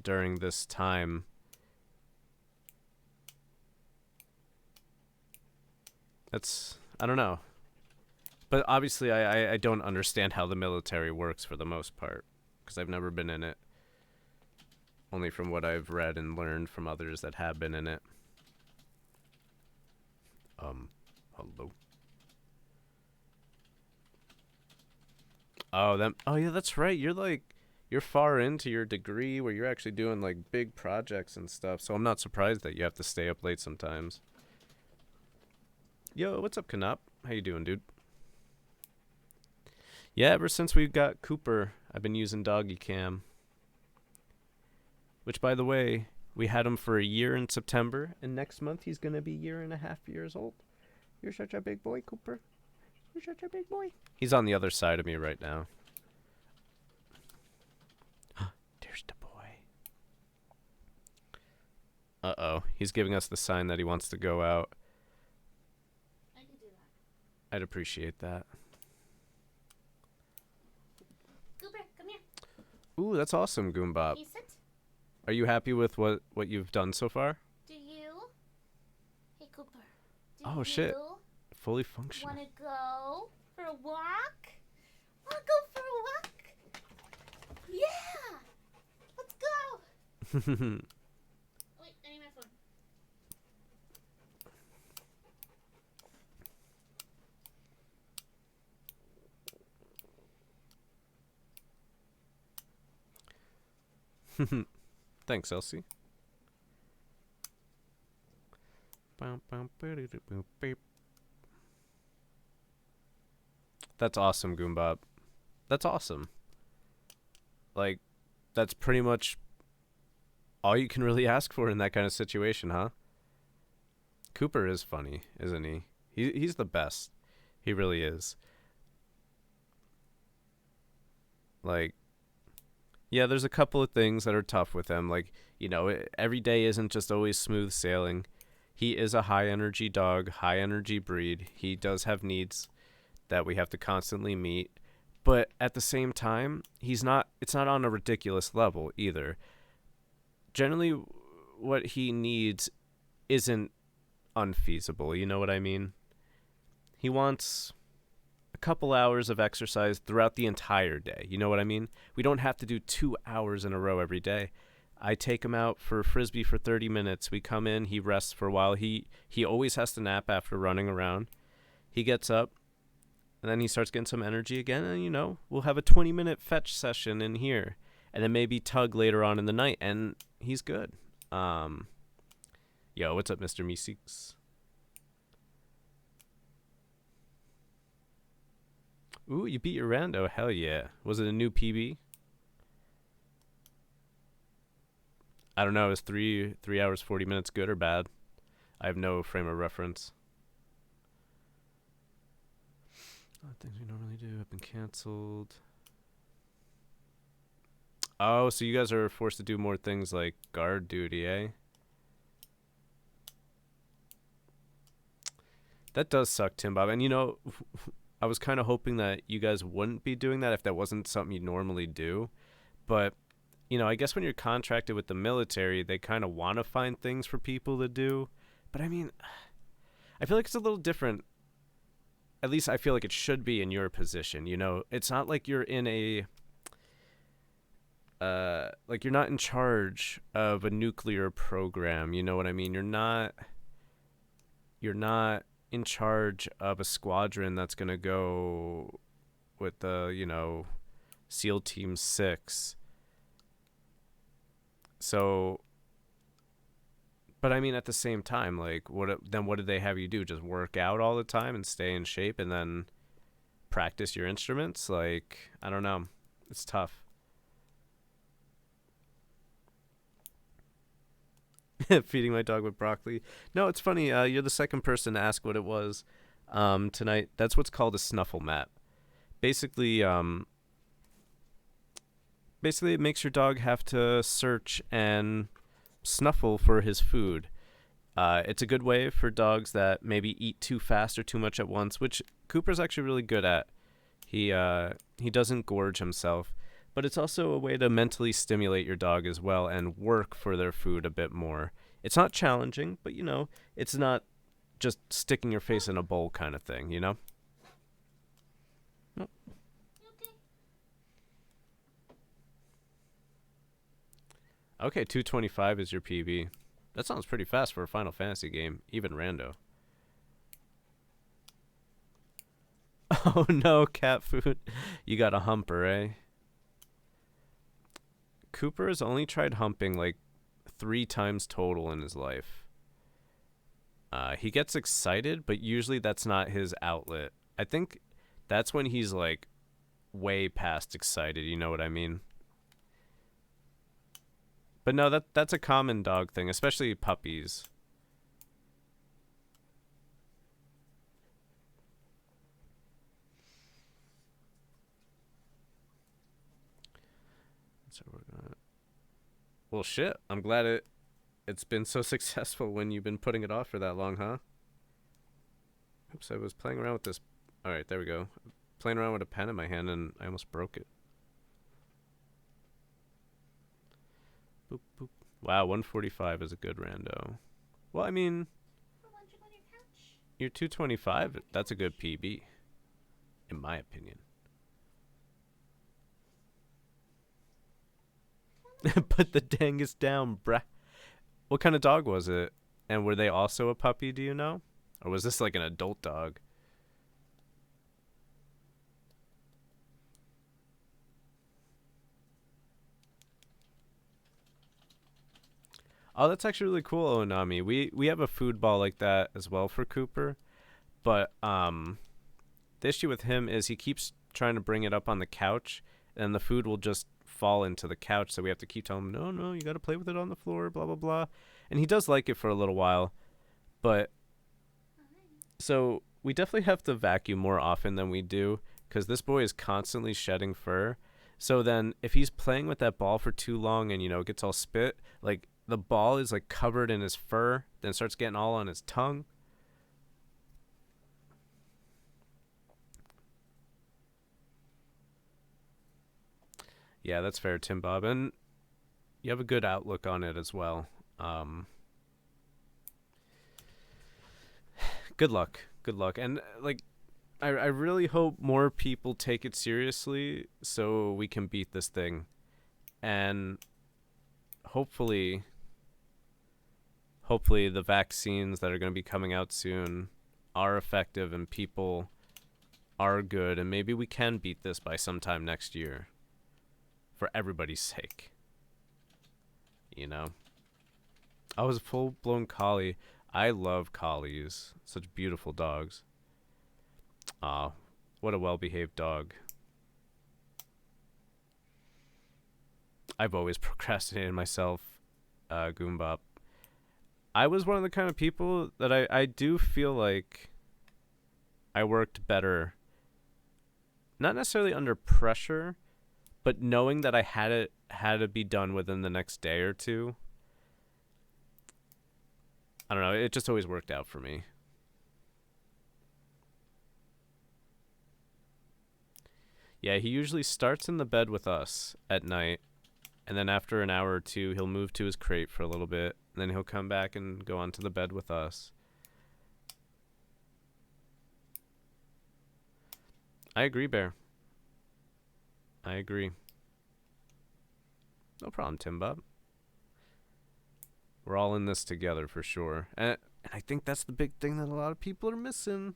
during this time. I don't know. But obviously I don't understand how the military works for the most part, because I've never been in it. Only from what I've read and learned from others that have been in it. Hello. Oh yeah, that's right. You're far into your degree where you're actually doing like big projects and stuff. So I'm not surprised that you have to stay up late sometimes. Yo, what's up, Kanop? How you doing, dude? Yeah, ever since we got Cooper, I've been using Doggy Cam. Which, by the way, we had him for a year in September, and next month he's gonna be 1.5 years old. You're such a big boy, Cooper. You're such a big boy. He's on the other side of me right now. There's the boy. Uh-oh. He's giving us the sign that he wants to go out. I can do that. I'd appreciate that. Cooper, come here. Ooh, that's awesome, Goombop. You sit. Are you happy with what you've done so far? Do you? Hey, Cooper. Oh, shit. You Fully functional. want to go for a walk? Want to go for a walk? Yeah! Let's go! Wait, I need my phone. Thanks, Elsie. That's awesome, Goombop. That's awesome. Like, that's pretty much all you can really ask for in that kind of situation, huh? Cooper is funny, isn't he? He's the best. He really is. Like, yeah, there's a couple of things that are tough with him. Like, you know, every day isn't just always smooth sailing. He is a high energy dog, high energy breed. He does have needs that we have to constantly meet. But at the same time, it's not on a ridiculous level either. Generally, what he needs isn't unfeasible. You know what I mean? He wants a couple hours of exercise throughout the entire day. You know what I mean? We don't have to do 2 hours in a row every day. I take him out for Frisbee for 30 minutes. We come in, he rests for a while. He always has to nap after running around. He gets up, and then he starts getting some energy again, and, you know, we'll have a 20-minute fetch session in here, and then maybe tug later on in the night, and he's good. Yo, what's up, Mr. Meeseeks? Ooh, you beat your rando. Hell yeah. Was it a new PB? I don't know. Is 3 hours 40 minutes good or bad? I have no frame of reference. Things we normally do have been canceled. Oh, so you guys are forced to do more things like guard duty, eh? That does suck, Tim Bob. And you know, I was kind of hoping that you guys wouldn't be doing that if that wasn't something you normally do. But, you know, I guess when you're contracted with the military, they kind of want to find things for people to do. But I mean, I feel like it's a little different. At least I feel like it should be in your position, you know? It's not like you're in a like you're not in charge of a nuclear program, you know what I mean? You're not in charge of a squadron that's going to go with the, you know, SEAL Team 6. So, but I mean, at the same time, like, what did they have you do? Just work out all the time and stay in shape and then practice your instruments? Like, I don't know. It's tough. Feeding my dog with broccoli. No, it's funny. You're the second person to ask what it was tonight. That's what's called a snuffle mat. Basically, it makes your dog have to search and snuffle for his food. It's a good way for dogs that maybe eat too fast or too much at once, which Cooper's actually really good at. He doesn't gorge himself, but it's also a way to mentally stimulate your dog as well and work for their food a bit more. It's not challenging, but you know, it's not just sticking your face in a bowl kind of thing, you know? Okay, 225 is your PB. That sounds pretty fast for a Final Fantasy game, even rando. Oh no, cat food. You got a humper, eh? Cooper has only tried humping like 3 times total in his life. He gets excited, but usually that's not his outlet. I think that's when he's like way past excited, you know what I mean? But no, that's a common dog thing, especially puppies. So we're gonna. Well, shit. I'm glad it's been so successful when you've been putting it off for that long, huh? Oops, I was playing around with this. All right, there we go. Playing around with a pen in my hand and I almost broke it. Boop boop. Wow, 145 is a good rando. Well, I mean, you're 225. That's a good PB, in my opinion. Put the dangus down, bruh. What kind of dog was it? And were they also a puppy, do you know? Or was this like an adult dog? Oh, that's actually really cool, Onami. We have a food ball like that as well for Cooper. But the issue with him is he keeps trying to bring it up on the couch, and the food will just fall into the couch, so we have to keep telling him, no, you got to play with it on the floor, blah, blah, blah. And he does like it for a little while. But, so we definitely have to vacuum more often than we do, because this boy is constantly shedding fur. So then if he's playing with that ball for too long and, you know, it gets all spit, like, the ball is like covered in his fur, then starts getting all on his tongue. Yeah, that's fair, Tim Bob. And you have a good outlook on it as well. Good luck. Good luck. And like, I really hope more people take it seriously so we can beat this thing. And hopefully the vaccines that are going to be coming out soon are effective and people are good, and maybe we can beat this by sometime next year for everybody's sake, you know. I was a full-blown collie. I love collies. Such beautiful dogs. Aw, what a well-behaved dog. I've always procrastinated myself, Goombop. I was one of the kind of people that I do feel like I worked better, not necessarily under pressure, but knowing that I had to be done within the next day or two. I don't know, it just always worked out for me. Yeah, he usually starts in the bed with us at night, and then after an hour or two, he'll move to his crate for a little bit, and then he'll come back and go onto the bed with us. I agree, Bear. I agree. No problem, Tim Bob. We're all in this together for sure. And I think that's the big thing that a lot of people are missing.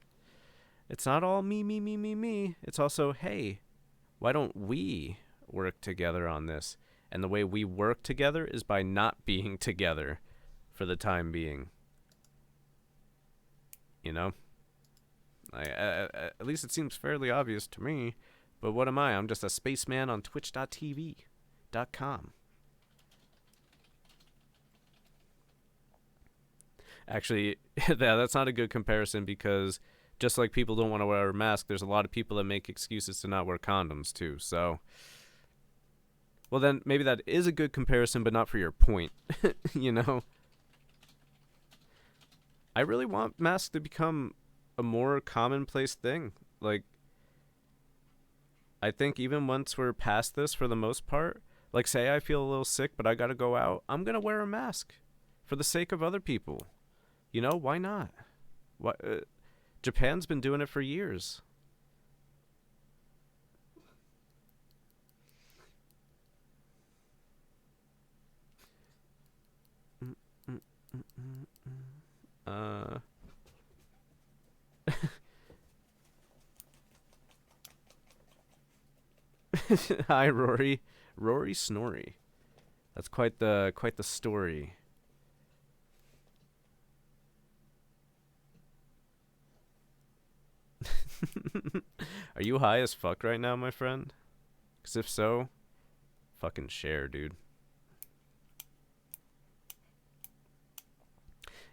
It's not all me, me, me, me, me. It's also, hey, why don't we work together on this? And the way we work together is by not being together for the time being. You know? At least it seems fairly obvious to me. But what am I? I'm just a spaceman on twitch.tv.com. Actually, that's not a good comparison because just like people don't want to wear a mask, there's a lot of people that make excuses to not wear condoms too. So, well then maybe that is a good comparison, but not for your point, you know? I really want masks to become a more commonplace thing. Like, I think even once we're past this for the most part, like say I feel a little sick, but I gotta go out, I'm gonna wear a mask for the sake of other people. You know, why not? Why, Japan's been doing it for years. Hi, Rory. Rory Snorri. That's quite the story. Are you high as fuck right now, my friend? Because if so, fucking share, dude.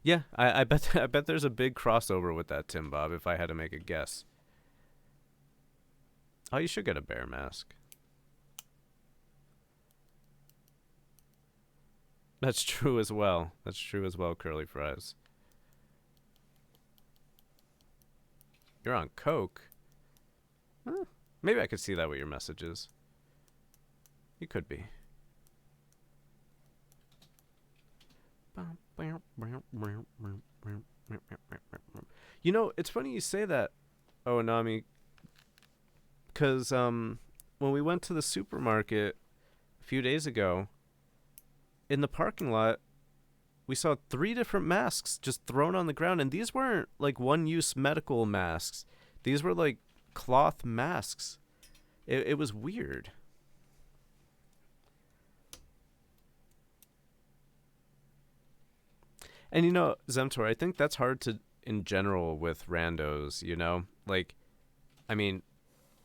Yeah, I bet I bet there's a big crossover with that, Tim Bob, if I had to make a guess. Oh, you should get a bear mask. That's true as well. That's true as well, Curly Fries. You're on coke? Huh. Maybe I could see that with your messages. You could be. You know, it's funny you say that, Onami, because when we went to the supermarket a few days ago, in the parking lot, we saw 3 different masks just thrown on the ground, and these weren't like one-use medical masks. These were like cloth masks. It was weird. And you know, Zemtor, I think that's hard to in general with randos, you know? Like, I mean,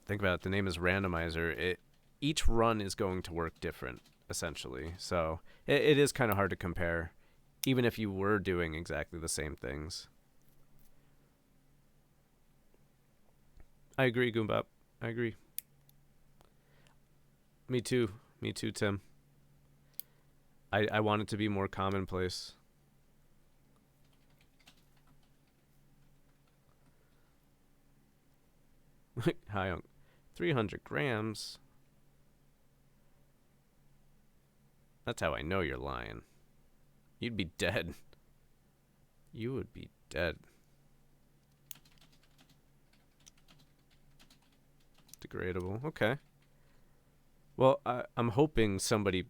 think about it, the name is randomizer. Each run is going to work different, essentially. So it is kind of hard to compare, even if you were doing exactly the same things. I agree, Goombop. I agree. Me too. Me too, Tim. I want it to be more commonplace. Hi, 300 grams? That's how I know you're lying. You'd be dead. You would be dead. Degradable. Okay. Well, I'm hoping somebody...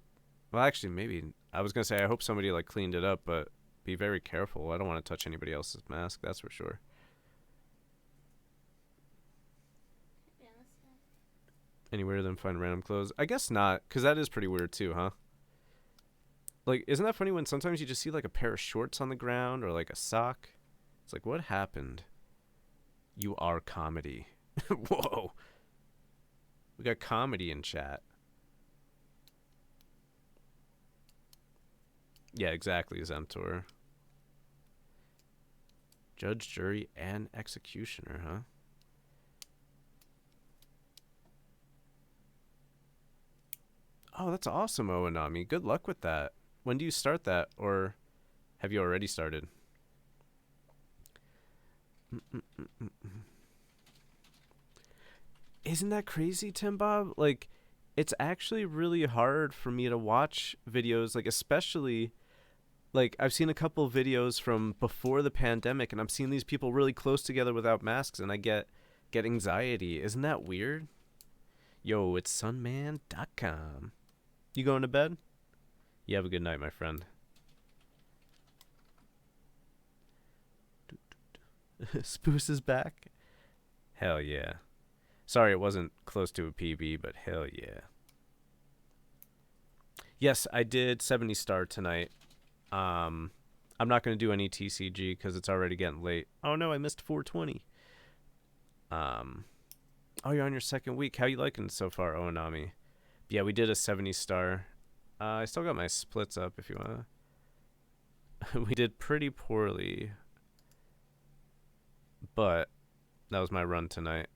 Well, actually, maybe... I was going to say I hope somebody, like, cleaned it up, but be very careful. I don't want to touch anybody else's mask, that's for sure. Anywhere than find random clothes? I guess not, because that is pretty weird too, huh? Like, isn't that funny when sometimes you just see, like, a pair of shorts on the ground or, like, a sock? It's like, what happened? You are comedy. Whoa. We got comedy in chat. Yeah, exactly, Zemtor. Judge, jury, and executioner, huh? Oh, that's awesome, Oanami. Good luck with that. When do you start that? Or have you already started? Isn't that crazy, Tim Bob? Like, it's actually really hard for me to watch videos, like, especially, like, I've seen a couple of videos from before the pandemic, and I'm seeing these people really close together without masks, and I get anxiety. Isn't that weird? Yo, it's sunman.com. You going to bed? You have a good night, my friend. Spoos is back? Hell yeah. Sorry it wasn't close to a PB, but hell yeah. Yes, I did 70 star tonight. I'm not going to do any TCG because it's already getting late. Oh no, I missed 420. Oh, you're on your second week. How you liking so far, Oanami? Yeah, we did a 70 star. I still got my splits up if you want to. We did pretty poorly. But that was my run tonight.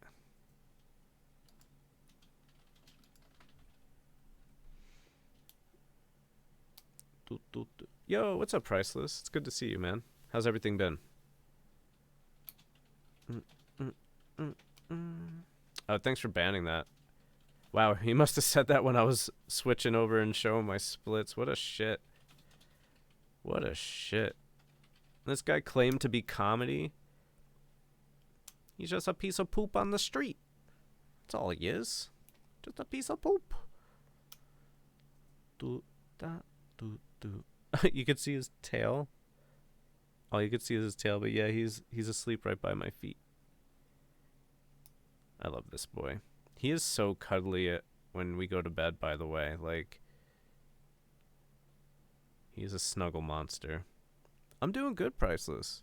Yo, what's up, Priceless? It's good to see you, man. How's everything been? Oh, thanks for banning that. Wow, he must have said that when I was switching over and showing my splits. What a shit. What a shit. This guy claimed to be comedy. He's just a piece of poop on the street. That's all he is. Just a piece of poop. You could see his tail. All you could see is his tail, but yeah, he's asleep right by my feet. I love this boy. He is so cuddly when we go to bed, by the way. Like, he's a snuggle monster. I'm doing good, Priceless.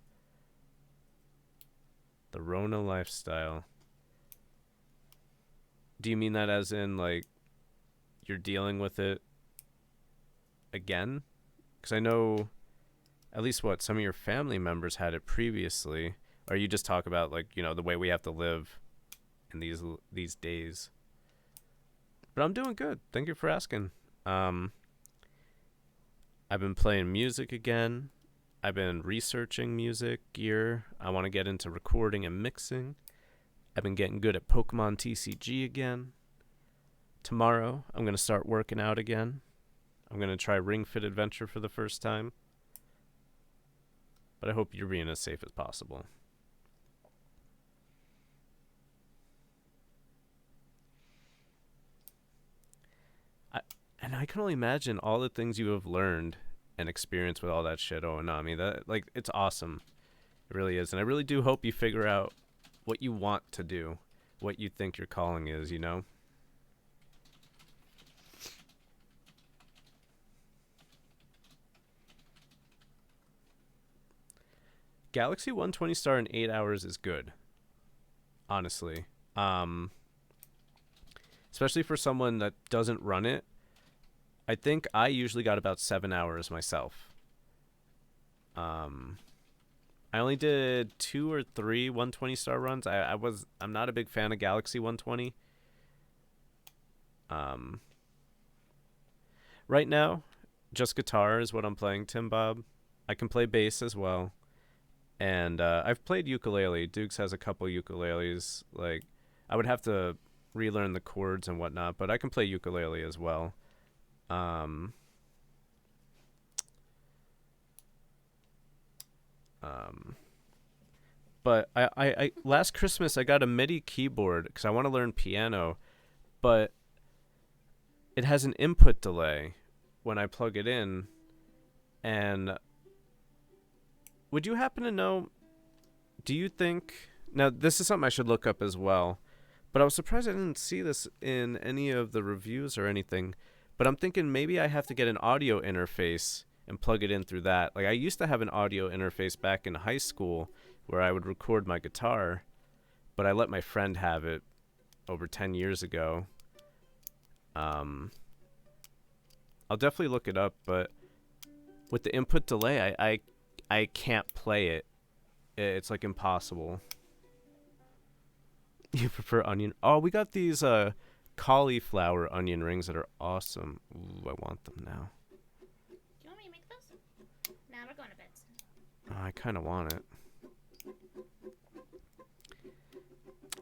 The Rona lifestyle. Do you mean that as in, like, you're dealing with it again? Because I know, at least what, some of your family members had it previously. Or you just talk about, like, you know, the way we have to live in these days. But I'm doing good. Thank you for asking. I've been playing music again. I've been researching music gear. I want to get into recording and mixing. I've been getting good at Pokemon TCG again. Tomorrow, I'm going to start working out again. I'm going to try Ring Fit Adventure for the first time. But I hope you're being as safe as possible. And I can only imagine all the things you have learned and experienced with all that shit, Oanami. That, like, it's awesome. It really is. And I really do hope you figure out what you want to do, what you think your calling is, you know? Galaxy 120 star in 8 hours is good. Honestly. Especially for someone that doesn't run it. I think I usually got about 7 hours myself. I only did 2 or 3 120 star runs. I'm not a big fan of Galaxy 120. Right now, just guitar is what I'm playing, Tim Bob. I can play bass as well. And I've played ukulele. Dukes has a couple ukuleles. Like, I would have to relearn the chords and whatnot, but I can play ukulele as well. But I last Christmas I got a MIDI keyboard because I want to learn piano, but it has an input delay when I plug it in. And would you happen to know, do you think, now this is something I should look up as well, but I was surprised I didn't see this in any of the reviews or anything, but I'm thinking maybe I have to get an audio interface and plug it in through that. Like, I used to have an audio interface back in high school where I would record my guitar, but I let my friend have it over 10 years ago. I'll definitely look it up, but with the input delay, I can't play it. It's like impossible. You prefer onion? Oh, we got these cauliflower onion rings that are awesome. Ooh, I want them now. Do you want me to make those? Nah, we're going to bed soon. Oh, I kind of want it.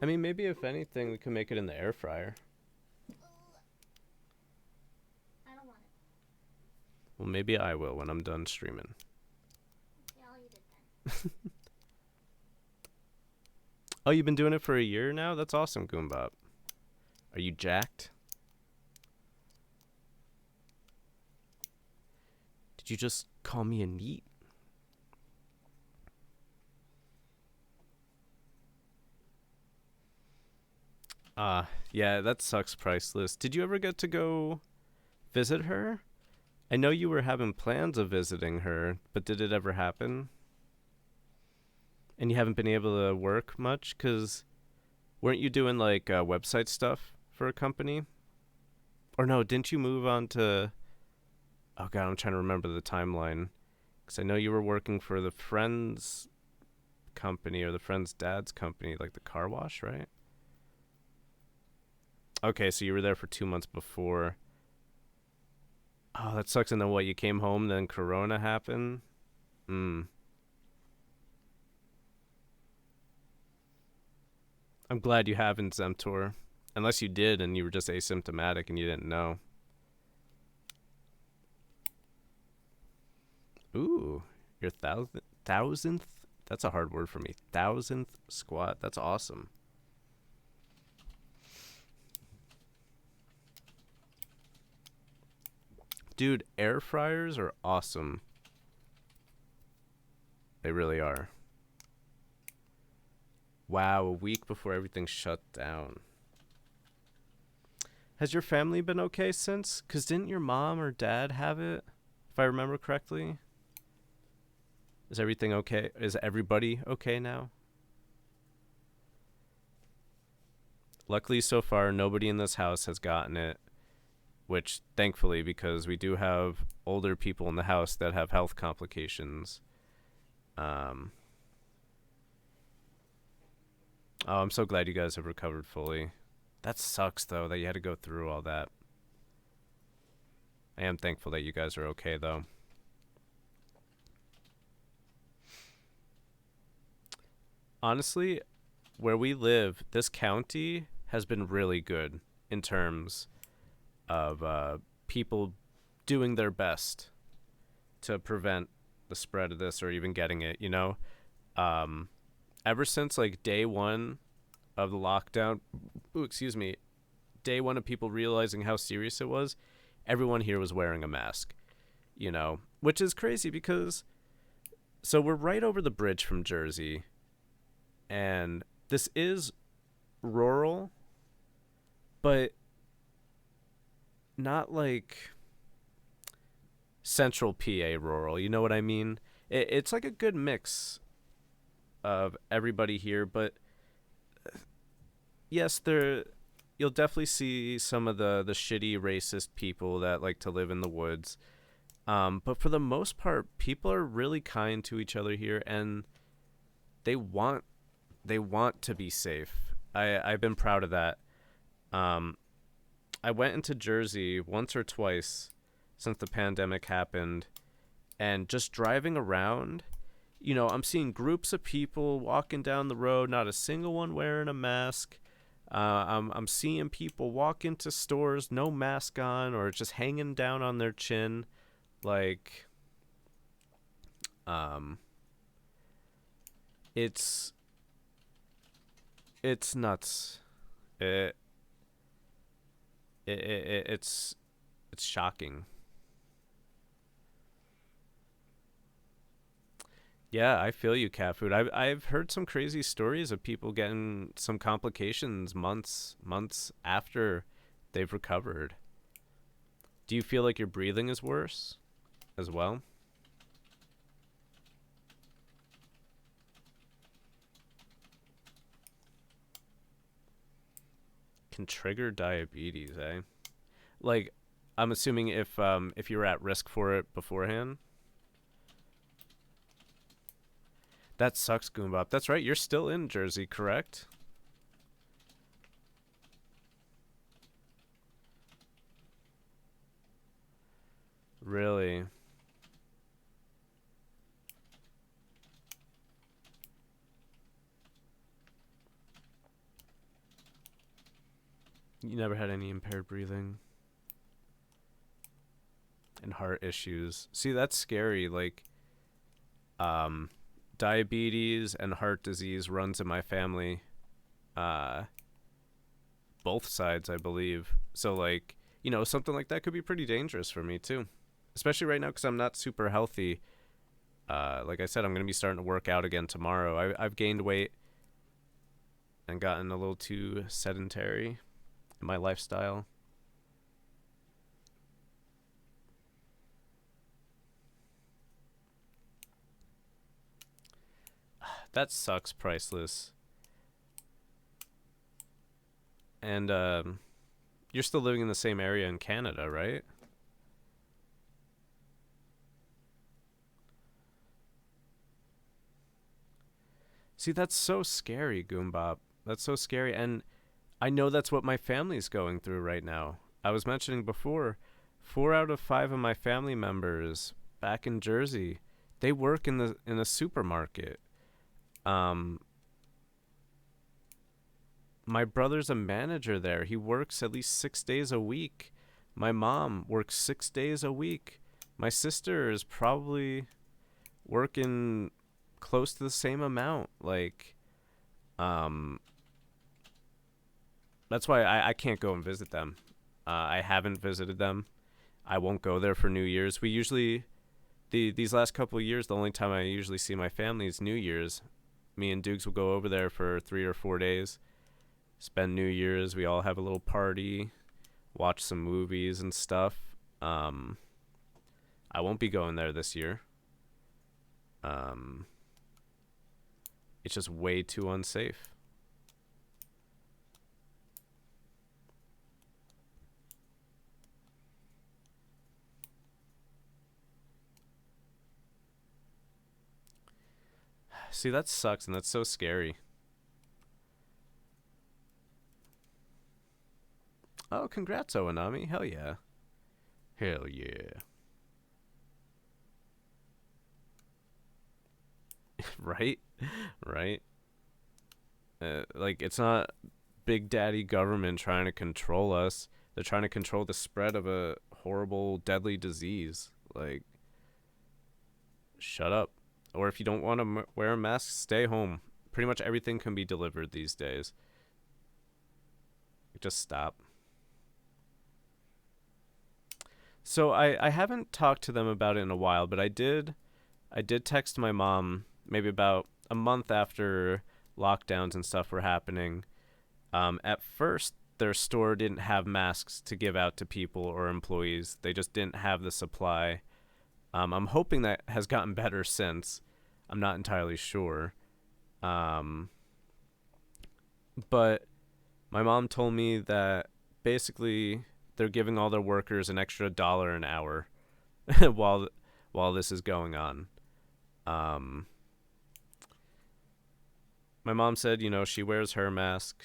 I mean, maybe if anything, we could make it in the air fryer. I don't want it. Well, maybe I will when I'm done streaming. Yeah, I'll eat it then. Oh, you've been doing it for a year now? That's awesome, Goombop. Are you jacked? Did you just call me a neat? Yeah, that sucks, Priceless. Did you ever get to go visit her? I know you were having plans of visiting her, but did it ever happen? And you haven't been able to work much? Because weren't you doing, like, website stuff for a company? Or no, didn't you move on to... Oh, God, I'm trying to remember the timeline. Because I know you were working for the friend's company or the friend's dad's company, like the car wash, right? Okay, so you were there for 2 months before. Oh, that sucks. And then what, you came home, then Corona happened? I'm glad you haven't, Zemtor. Unless you did and you were just asymptomatic and you didn't know. Ooh, your thousandth? That's a hard word for me. 1000th squat. That's awesome. Dude, air fryers are awesome. They really are. Wow, a week before everything shut down. Has your family been okay since? Because didn't your mom or dad have it? If I remember correctly. Is everything okay? Is everybody okay now? Luckily, so far, nobody in this house has gotten it. Which, thankfully, because we do have older people in the house that have health complications. Oh, I'm so glad you guys have recovered fully. That sucks, though, that you had to go through all that. I am thankful that you guys are okay, though. Honestly, where we live, this county has been really good in terms of people doing their best to prevent the spread of this or even getting it, you know? Ever since, like, day one of the lockdown, day one of people realizing how serious it was, everyone here was wearing a mask, you know? Which is crazy because, so we're right over the bridge from Jersey, and this is rural, but not like central PA rural, you know what I mean? It's like a good mix of everybody here, but yes, you'll definitely see some of the shitty racist people that like to live in the woods. But for the most part, people are really kind to each other here, and they want to be safe. I've been proud of that. I went into Jersey once or twice since the pandemic happened, and just driving around, you know, I'm seeing groups of people walking down the road, not a single one wearing a mask. I'm seeing people walk into stores, no mask on, or just hanging down on their chin, like, it's nuts. It's shocking. Yeah, I feel you, cat food. I've heard some crazy stories of people getting some complications months after they've recovered. Do you feel like your breathing is worse as well? Can trigger diabetes, eh? Like, I'm assuming if you were at risk for it beforehand. That sucks, Goombop. That's right, you're still in Jersey, correct? Really? You never had any impaired breathing and heart issues. See, that's scary. Like, diabetes and heart disease runs in my family. Both sides, I believe. So, like, you know, something like that could be pretty dangerous for me too, especially right now because I'm not super healthy. Like I said, I'm gonna be starting to work out again tomorrow. I've gained weight and gotten a little too sedentary in my lifestyle. That sucks, Priceless. And you're still living in the same area in Canada, right? See, that's so scary, Goombop. That's so scary. And I know that's what my family's going through right now. I was mentioning before, 4 out of 5 of my family members back in Jersey, they work in a supermarket. My brother's a manager there. He works at least 6 days a week. My mom works 6 days a week. My sister is probably working close to the same amount. Like, that's why I can't go and visit them. I haven't visited them. I won't go there for New Year's. We usually, these last couple of years, the only time I usually see my family is New Year's. Me and Dukes will go over there for 3 or 4 days, spend New Year's. We all have a little party, watch some movies and stuff. I won't be going there this year. It's just way too unsafe. See, that sucks, and that's so scary. Oh, congrats, Oanami. Hell yeah. Hell yeah. Right? Right? Like, it's not Big Daddy government trying to control us. They're trying to control the spread of a horrible, deadly disease. Like, shut up. Or if you don't want to wear a mask, stay home. Pretty much everything can be delivered these days. Just stop. So I haven't talked to them about it in a while, but I did text my mom maybe about a month after lockdowns and stuff were happening. At first, their store didn't have masks to give out to people or employees. They just didn't have the supply. I'm hoping that has gotten better since. I'm not entirely sure. But my mom told me that basically they're giving all their workers an extra $1 an hour while this is going on. My mom said, you know, she wears her mask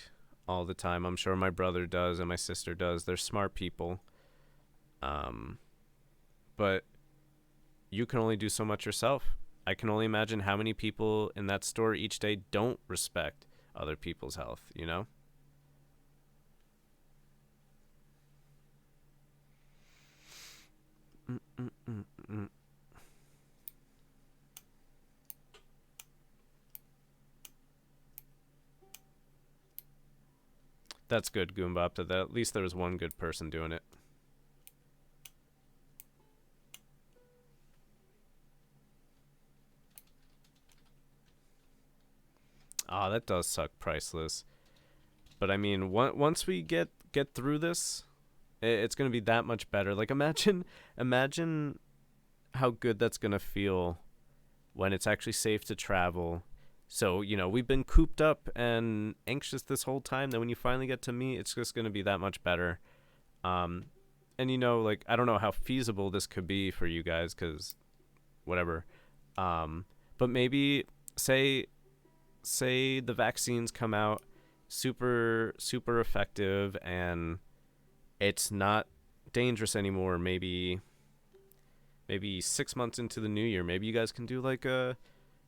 all the time. I'm sure my brother does and my sister does. They're smart people. But you can only do so much yourself. I can only imagine how many people in that store each day don't respect other people's health, you know? That's good, Goombop. That at least there was one good person doing it. Ah, that does suck, Priceless. But I mean, once we get through this, it's gonna be that much better. Like, imagine how good that's gonna feel when it's actually safe to travel. So, you know, we've been cooped up and anxious this whole time. Then when you finally get to meet, it's just gonna be that much better. And you know, like, I don't know how feasible this could be for you guys, cause whatever. But maybe say the vaccines come out super effective and it's not dangerous anymore. Maybe 6 months into the new year, maybe you guys can do like a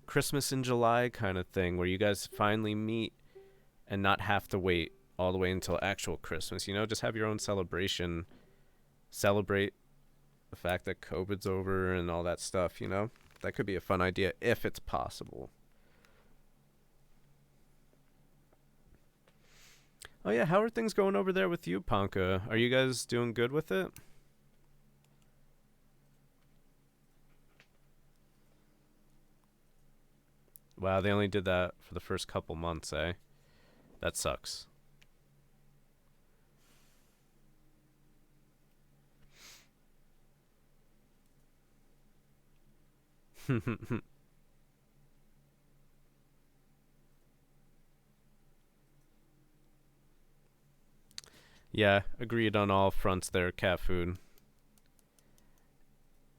Christmas in July kind of thing where you guys finally meet and not have to wait all the way until actual Christmas. You know, just have your own celebration. Celebrate the fact that COVID's over and all that stuff, you know? That could be a fun idea if it's possible. Oh yeah, how are things going over there with you, Ponka? Are you guys doing good with it? Wow, they only did that for the first couple months, eh? That sucks. Yeah, agreed on all fronts there, cat food.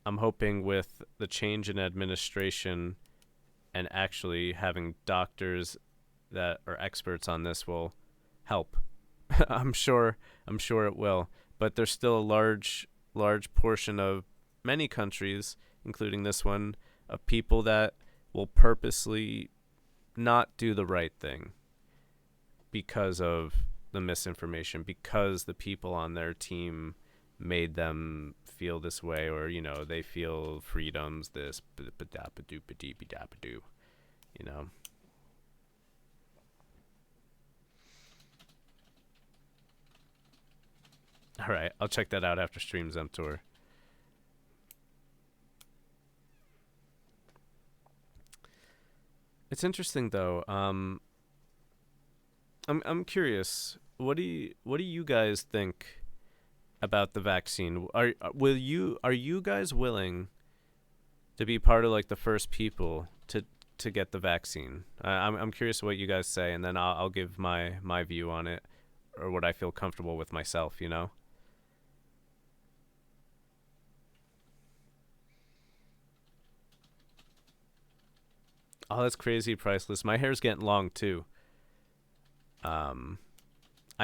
I'm hoping with the change in administration and actually having doctors that are experts on this will help. I'm sure it will. But there's still a large portion of many countries, including this one, of people that will purposely not do the right thing because of the misinformation, because the people on their team made them feel this way, or, you know, they feel freedoms, this, you know. All right, I'll check that out after stream, Zemtor. It's interesting though. I'm curious. What do you guys think about the vaccine? Are you guys willing to be part of like the first people to get the vaccine? I'm curious what you guys say, and then I'll give my view on it, or what I feel comfortable with myself, you know. Oh, that's crazy, Priceless. My hair's getting long too. I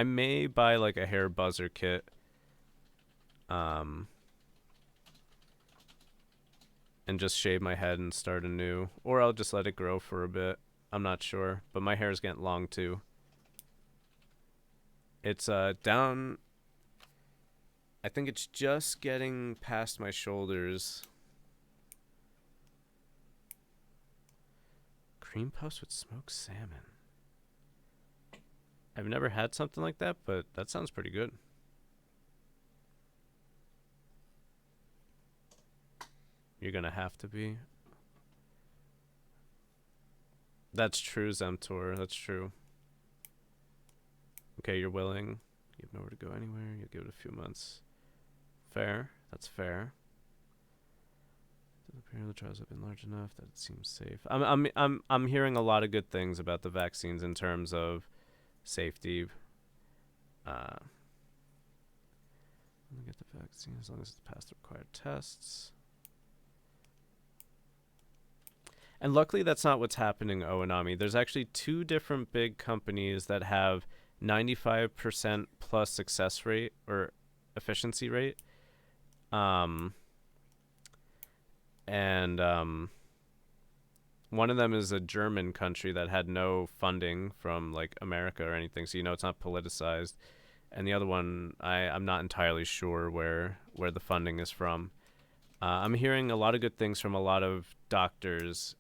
may buy like a hair buzzer kit. And just shave my head and start anew, or I'll just let it grow for a bit. I'm not sure, but my hair's getting long too. It's down. I think it's just getting past my shoulders. Cream puffs with smoked salmon. I've never had something like that, but that sounds pretty good. You're gonna have to be. That's true, Zemtor. That's true. Okay, you're willing. You have nowhere to go anywhere. You'll give it a few months. Fair. That's fair. The period of the trials have been large enough that it seems safe. I'm hearing a lot of good things about the vaccines in terms of safety. Get the vaccine as long as it's passed the required tests. And luckily, that's not what's happening, Oanami. There's actually 2 different big companies that have 95% plus success rate or efficiency rate. One of them is a German country that had no funding from like America or anything, so you know it's not politicized. And the other one, I'm not entirely sure where the funding is from. I'm hearing a lot of good things from a lot of doctors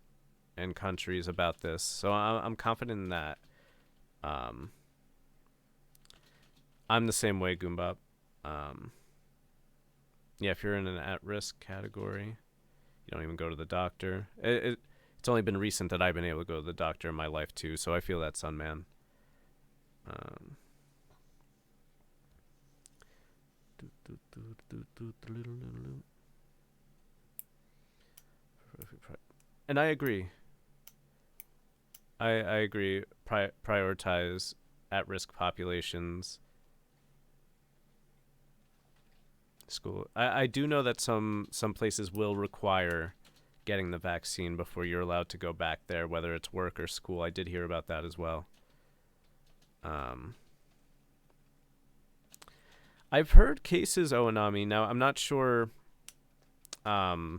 and countries about this, so I'm confident in that. I'm the same way, Goombop. Yeah, if you're in an at-risk category, you don't even go to the doctor. It's only been recent that I've been able to go to the doctor in my life too, so I feel that, son, man. And I agree. I agree. Prioritize at-risk populations. School. I do know that some places will require getting the vaccine before you're allowed to go back there, whether it's work or school. I did hear about that as well. I've heard cases, Oanami. Now, I'm not sure. I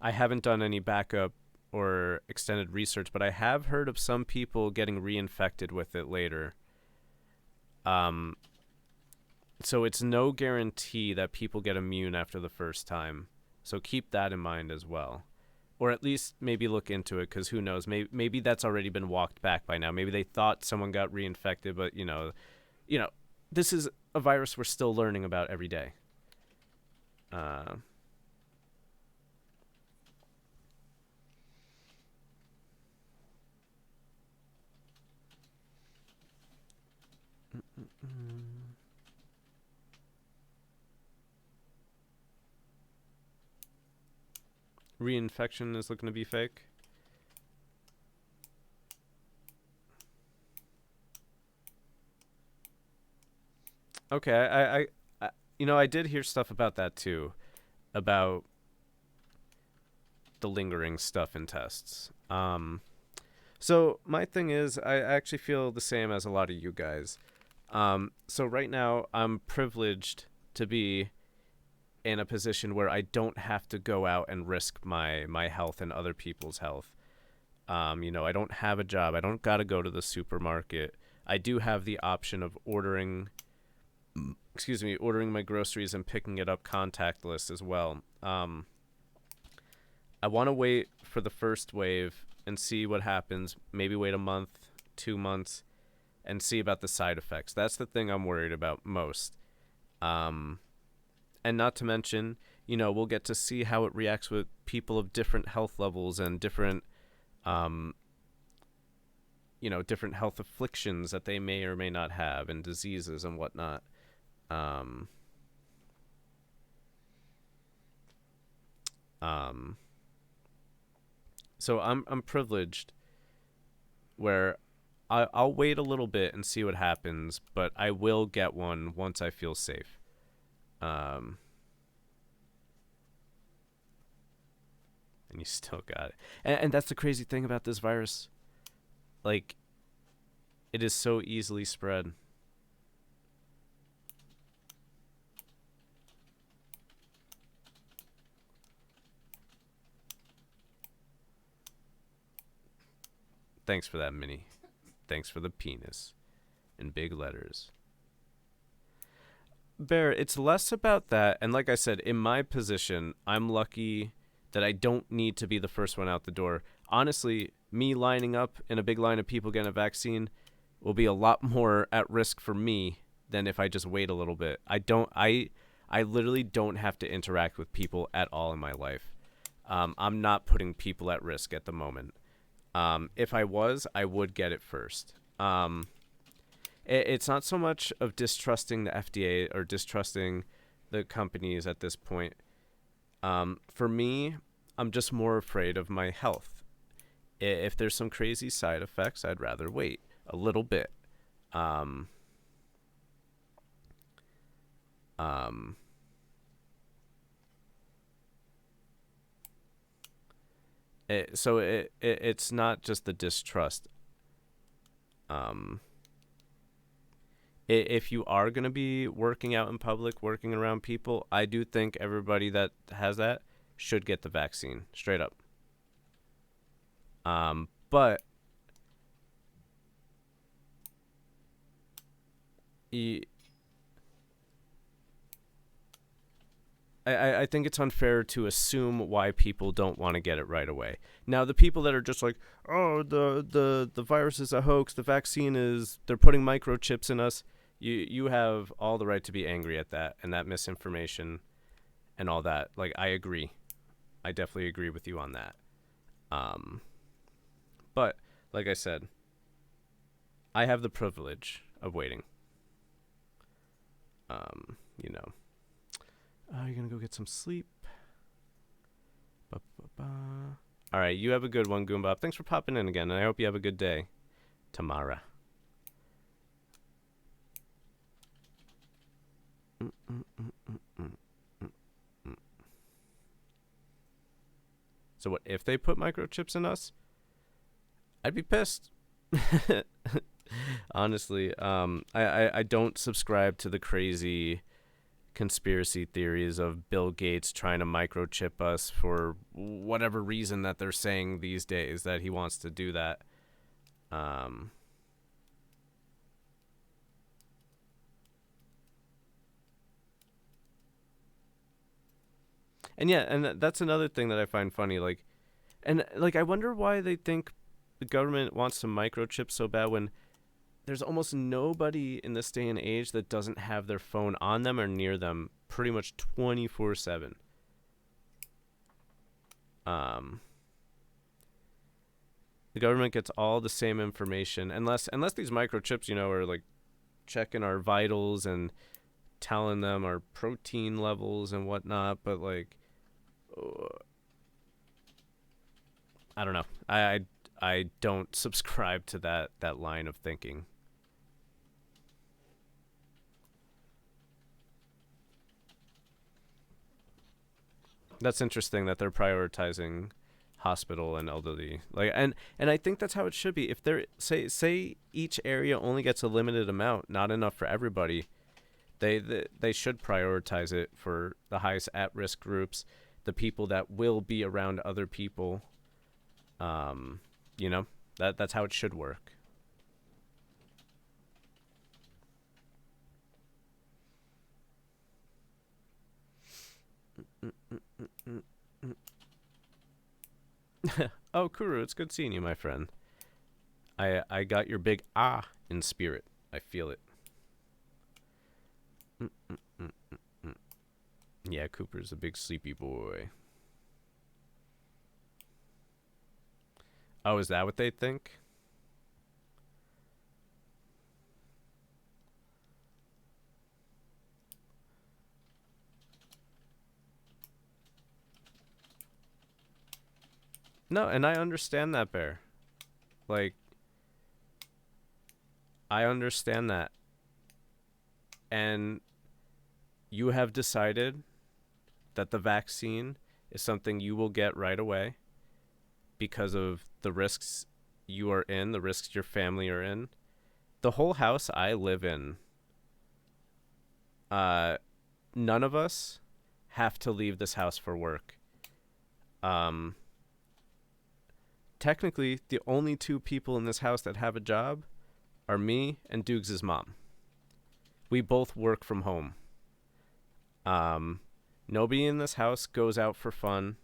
haven't done any backup or extended research, but I have heard of some people getting reinfected with it later. So it's no guarantee that people get immune after the first time. So keep that in mind as well. Or at least maybe look into it, because who knows? Maybe that's already been walked back by now. Maybe they thought someone got reinfected, but, this is a virus we're still learning about every day. Reinfection is looking to be fake. Okay, I did hear stuff about that too, about the lingering stuff in tests. So my thing is, I actually feel the same as a lot of you guys. So right now, I'm privileged to be in a position where I don't have to go out and risk my health and other people's health. I don't have a job. I don't got to go to the supermarket. I do have the option of ordering my groceries and picking it up contactless as well. I want to wait for the first wave and see what happens. Maybe wait a month, 2 months, and see about the side effects. That's the thing I'm worried about most. And not to mention, we'll get to see how it reacts with people of different health levels and different, different health afflictions that they may or may not have, and diseases and whatnot. So I'm privileged where I'll wait a little bit and see what happens, but I will get one once I feel safe. And you still got it. And that's the crazy thing about this virus. Like, it is so easily spread. Thanks for that, Minnie. Thanks for the penis. In big letters. Bear, it's less about that. And like I said, in my position, I'm lucky that I don't need to be the first one out the door. Honestly, me lining up in a big line of people getting a vaccine will be a lot more at risk for me than if I just wait a little bit. I literally don't have to interact with people at all in my life. I'm not putting people at risk at the moment. If I was, I would get it first. It's not so much of distrusting the FDA or distrusting the companies at this point. For me, I'm just more afraid of my health. If there's some crazy side effects, I'd rather wait a little bit. It's not just the distrust. If you are going to be working out in public, working around people, I do think everybody that has that should get the vaccine, straight up. But I think it's unfair to assume why people don't want to get it right away. Now, the people that are just like, oh, the virus is a hoax, the vaccine is, they're putting microchips in us, you have all the right to be angry at that and that misinformation and all that. Like, I agree. I definitely agree with you on that. But, like I said, I have the privilege of waiting. You're going to go get some sleep. All right, you have a good one, Goombop. Thanks for popping in again, and I hope you have a good day. Tamara. So what, if they put microchips in us? I'd be pissed. Honestly, I don't subscribe to the crazy conspiracy theories of Bill Gates trying to microchip us for whatever reason that they're saying these days that he wants to do that. And yeah, and that's another thing that I find funny. Like, and like, I wonder why they think the government wants to microchip so bad when there's almost nobody in this day and age that doesn't have their phone on them or near them pretty much 24/7. The government gets all the same information unless these microchips, are like checking our vitals and telling them our protein levels and whatnot. But like, I don't know. I don't subscribe to that line of thinking. That's interesting that they're prioritizing hospital and elderly. Like, and I think that's how it should be. If they're say each area only gets a limited amount, not enough for everybody, they should prioritize it for the highest at-risk groups, the people that will be around other people. That's how it should work. Oh, Kuru, it's good seeing you, my friend. I got your big in spirit. I feel it. Yeah, Cooper's a big sleepy boy. Oh, is that what they think? No, and I understand that, Bear. Like, I understand that. And you have decided that the vaccine is something you will get right away because of the risks you are in, the risks your family are in. The whole house I live in, none of us have to leave this house for work. Technically, the only two people in this house that have a job are me and Dukes' mom. We both work from home. Nobody in this house goes out for fun.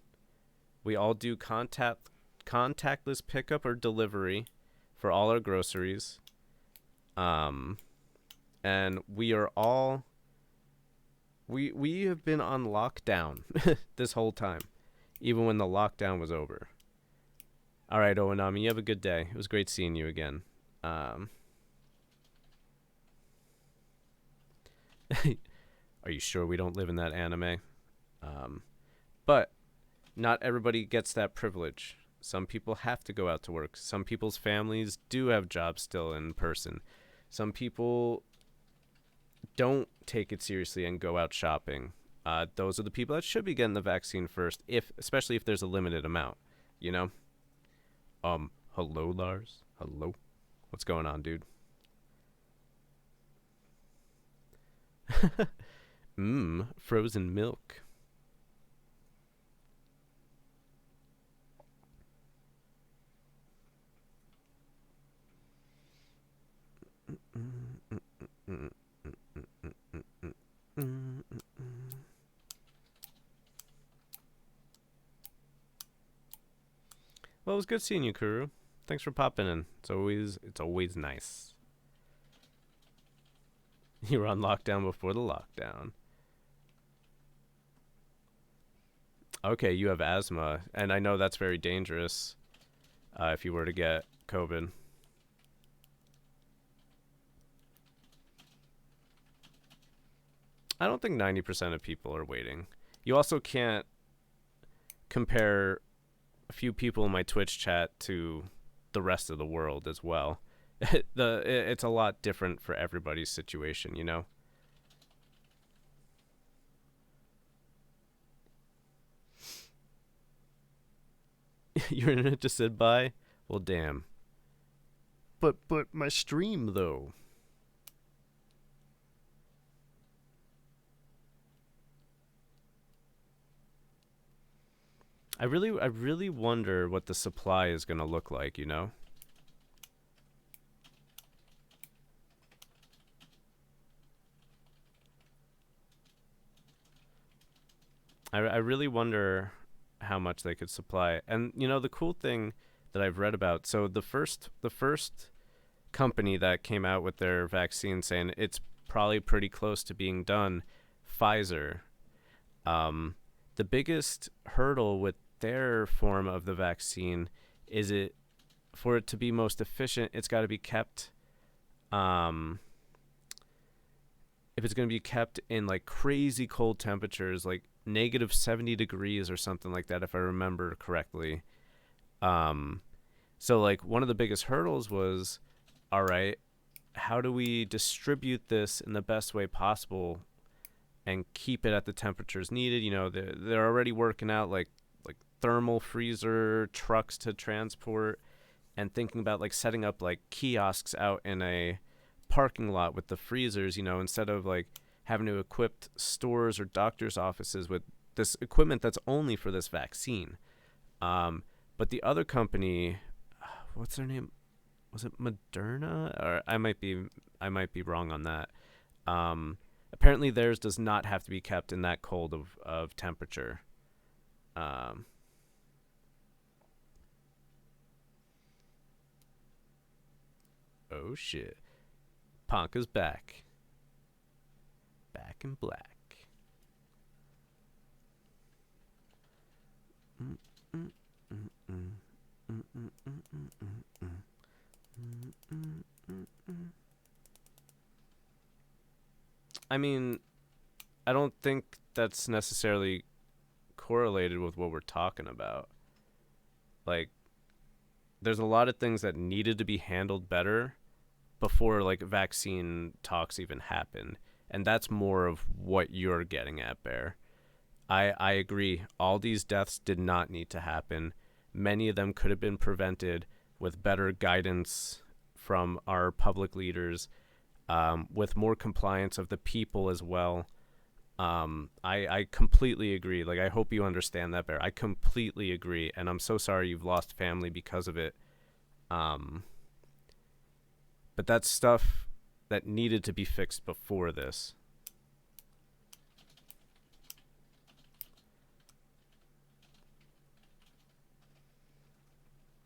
We all do contactless pickup or delivery for all our groceries. And we are all we have been on lockdown this whole time, even when the lockdown was over. All right, Owanami, you have a good day. It was great seeing you again. Are you sure we don't live in that anime? But not everybody gets that privilege. Some people have to go out to work. Some people's families do have jobs still in person. Some people don't take it seriously and go out shopping. Those are the people that should be getting the vaccine first, especially if there's a limited amount, Hello, Lars? Hello? What's going on, dude? Frozen milk. Well, it was good seeing you, Kuru. Thanks for popping in. It's always nice. You were on lockdown before the lockdown. Okay, you have asthma, and I know that's very dangerous if you were to get COVID. I don't think 90% of people are waiting. You also can't compare a few people in my Twitch chat to the rest of the world as well. It's a lot different for everybody's situation, Your internet just said bye? Well, damn. But my stream, though. I really wonder what the supply is going to look like, I really wonder how much they could supply. And you know, the cool thing that I've read about, so the first company that came out with their vaccine saying it's probably pretty close to being done, Pfizer. The biggest hurdle with their form of the vaccine is it for it to be most efficient, it's got to be kept if it's going to be kept in like crazy cold temperatures, like negative 70 degrees or something like that, if I remember correctly. So like one of the biggest hurdles was, all right, how do we distribute this in the best way possible and keep it at the temperatures needed? You know, they're already working out like thermal freezer trucks to transport, and thinking about like setting up like kiosks out in a parking lot with the freezers, you know, instead of like having to equip stores or doctors' offices with this equipment that's only for this vaccine. But the other company, what's their name? Was it Moderna? Or I might be wrong on that. Apparently theirs does not have to be kept in that cold of temperature. Oh shit. Ponka's back. Back in black. I mean, I don't think that's necessarily correlated with what we're talking about. Like, there's a lot of things that needed to be handled better before like vaccine talks even happened, and that's more of what you're getting at, Bear. I agree. All these deaths did not need to happen. Many of them could have been prevented with better guidance from our public leaders, with more compliance of the people as well. I completely agree. Like, I hope you understand that, Bear. I completely agree, and I'm so sorry you've lost family because of it. But that's stuff that needed to be fixed before this.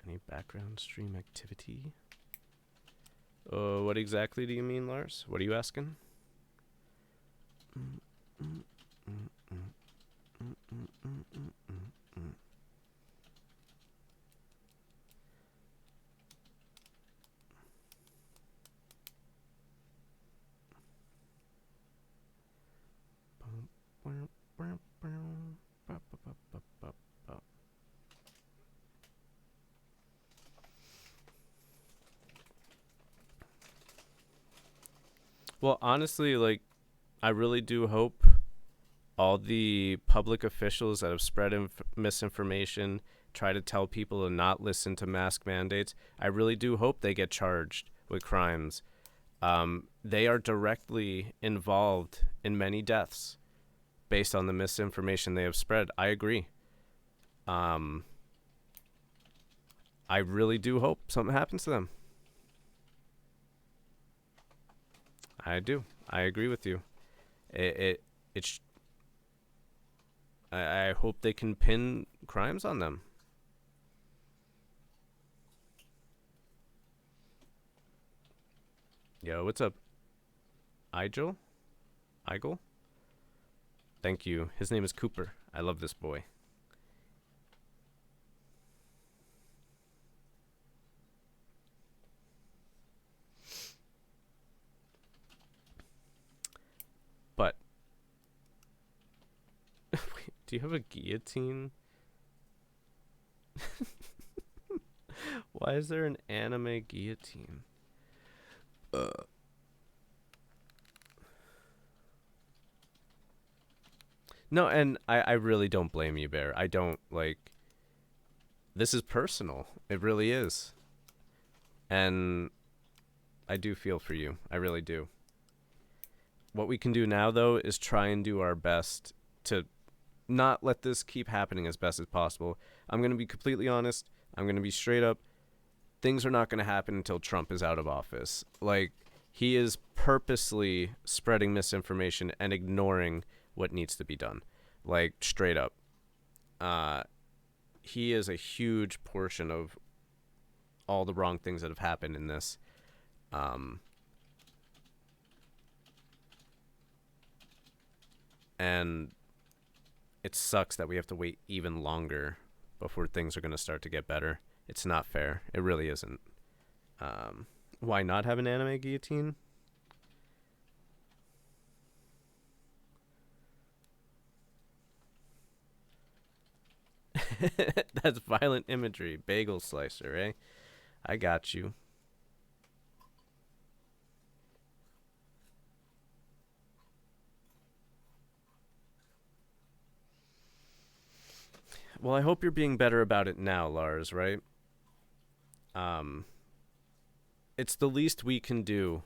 Any background stream activity? What exactly do you mean, Lars? What are you asking? Well, honestly, like, I really do hope all the public officials that have spread misinformation, try to tell people to not listen to mask mandates, I really do hope they get charged with crimes. They are directly involved in many deaths based on the misinformation they have spread. I agree. I really do hope something happens to them. I do. I agree with you. I hope they can pin crimes on them. Yo, what's up? Igel? Thank you. His name is Cooper. I love this boy. But wait, do you have a guillotine? Why is there an anime guillotine? No, and I really don't blame you, Bear. I don't, like, this is personal. It really is. And I do feel for you. I really do. What we can do now, though, is try and do our best to not let this keep happening as best as possible. I'm going to be completely honest. I'm going to be straight up. Things are not going to happen until Trump is out of office. Like, he is purposely spreading misinformation and ignoring what needs to be done. Like, straight up. He is a huge portion of all the wrong things that have happened in this. And it sucks that we have to wait even longer before things are going to start to get better. It's not fair. It really isn't. Why not have an anime guillotine? That's violent imagery. Bagel slicer, eh? I got you. Well, I hope you're being better about it now, Lars, right? It's the least we can do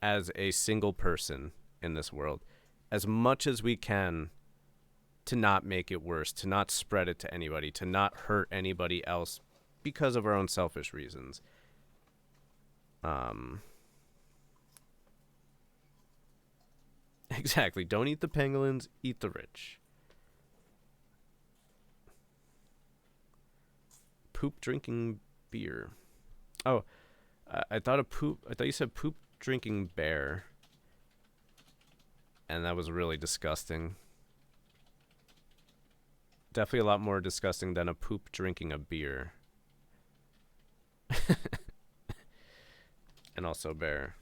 as a single person in this world. As much as we can to not make it worse, to not spread it to anybody, to not hurt anybody else because of our own selfish reasons. Exactly. Don't eat the pangolins, eat the rich. Poop drinking beer. Oh, I thought you said poop drinking bear. And that was really disgusting. Definitely a lot more disgusting than a poop drinking a beer. And also bear.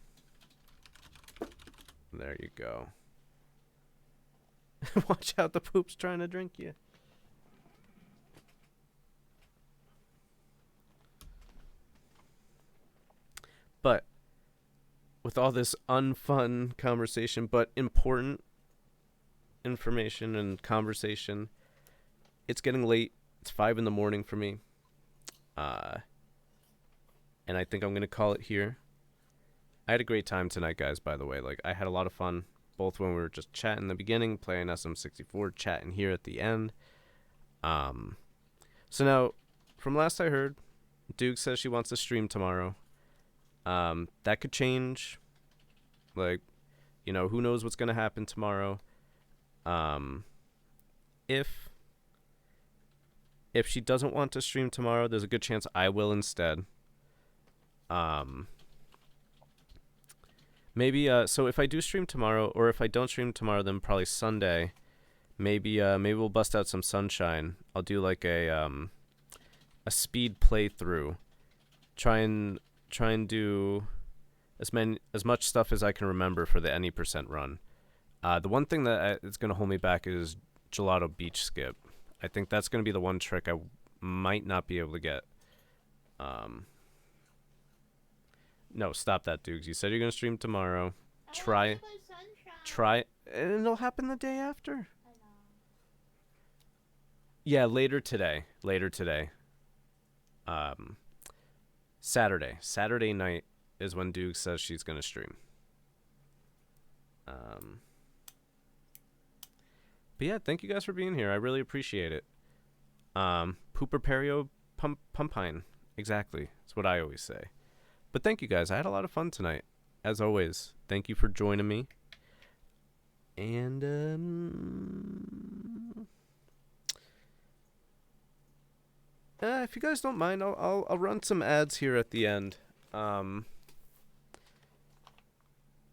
There you go. Watch out, the poop's trying to drink you. But with all this unfun conversation, but important information and conversation, it's getting late. It's 5 in the morning for me. And I think I'm going to call it here. I had a great time tonight, guys, by the way. Like, I had a lot of fun, both when we were just chatting in the beginning, playing SM64, chatting here at the end. So now, from last I heard, Duke says she wants to stream tomorrow. That could change. Like, you know, who knows what's going to happen tomorrow. If she doesn't want to stream tomorrow, there's a good chance I will instead. Maybe, so if I do stream tomorrow, or if I don't stream tomorrow, then probably Sunday. Maybe we'll bust out some Sunshine. I'll do like a speed playthrough. Try and do as much stuff as I can remember for the any percent run. The one thing that is going to hold me back is Gelato Beach Skip. I think that's going to be the one trick I might not be able to get. No, stop that, Dukes. You said you're going to stream tomorrow. Try, and it'll happen the day after. Yeah, later today. Saturday night is when Duke says she's going to stream. But yeah, thank you guys for being here. I really appreciate it. Pooper Perio Pumpine. Exactly. That's what I always say. But thank you guys. I had a lot of fun tonight. As always, thank you for joining me. And if you guys don't mind, I'll run some ads here at the end. I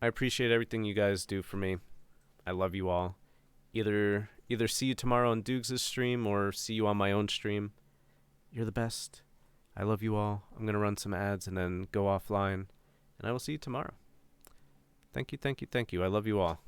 appreciate everything you guys do for me. I love you all. Either see you tomorrow on Dukes' stream or see you on my own stream. You're the best. I love you all. I'm going to run some ads and then go offline. And I will see you tomorrow. Thank you. I love you all.